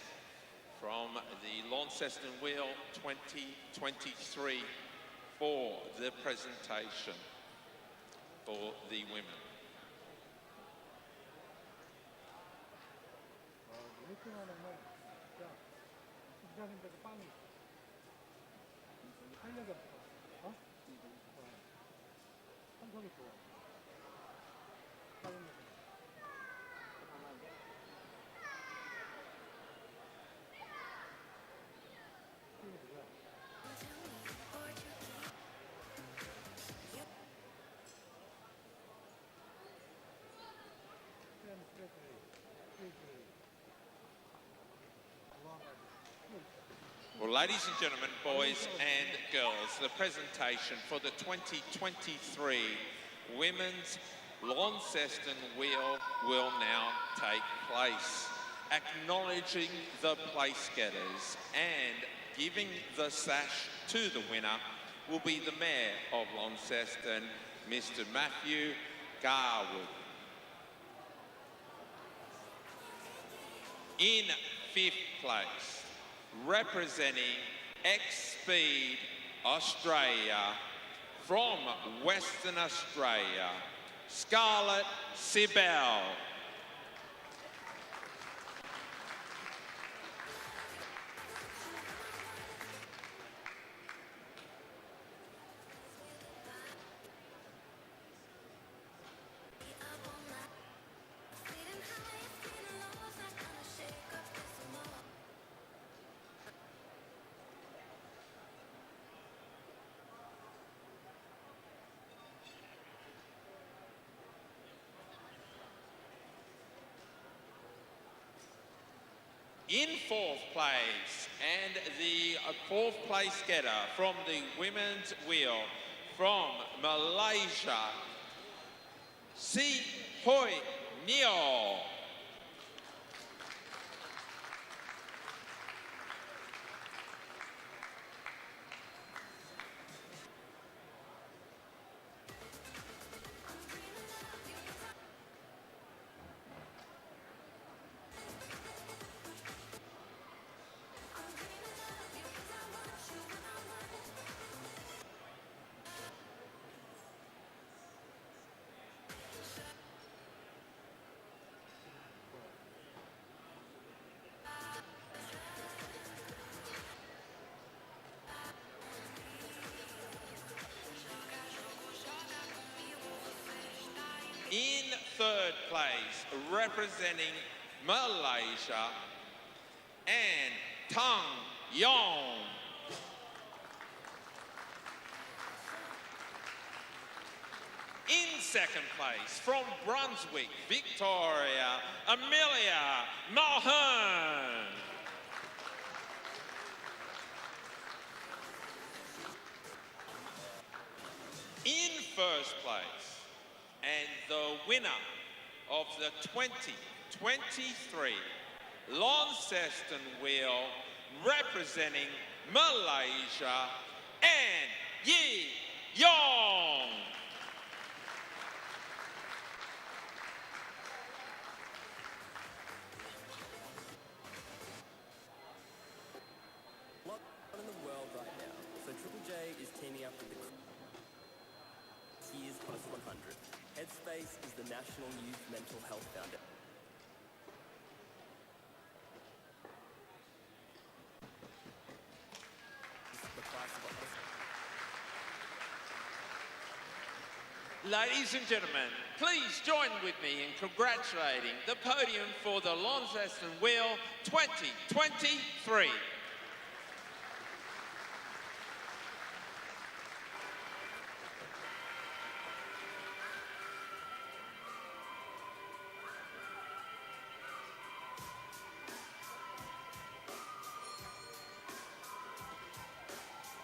from the Launceston Wheel 2023 for the presentation for the women. Well, ladies and gentlemen, boys and girls, the presentation for the 2023 Women's Launceston Wheel will now take place. Acknowledging the place getters and giving the sash to the winner will be the Mayor of Launceston, Mr. Matthew Garwood. In 5th place, representing X-Speed Australia from Western Australia, Scarlett Sibel. In fourth place, and the fourth place getter from the women's wheel from Malaysia, Si Hoi Neo. In third place, representing Malaysia, and Tang Yong. In second place, from Brunswick, Victoria, Amelia Mulhern. In first place, and the winner of the 2023 Launceston Wheel, representing Malaysia, and Yi Yong. Lot in the world right now. So Triple J is teaming up with the Year's Plus 100. Headspace is the National Youth Mental Health Foundation. Ladies and gentlemen, please join with me in congratulating the podium for the Launceston Wheel 2023.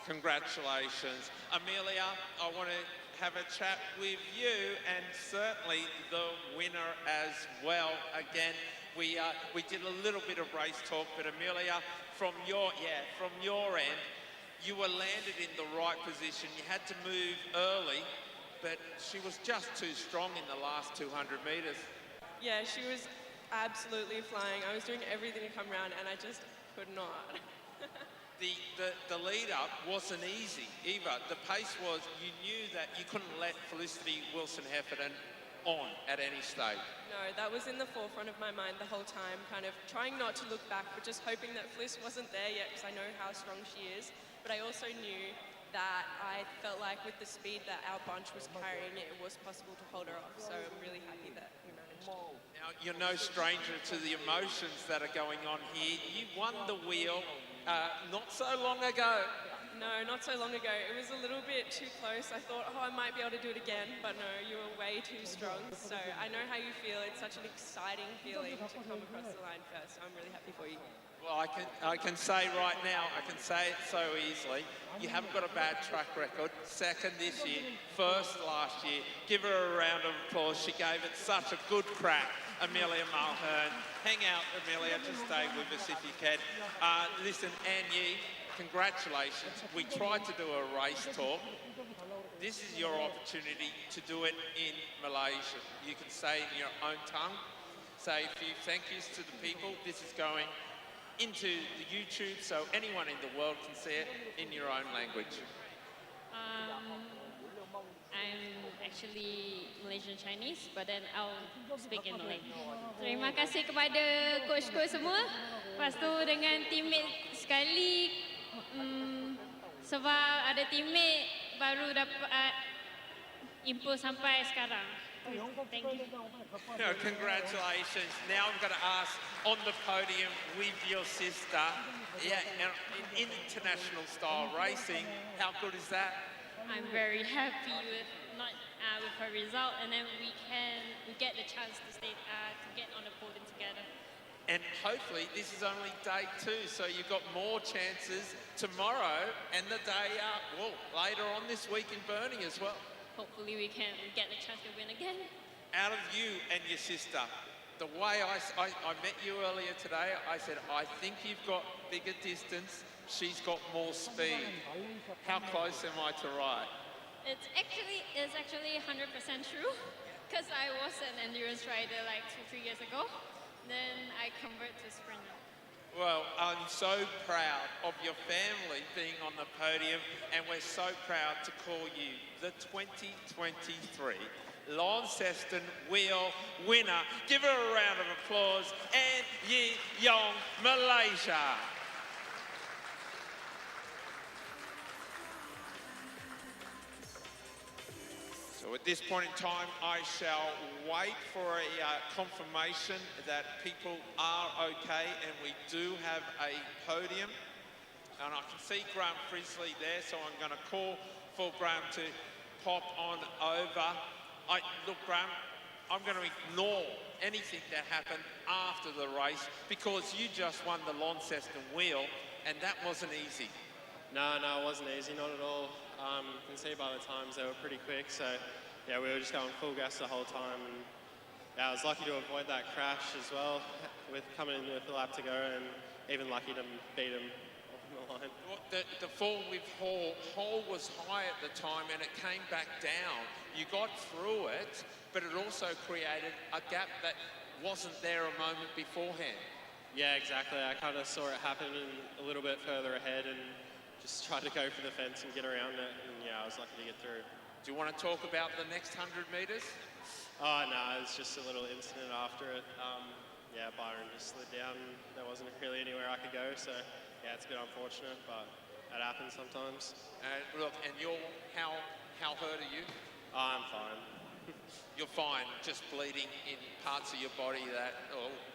Congratulations. Amelia, I want to have a chat with you and certainly the winner as well. Again, we did a little bit of race talk, but Amelia, from your end, you were landed in the right position. You had to move early, but she was just too strong in the last 200 metres. Yeah, she was absolutely flying. I was doing everything to come around and I just could not. The lead up wasn't easy either. The pace was, you knew that you couldn't let Felicity Wilson-Heffernan on at any stage. No, that was in the forefront of my mind the whole time, kind of trying not to look back, but just hoping that Fliss wasn't there yet because I know how strong she is. But I also knew that I felt like with the speed that our bunch was carrying it was possible to hold her off. So I'm really happy that we managed. Now, you're no stranger to the emotions that are going on here. You won the wheel not so long ago. No, not so long ago. It was a little bit too close. I thought, I might be able to do it again, but no, you were way too strong. So I know how you feel. It's such an exciting feeling to come across the line first. So I'm really happy for you. Well, I can say right now, I can say it so easily. You haven't got a bad track record. Second this year, first last year. Give her a round of applause. She gave it such a good crack. Amelia Mulhern. Hang out, Amelia. Just stay with us if you can. Listen, Anne Yee, congratulations. We tried to do a race talk. This is your opportunity to do it in Malaysia. You can say in your own tongue. Say a few thank yous to the people. This is going into the YouTube so anyone in the world can see it in your own language. I'm actually Malaysian Chinese, but then I'll speak in Malay. Terima kasih kepada coach-coach semua. Lepas tu dengan teammate sekali, sebab ada teammate baru dapat improve sampai sekarang. Thank you. No, congratulations. Now I'm going to ask on the podium with your sister. Yeah, in international style racing, how good is that? I'm very happy with with her result, and then we get the chance to stay to get on the podium together. And hopefully this is only day 2, so you've got more chances tomorrow and the day later on this week in Burnie as well. Hopefully we can get the chance to win again. Out of you and your sister, the way I met you earlier today, I said, I think you've got bigger distance, she's got more speed. How close am I to right? It's actually 100% true, because I was an endurance rider like 2-3 years ago. Then I convert to sprinter. Well, I'm so proud of your family being on the podium, and we're so proud to call you the 2023 Launceston Wheel winner. Give her a round of applause. And Yi Yong, Malaysia. So at this point in time, I shall wait for a confirmation that people are okay and we do have a podium. And I can see Graham Frisley there, so I'm going to call for Graham to pop on over. Look, Graham, I'm going to ignore anything that happened after the race because you just won the Launceston Wheel and that wasn't easy. No, it wasn't easy, not at all. You can see by the times they were pretty quick, so yeah, we were just going full gas the whole time. And yeah, I was lucky to avoid that crash as well, with coming in with a lap to go, and even lucky to beat him off the line. The fall with Hall was high at the time and it came back down. You got through it, but it also created a gap that wasn't there a moment beforehand. Yeah, exactly. I kind of saw it happen a little bit further ahead and just tried to go for the fence and get around it, and yeah, I was lucky to get through. Do you want to talk about the next 100 metres? Oh, no, it was just a little incident after it. Yeah, Byron just slid down. There wasn't really anywhere I could go, so yeah, it's a bit unfortunate, but it happens sometimes. Look, and how hurt are you? Oh, I'm fine. You're fine, just bleeding in parts of your body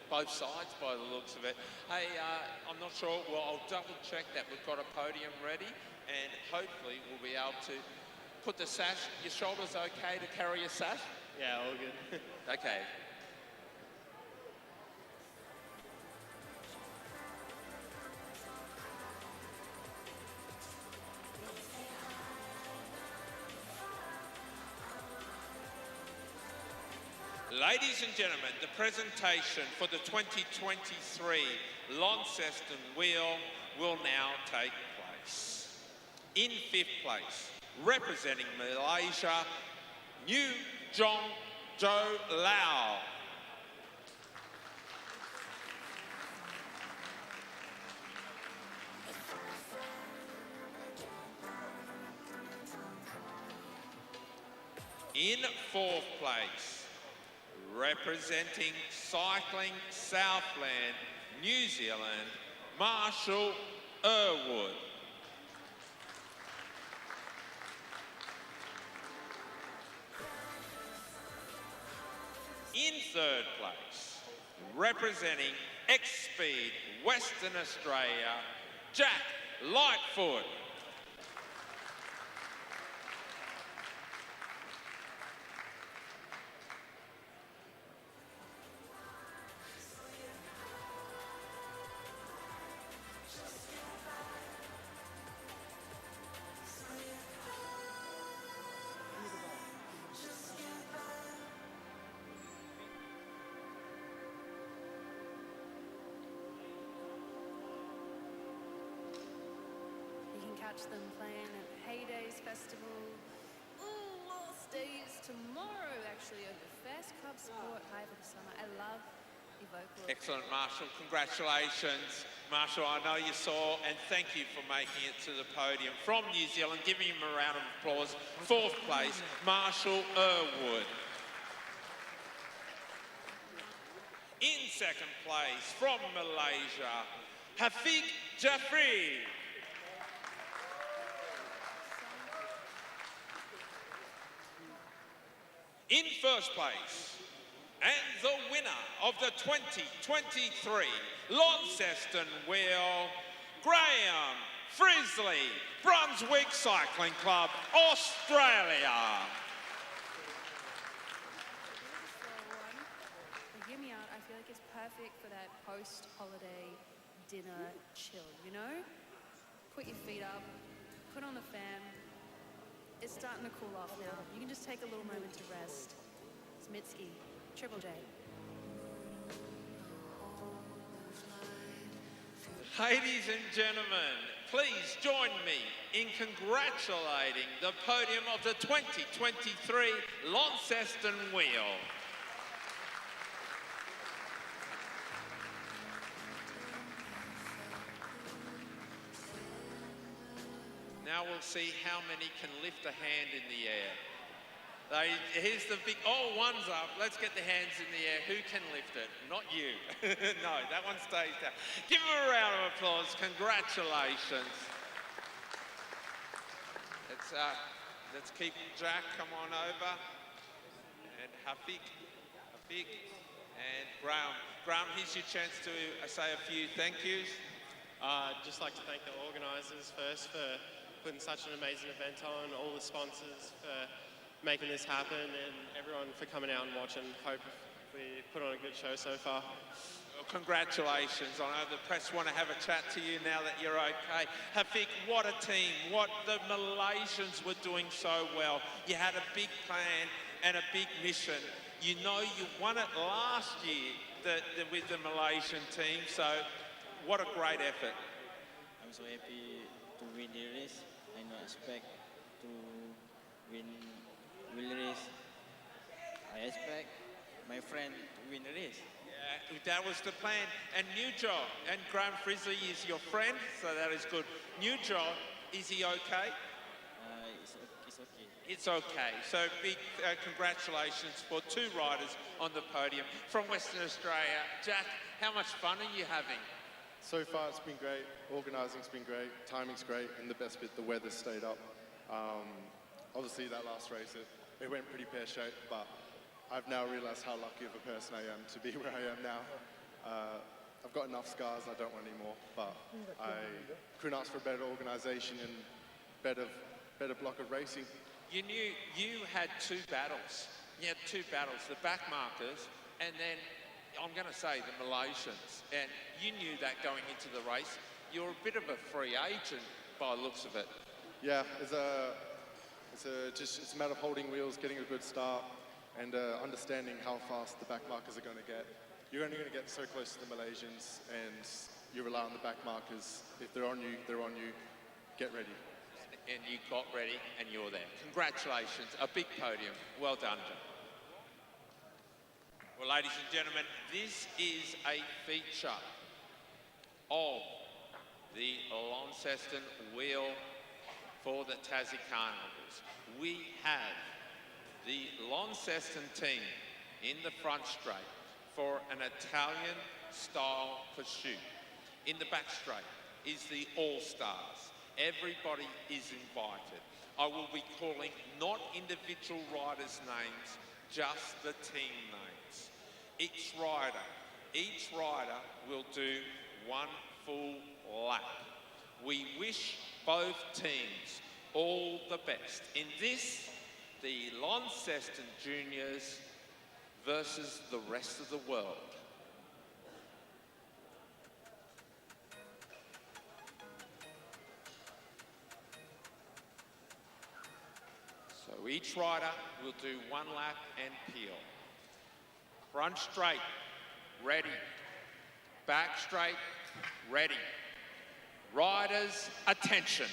both sides by the looks of it. Hey, I'm not sure, well, I'll double check that we've got a podium ready and hopefully we'll be able to put the sash. Your shoulders okay to carry a sash? Yeah, all good. Okay. Ladies and gentlemen, the presentation for the 2023 Launceston Wheel will now take place. In 5th place, representing Malaysia, New Jong Jo Lau. In 4th place, representing Cycling Southland, New Zealand, Marshall Irwood. In 3rd place, representing X-Speed Western Australia, Jack Lightfoot. Catch them playing at Heydays Festival. Ooh, last day is tomorrow, actually, over Fast Club Sport High for the summer. I love Evoke. Excellent, Marshall. Congratulations. Marshall, I know you saw, and thank you for making it to the podium. From New Zealand, giving him a round of applause. 4th place, Marshall Irwood. In 2nd place, from Malaysia, Hafiq Jafri. In 1st place, and the winner of the 2023 Launceston Wheel, Graham Frisley, Brunswick Cycling Club, Australia. Hear me out. I feel like it's perfect for that post-holiday dinner chill, you know? Put your feet up, put on the fan. It's starting to cool off now. You can just take a little moment to rest. Smitsky, Triple J. Ladies and gentlemen, please join me in congratulating the podium of the 2023 Launceston Wheel. Now we'll see how many can lift a hand in the air. Here's the big, oh, one's up. Let's get the hands in the air. Who can lift it? Not you. No, that one stays down. Give him a round of applause. Congratulations. Let's keep Jack, come on over. And Hafik, and Graham. Graham, here's your chance to say a few thank yous. I'd just like to thank the organisers first for putting such an amazing event on, all the sponsors for making this happen, and everyone for coming out and watching. Hope we put on a good show so far. Well, congratulations. I know the press want to have a chat to you now that you're okay. Hafik, what a team. What the Malaysians were doing so well. You had a big plan and a big mission. You know you won it last year with the Malaysian team, so what a great effort. I'm so happy to win the race. I don't expect to win the race. I expect my friend to win the race. Yeah, that was the plan. And Newjo, and Graham Frizzley is your friend, so that is good. Newjo, is he okay? It's okay. It's okay. So big congratulations for two riders on the podium from Western Australia. Jack, how much fun are you having? So far it's been great, organising's been great, timing's great, and the best bit, the weather stayed up. Obviously that last race, it went pretty pear-shaped, but I've now realised how lucky of a person I am to be where I am now. I've got enough scars, I don't want any more, but I couldn't ask for a better organisation and better block of racing. You knew you had two battles. You had two battles, the back markers, and then I'm going to say the Malaysians, and you knew that going into the race. You're a bit of a free agent by the looks of it. Yeah, it's a matter of holding wheels, getting a good start, and understanding how fast the back markers are going to get. You're only going to get so close to the Malaysians, and you rely on the back markers. If they're on you, they're on you. Get ready. And you got ready, and you're there. Congratulations, a big podium. Well done, John. Well, ladies and gentlemen, this is a feature of the Launceston Wheel for the Tassie Carnivals. We have the Launceston team in the front straight for an Italian-style pursuit. In the back straight is the All-Stars. Everybody is invited. I will be calling not individual riders' names, just the team names. Each rider will do one full lap. We wish both teams all the best. In this, the Launceston Juniors versus the rest of the world. So each rider will do one lap and peel. Front straight, ready. Back straight, ready. Riders, attention.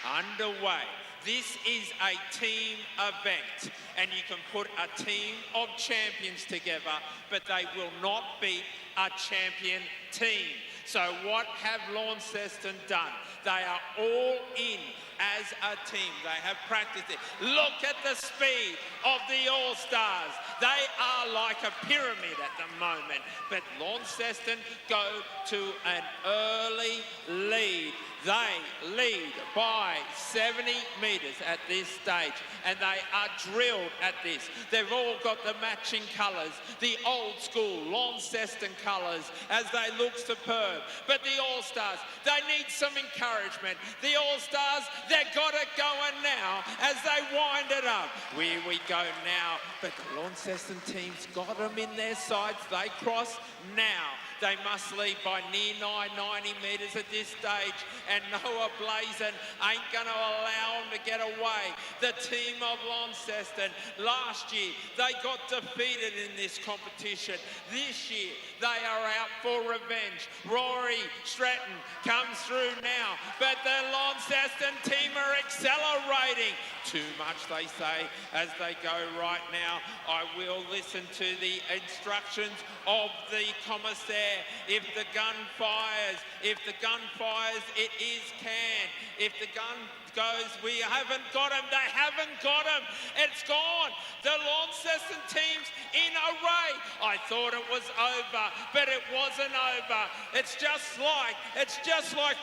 Underway. This is a team event, and you can put a team of champions together, but they will not beat a champion team. So what have Launceston done? They are all in as a team. They have practiced it. Look at the speed of the All-Stars. They are like a pyramid at the moment, but Launceston go to an early lead. They lead by 70 metres at this stage, and they are drilled at this. They've all got the matching colours, the old school Launceston colours, as they look superb. But the All-Stars, they need some encouragement. The All-Stars, they've got it going now as they wind it up. Here we go now, but the Launceston team's got them in their sights. They cross now. They must lead by near 90 metres at this stage, and Noah Blazin ain't going to allow them to get away. The team of Launceston, last year, they got defeated in this competition. This year, they are out for revenge. Rory Stratton comes through now, but the Launceston team are accelerating. Too much, they say, as they go right now. I will listen to the instructions of the commissaire. If the gun fires, it is canned. If the gun goes, we haven't got him, they haven't got him, it's gone. The Launceston team's in array. I thought it was over, but it wasn't over. It's just like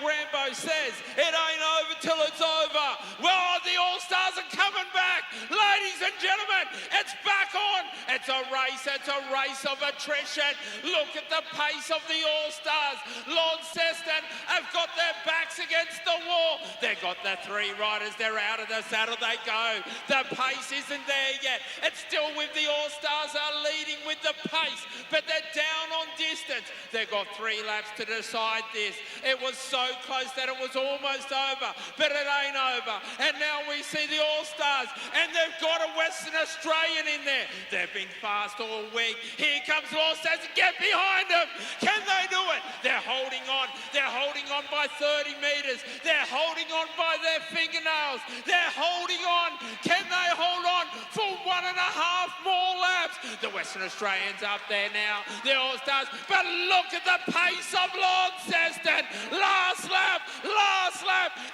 Rambo says, it ain't over till it's over. Well, the All-Stars are coming back. Ladies and gentlemen, it's back on. It's a race of attrition. Look at the pace of the All-Stars. Launceston have got their backs against the wall. They've got the three riders. They're out of the saddle. They go. The pace isn't there yet. It's still with the All-Stars are leading with the pace, but they're down on distance. They've got 3 laps to decide this. It was so close that it was almost over, but it ain't over. And now we see the All-Stars, and they've got a Western Australian in there. They've been fast all week. Here comes Launceston. Get behind them. Can they do it? They're holding on. They're holding on by 30 metres. They're holding on by their fingernails. They're holding on. Can they hold on for 1.5 more laps? The Western Australians up there now. The All-Stars. But look at the pace of Launceston. Last lap.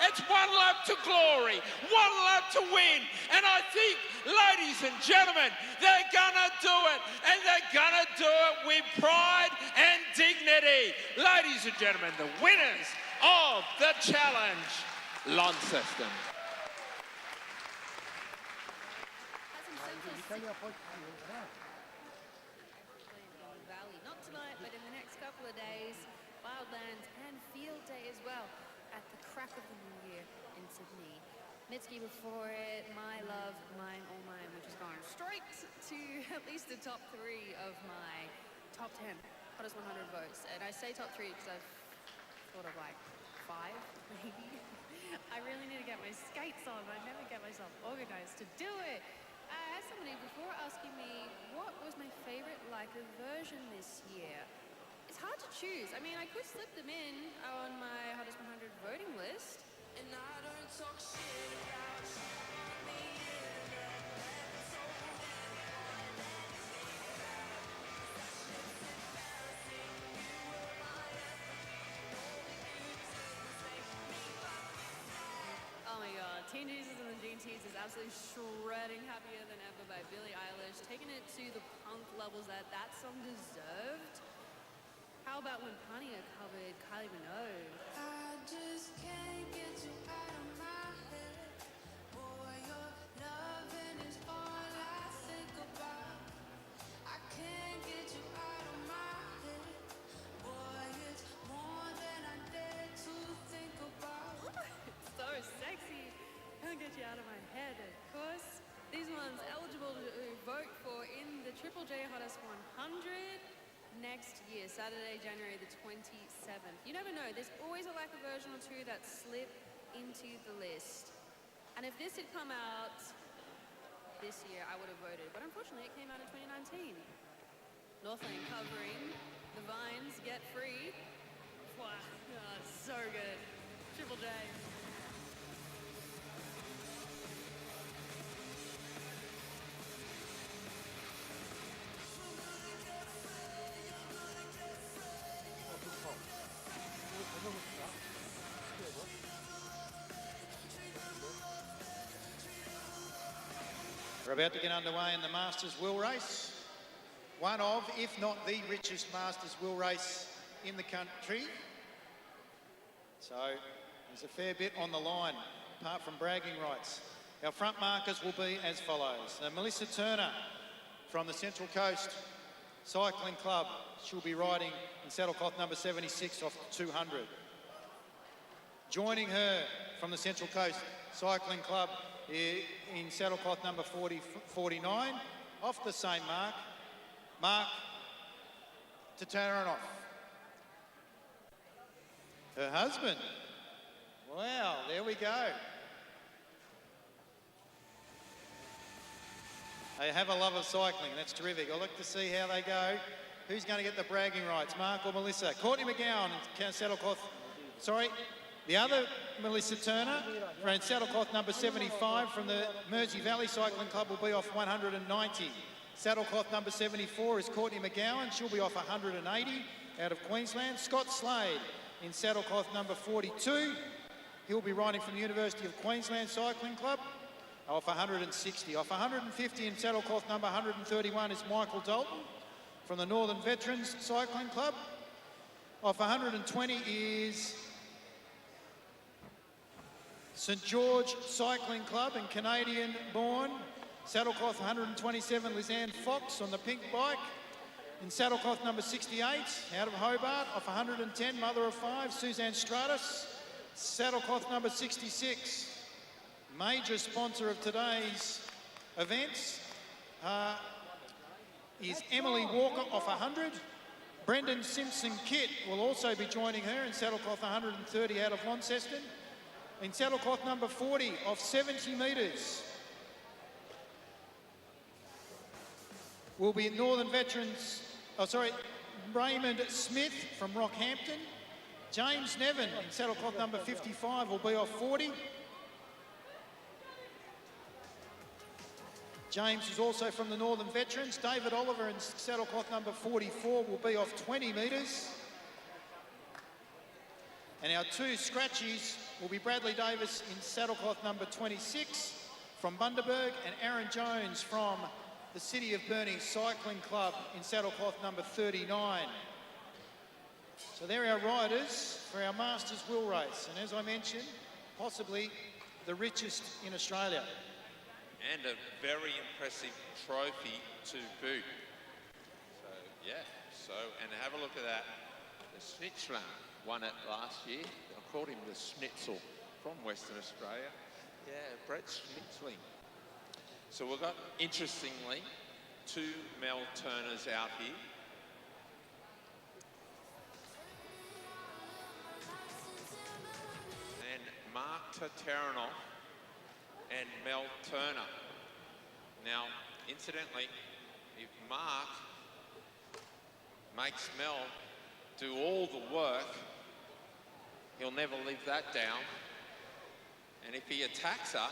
It's 1 lap to glory. 1 lap to win. And I think, ladies and gentlemen, they're gonna do it. And they're gonna do it with pride and dignity. Ladies and gentlemen, the winners of the challenge, Launceston. Valley, not tonight, but in the next couple of days, Wildlands and Field Day as well at the crack of the new year in Sydney. Mitski before it, My Love, Mine, All Mine, which has gone straight to at least the top 3 of my top 10 hottest 100 votes. And I say top 3 because I've thought of like 5, maybe. I really need to get my skates on. I never get myself organized to do it. I had somebody before asking me what was my favorite Leica version this year. It's hard to choose. I mean, I could slip them in on my hottest 100 voting list. And I don't talk shit about you on the internet. Oh my god, Teen Jesus and the Gene Tees is absolutely shredding Happier Than Ever by Billie Eilish, taking it to the punk levels that song deserved. How about when Pania covered Kylie Minogue? I just can't get you out of my head. Boy, your loving is all I think about. I can't get you out of my head. Boy, it's more than I dare to think about. It's so sexy. Can't get you out of my head, of course. These ones eligible to vote for in the Triple J Hottest 100. Next year, Saturday, January the 27th. You never know, there's always a Leica version or 2 that slip into the list. And if this had come out this year, I would have voted. But unfortunately, it came out in 2019. Northland covering The Vines Get Free. Wow, so good. Triple J. We're about to get underway in the Masters Wheel Race. One of, if not the richest Masters Wheel Race in the country. So There's a fair bit on the line, apart from bragging rights. Our front markers will be as follows. Melissa Turner from the Central Coast Cycling Club. She'll be riding in saddlecloth number 76 off the 200. Joining her from the Central Coast Cycling Club in saddlecloth number 49, off the same mark, Mark Tatarinov. Her husband. Wow, there we go. They have a love of cycling, that's terrific. I'd like to see how they go. Who's going to get the bragging rights, Mark or Melissa? Courtney McGowan in saddlecloth, the other Melissa Turner from saddlecloth number 75 from the Mersey Valley Cycling Club will be off 190. Saddlecloth number 74 is Courtney McGowan, she'll be off 180 out of Queensland. Scott Slade in saddlecloth number 42. He'll be riding from the University of Queensland Cycling Club off 160. Off 150 in saddlecloth number 131 is Michael Dalton from the Northern Veterans Cycling Club. Off 120 is St George Cycling Club and Canadian-born. Saddlecloth 127, Lizanne Fox on the pink bike. In saddlecloth number 68, out of Hobart, off 110, mother of 5, Suzanne Stratus. Saddlecloth number 66, major sponsor of today's events, is Emily Walker off 100. Brendan Simpson-Kitt will also be joining her in saddlecloth 130 out of Launceston. In saddlecloth number 40 off 70 metres will be Northern Veterans, Raymond Smith from Rockhampton. James Nevin in saddlecloth number 55 will be off 40. James is also from the Northern Veterans. David Oliver in saddlecloth number 44 will be off 20 metres. And our two scratchies will be Bradley Davis in saddlecloth number 26 from Bundaberg and Aaron Jones from the City of Burnie Cycling Club in saddlecloth number 39. So they're our riders for our Masters Will Race. And as I mentioned, possibly the richest in Australia. And a very impressive trophy to boot. And have a look at that. The Schnitzler won it last year. I called him the Schnitzel from Western Australia. Yeah, Brett Schnitzling. So we've got, interestingly, two Mel Turners out here. And Mark Tatarinov and Mel Turner. Now, incidentally, if Mark makes Mel do all the work, he'll never live that down. And if he attacks her,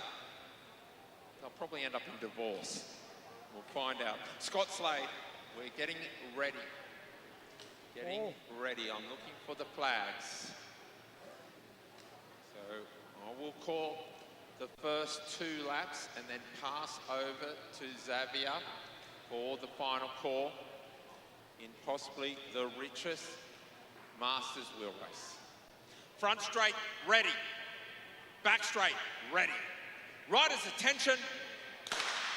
they'll probably end up in divorce. We'll find out. Scott Slade, we're getting ready. Ready. I'm looking for the flags. So I will call the first two laps and then pass over to Xavier for the final call in possibly the richest Masters Wheel Race. Front straight, ready. Back straight, ready. Riders' attention,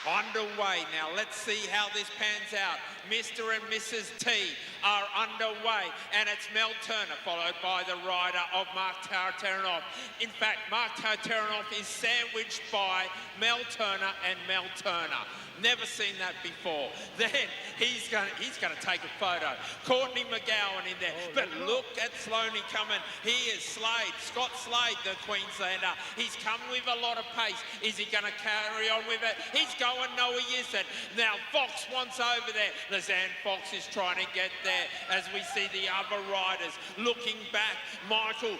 underway. Now let's see how this pans out. Mr. and Mrs. T are underway, and it's Mel Turner followed by the rider of Mark Tatarinov. In fact, Mark Tatarinov is sandwiched by Mel Turner and Mel Turner. Never seen that before. Then he's gonna take a photo. Courtney McGowan in there. But look at Sloaney coming. He is Slade, Scott Slade, the Queenslander. He's coming with a lot of pace. Is he gonna carry on with it? He's going, no he isn't. Now Fox wants over there. Lizanne Fox is trying to get there as we see the other riders looking back. Michael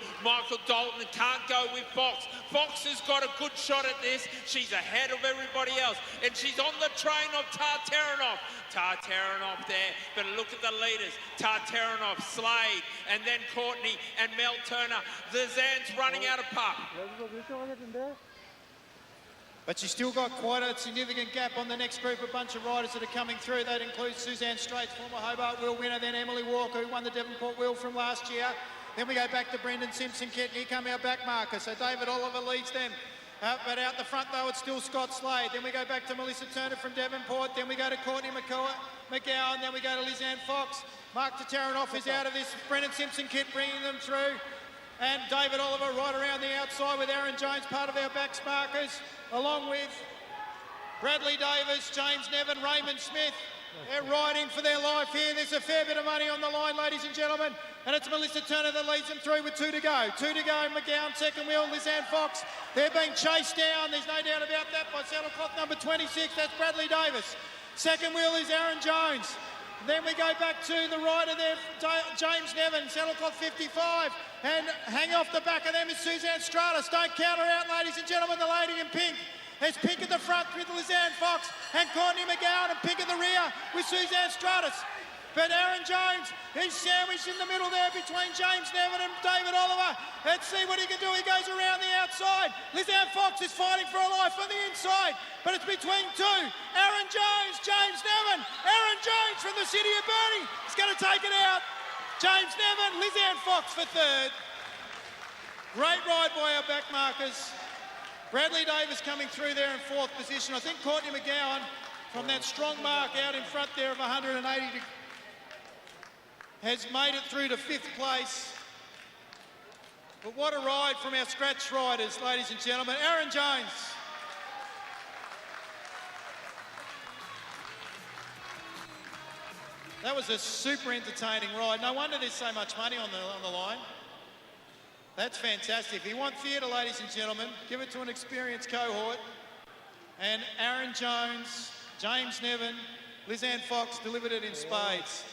Dalton can't go with Fox. Fox has got a good shot at this. She's ahead of everybody else. And she's on the train of Tatarinov. Tatarinov there, but look at the leaders. Tatarinov, Slade, and then Courtney and Mel Turner. The Zan's running out of puck. But she's still got quite a significant gap on the next group, a bunch of riders that are coming through. That includes Suzanne Straits, former Hobart Wheel winner, then Emily Walker, who won the Devonport Wheel from last year. Then we go back to Brendan Simpson kit. Here come our back markers. So David Oliver leads them. But out the front, though, it's still Scott Slade. Then we go back to Melissa Turner from Devonport. Then we go to Courtney McGowan. Then we go to Lizanne Fox. Mark Tataranoff is out of this Brendan Simpson kit, bringing them through. And David Oliver right around the outside with Aaron Jones, part of our backs markers, along with Bradley Davis, James Nevin, Raymond Smith. They're riding for their life here. There's a fair bit of money on the line, ladies and gentlemen. And it's Melissa Turner that leads them through with 2 to go. 2 to go, McGowan second wheel, Lizanne Fox. They're being chased down, there's no doubt about that, by saddlecloth number 26, that's Bradley Davis. Second wheel is Aaron Jones. Then we go back to the rider there, James Nevin, saddlecloth 55. And hanging off the back of them is Suzanne Stratus. Don't count her out, ladies and gentlemen, the lady in pink. There's pink at the front with Lizanne Fox and Courtney McGowan, and pink at the rear with Suzanne Stratus. But Aaron Jones, he's sandwiched in the middle there between James Nevin and David Oliver. Let's see what he can do. He goes around the outside. Lizanne Fox is fighting for her life on the inside, but it's between two. Aaron Jones, James Nevin. Aaron Jones from the city of Burnie is going to take it out. James Nevin, Lizanne Fox for third. Great ride by our back markers. Bradley Davis coming through there in fourth position. I think Courtney McGowan from that strong mark out in front there of 180 has made it through to fifth place. But what a ride from our scratch riders, ladies and gentlemen. Aaron Jones. That was a super entertaining ride. No wonder there's so much money on the line. That's fantastic. If you want theatre, ladies and gentlemen, give it to an experienced cohort. And Aaron Jones, James Nevin, Lizanne Fox delivered it in spades.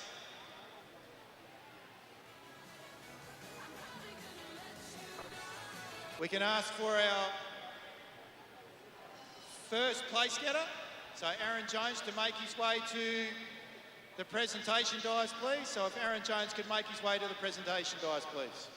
We can ask for our first place getter. So Aaron Jones to make his way to the presentation dais, please. So if Aaron Jones could make his way to the presentation dais, please.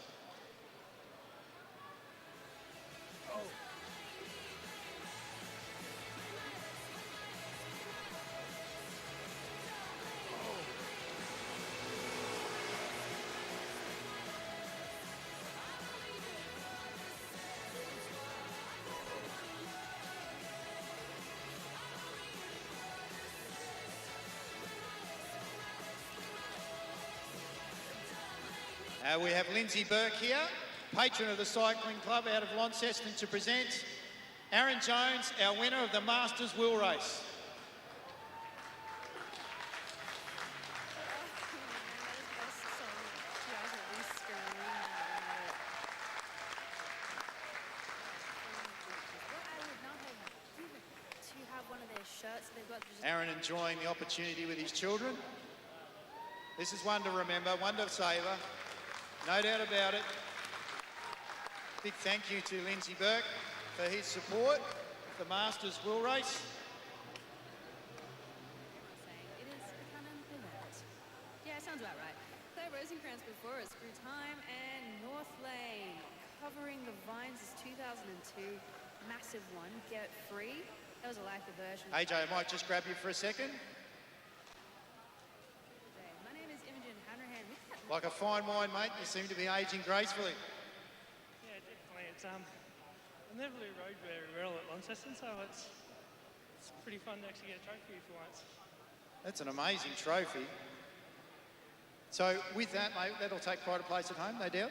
We have Lindsay Burke here, patron of the cycling club out of Launceston, to present Aaron Jones, our winner of the Masters Wheel Race. Aaron enjoying the opportunity with his children. This is one to remember, one to savour. No doubt about it. Big thank you to Lindsay Burke for his support of the Masters Wheel Race. It is Buchanan event. Yeah, sounds about right. Claire Rosencrantz before us, Screw Time and North Lane. Covering the Vines is 2002. Massive one, get free. That was a live version. AJ, I might just grab you for a second. My name is Imogen Hanrahan. Like a fine wine, mate, you seem to be ageing gracefully. Yeah, definitely. It's I never really rode very well at Launceston, so it's pretty fun to actually get a trophy for once. That's an amazing trophy. So with that, mate, that'll take pride of place at home, no doubt?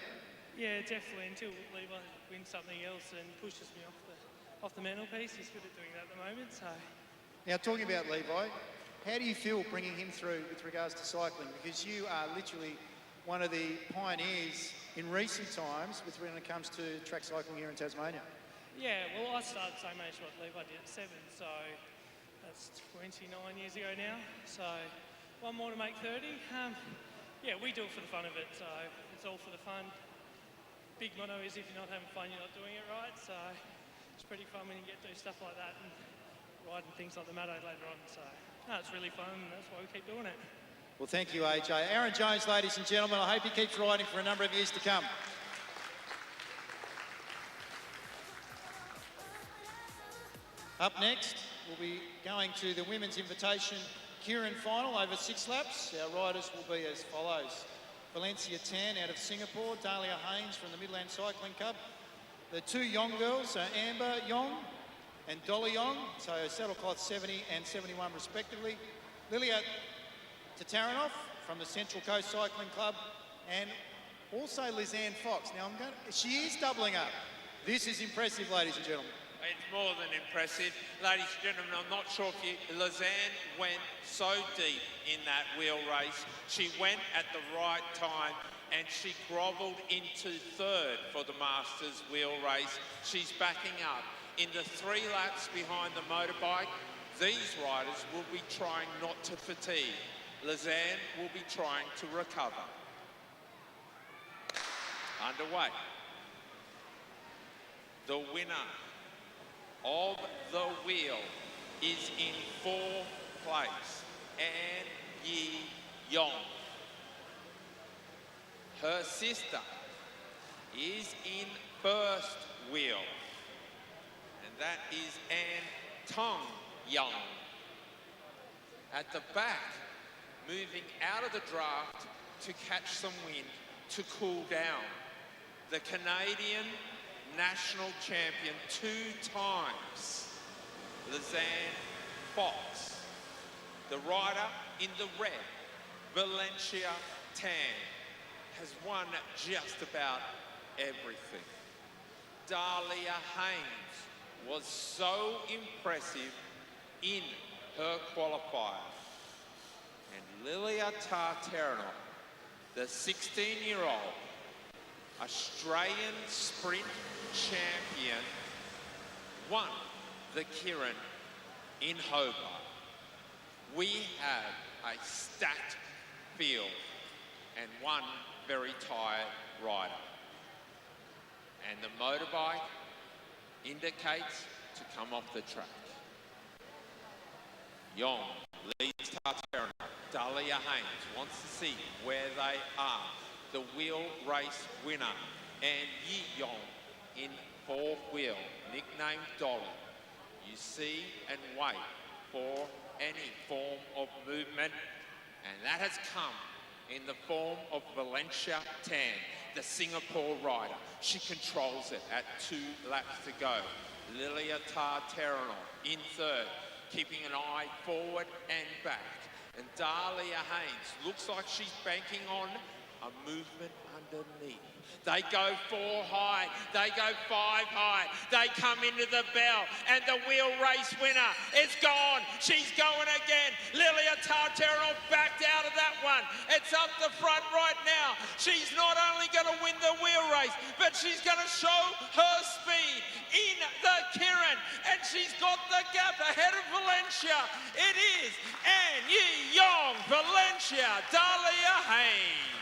Yeah, definitely. Until Levi wins something else and pushes me off the mantelpiece, he's good at doing that at the moment. So. Now, talking about Levi, how do you feel bringing him through with regards to cycling? Because you are literally one of the pioneers in recent times when it comes to track cycling here in Tasmania. Yeah, well, I started the same age what Levi did at 7, so that's 29 years ago now. So one more to make 30. Yeah, we do it for the fun of it, so it's all for the fun. Big motto is if you're not having fun, you're not doing it right. So it's pretty fun when you get to do stuff like that and riding things like the Maddo later on. So no, it's really fun, and that's why we keep doing it. Well, thank you, AJ. Aaron Jones, ladies and gentlemen, I hope he keeps riding for a number of years to come. Up next, we'll be going to the Women's Invitation Kieran final over 6 laps. Our riders will be as follows. Valencia Tan out of Singapore, Dahlia Haynes from the Midland Cycling Club. The two Yong girls are Amber Yong and Dolly Yong, so saddlecloth 70 and 71 respectively. Lilia Tatarinov from the Central Coast Cycling Club, and also Lizanne Fox. Now she is doubling up. This is impressive, ladies and gentlemen. It's more than impressive. Ladies and gentlemen, I'm not sure if Lizanne went so deep in that wheel race. She went at the right time and she grovelled into third for the Masters wheel race. She's backing up. In the 3 laps behind the motorbike, these riders will be trying not to fatigue. Lizanne will be trying to recover. Underway. The winner of the wheel is in 4th place, An Yi Yong. Her sister is in 1st wheel, and that is An Tong Young. At the back, moving out of the draft to catch some wind, to cool down, the Canadian national champion 2 times, Lizanne Fox. The rider in the red, Valencia Tan, has won just about everything. Dahlia Haynes was so impressive in her qualifier. And Lilia Tatarinov, the 16-year-old Australian sprint champion, won the Kieran in Hobart. We have a stacked field and one very tired rider. And the motorbike indicates to come off the track. Yong leads Tatarinov. Dahlia Haynes wants to see where they are. The wheel race winner, and Yi Yong in 4th wheel, nicknamed Dolly. You see and wait for any form of movement, and that has come in the form of Valencia Tan, the Singapore rider. She controls it at 2 laps to go. Lilia Tatarinov in 3rd, keeping an eye forward and back. And Dahlia Haynes looks like she's banking on a movement underneath. They go 4 high, they go 5 high, they come into the bell, and the wheel race winner is gone. She's going again. Lilia Tatarinov backed out of that one. It's up the front right now. She's not only going to win the wheel race, but she's going to show her speed in the Kieran, and she's got the gap ahead of Valencia. It is An Yi Yong, Valencia, Dahlia Haynes.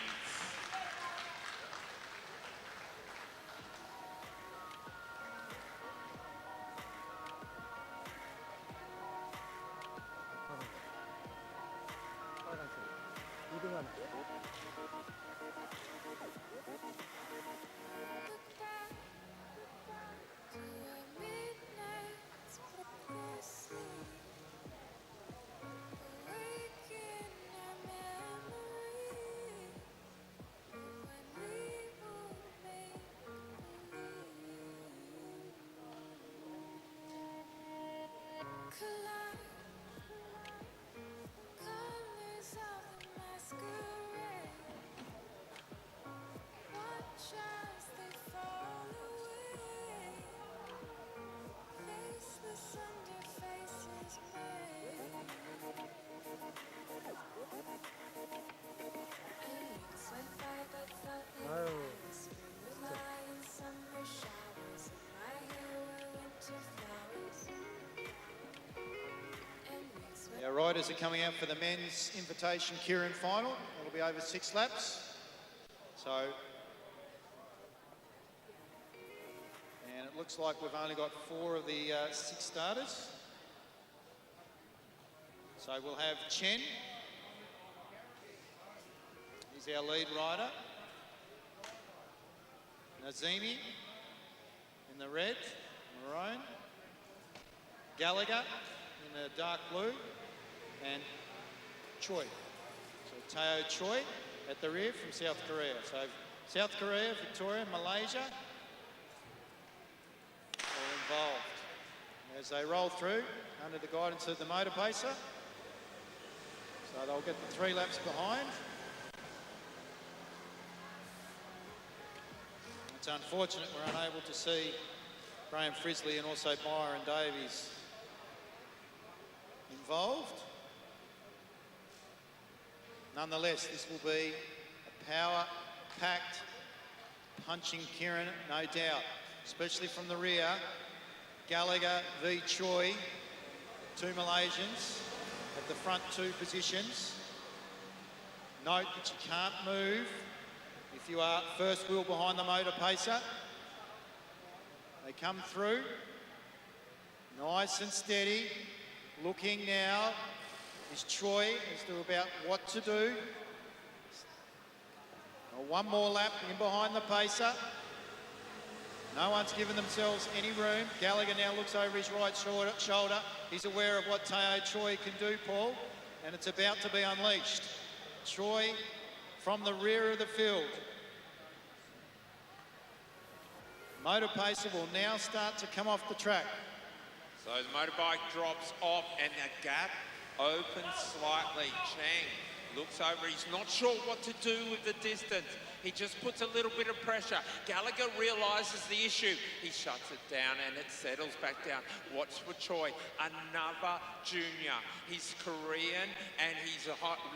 Our riders are coming out for the men's invitation Kieran final. It'll be over 6 laps. And it looks like we've only got 4 of the 6 starters. So we'll have Chen. He's our lead rider. Nazimi in the red, maroon. Gallagher in the dark blue. And Choi. So Teo Choi at the rear from South Korea. So South Korea, Victoria, Malaysia, all involved. And as they roll through, under the guidance of the motor pacer, so they'll get the 3 laps behind. It's unfortunate we're unable to see Graham Frisley and also Byron Davies involved. Nonetheless, this will be a power-packed, punching Kieran, no doubt, especially from the rear. Gallagher v Choi, 2 Malaysians at the front 2 positions. Note that you can't move if you are first wheel behind the motor pacer. They come through, nice and steady. Looking now is Choi as to about what to do. One more lap in behind the pacer. No one's given themselves any room. Gallagher now looks over his right shoulder. He's aware of what Teo Choi can do, Paul, and it's about to be unleashed. Choi from the rear of the field. Motor pacer will now start to come off the track. So the motorbike drops off and the gap opens slightly. Chang looks over, he's not sure what to do with the distance. He just puts a little bit of pressure. Gallagher realises the issue. He shuts it down and it settles back down. Watch for Choi, another junior. He's Korean and he's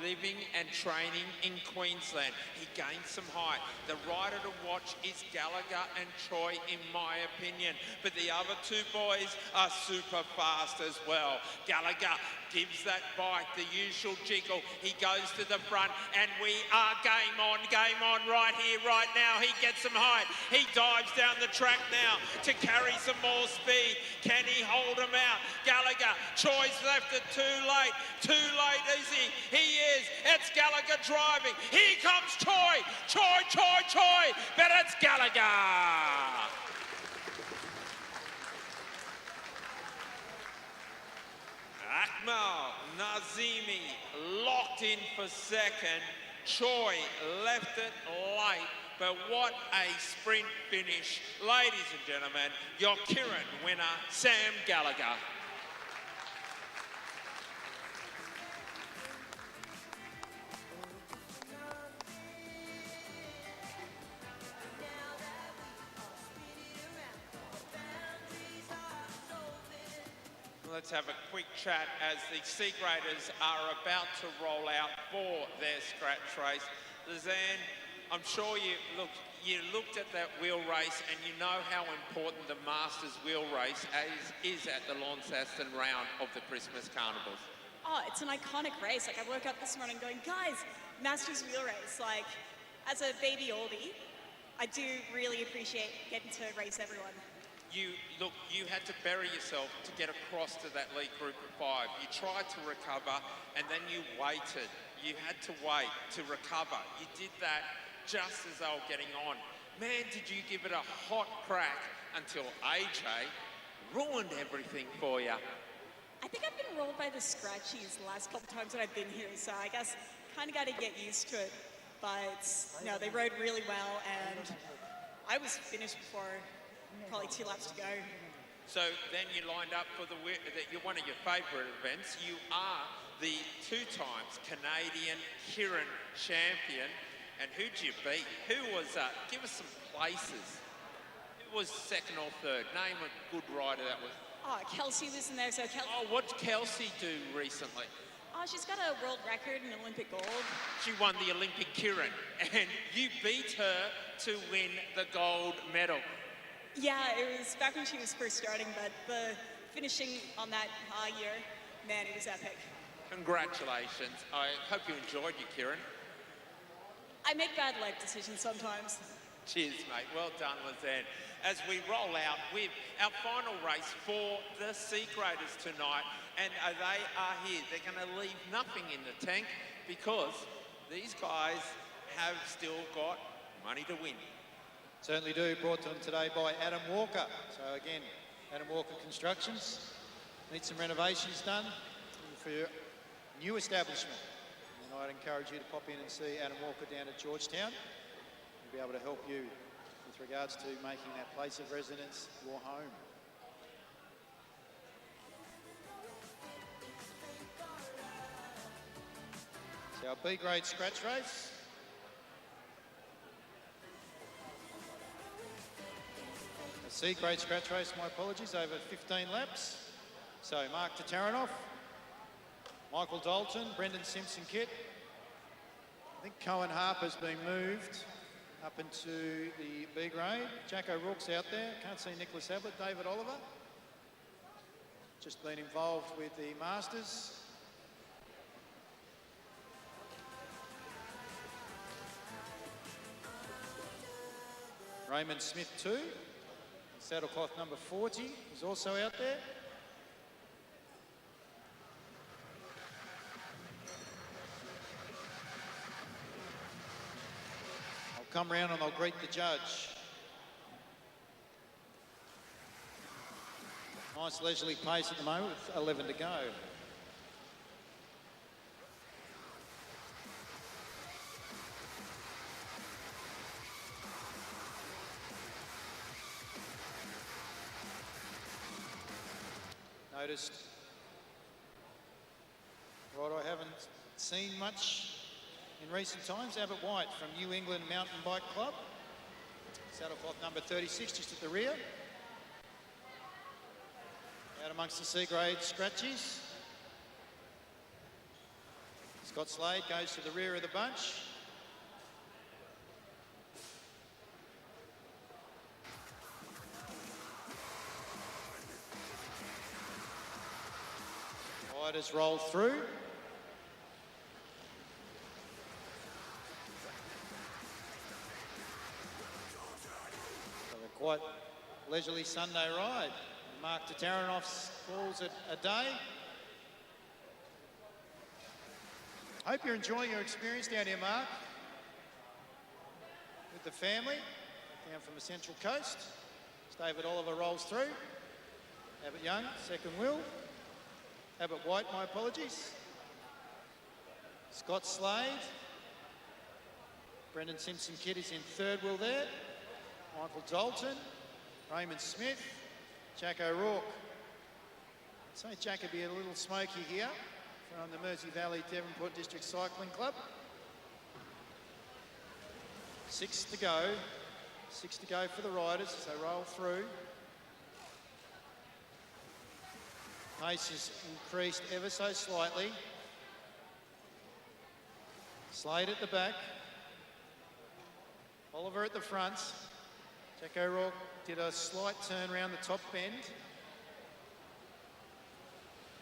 living and training in Queensland. He gains some height. The rider to watch is Gallagher and Choi, in my opinion. But the other 2 boys are super fast as well. Gallagher gives that bike the usual jiggle. He goes to the front and we are game on right here, right now. He gets some height. He dives down the track now to carry some more speed. Can he hold him out? Gallagher, Choi's left it too late. Too late is he? He is. It's Gallagher driving. Here comes Choi. Choi. But it's Gallagher. Akmal Nazimi locked in for second. Choi left it late, but what a sprint finish. Ladies and gentlemen, your Kieran winner, Sam Gallagher. Let's have a quick chat as the C graders are about to roll out for their scratch race. Lizanne, I'm sure you looked at that wheel race and you know how important the Masters wheel race is at the Launceston round of the Christmas Carnivals. Oh, it's an iconic race. Like, I woke up this morning going, guys, Masters wheel race. Like, as a baby oldie, I do really appreciate getting to race everyone. You had to bury yourself to get across to that lead group of 5. You tried to recover and then you waited. You had to wait to recover. You did that just as they were getting on. Man, did you give it a hot crack until AJ ruined everything for you. I think I've been rolled by the scratchies the last couple times that I've been here, so I guess kind of got to get used to it. But no, they rode really well and I was finished before probably 2 laps to go. So then you lined up for one of your favourite events. You are the 2 times Canadian Kieran champion. And who'd you beat? Who was, give us some places. Who was 2nd or 3rd? Name a good rider that was. Oh, Kelsey was in there, so Kelsey. Oh, what did Kelsey do recently? Oh, she's got a world record in Olympic gold. She won the Olympic Kieran, and you beat her to win the gold medal. Yeah, it was back when she was first starting, but the finishing on that year, man, it was epic. Congratulations. I hope you enjoyed your Kieran. I make bad life decisions sometimes. Cheers, mate. Well done, Lizanne. As we roll out with our final race for the C graders tonight, and they are here. They're going to leave nothing in the tank because these guys have still got money to win. Certainly do. Brought to them today by Adam Walker. So again, Adam Walker Constructions. Need some renovations done for your new establishment. And And I'd encourage you to pop in and see Adam Walker down at Georgetown. He'll be able to help you with regards to making that place of residence your home. So our B grade scratch race. A C grade scratch race, my apologies, over 15 laps. So Mark Tataranoff, Michael Dalton, Brendan Simpson-Kit. I think Cohen Harper's been moved up into the B grade. Jack O'Rourke's out there. Can't see Nicholas Ablett. David Oliver. Just been involved with the Masters. Raymond Smith too. Saddlecloth number 40 is also out there. I'll come round and I'll greet the judge. Nice leisurely pace at the moment with 11 to go. Noticed, right, I haven't seen much in recent times. Abbott White from New England Mountain Bike Club. Saddlecloth number 36 just at the rear. Out amongst the C grade scratchies. Scott Slade goes to the rear of the bunch. Riders roll through. So a quite leisurely Sunday ride. Mark Tataranoff calls it a day. Hope you're enjoying your experience down here, Mark, with the family down from the Central Coast. As David Oliver rolls through. Abbott Young, second wheel. Abbott White, my apologies. Scott Slade. Brendan Simpson-Kit is in third wheel there. Michael Dalton. Raymond Smith. Jack O'Rourke. I'd say Jack would be a little smoky here from the Mersey Valley Devonport District Cycling Club. 6 to go. 6 to go for the riders as they roll through. Pace has increased ever so slightly. Slade at the back. Oliver at the front. Jack O'Rourke did a slight turn around the top bend.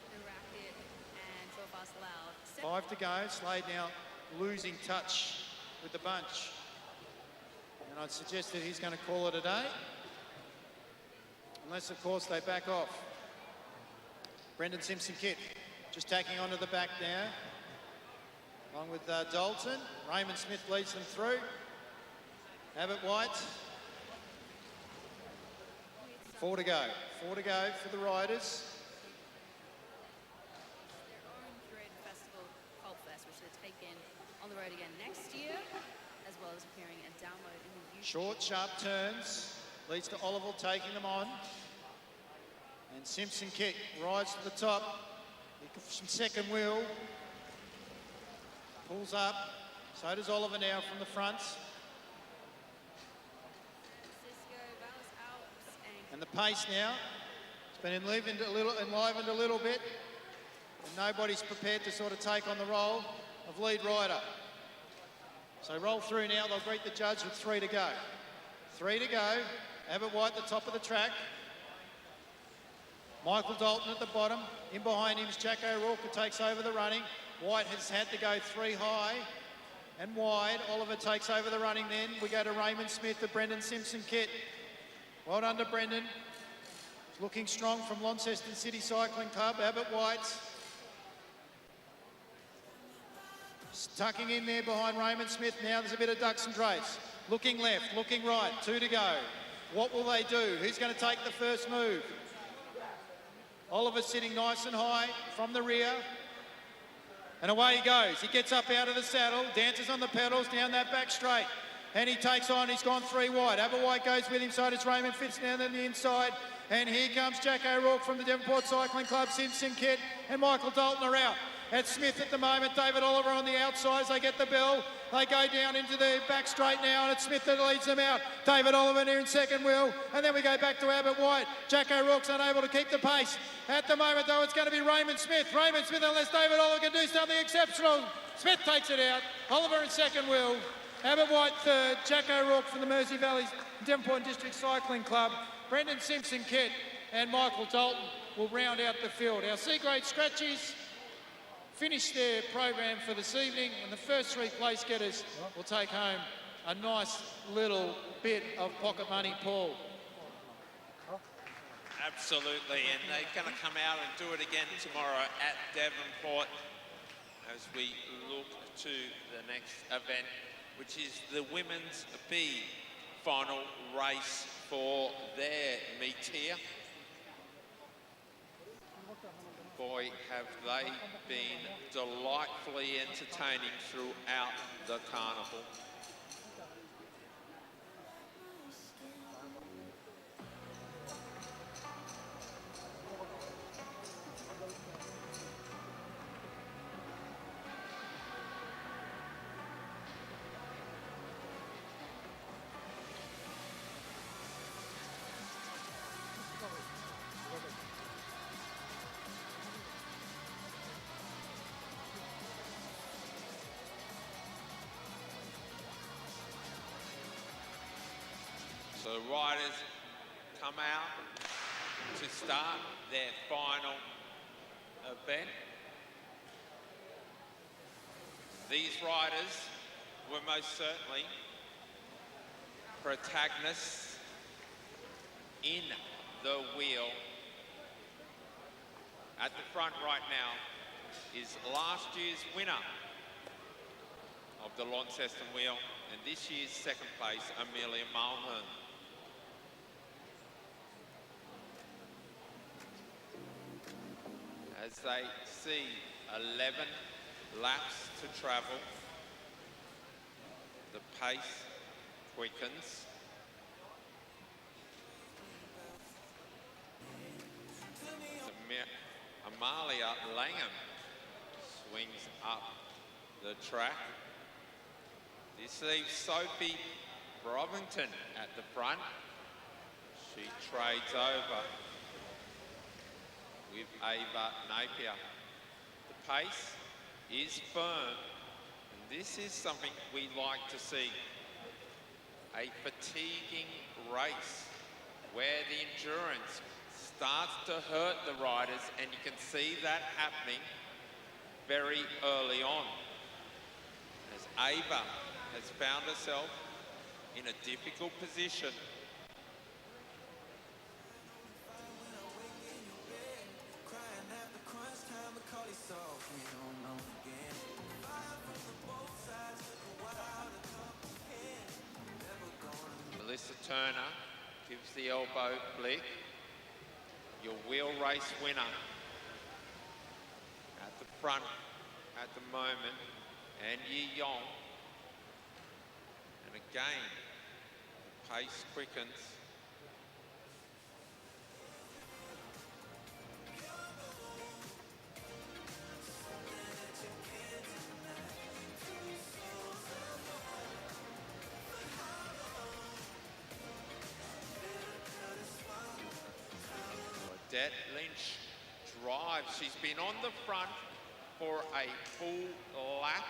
The racket and so fast loud. 5 to go. Slade now losing touch with the bunch. And I'd suggest that he's going to call it a day. Unless, of course, they back off. Brendan Simpson-Kit just tacking onto the back now. Along with Dalton. Raymond Smith leads them through. Abbott White. 4 to go. 4 to go for the riders. Their own curated festival, Qualifiers, which they're taking on the road again next year, as well as appearing and download in the YouTube. Short, sharp turns. Leads to Oliver taking them on. And Simpson-Kit rides to the top. From second wheel. Pulls up. So does Oliver now from the front. And the pace now. It's been enlivened a little bit. And nobody's prepared to sort of take on the role of lead rider. So roll through now. They'll greet the judge with 3 to go. 3 to go. Abbott White at the top of the track. Michael Dalton at the bottom. In behind him is Jack O'Rourke, who takes over the running. White has had to go 3 high and wide. Oliver takes over the running then. We go to Raymond Smith, the Brendan Simpson-Kit. Well done to Brendan. Looking strong from Launceston City Cycling Club. Abbott White. Tucking in there behind Raymond Smith now. There's a bit of ducks and trace. Looking left, looking right. 2 to go. What will they do? Who's going to take the first move? Oliver sitting nice and high from the rear. And away he goes. He gets up out of the saddle, dances on the pedals, down that back straight. And he takes on, he's gone 3 wide. Aberwhite goes with him, so does Raymond Fitz down on the inside. And here comes Jack O'Rourke from the Devonport Cycling Club. Simpson Kit and Michael Dalton are out. At Smith at the moment, David Oliver on the outside. They get the bell. They go down into the back straight now, and it's Smith that leads them out. David Oliver near in second wheel. And then we go back to Abbott White. Jack O'Rourke's unable to keep the pace. At the moment, though, it's going to be Raymond Smith. Raymond Smith, unless David Oliver can do something exceptional. Smith takes it out. Oliver in second wheel. Abbott White third. Jack O'Rourke from the Mersey Valley Devonport District Cycling Club. Brendan Simpson Kit and Michael Dalton will round out the field. Our C-grade scratchies finish their program for this evening, and the first 3 place getters will take home a nice little bit of pocket money, Paul. Absolutely, and they're going to come out and do it again tomorrow at Devonport as we look to the next event, which is the Women's B final race for their meet here. Boy, have they been delightfully entertaining throughout the carnival. So the riders come out to start their final event. These riders were most certainly protagonists in the wheel. At the front right now is last year's winner of the Launceston wheel and this year's second place, Amelia Mulhern. As they see 11 laps to travel, the pace quickens. Amalia Langham swings up the track. This leaves Sophie Brovington at the front. She trades over with Ava Napier. The pace is firm, and this is something we like to see. A fatiguing race where the endurance starts to hurt the riders, and you can see that happening very early on. As Ava has found herself in a difficult position. Melissa Turner gives the elbow flick. Your wheel race winner at the front at the moment, and Yi Yong. And again, the pace quickens. Odette Lynch drives. She's been on the front for a full lap.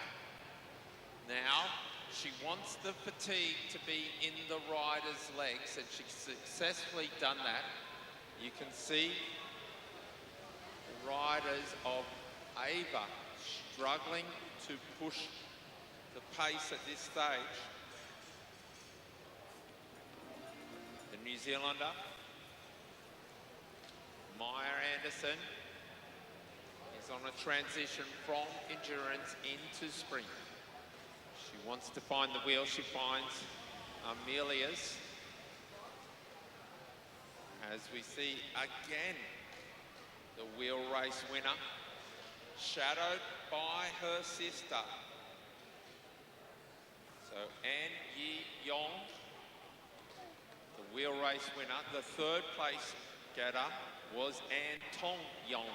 Now, she wants the fatigue to be in the rider's legs, and she's successfully done that. You can see the riders of Ava struggling to push the pace at this stage. The New Zealander, Maya Anderson, is on a transition from endurance into sprint. She wants to find the wheel. She finds Amelia's. As we see again, the wheel race winner, shadowed by her sister. So An Yi Yong, the wheel race winner. The third place getter was An Tong Yong.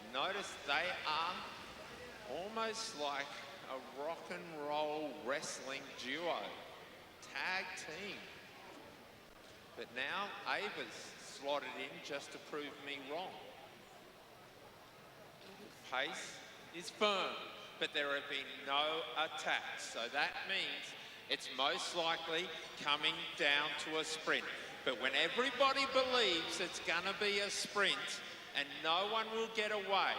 And notice they are almost like a rock and roll wrestling duo, tag team. But now Ava's slotted in just to prove me wrong. Pace is firm, but there have been no attacks. So that means it's most likely coming down to a sprint. But when everybody believes it's gonna be a sprint and no one will get away,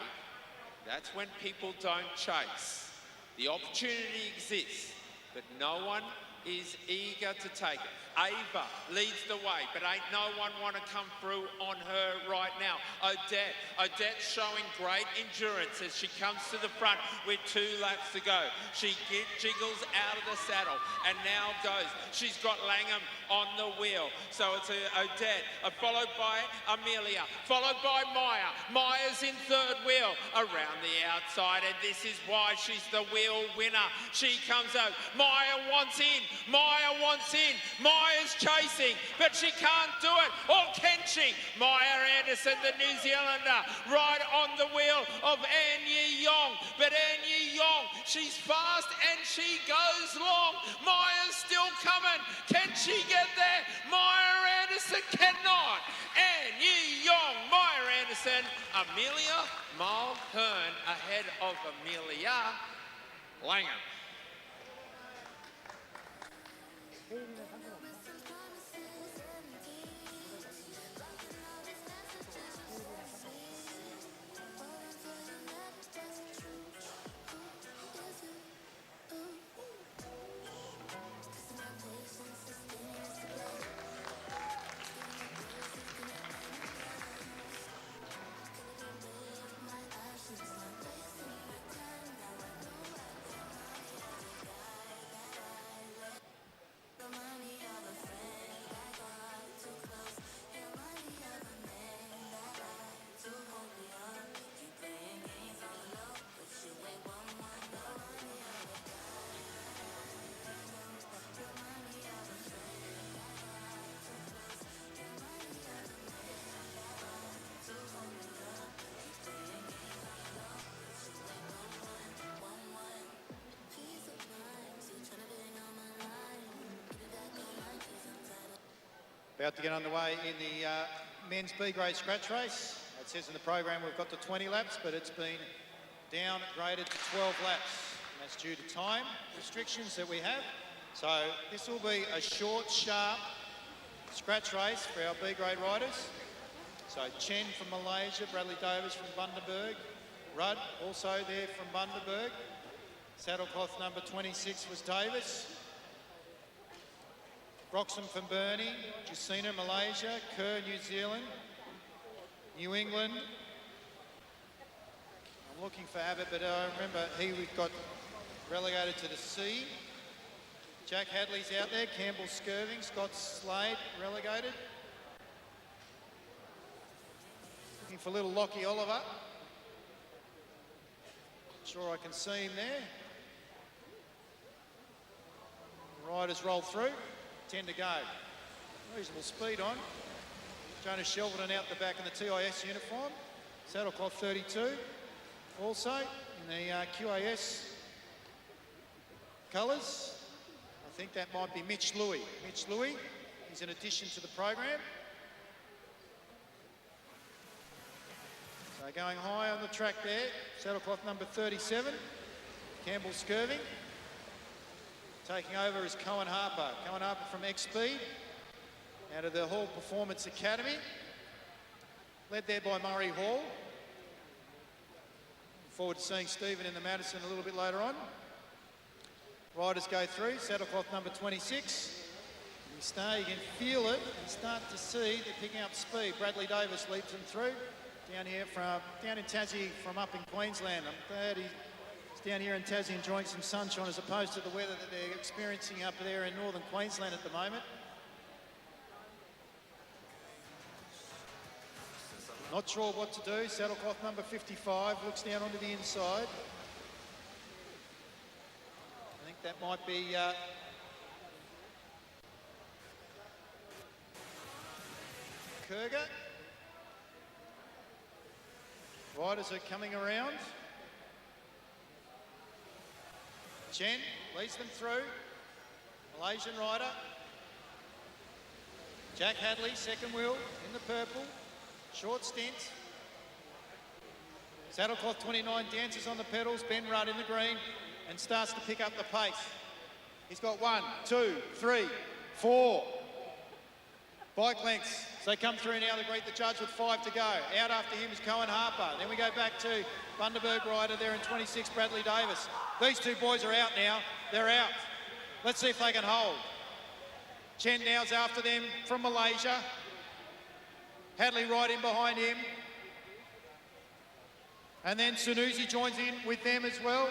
that's when people don't chase. The opportunity exists, but no one is eager to take it. Ava leads the way, but ain't no one want to come through on her right now. Odette's showing great endurance as she comes to the front with 2 laps to go. She jiggles out of the saddle and now goes. She's got Langham on the wheel. So it's Odette, followed by Amelia, followed by Maya. Maya's in third wheel around the outside, and this is why she's the wheel winner. She comes out. Maya wants in. Maya wants in. Maya's chasing, but she can't do it. Or can she? Maya Anderson, the New Zealander, right on the wheel of An Yi Yong. But An Yi Yong, she's fast and she goes long. Maya's still coming. Can she get there? Maya Anderson cannot. An Yi Yong, Maya Anderson, Amelia Mulhern ahead of Amelia Langham. About to get underway in the men's B-grade scratch race. It says in the program we've got to 20 laps, but it's been downgraded to 12 laps. And that's due to time restrictions that we have. So this will be a short, sharp scratch race for our B-grade riders. So Chen from Malaysia, Bradley Davis from Bundaberg, Rudd also there from Bundaberg. Saddlecloth number 26 was Davis. Broxham from Burnie, Jacina, Malaysia, Kerr, New Zealand, New England. I'm looking for Abbott, but I remember he got relegated to the C. Jack Hadley's out there, Campbell Skirving, Scott Slade relegated. Looking for little Lockie Oliver. Sure I can see him there. Riders roll through. 10 to go. Reasonable speed on. Jonas Shelverton out the back in the TIS uniform. Saddlecloth 32. Also in the QAS colours. I think that might be Mitch Louis. Mitch Louis is an addition to the program. So going high on the track there. Saddlecloth number 37. Campbell Skirving. Taking over is Cohen Harper. Cohen Harper from X-Speed, out of the Hall Performance Academy. Led there by Murray Hall. Look forward to seeing Stephen in the Madison a little bit later on. Riders go through. Saddlecloth number 26. You can feel it and start to see they're picking up speed. Bradley Davis leaps them through. Down in Tassie from up in Queensland. I'm glad he's down here in Tassie enjoying some sunshine as opposed to the weather that they're experiencing up there in northern Queensland at the moment. Not sure what to do. Saddlecloth number 55 looks down onto the inside. think that might be Kurga. Riders are coming around. Chen leads them through. Malaysian rider. Jack Hadley, second wheel in the purple. Short stint. Saddlecloth 29 dances on the pedals. Ben Rudd in the green and starts to pick up the pace. He's got 1, 2, 3, 4 bike lengths. So they come through now to greet the judge with 5 to go. Out after him is Cohen Harper. Then we go back to Bundaberg rider there in 26, Bradley Davis. These two boys are out now. They're out. Let's see if they can hold. Chen now's after them from Malaysia. Hadley right in behind him. And then Sunusi joins in with them as well.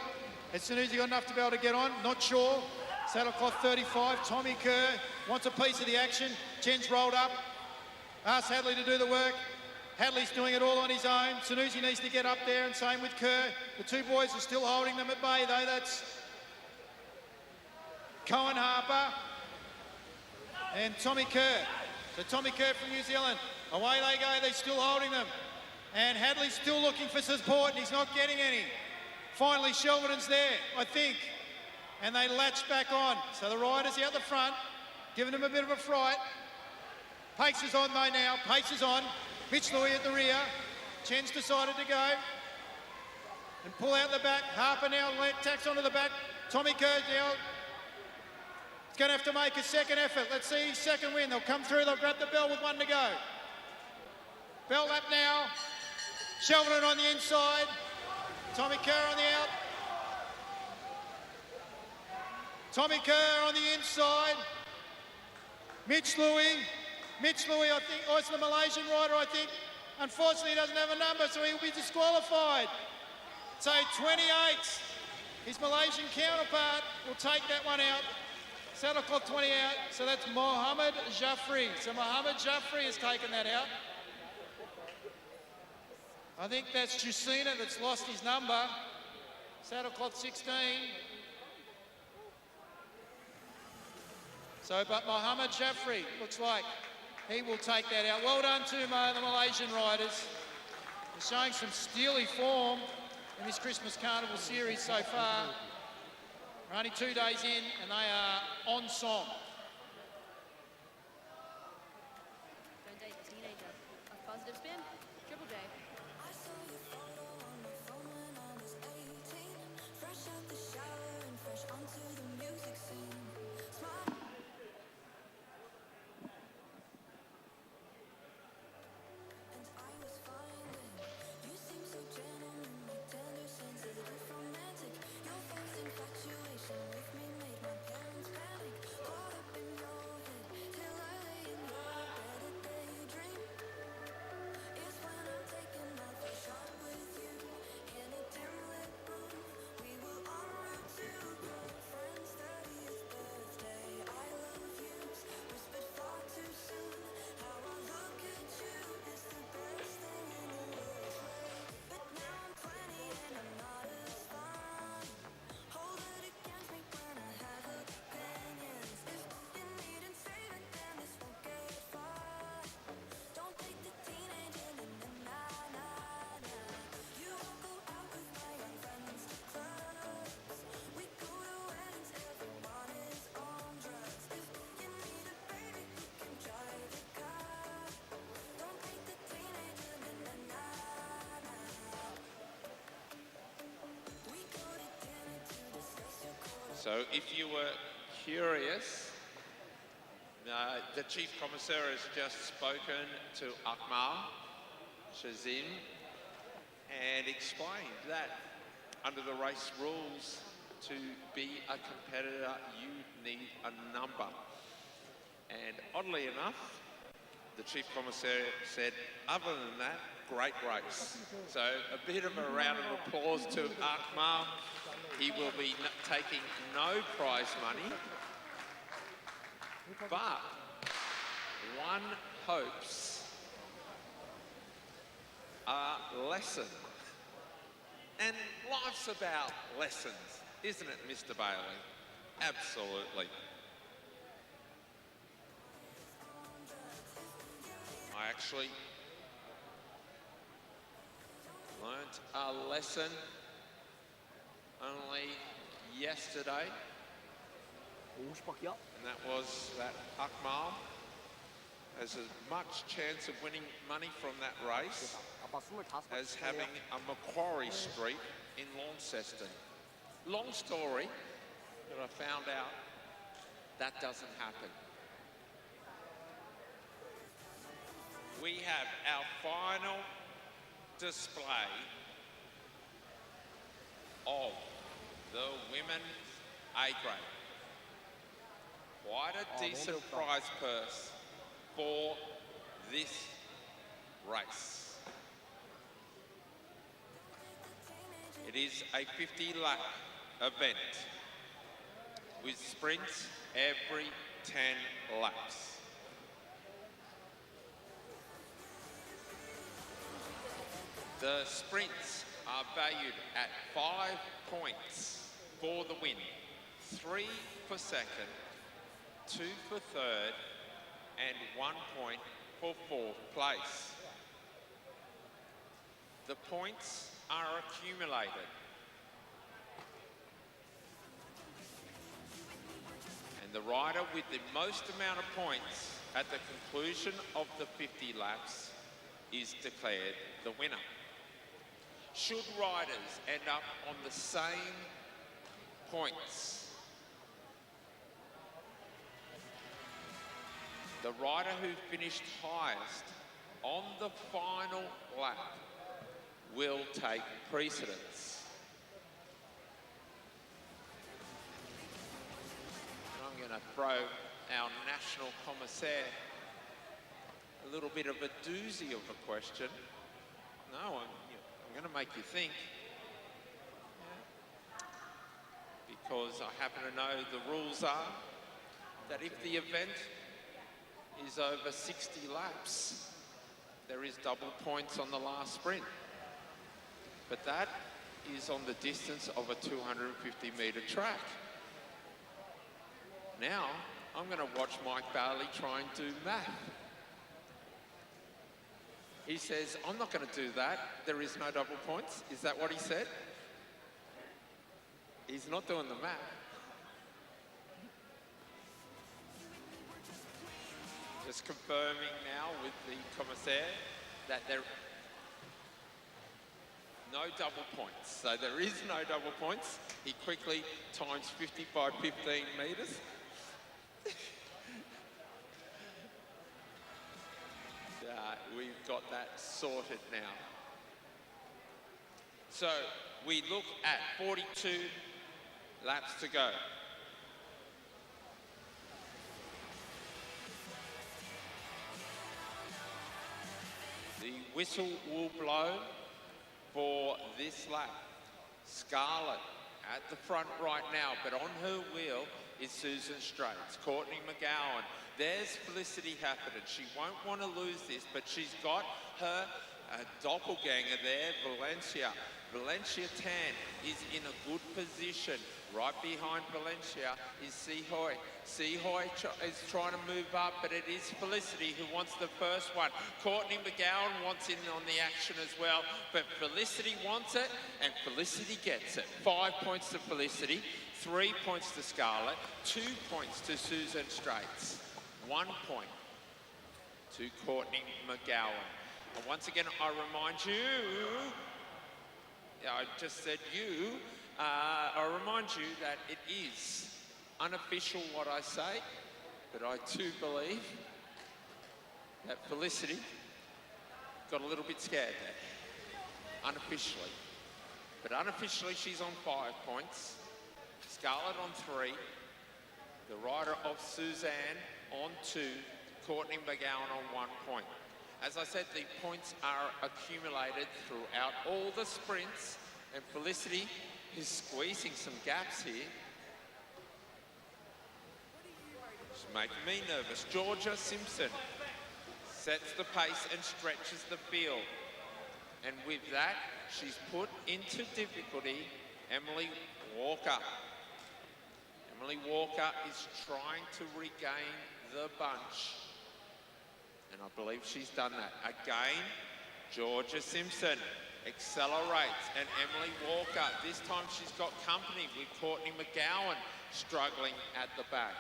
Has Sunusi got enough to be able to get on? Not sure. Saddlecloth 35, Tommy Kerr wants a piece of the action. Chen's rolled up. Asks Hadley to do the work. Hadley's doing it all on his own. Sunusi needs to get up there, and same with Kerr. The two boys are still holding them at bay though. That's Cohen Harper and Tommy Kerr. So Tommy Kerr from New Zealand. Away they go, they're still holding them. And Hadley's still looking for support and he's not getting any. Finally, Shelverton's there, I think. And they latch back on. So the riders out the front, giving them a bit of a fright. Pace is on though now, pace is on. Mitch Louis at the rear. Chen's decided to go. And pull out the back. Harper now tacks onto the back. Tommy Kerr now. He's going to have to make a second effort. Let's see his second win. They'll come through, they'll grab the bell with 1 to go. Bell lap now. Shelverton on the inside. Tommy Kerr on the out. Tommy Kerr on the inside. Mitch Louis, I think, oh, it's the Malaysian rider, I think. Unfortunately, he doesn't have a number, so he'll be disqualified. So 28, his Malaysian counterpart will take that one out. Saddlecloth 20 out, so that's Mohammed Jaffrey. So Mohammed Jaffrey has taken that out. I think that's Jusina that's lost his number. Saddlecloth 16. So, but Mohammed Jaffrey looks like he will take that out. Well done to the Malaysian riders. They're showing some steely form in this Christmas Carnival series so far. We're only 2 days in and they are on song. Don't date a teenager. A positive spin. Triple J. So if you were curious, the Chief Commissar has just spoken to Akmal Shazim and explained that under the race rules, to be a competitor, you need a number. And oddly enough, the Chief Commissar said, other than that, great race. So a bit of a round of applause to Akmal. He will be taking no prize money, but one hopes a lesson. And life's about lessons, isn't it, Mr. Bailey? Absolutely. I actually learnt a lesson only yesterday, and that was that Akmal has as much chance of winning money from that race as having a Macquarie Street in Launceston. Long story, but I found out that doesn't happen. We have our final display of the women's A grade. Quite a decent prize purse for this race. It is a 50-lap event with sprints every 10 laps. The sprints are valued at 5 points for the win, 3 for second, 2 for third, and 1 point for fourth place. The points are accumulated. And the rider with the most amount of points at the conclusion of the 50 laps is declared the winner. Should riders end up on the same points, the rider who finished highest on the final lap will take precedence. I'm going to throw our national commissaire a little bit of a doozy of a question. No, I'm going to make you think. Because I happen to know the rules are that if the event is over 60 laps, there is double points on the last sprint. But that is on the distance of a 250-metre track. Now, I'm going to watch Mike Bailey try and do math. He says, I'm not going to do that. There is no double points. Is that what he said? He's not doing the math. Just confirming now with the commissaire that there no double points. So there is no double points. He quickly times 50 by 15 metres. We've got that sorted now. So we look at 42 laps to go. The whistle will blow for this lap. Scarlett at the front right now, but on her wheel is Susan Straits. Courtney McGowan. There's Felicity Happerton. She won't want to lose this, but she's got her doppelganger there, Valencia. Valencia Tan is in a good position. Right behind Valencia is Sehoy. Sehoy is trying to move up, but it is Felicity who wants the first one. Courtney McGowan wants in on the action as well, but Felicity wants it, and Felicity gets it. 5 points to Felicity, 3 points to Scarlett, 2 points to Susan Straits, 1 point to Courtney McGowan. And once again, I remind you, I just said you, I remind you that it is unofficial what I say, but I do believe that Felicity got a little bit scared there, unofficially. But unofficially, she's on 5 points, Scarlett on 3, the rider of Suzanne on 2, Courtney McGowan on 1 point. As I said, the points are accumulated throughout all the sprints, and Felicity is squeezing some gaps here. She's making me nervous. Georgia Simpson sets the pace and stretches the field. And with that, she's put into difficulty Emily Walker. Emily Walker is trying to regain the bunch. And I believe she's done that. Again, Georgia Simpson accelerates, and Emily Walker, this time she's got company with Courtney McGowan struggling at the back.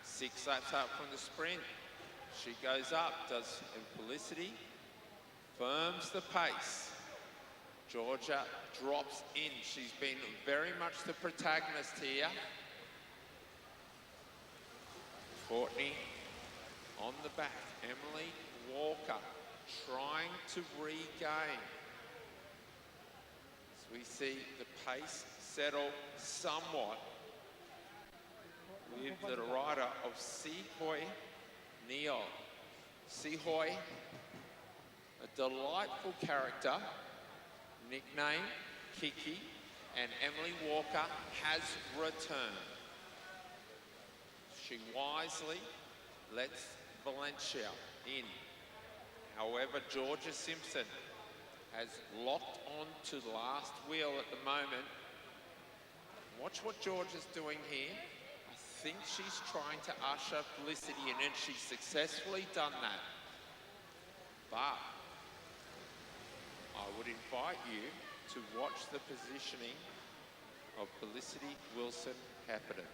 6 laps up from the sprint. She goes up, does Felicity, firms the pace. Georgia drops in. She's been very much the protagonist here. Courtney on the back. Emily Walker trying to regain. As we see the pace settle somewhat with the rider of Sihoi Neo. Sihoi, a delightful character, nickname Kiki, and Emily Walker has returned. She wisely lets Valencia in. However, Georgia Simpson has locked on to the last wheel at the moment. Watch what Georgia's doing here. I think she's trying to usher Felicity in, and she's successfully done that. But I would invite you to watch the positioning of Felicity Wilson Heffernan.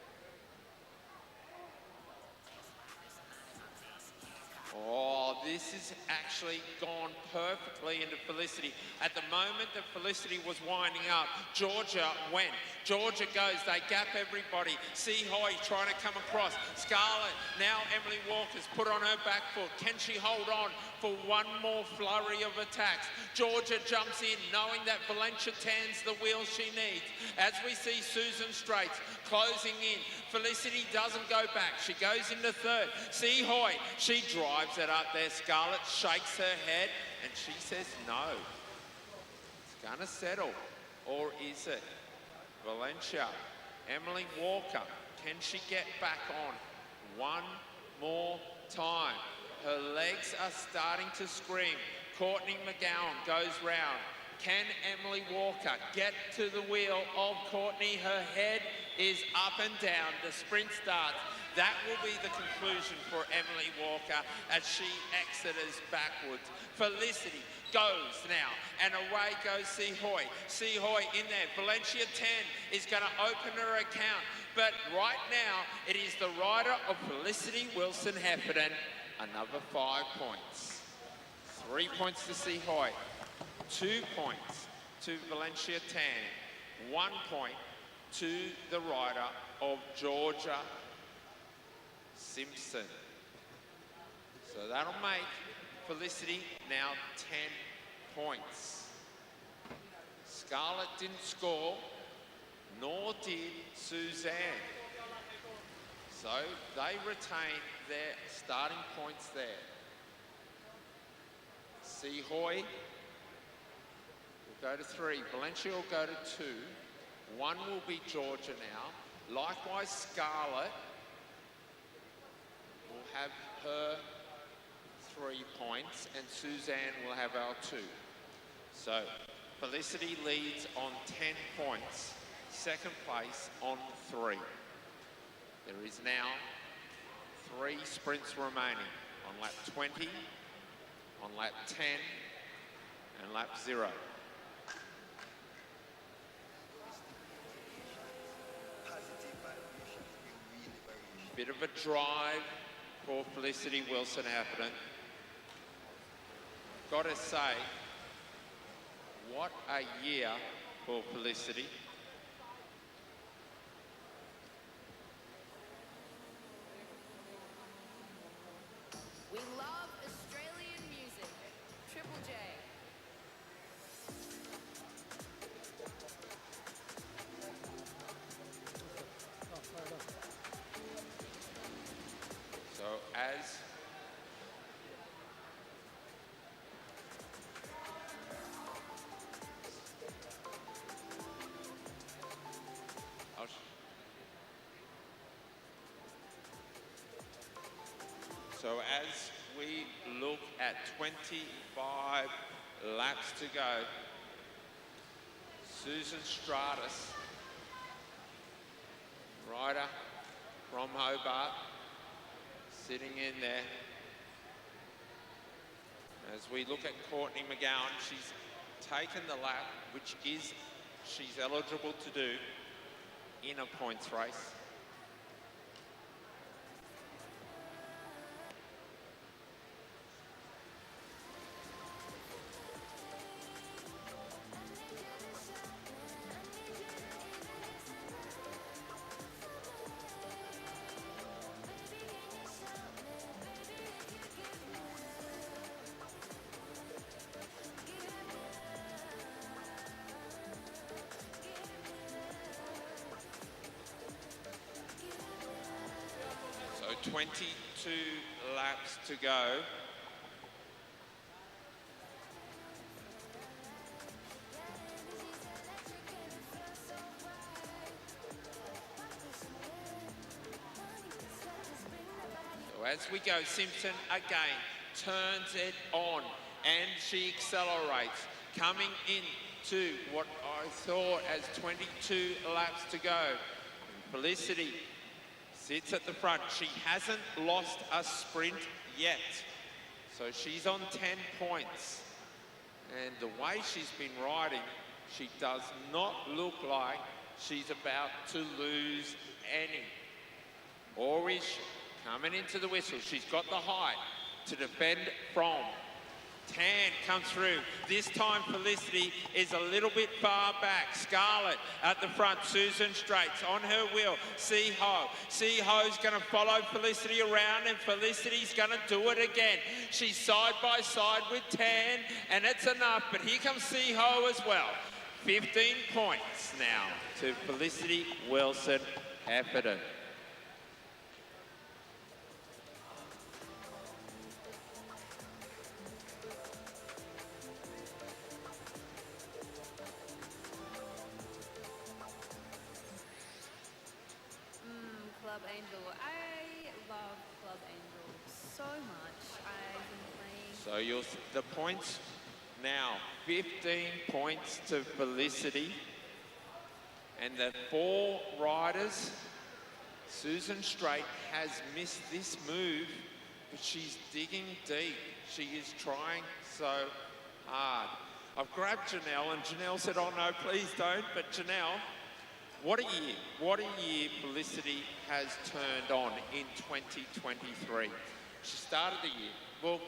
Oh, this has actually gone perfectly into Felicity. At the moment that Felicity was winding up, Georgia went. Georgia goes, they gap everybody. Sihoi trying to come across. Scarlett, now Emily Walker's put on her back foot. Can she hold on for one more flurry of attacks? Georgia jumps in, knowing that Valencia tans the wheel she needs. As we see Susan Straits closing in, Felicity doesn't go back. She goes into third. Sihoi, she drives it up there. Scarlett shakes her head and she says no. It's gonna settle, or is it? Valencia, Emily Walker, can she get back on one more time? Her legs are starting to scream. Courtney McGowan goes round. Can Emily Walker get to the wheel of Courtney? Her head is up and down. The sprint starts. That will be the conclusion for Emily Walker as she exits backwards. Felicity goes now, and away goes Sihoi. Sihoi in there. Valencia 10 is going to open her account. But right now, it is the rider of Felicity Wilson Heffernan. Another 5 points. 3 points to Sihoi. 2 points to Valencia 10. 1 point to the rider of Georgia Simpson. So that'll make Felicity now 10 points. Scarlett didn't score, nor did Suzanne. So they retain their starting points there. Sihoi will go to 3. Valencia will go to 2. 1 will be Georgia now. Likewise, Scarlett will have her 3 points, and Suzanne will have our 2. So Felicity leads on 10 points, second place on 3. There is now 3 sprints remaining on lap 20, on lap 10, and lap 0. Bit of a drive for Felicity Wilson Heffernan. Got to say, what a year for Felicity. We love Australian music. Triple J. So as we look at 25 laps to go, Susan Stratis, rider from Hobart, sitting in there. As we look at Courtney McGowan, she's taken the lap, which is she's eligible to do in a points race. So 22 laps to go. So as we go, Simpson again turns it on and she accelerates, coming into what I thought as 22 laps to go. Felicity sits at the front. She hasn't lost a sprint yet. So she's on 10 points. And the way she's been riding, she does not look like she's about to lose any. Or is she? Coming into the whistle. She's got the height to defend from. Tan comes through. This time Felicity is a little bit far back. Scarlett at the front. Susan Straits on her wheel. See-Ho. See-Ho's going to follow Felicity around and Felicity's going to do it again. She's side by side with Tan and it's enough, but here comes See-Ho as well. 15 points now to Felicity Wilson Heffernan. Club Angel. I love Club Angel so much. I've been playing. So the points now, 15 points to Felicity. And the 4 riders, Susan Straight has missed this move, but she's digging deep. She is trying so hard. I've grabbed Janelle and Janelle said, oh no, please don't. But Janelle, what a year Felicity has turned on in 2023. She started the year, well,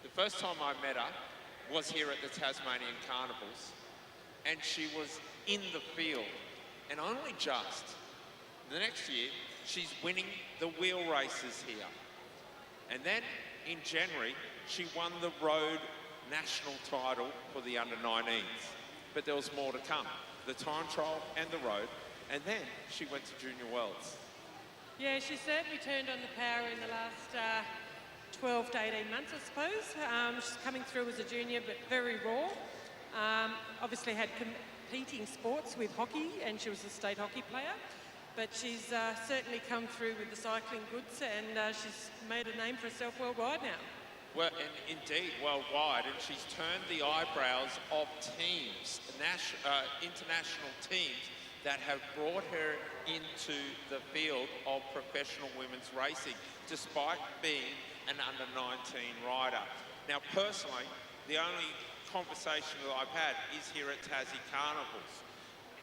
the first time I met her was here at the Tasmanian Carnivals, and she was in the field, and only just. The next year, she's winning the wheel races here. And then in January, she won the road national title for the under-19s. But there was more to come, the time trial and the road. And then she went to Junior Worlds. Yeah, she certainly turned on the power in the last 12 to 18 months, I suppose. She's coming through as a junior, but very raw. Obviously had competing sports with hockey, and she was a state hockey player. But she's certainly come through with the cycling goods, and she's made a name for herself worldwide now. Well, and indeed, worldwide, and she's turned the eyebrows of teams, international teams, that have brought her into the field of professional women's racing, despite being an under-19 rider. Now, personally, the only conversation that I've had is here at Tassie Carnivals.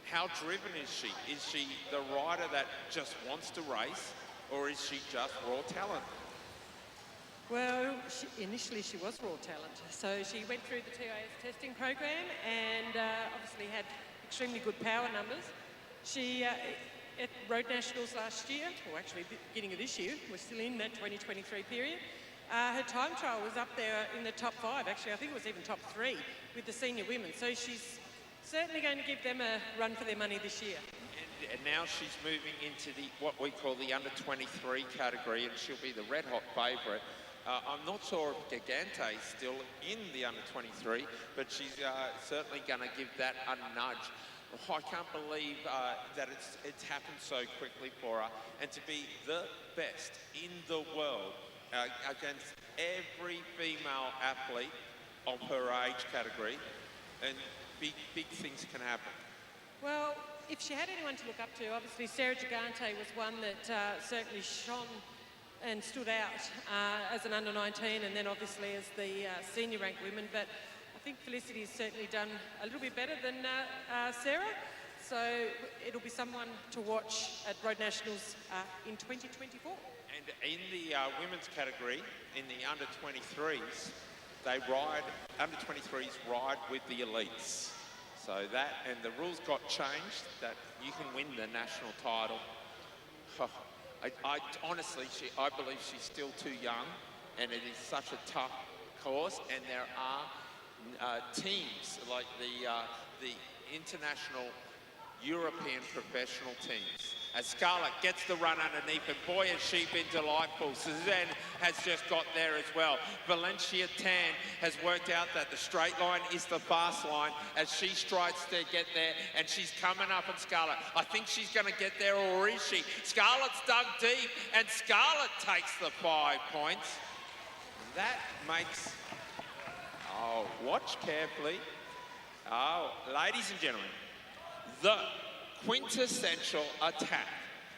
How driven is she? Is she the rider that just wants to race, or is she just raw talent? Well, initially she was raw talent. So she went through the TIS testing program and obviously had extremely good power numbers. She, at Road Nationals last year, or actually beginning of this year, we're still in that 2023 period, her time trial was up there in the top 5. Actually, I think it was even top 3 with the senior women. So she's certainly going to give them a run for their money this year. And now she's moving into the what we call the under-23 category, and she'll be the red-hot favourite. I'm not sure if Gigante is still in the under-23, but she's certainly going to give that a nudge. Oh, I can't believe that it's happened so quickly for her, and to be the best in the world against every female athlete of her age category, and big things can happen. Well, if she had anyone to look up to, obviously Sarah Gigante was one that certainly shone and stood out as an under-19 and then obviously as the senior ranked women. But I think Felicity has certainly done a little bit better than Sarah. So it'll be someone to watch at Road Nationals in 2024. And in the women's category, in the under-23s, they ride, under-23s ride with the elites. So that, and the rules got changed that you can win the national title. I honestly, I believe she's still too young, and it is such a tough course, and there are teams like the international European professional teams. As Scarlett gets the run underneath, and boy has she been delightful. Suzanne has just got there as well. Valencia Tan has worked out that the straight line is the fast line as she strides to get there, and she's coming up on Scarlett. I think she's going to get there, or is she? Scarlett's dug deep, and Scarlett takes the 5 points. That makes, oh, watch carefully. Oh, ladies and gentlemen, the quintessential attack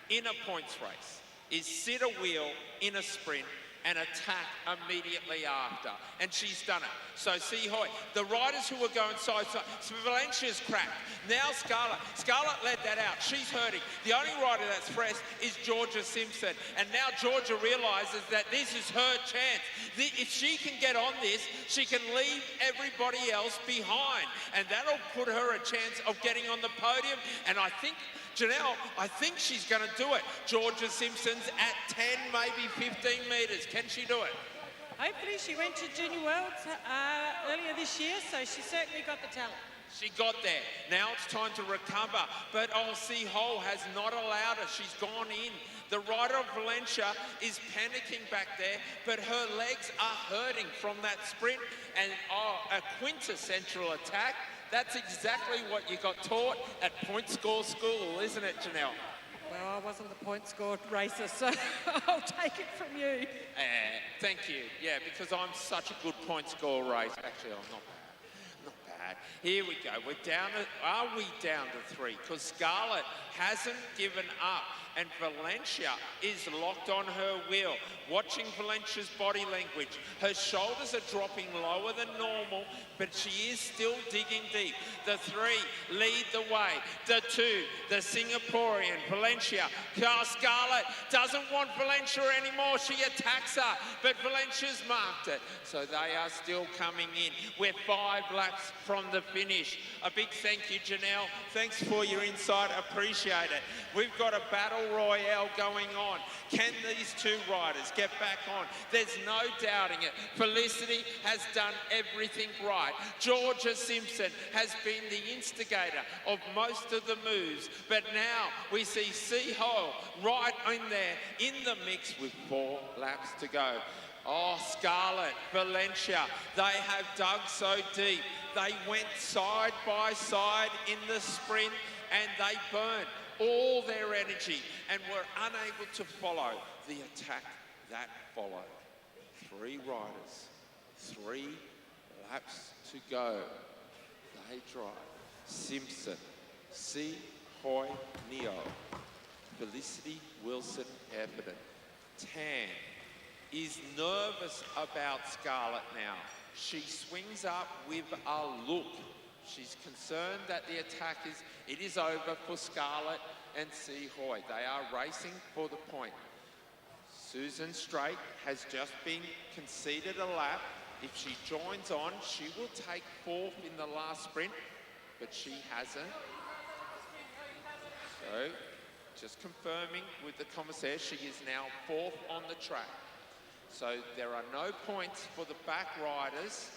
in a points race is sit a wheel in a sprint and attack immediately after. And she's done it. So see Hoy, the riders who were going side to side, so Valencia's cracked. Now Scarlett led that out. She's hurting. The only rider that's fresh is Georgia Simpson. And now Georgia realizes that this is her chance. If she can get on this, she can leave everybody else behind. And that'll put her a chance of getting on the podium. And I think, Janelle, I think she's going to do it. Georgia Simpson's at 10, maybe 15 metres. Can she do it? Hopefully she went to Junior Worlds earlier this year, so she certainly got the talent. She got there. Now it's time to recover. But C. Hole has not allowed her. She's gone in. The rider of Valencia is panicking back there, but her legs are hurting from that sprint. And a quintessential attack. That's exactly what you got taught at Point Score School, isn't it, Janelle? Well, I wasn't the point scored racer, so I'll take it from you. Thank you. Yeah, because I'm such a good point score racer. Actually, I'm not bad. Here we go. Are we down to 3? Because Scarlett hasn't given up. And Valencia is locked on her wheel. Watching Valencia's body language. Her shoulders are dropping lower than normal, but she is still digging deep. The 3 lead the way. The 2, the Singaporean, Valencia. Scarlett doesn't want Valencia anymore. She attacks her, but Valencia's marked it. So they are still coming in. We're 5 laps from the finish. A big thank you, Janelle. Thanks for your insight. Appreciate it. We've got a battle royale going on. Can these 2 riders get back on? There's no doubting it. Felicity has done everything right. Georgia Simpson has been the instigator of most of the moves, but now we see C-Ho right in there in the mix with 4 laps to go. Oh, Scarlett, Valencia, they have dug so deep. They went side by side in the sprint and they burnt all their energy and were unable to follow the attack that followed. 3 riders, 3 laps to go. They drive. Simpson, C. Hoy Neo, Felicity Wilson Heffernan. Tan is nervous about Scarlett now. She swings up with a look. She's concerned that the attack is over for Scarlett and C. Hoy. They are racing for the point. Susan Straight has just been conceded a lap. If she joins on, she will take 4th in the last sprint, but she hasn't. So, just confirming with the commissaire, she is now 4th on the track. So there are no points for the back riders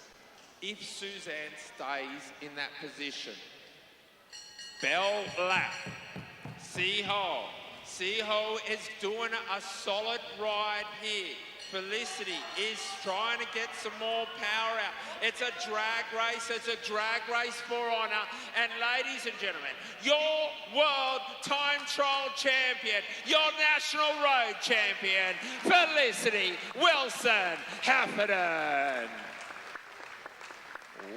if Suzanne stays in that position. Bell lap. C-Ho. C-Ho is doing a solid ride here. Felicity is trying to get some more power out. It's a drag race. It's a drag race for honour. And ladies and gentlemen, your world time trial champion, your national road champion, Felicity Wilson Heffernan.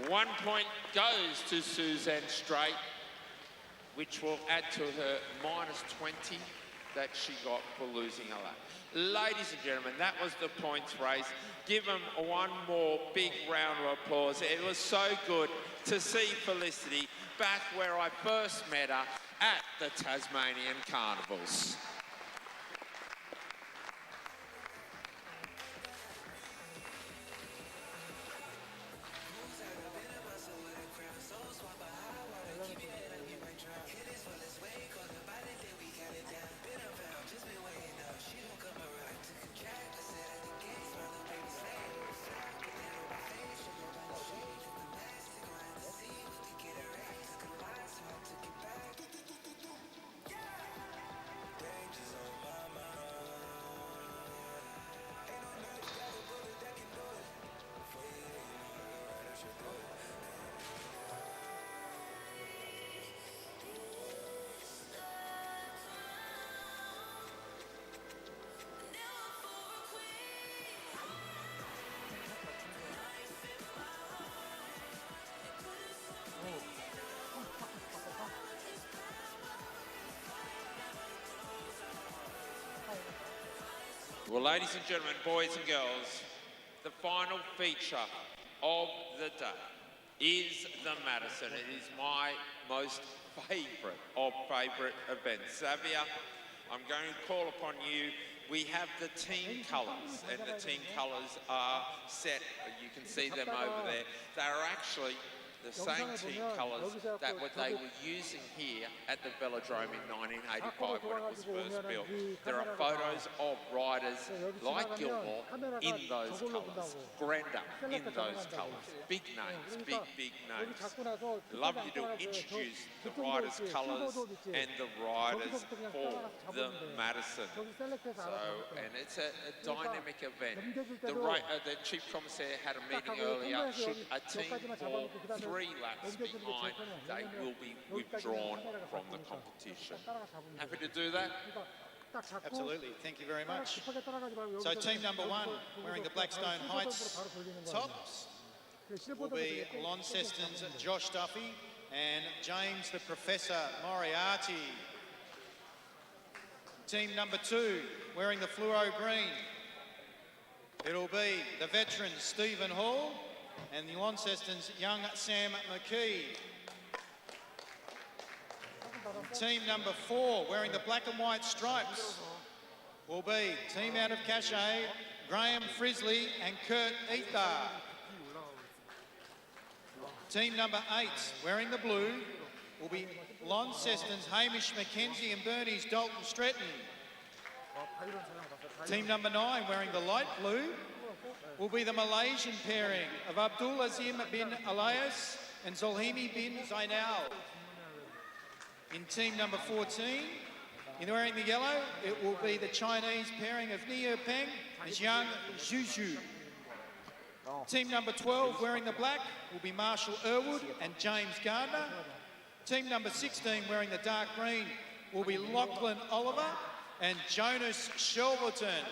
1 point goes to Suzanne Straight. which will add to her minus 20 that she got for losing a lap. Ladies and gentlemen, that was the points race. Give them one more big round of applause. It was so good to see Felicity back where I first met her at the Tasmanian Carnivals. Well, ladies and gentlemen, boys and girls, the final feature of the day is the Madison. It is my most favourite of favourite events. Xavier, I'm going to call upon you. We have the team colours, and the team colours are set. You can see them over there. They are actually the same team colours that they were using here at the Velodrome in 1985 when it was first built. There are photos of riders like Gilmore in those colours, Granda in those colours, big names, big names. Love you to introduce the riders' colours and the riders for the Madison. So, and it's a dynamic event. The Chief Commissaire had a meeting earlier. Should a team fall 3 laps behind, they will be withdrawn from the competition. Happy to do that? Absolutely, thank you very much. So team number 1, wearing the Blackstone Heights tops, will be Launceston's Josh Duffy and James the Professor Moriarty. Team number 2, wearing the fluoro green, it'll be the veterans Stephen Hall and the Launceston's young Sam McKee. Team number 4, wearing the black and white stripes, will be team out of Cachet, Graham Frisley and Kurt Ether. Team number 8, wearing the blue, will be Launceston's Hamish McKenzie and Bernie's Dalton Stretton. Team number 9, wearing the light blue, will be the Malaysian pairing of Abdul Azim bin Elias and Zulhimi bin Zainal. In team number 14, in wearing the yellow, it will be the Chinese pairing of Nie Peng and Jiang Zhuzhu. Team number 12, wearing the black, will be Marshall Irwood and James Gardner. Team number 16, wearing the dark green, will be Lachlan Oliver and Jonas Shelverton.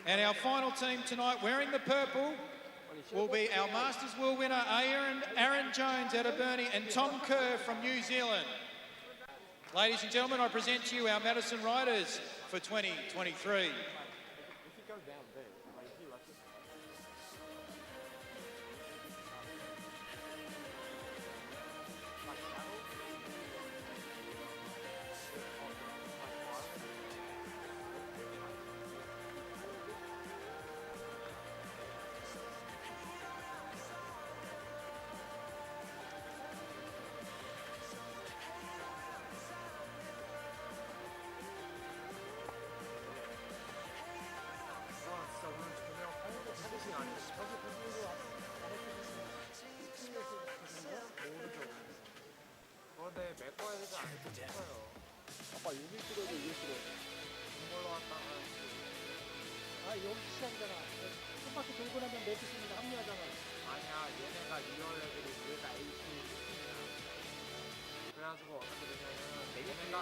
And our final team tonight, wearing the purple, will be our Masters World winner, Aaron Jones out of Burnie and Tom Kerr from New Zealand. Ladies and gentlemen, I present to you our Madison Riders for 2023. 아빠 여기 찍어도 이게 찍어. 이걸로 왔다가. 아 여기 시작이잖아. 한 바퀴 돌고 나면 매트스입니다. 합류하잖아. 아니야 얘네가 리얼 애들이 얘가 AP야. 그래가지고 어떻게 되냐면 얘네가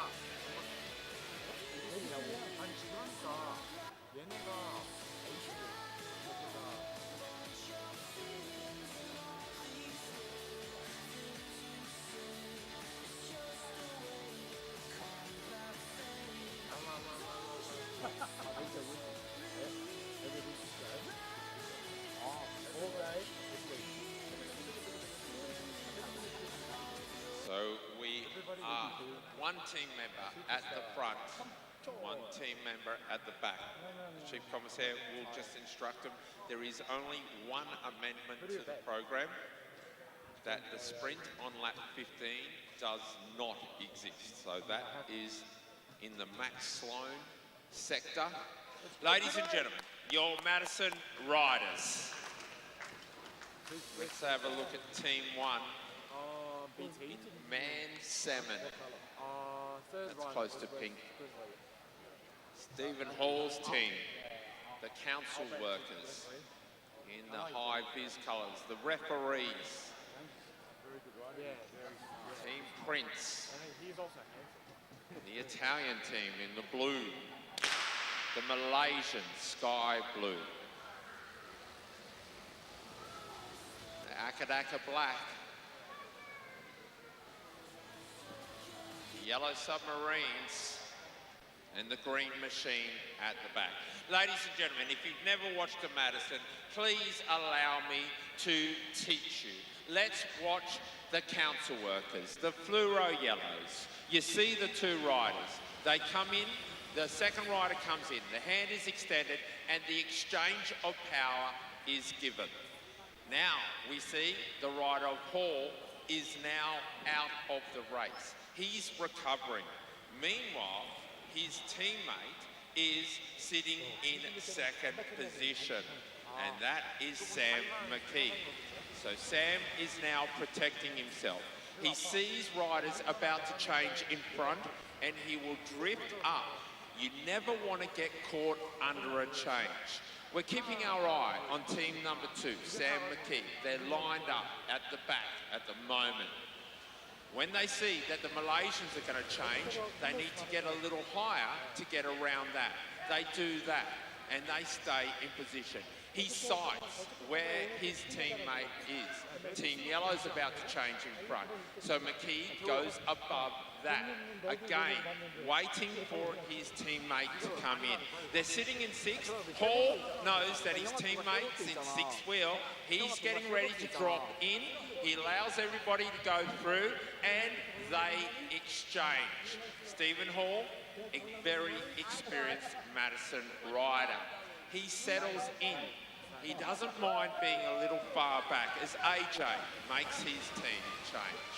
AP라고. 아니 그러니까 얘네가 AP야. one team member at the front, one team member at the back. The Chief Commissaire will just instruct them. There is only one amendment to the program, that the sprint on lap 15 does not exist. So that is in the Max Sloan sector. Ladies and gentlemen, your Madison riders. Let's have a look at team one. Man Salmon. That's close to pink. Stephen Hall's team, the council workers in the high vis colours, the referees, Team Prince, the Italian team in the blue, the Malaysian sky blue, the Akadaka black, the yellow submarines, and the green machine at the back. Ladies and gentlemen, if you've never watched a Madison, please allow me to teach you. Let's watch the council workers, the fluoro yellows. You see the two riders. They come in, the second rider comes in, the hand is extended, and the exchange of power is given. Now we see the rider of Hall is now out of the race. He's recovering. Meanwhile, his teammate is sitting in second position, and that is Sam McKee. So Sam is now protecting himself. He sees riders about to change in front, and he will drift up. You never want to get caught under a change. We're keeping our eye on team number 2, Sam McKee. They're lined up at the back at the moment. When they see that the Malaysians are going to change, they need to get a little higher to get around that. They do that, and they stay in position. He sights where his teammate is. Team Yellow's about to change in front. So McKee goes above that. Again, waiting for his teammate to come in. They're sitting in 6th. Hall knows that his teammate's in 6th wheel. He's getting ready to drop in. He allows everybody to go through, and they exchange. Stephen Hall, a very experienced Madison rider. He settles in. He doesn't mind being a little far back as AJ makes his team change.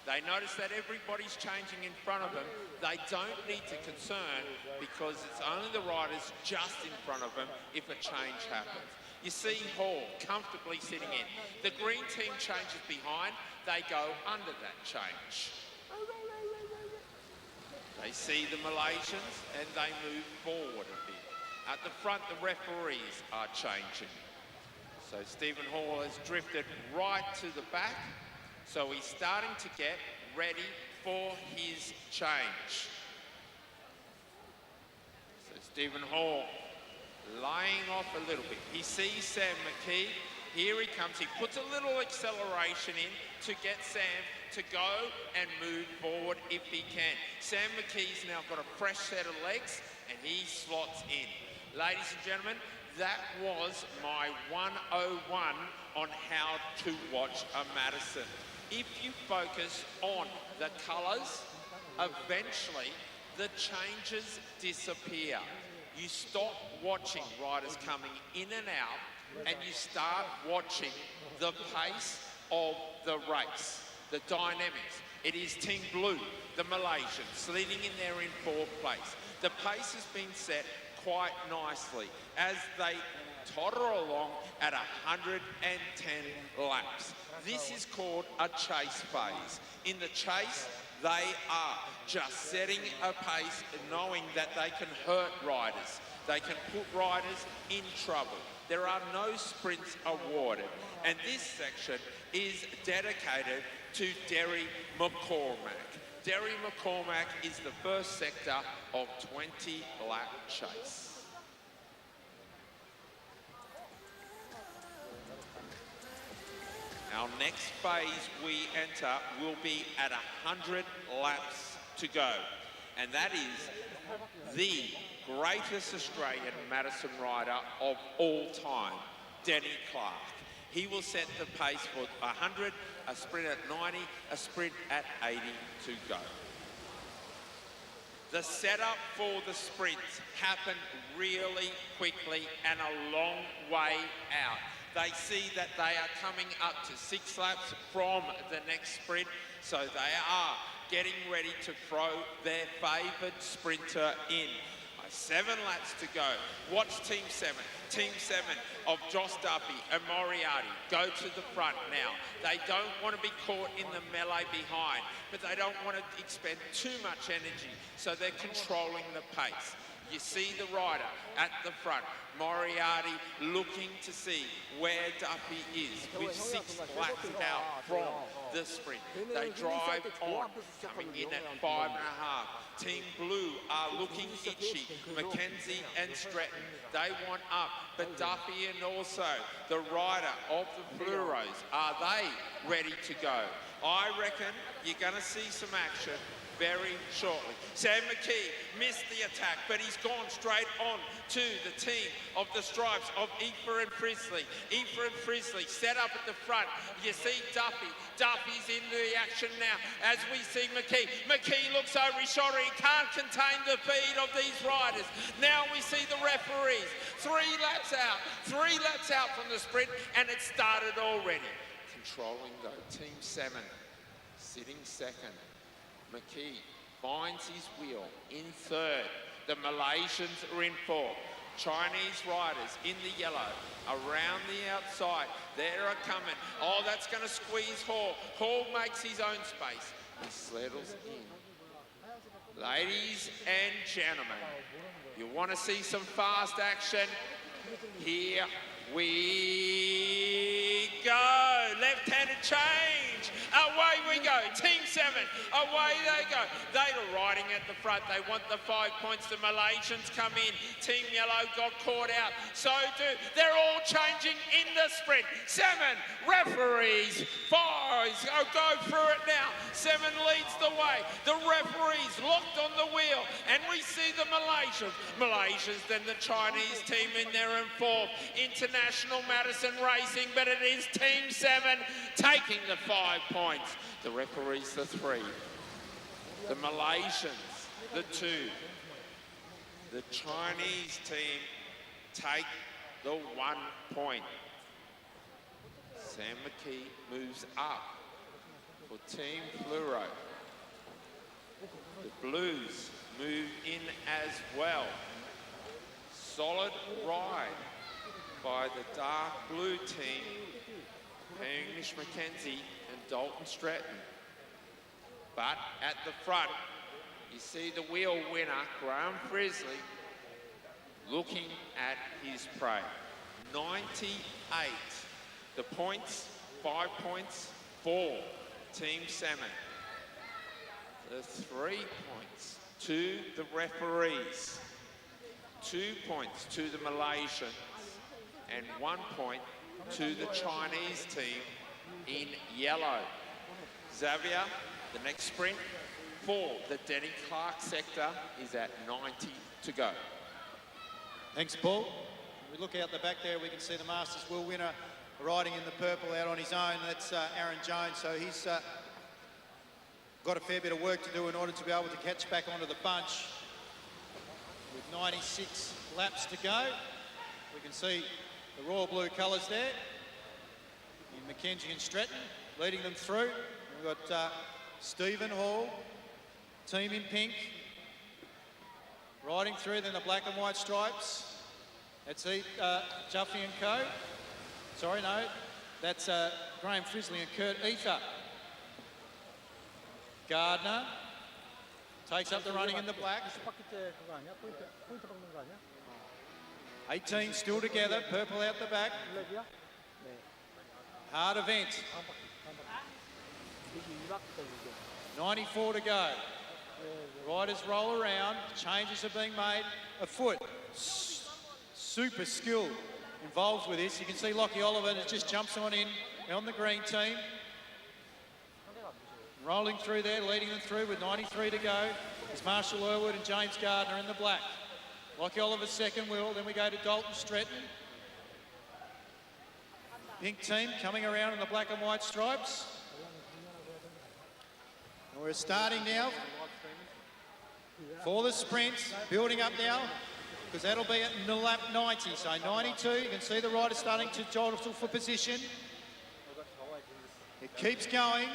They notice that everybody's changing in front of them. They don't need to concern because it's only the riders just in front of them if a change happens. You see Hall comfortably sitting in. The green team changes behind. They go under that change. They see the Malaysians and they move forward a bit. At the front, the referees are changing. So Stephen Hall has drifted right to the back. So he's starting to get ready for his change. So Stephen Hall laying off a little bit. He sees Sam McKee. Here he comes. He puts a little acceleration in to get Sam to go and move forward if he can. Sam McKee's now got a fresh set of legs and he slots in. Ladies and gentlemen, that was my 101 on how to watch a Madison. If you focus on the colours, eventually the changes disappear. You stop watching riders coming in and out and you start watching the pace of the race, the dynamics. It is Team Blue, the Malaysians, leading in there in 4th place. The pace has been set quite nicely as they totter along at 110 laps. This is called a chase phase. In the chase, they are just setting a pace, knowing that they can hurt riders. They can put riders in trouble. There are no sprints awarded. And this section is dedicated to Derry McCormack. Derry McCormack is the first sector of 20-lap chase. Our next phase we enter will be at 100 laps to go. And that is the greatest Australian Madison rider of all time, Denny Clark. He will set the pace for 100, a sprint at 90, a sprint at 80 to go. The setup for the sprints happen really quickly and a long way out. They see that they are coming up to 6 laps from the next sprint, so they are getting ready to throw their favoured sprinter in. 7 laps to go. Watch Team 7. Team 7 of Joss Duffy and Moriarty go to the front now. They don't want to be caught in the melee behind, but they don't want to expend too much energy, so they're controlling the pace. You see the rider at the front, Moriarty looking to see where Duffy is with 6 laps out from the sprint. They drive on, coming in at 5.5. Team Blue are looking itchy. Mackenzie and Stratton, they want up, but Duffy and also the rider of the Fluoros, are they ready to go? I reckon you're going to see some action very shortly. Sam McKee missed the attack, but he's gone straight on to the team of the Stripes of Aoife and Frisley. Aoife and Frisley set up at the front. You see Duffy. Duffy's in the action now as we see McKee. McKee looks over his shoulder. He can't contain the speed of these riders. Now we see the referees. 3 laps out. 3 laps out from the sprint, and it started already. Controlling though, Team 7 sitting second. McKee finds his wheel in 3rd. The Malaysians are in 4th. Chinese riders in the yellow around the outside. They are coming. Oh, that's going to squeeze Hall. Hall makes his own space. He settles in. Ladies and gentlemen, you want to see some fast action? Here we go. Left-handed change. Away we go. Team 7. Away they go. They are riding at the front. They want the 5 points. The Malaysians come in. Team Yellow got caught out. So do. They're all changing in the sprint. 7 referees. 5 go through it now. 7 leads the way. The referees locked on the wheel. And we see the Malaysians. Malaysians, then the Chinese team in there in 4th. International Madison Racing, but it is Team 7 taking the 5 points. The referees, the 3. The Malaysians, the 2. The Chinese team take the 1 point. Sam McKee moves up for Team Fluoro. The Blues move in as well. Solid ride by the dark blue team, Hamish Mackenzie and Dalton Stratton. But at the front, you see the wheel winner, Graham Frisley, looking at his prey. 98. The points, 5 points for Team 7. The 3 points to the referees. 2 points to the Malaysians. And 1 point to the Chinese team in yellow. Xavier, the next sprint for the Denny Clark sector is at 90 to go. Thanks, Paul. When we look out the back there, we can see the Masters World winner riding in the purple out on his own. That's Aaron Jones. So he's got a fair bit of work to do in order to be able to catch back onto the bunch. With 96 laps to go, we can see the royal blue colours there. And Mackenzie and Stratton leading them through. We've got Stephen Hall, team in pink, riding through, then the black and white stripes. That's Juffy and Co. Sorry, no, that's Graham Frisley and Kurt Ether. Gardner takes up the running in the black. 18 still together, purple out the back. Hard event. 94 to go. Riders roll around, changes are being made. A foot. Super skill involved with this. You can see Lockie Oliver just jumps on in on the green team. Rolling through there, leading them through with 93 to go. It's Marshall Irwood and James Gardner in the black. Lockie Oliver's second wheel, then we go to Dalton Stratton. Pink team coming around in the black and white stripes. And we're starting now for the sprints, building up now, because that'll be at lap 90. So 92, you can see the rider starting to jostle for position. It keeps going.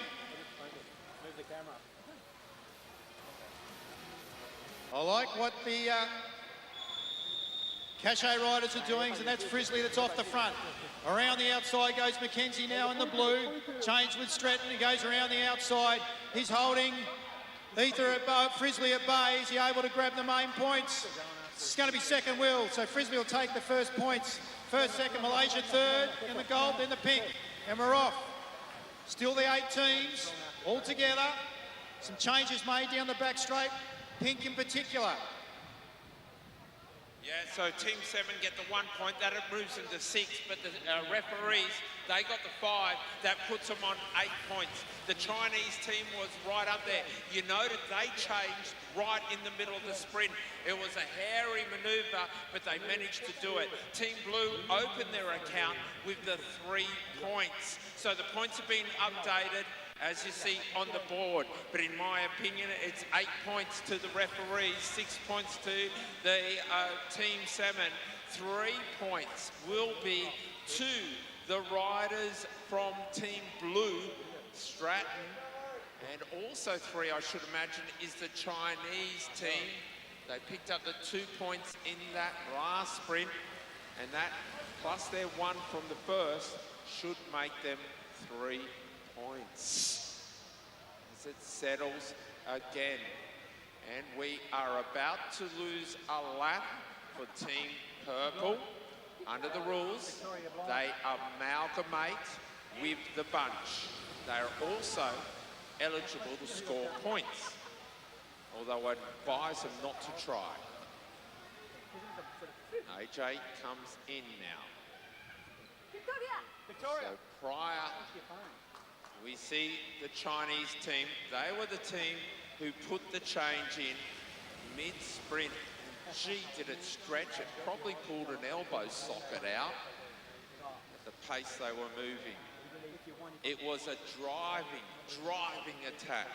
I like what the Cachet riders are doing, and that's Frizzley that's off the front. Around the outside goes Mackenzie now in the blue. Changed with Stratton, he goes around the outside. He's holding Ether at Frizzley at bay. Is he able to grab the main points? It's going to be second wheel, so Frizzley will take the first points. First, second, Malaysia third in the gold, then the pink, and we're off. Still the 8 teams, all together. Some changes made down the back straight, pink in particular. Yeah, so Team 7 get the 1 point, that it moves them to 6, but the referees, they got the 5, that puts them on 8 points. The Chinese team was right up there. You noted they changed right in the middle of the sprint. It was a hairy manoeuvre, but they managed to do it. Team Blue opened their account with the 3 points. So the points have been updated, as you see on the board, but in my opinion it's 8 points to the referees, 6 points to the Team 7. 3 points will be to the riders from Team Blue, Stratton, and also 3, I should imagine, is the Chinese team. They picked up the 2 points in that last sprint, and that plus their 1 from the first should make them 3 points as it settles again. And we are about to lose a lap for Team Purple. Under the rules, they amalgamate with the bunch. They are also eligible to score points, although I'd advise them not to try. AJ comes in now. So prior, we see the Chinese team. They were the team who put the change in mid-sprint. Gee, did it stretch. It probably pulled an elbow socket out at the pace they were moving. It was a driving attack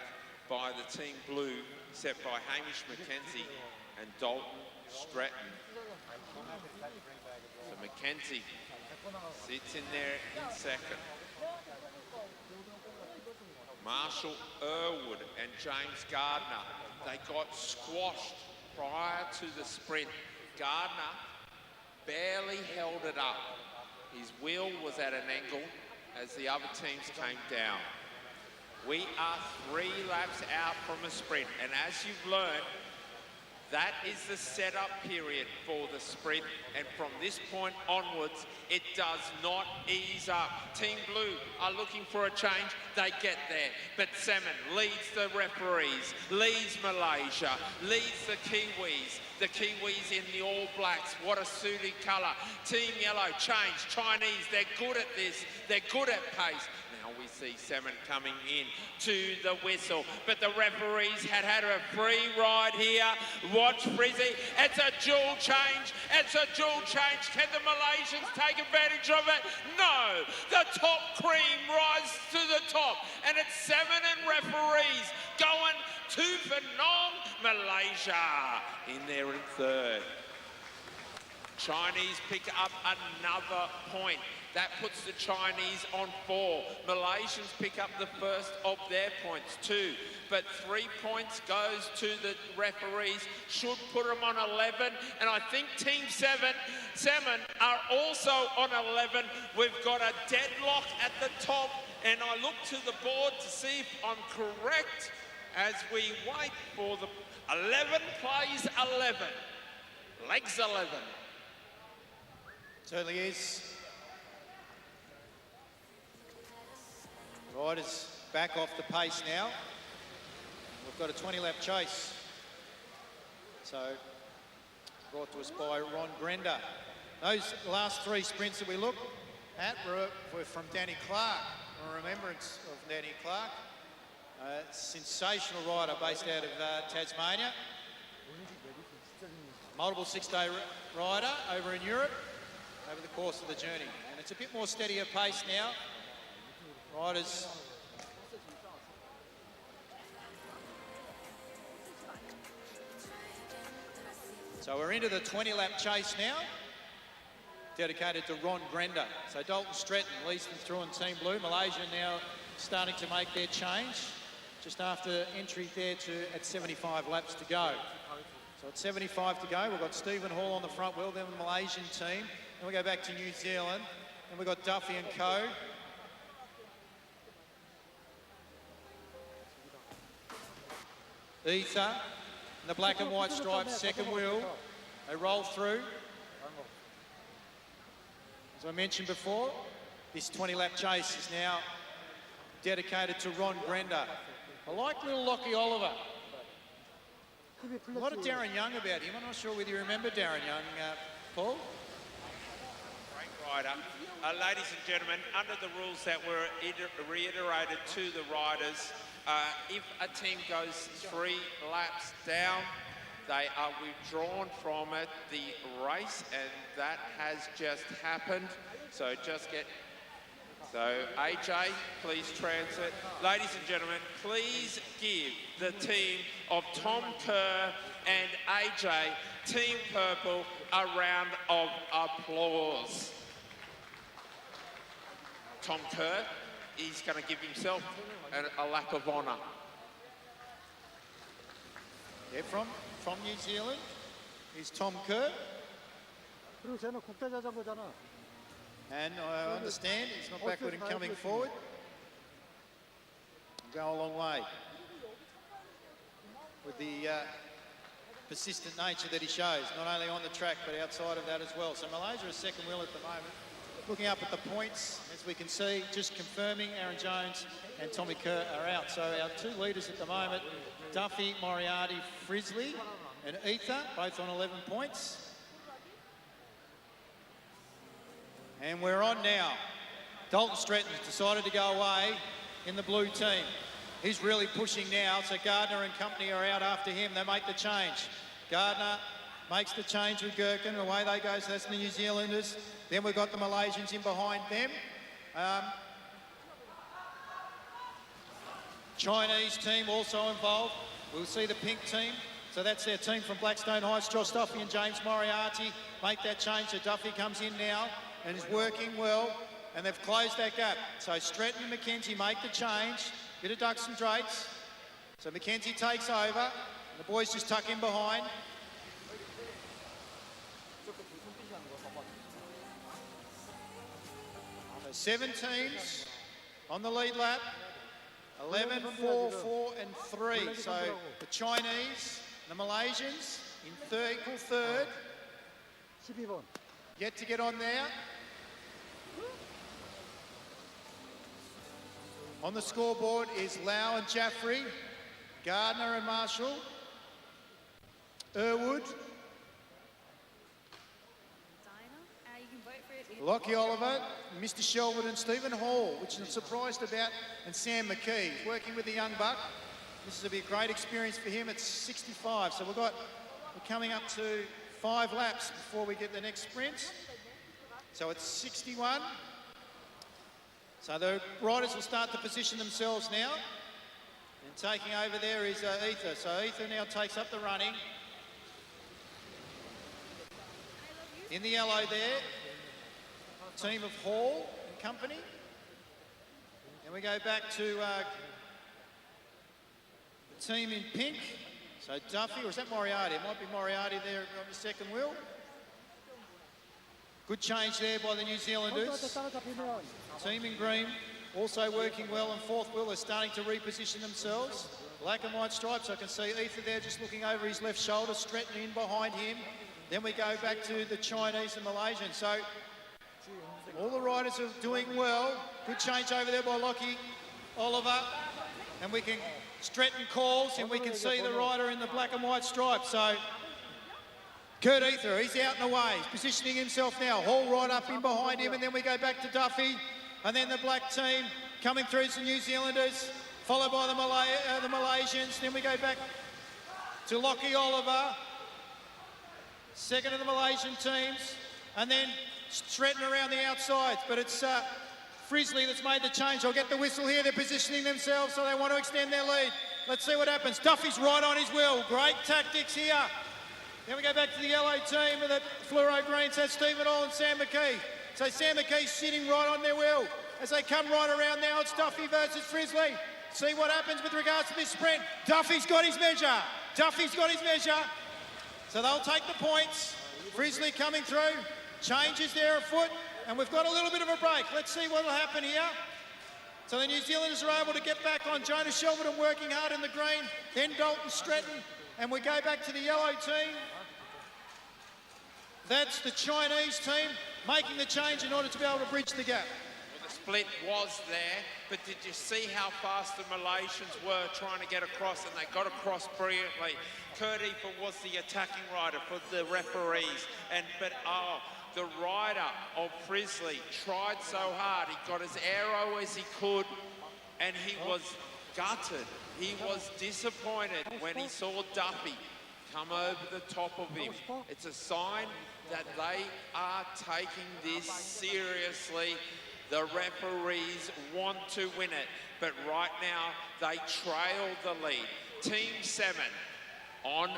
by the Team Blue, set by Hamish McKenzie and Dalton Stratton. So McKenzie sits in there in second. Marshall Irwood and James Gardner, they got squashed prior to the sprint. Gardner barely held it up. His wheel was at an angle as the other teams came down. We are 3 laps out from a sprint, and as you've learned, that is the setup period for the sprint, and from this point onwards, it does not ease up. Team Blue are looking for a change, they get there. But Salmon leads the referees, leads Malaysia, leads the Kiwis in the All Blacks. What a suited colour. Team Yellow change, Chinese, they're good at this, they're good at pace. Now we see Salmon coming in to the whistle, but the referees had a free ride here. Watch Frizzy, it's a dual change, Can the Malaysians take advantage of it? No, the top cream rises to the top, and it's Salmon and referees going tooth and nong. Malaysia in there in third. Chinese pick up another point. That puts the Chinese on 4. Malaysians pick up the first of their points, 2. But 3 points goes to the referees, should put them on 11. And I think Team 7 are also on 11. We've got a deadlock at the top. And I look to the board to see if I'm correct as we wait for the 11 plays 11. Legs 11. Certainly is. Riders back off the pace now. We've got a 20-lap chase. So, brought to us by Ron Grender. Those last 3 sprints that we looked at were from Danny Clark. A remembrance of Danny Clark. Sensational rider based out of Tasmania. Multiple 6-day rider over in Europe over the course of the journey. And it's a bit more steadier pace now. Riders So we're into the 20-lap chase now, dedicated to Ron Grender. So Dalton Stretton leads them through in Team Blue. Malaysia now starting to make their change, just after entry there at 75 laps to go. So at 75 to go, we've got Stephen Hall on the front wheel, then the Malaysian team. Then we go back to New Zealand, and we've got Duffy and Co. Ether, and the black and white stripes, second wheel. They roll through. As I mentioned before, this 20-lap chase is now dedicated to Ron Grender. I like little Lockie Oliver. A lot of Darren Young about him. I'm not sure whether you remember Darren Young, Paul. Great rider. Ladies and gentlemen, under the rules that were reiterated to the riders, if a team goes 3 laps down, they are withdrawn from the race, and that has just happened. So AJ, please transit. Ladies and gentlemen, please give the team of Tom Kerr and AJ, Team Purple, a round of applause. Tom Kerr is going to give himself a lap of honour. Yeah, from New Zealand is Tom Kerr. And I understand he's not backward in coming forward. Go a long way with the persistent nature that he shows, not only on the track but outside of that as well. So Malaysia is second wheel at the moment. Looking up at the points, as we can see, just confirming Aaron Jones and Tommy Kerr are out. So our 2 leaders at the moment, Duffy, Moriarty, Frisley and Ether, both on 11 points. And we're on now. Dalton Stretton's decided to go away in the blue team. He's really pushing now, so Gardner and company are out after him. They make the change. Gardner makes the change with Gherkin. Away they go, so that's the New Zealanders. Then we've got the Malaysians in behind them. Chinese team also involved. We'll see the pink team. So that's their team from Blackstone Heights. Josh Duffy and James Moriarty make that change. So Duffy comes in now and is working well, and they've closed that gap. So Stretton and McKenzie make the change. Bit of ducks and drakes. So McKenzie takes over, and the boys just tuck in behind. So 7 teams on the lead lap. 11, 4, 4 and 3. So the Chinese, the Malaysians in equal third. Yet to get on there. On the scoreboard is Lau and Jaffrey, Gardner and Marshall, Irwood, Lockie Oliver, Mr. Shelwood and Stephen Hall, which I'm surprised about, and Sam McKee. He's working with the young buck. This will be a great experience for him at 65. So we're coming up to 5 laps before we get the next sprint. So it's 61. So the riders will start to position themselves now. And taking over there is Ether. So Ether now takes up the running. In the yellow there, team of Hall and company. And we go back to the team in pink. So Duffy, or is that Moriarty? It might be Moriarty there on the second wheel. Good change there by the New Zealanders. Team in green also working well, and fourth wheel is starting to reposition themselves. Black and white stripes, I can see Ether there just looking over his left shoulder, Stretton in behind him. Then we go back to the Chinese and Malaysians. So all the riders are doing well. Good change over there by Lockie Oliver. And we can, Stretton calls, and we can see the rider in the black and white stripes. So Kurt Ether, he's out and away. He's positioning himself now. Hall right up in behind him, and then we go back to Duffy. And then the black team coming through some New Zealanders, followed by the Malaysians. Then we go back to Lockie Oliver, second of the Malaysian teams. And then Stretton around the outsides, but it's Frisley that's made the change. I'll get the whistle here. They're positioning themselves, so they want to extend their lead. Let's see what happens. Duffy's right on his wheel. Great tactics here Then we go back to the yellow team with the fluoro greens. That's Stephen Hall and Sam McKee. So Sam McKee's sitting right on their wheel. As they come right around now, it's Duffy versus Frizzley. See what happens with regards to this sprint. Duffy's got his measure. Duffy's got his measure. So they'll take the points. Frizzley coming through. Changes there afoot. And we've got a little bit of a break. Let's see what will happen here. So the New Zealanders are able to get back on. Jonas Shelverton working hard in the green. Then Dalton Stratton. And we go back to the yellow team. That's the Chinese team making the change in order to be able to bridge the gap. Well, the split was there, but did you see how fast the Malaysians were trying to get across, and they got across brilliantly. Kurt Efer was the attacking rider for the referees, but the rider of Frizzley tried so hard. He got as aero as he could, and he was gutted. He was disappointed when he saw Duffy come over the top of him. It's a sign that they are taking this seriously. The referees want to win it, but right now they trail the lead. Team 7 on,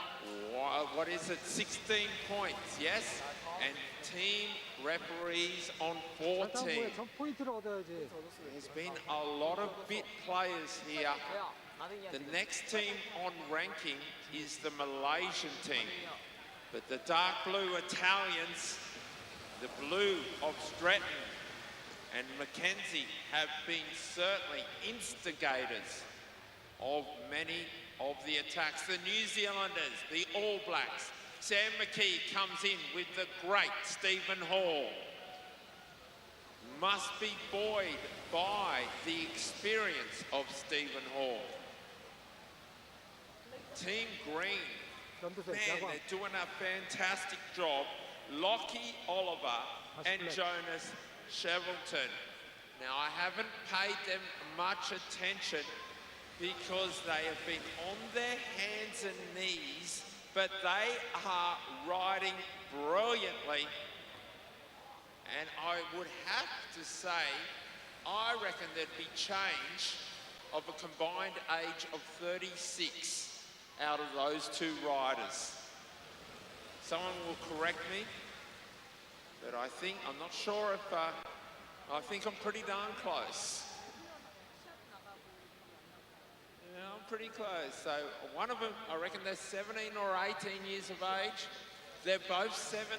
16 points, yes? And team referees on 14. There's been a lot of bit players here. The next team on ranking is the Malaysian team. But the dark blue Italians, the blue of Stratton and Mackenzie have been certainly instigators of many of the attacks. The New Zealanders, the All Blacks, Sam McKee comes in with the great Stephen Hall. Must be buoyed by the experience of Stephen Hall. Team Green, man, they're doing a fantastic job. Lockie Oliver and Jonas Shelverton. Now, I haven't paid them much attention because they have been on their hands and knees, but they are riding brilliantly. And I would have to say, I reckon there'd be change of a combined age of 36 out of those two riders. Someone will correct me, but I'm not sure if, I think I'm pretty darn close. Yeah, I'm pretty close. So one of them, I reckon they're 17 or 18 years of age. They're both 17.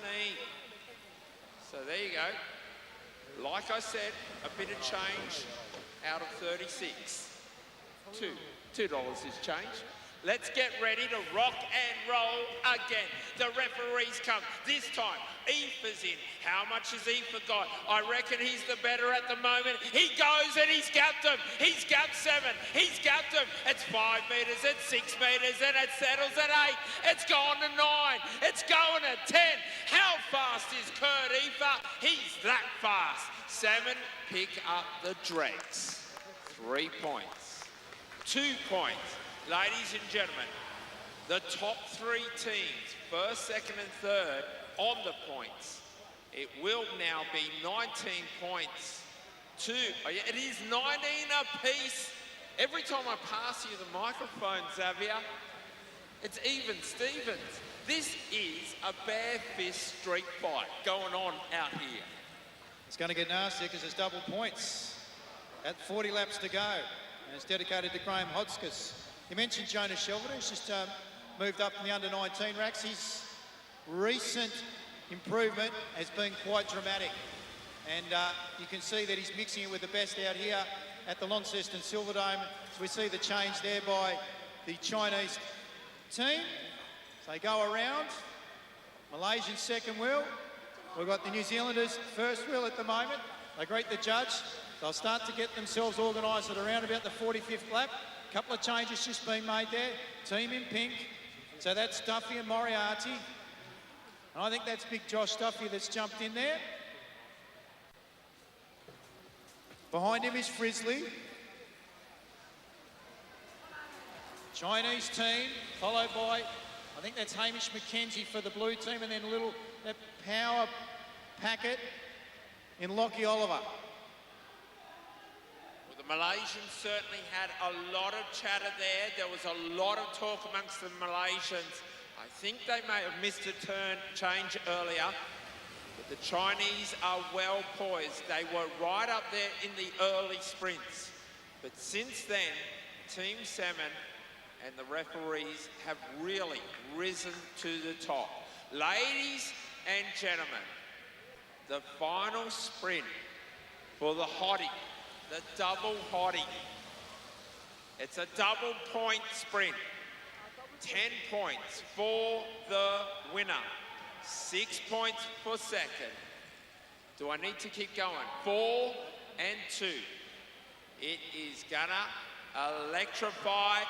So there you go. Like I said, a bit of change out of 36. $2 is change. Let's get ready to rock and roll again. The referees come. This time, Efer's in. How much has Efer got? I reckon he's the better at the moment. He goes and he's gapped him. He's gapped 7. He's gapped him. It's 5 metres, it's 6 metres, and it settles at 8. It's gone to 9. It's going at 10. How fast is Kurt Efer? He's that fast. 7 pick up the dregs. 3 points. 2 points. Ladies and gentlemen, the top 3 teams, first, second and third, on the points. It will now be 19 points to, it is 19 apiece. Every time I pass you the microphone, Xavier, it's even Stevens. This is a bare fist street fight going on out here. It's going to get nasty because there's double points at 40 laps to go. And it's dedicated to Graham Hodgkiss. You mentioned Jonas Shelverton. He's just moved up from the under-19 racks. His recent improvement has been quite dramatic. And you can see that he's mixing it with the best out here at the Launceston Silverdome. So we see the change there by the Chinese team. So they go around. Malaysian second wheel. We've got the New Zealanders first wheel at the moment. They greet the judge. They'll start to get themselves organised at around about the 45th lap. A couple of changes just been made there. Team in pink. So that's Duffy and Moriarty. And I think that's big Josh Duffy that's jumped in there. Behind him is Frizzley. Chinese team, followed by, I think that's Hamish McKenzie for the blue team, and then a little that power packet in Lockie Oliver. Well, the Malaysians certainly had a lot of chatter there. There was a lot of talk amongst the Malaysians. I think they may have missed a turn change earlier, but the Chinese are well poised. They were right up there in the early sprints. But since then, Team 7 and the referees have really risen to the top. Ladies and gentlemen, the final sprint for the hottie, the double hottie. It's a double point sprint. 10 points for the winner. 6 points for second. Do I need to keep going? 4 and 2. It is gonna electrify.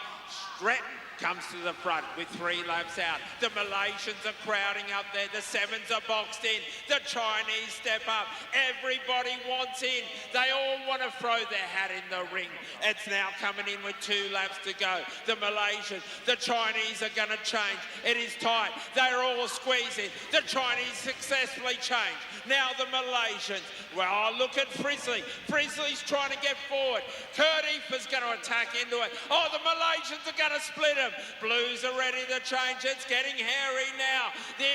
Stratton comes to the front with 3 laps out. The Malaysians are crowding up there. The 7s are boxed in. The Chinese step up. Everybody wants in. They all want to throw their hat in the ring. It's now coming in with 2 laps to go. The Malaysians, the Chinese are going to change. It is tight. They're all squeezing. The Chinese successfully change. Now the Malaysians. Well, look at Frizzly. Frizzly's trying to get forward. Kurt Eafer's going to attack into it. Oh, the Malaysians are going to split him. Blues are ready to change. It's getting hairy now. The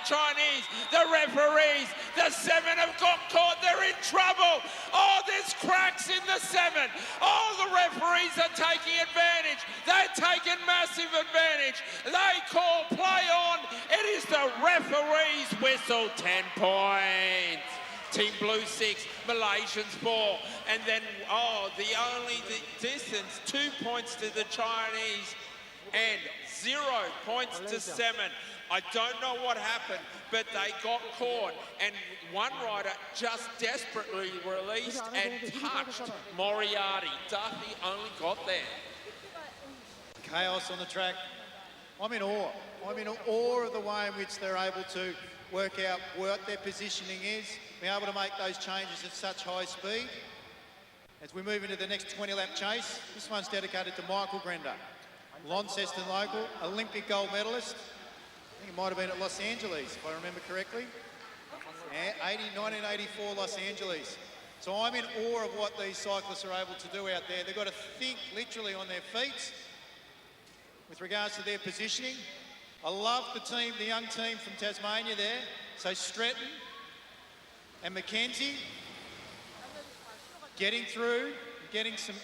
Chinese, the referees, the 7 have got caught. They're in trouble. Oh, there's cracks in the 7. Oh, the referees are taking advantage. They're taking massive advantage. They call play on. It is the referees' whistle. 10 points. Team Blue 6, Malaysians 4, and then, the distance, 2 points to the Chinese and 0 points to 7. I don't know what happened, but they got caught, and one rider just desperately released and touched Moriarty. Duffy only got there. Chaos on the track. I'm in awe. I'm in awe of the way in which they're able to work out what their positioning is, be able to make those changes at such high speed. As we move into the next 20-lap chase, this one's dedicated to Michael Grender, Launceston local, Olympic gold medalist. I think it might have been at Los Angeles, if I remember correctly. 1984 Los Angeles. So I'm in awe of what these cyclists are able to do out there. They've got to think literally on their feet with regards to their positioning. I love the team, the young team from Tasmania there. So Stratton and Mackenzie getting through, getting some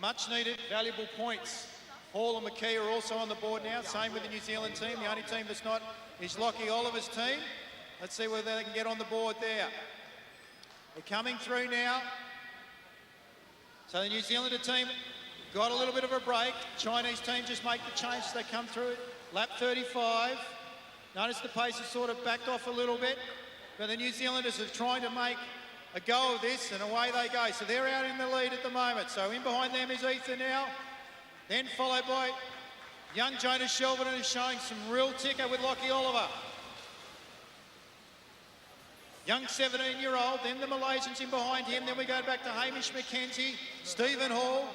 much needed, valuable points. Hall and McKee are also on the board now. Same with the New Zealand team. The only team that's not is Lockie Oliver's team. Let's see whether they can get on the board there. They're coming through now. So the New Zealander team got a little bit of a break. Chinese team just make the change as they come through. Lap 35. Notice the pace has sort of backed off a little bit, but the New Zealanders are trying to make a go of this, and away they go. So they're out in the lead at the moment. So in behind them is Ethan now, then followed by young Jonas Shelburne, who's showing some real ticker with Lockie Oliver. Young 17-year-old, then the Malaysians in behind him. Then we go back to Hamish McKenzie, Stephen Hall,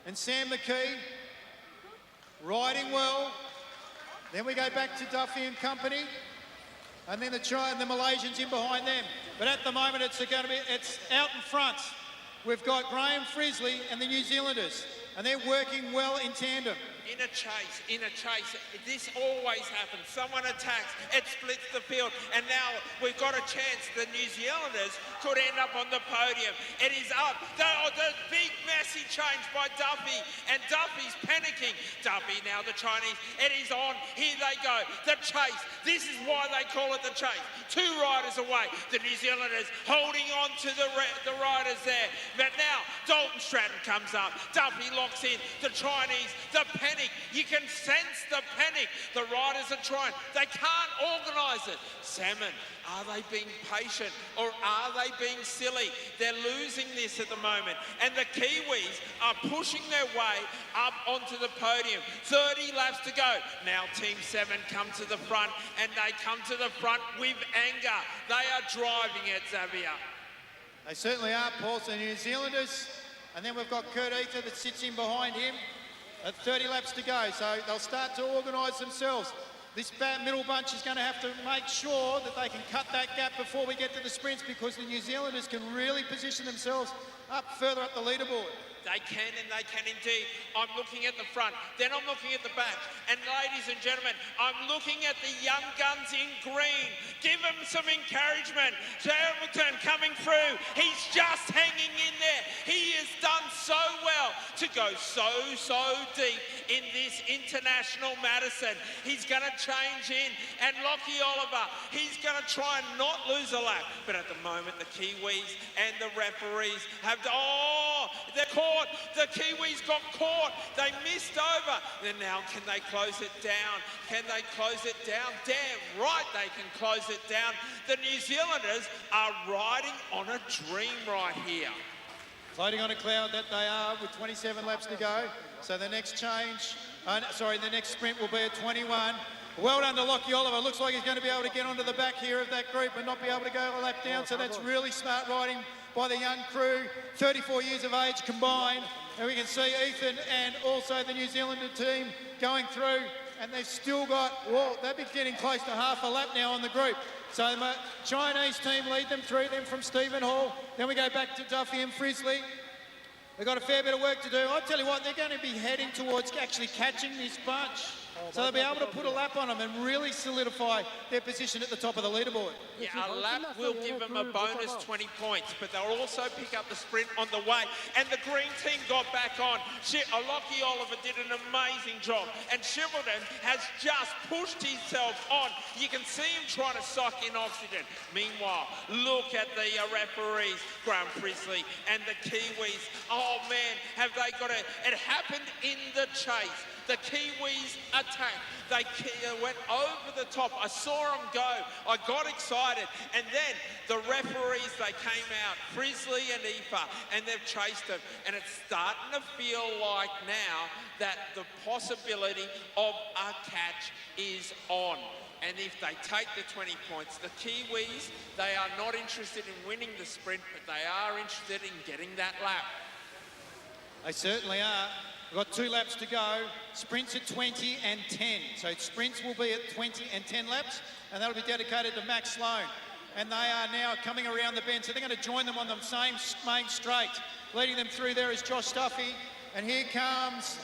and Sam McKee. Riding well. Then we go back to Duffy and company. And then the Malaysians in behind them. But at the moment, it's out in front. We've got Graham Frizzly and the New Zealanders, and they're working well in tandem. In a chase, this always happens. Someone attacks, it splits the field, and now we've got a chance the New Zealanders could end up on the podium. It is up. The big messy change by Duffy, and Duffy's panicking. Duffy, now the Chinese, it is on. Here they go. The chase. This is why they call it the chase. 2 riders away. The New Zealanders holding on to the riders there. But now Dalton Stratton comes up. Duffy locks in. The Chinese, the panic. You can sense the panic. The riders are trying. They can't organise it. Salmon, are they being patient or are they being silly? They're losing this at the moment. And the Kiwis are pushing their way up onto the podium. 30 laps to go. Now Team 7 come to the front, and they come to the front with anger. They are driving it, Xavier. They certainly are, Paul. So New Zealanders, and then we've got Kurt Eafer that sits in behind him. At 30 laps to go, so they'll start to organise themselves. This middle bunch is going to have to make sure that they can cut that gap before we get to the sprints, because the New Zealanders can really position themselves up further up the leaderboard. They can and they can indeed. I'm looking at the front, then I'm looking at the back. And ladies and gentlemen, I'm looking at the young guns in green. Give them some encouragement. Hamilton coming through. He's just hanging in there. He has done so well to go so deep in this International Madison. He's going to change in. And Lockie Oliver, he's going to try and not lose a lap. But at the moment, the Kiwis and the referees have... Oh, they're caught. The Kiwis got caught. They missed over. And now can they close it down? Can they close it down? Damn right they can close it down. The New Zealanders are riding on a dream right here. Floating on a cloud that they are with 27 laps to go. So the next change, the next sprint will be at 21. Well done to Lockie Oliver. Looks like he's going to be able to get onto the back here of that group and not be able to go a lap down. So that's really smart riding by the young crew, 34 years of age combined. And we can see Ethan and also the New Zealander team going through, and they've still got, well, they'll be getting close to half a lap now on the group. So the Chinese team lead them through, them from Stephen Hall. Then we go back to Duffy and Frisley. They've got a fair bit of work to do. I'll tell you what, they're going to be heading towards actually catching this bunch. So they'll be able to put a lap on them and really solidify their position at the top of the leaderboard. Yeah, a lap will give them a bonus 20 points, but they'll also pick up the sprint on the way. And the green team got back on. Lockie Oliver did an amazing job. And Shivaldon has just pushed himself on. You can see him trying to suck in oxygen. Meanwhile, look at the referees, Graham Frisley and the Kiwis. Oh, man, have they got it? It happened in the chase. The Kiwis attacked. They went over the top. I saw them go. I got excited. And then the referees, they came out, Frisley and Aoife, and they've chased them. And it's starting to feel like now that the possibility of a catch is on. And if they take the 20 points, the Kiwis, they are not interested in winning the sprint, but they are interested in getting that lap. They certainly are. We've got 2 laps to go. Sprints at 20 and 10. So sprints will be at 20 and 10 laps, and that'll be dedicated to Max Sloan. And they are now coming around the bend, so they're going to join them on the same main straight. Leading them through there is Josh Duffy, and here comes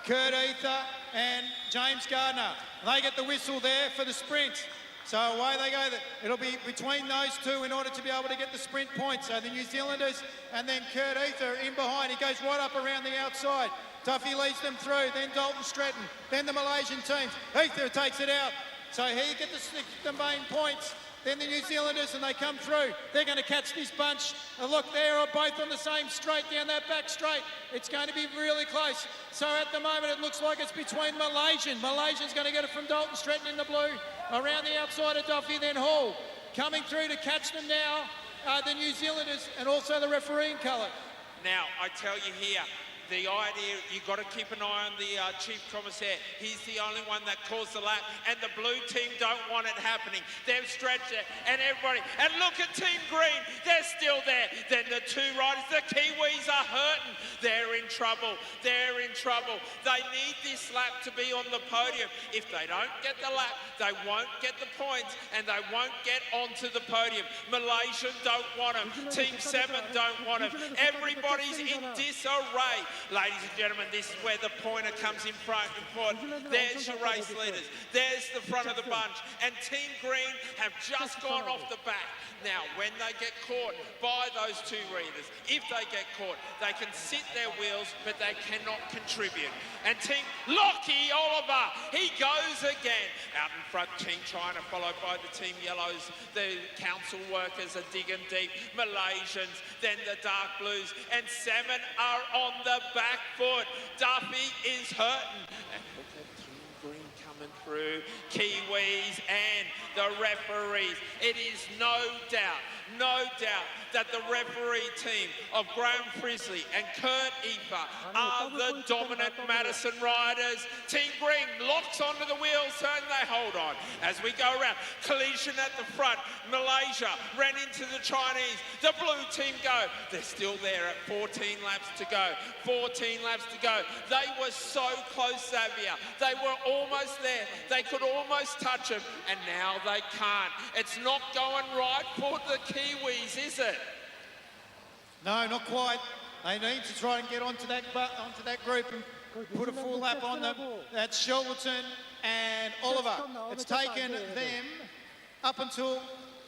Kurt Ether and James Gardner. They get the whistle there for the sprint. So away they go. It'll be between those two in order to be able to get the sprint points. So the New Zealanders and then Kurt Ether in behind. He goes right up around the outside. Duffy leads them through, then Dalton Stratton, then the Malaysian teams. Ether takes it out. So he gets the main points. Then the New Zealanders, and they come through. They're going to catch this bunch. And look, they're both on the same straight down that back straight. It's going to be really close. So at the moment, it looks like it's between Malaysian. Malaysian's going to get it from Dalton Stratton in the blue. Around the outside of Duffy, then Hall. Coming through to catch them now, the New Zealanders and also the referee in colour. Now, I tell you here, the idea, you've got to keep an eye on the chief commissaire. He's the only one that calls the lap, and the blue team don't want it happening. They've stretched it, and everybody, and look at Team Green, they're still there. Then the 2 riders, the Kiwis are hurting. They're in trouble. They're in trouble. They need this lap to be on the podium. If they don't get the lap, they won't get the points, and they won't get onto the podium. Malaysian don't want them. Team 7 don't want them. Everybody's in disarray. Ladies and gentlemen, this is where the pointer comes in front. There's your race leaders. There's the front of the bunch. And Team Green have just gone off the back. Now, when they get caught by those 2 readers, if they get caught, they can sit their wheels, but they cannot contribute. And Team Lockie Oliver, he goes again. Out in front, Team China, followed by the Team Yellows. The council workers are digging deep. Malaysians, then the dark blues. And Salmon are on the back foot. Duffy is hurting. And look at Team Green coming through. Kiwis and the referees. It is no doubt that the referee team of Graham Frisley and Kurt Ether are the dominant Madison riders. Team Green locks onto the wheels and they hold on. As we go around, collision at the front. Malaysia ran into the Chinese. The blue team go. They're still there at 14 laps to go. 14 laps to go. They were so close, Xavier. They were almost there. They could almost touch him, and now they can't. It's not going right for the Kiwis, is it? No, not quite. They need to try and get onto that group and put a full lap on them. That's Shelton and Oliver. It's taken them up until,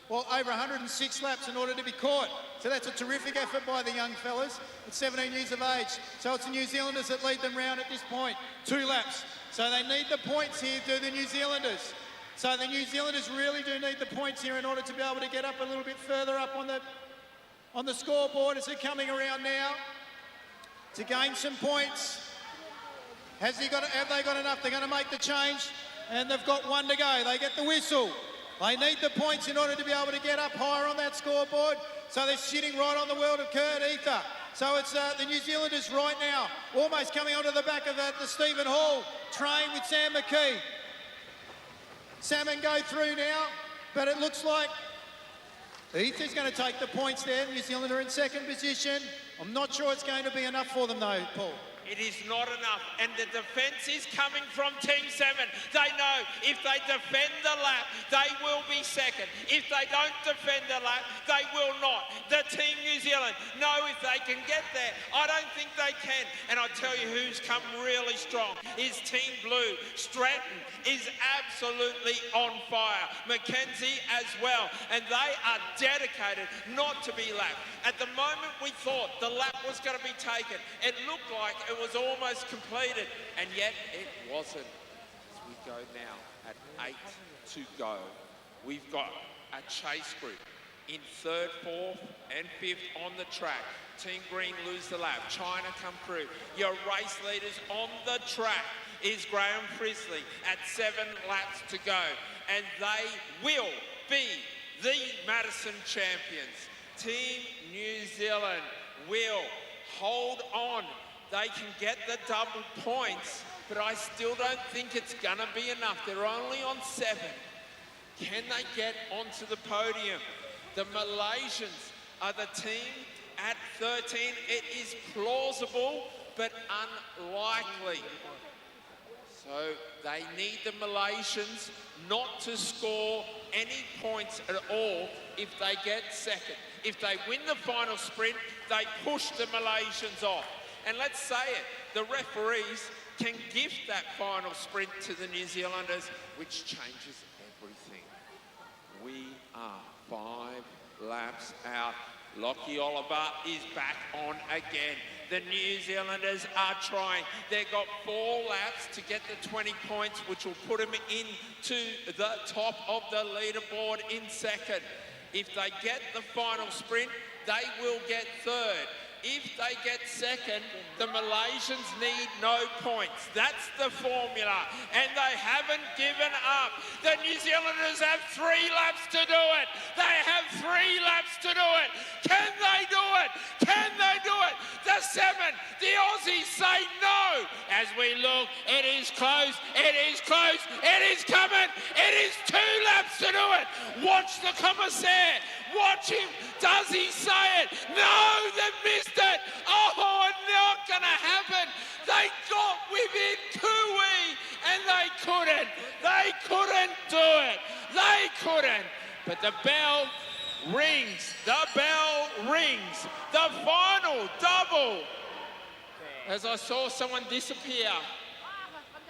well, over 106 laps in order to be caught. So that's a terrific effort by the young fellas at 17 years of age. So it's the New Zealanders that lead them round at this point. 2 laps. So they need the points here, do the New Zealanders. So the New Zealanders really do need the points here in order to be able to get up a little bit further up on the scoreboard as they're coming around now to gain some points. Have they got enough? They're going to make the change, and they've got 1 to go. They get the whistle. They need the points in order to be able to get up higher on that scoreboard. So they're sitting right on the world of Kurt Ether. So it's the New Zealanders right now, almost coming onto the back of the Stephen Hall train with Sam McKee. Salmon go through now, but it looks like Ether's going to take the points there. New Zealand are in second position. I'm not sure it's going to be enough for them though, Paul. It is not enough, and the defence is coming from Team 7. They know if they defend the lap, they will be second. If they don't defend the lap, they will not. The Team New Zealand know if they can get there. I don't think they can, and I tell you who's come really strong is Team Blue. Stratton is absolutely on fire. Mackenzie as well, and they are dedicated not to be lapped. At the moment we thought the lap was going to be taken, it looked like it was almost completed, and yet it wasn't. As we go now at 8 to go, we've got a chase group in 3rd, 4th and 5th on the track. Team Green lose the lap. China come through. Your race leaders on the track is Graham Frisley at 7 laps to go, and they will be the Madison champions. Team New Zealand will hold on. They can get the double points, but I still don't think it's gonna be enough. They're only on 7. Can they get onto the podium? The Malaysians are the team at 13. It is plausible, but unlikely. So they need the Malaysians not to score any points at all if they get second. If they win the final sprint, they push the Malaysians off. And let's say it, the referees can gift that final sprint to the New Zealanders, which changes everything. We are 5 laps out. Lockie Oliver is back on again. The New Zealanders are trying. They've got 4 laps to get the 20 points, which will put them into the top of the leaderboard in second. If they get the final sprint, they will get 3rd. If they get second, the Malaysians need no points. That's the formula, and they haven't given up. The New Zealanders have 3 laps to do it. They have 3 laps to do it. Can they do it? Can they do it? The 7, the Aussies say no. As we look, it is close, it is close, it is coming. It is 2 laps to do it. Watch the commissaire. Watch him. Does he say it? No, they've missed it. Oh, not going to happen. They got within Kui and they couldn't. They couldn't do it. They couldn't. But the bell rings. The bell rings. The final double. As I saw someone disappear.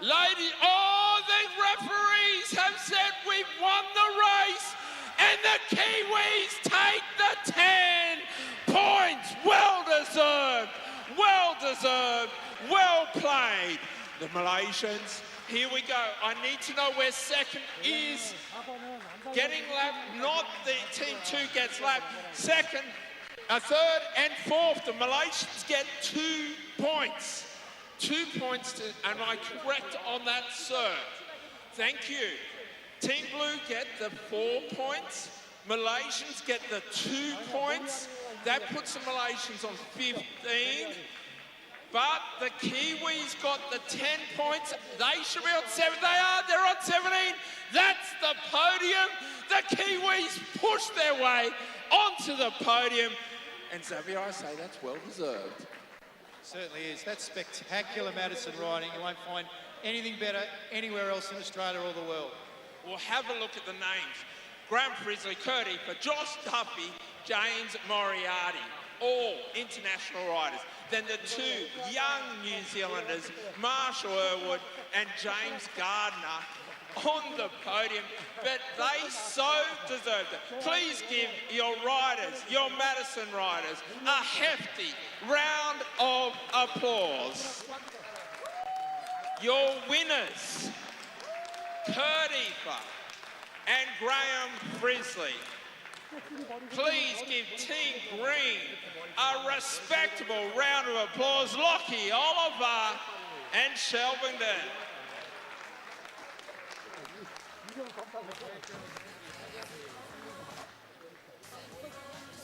Ladies, oh, the referees have said we've won the race. And the Kiwis take the 10 points. Well deserved, well deserved, well played. The Malaysians, here we go. I need to know where second is. Getting lapped, not the team 2 gets lapped. Second, 3rd and 4th, the Malaysians get 2 points. 2 points, to, am I correct on that, sir? Thank you. Team Blue get the 4 points. Malaysians get the 2 points. That puts the Malaysians on 15. But the Kiwis got the 10 points. They should be on 7. They are. They're on 17. That's the podium. The Kiwis push their way onto the podium. And Xavier, I say that's well deserved. Certainly is. That's spectacular Madison riding. You won't find anything better anywhere else in Australia or the world. We'll have a look at the names. Graham Frisley, Kurt Ether, Josh Duffy, James Moriarty. all international riders than the two young New Zealanders, Marshall Irwood and James Gardner, on the podium, but they so deserved it. Please give your riders, your Madison riders, a hefty round of applause. Your winners, Kurt Efer and Graham Frisley. Please give Team Green a respectable round of applause. Lockie Oliver and Shelvington.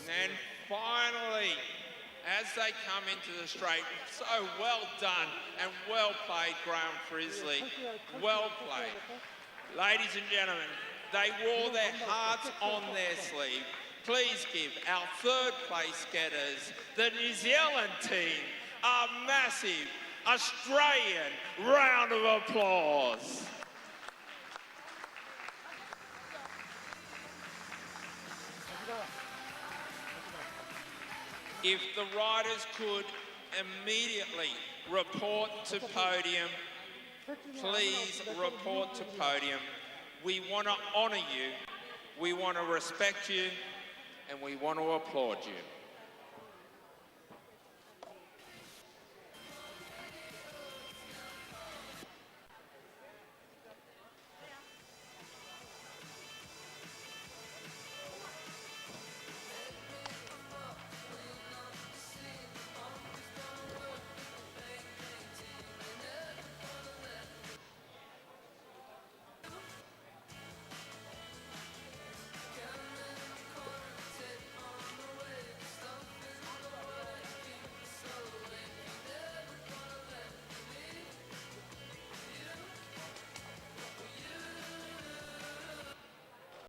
And finally, as they come into the straight, so well done and well played, Graham Frisley. Well played. Ladies and gentlemen, they wore their hearts on their sleeve. Please give our third place getters, the New Zealand team, a massive Australian round of applause. If the riders could immediately report to podium, please report to podium. We want to honour you, we want to respect you, and we want to applaud you.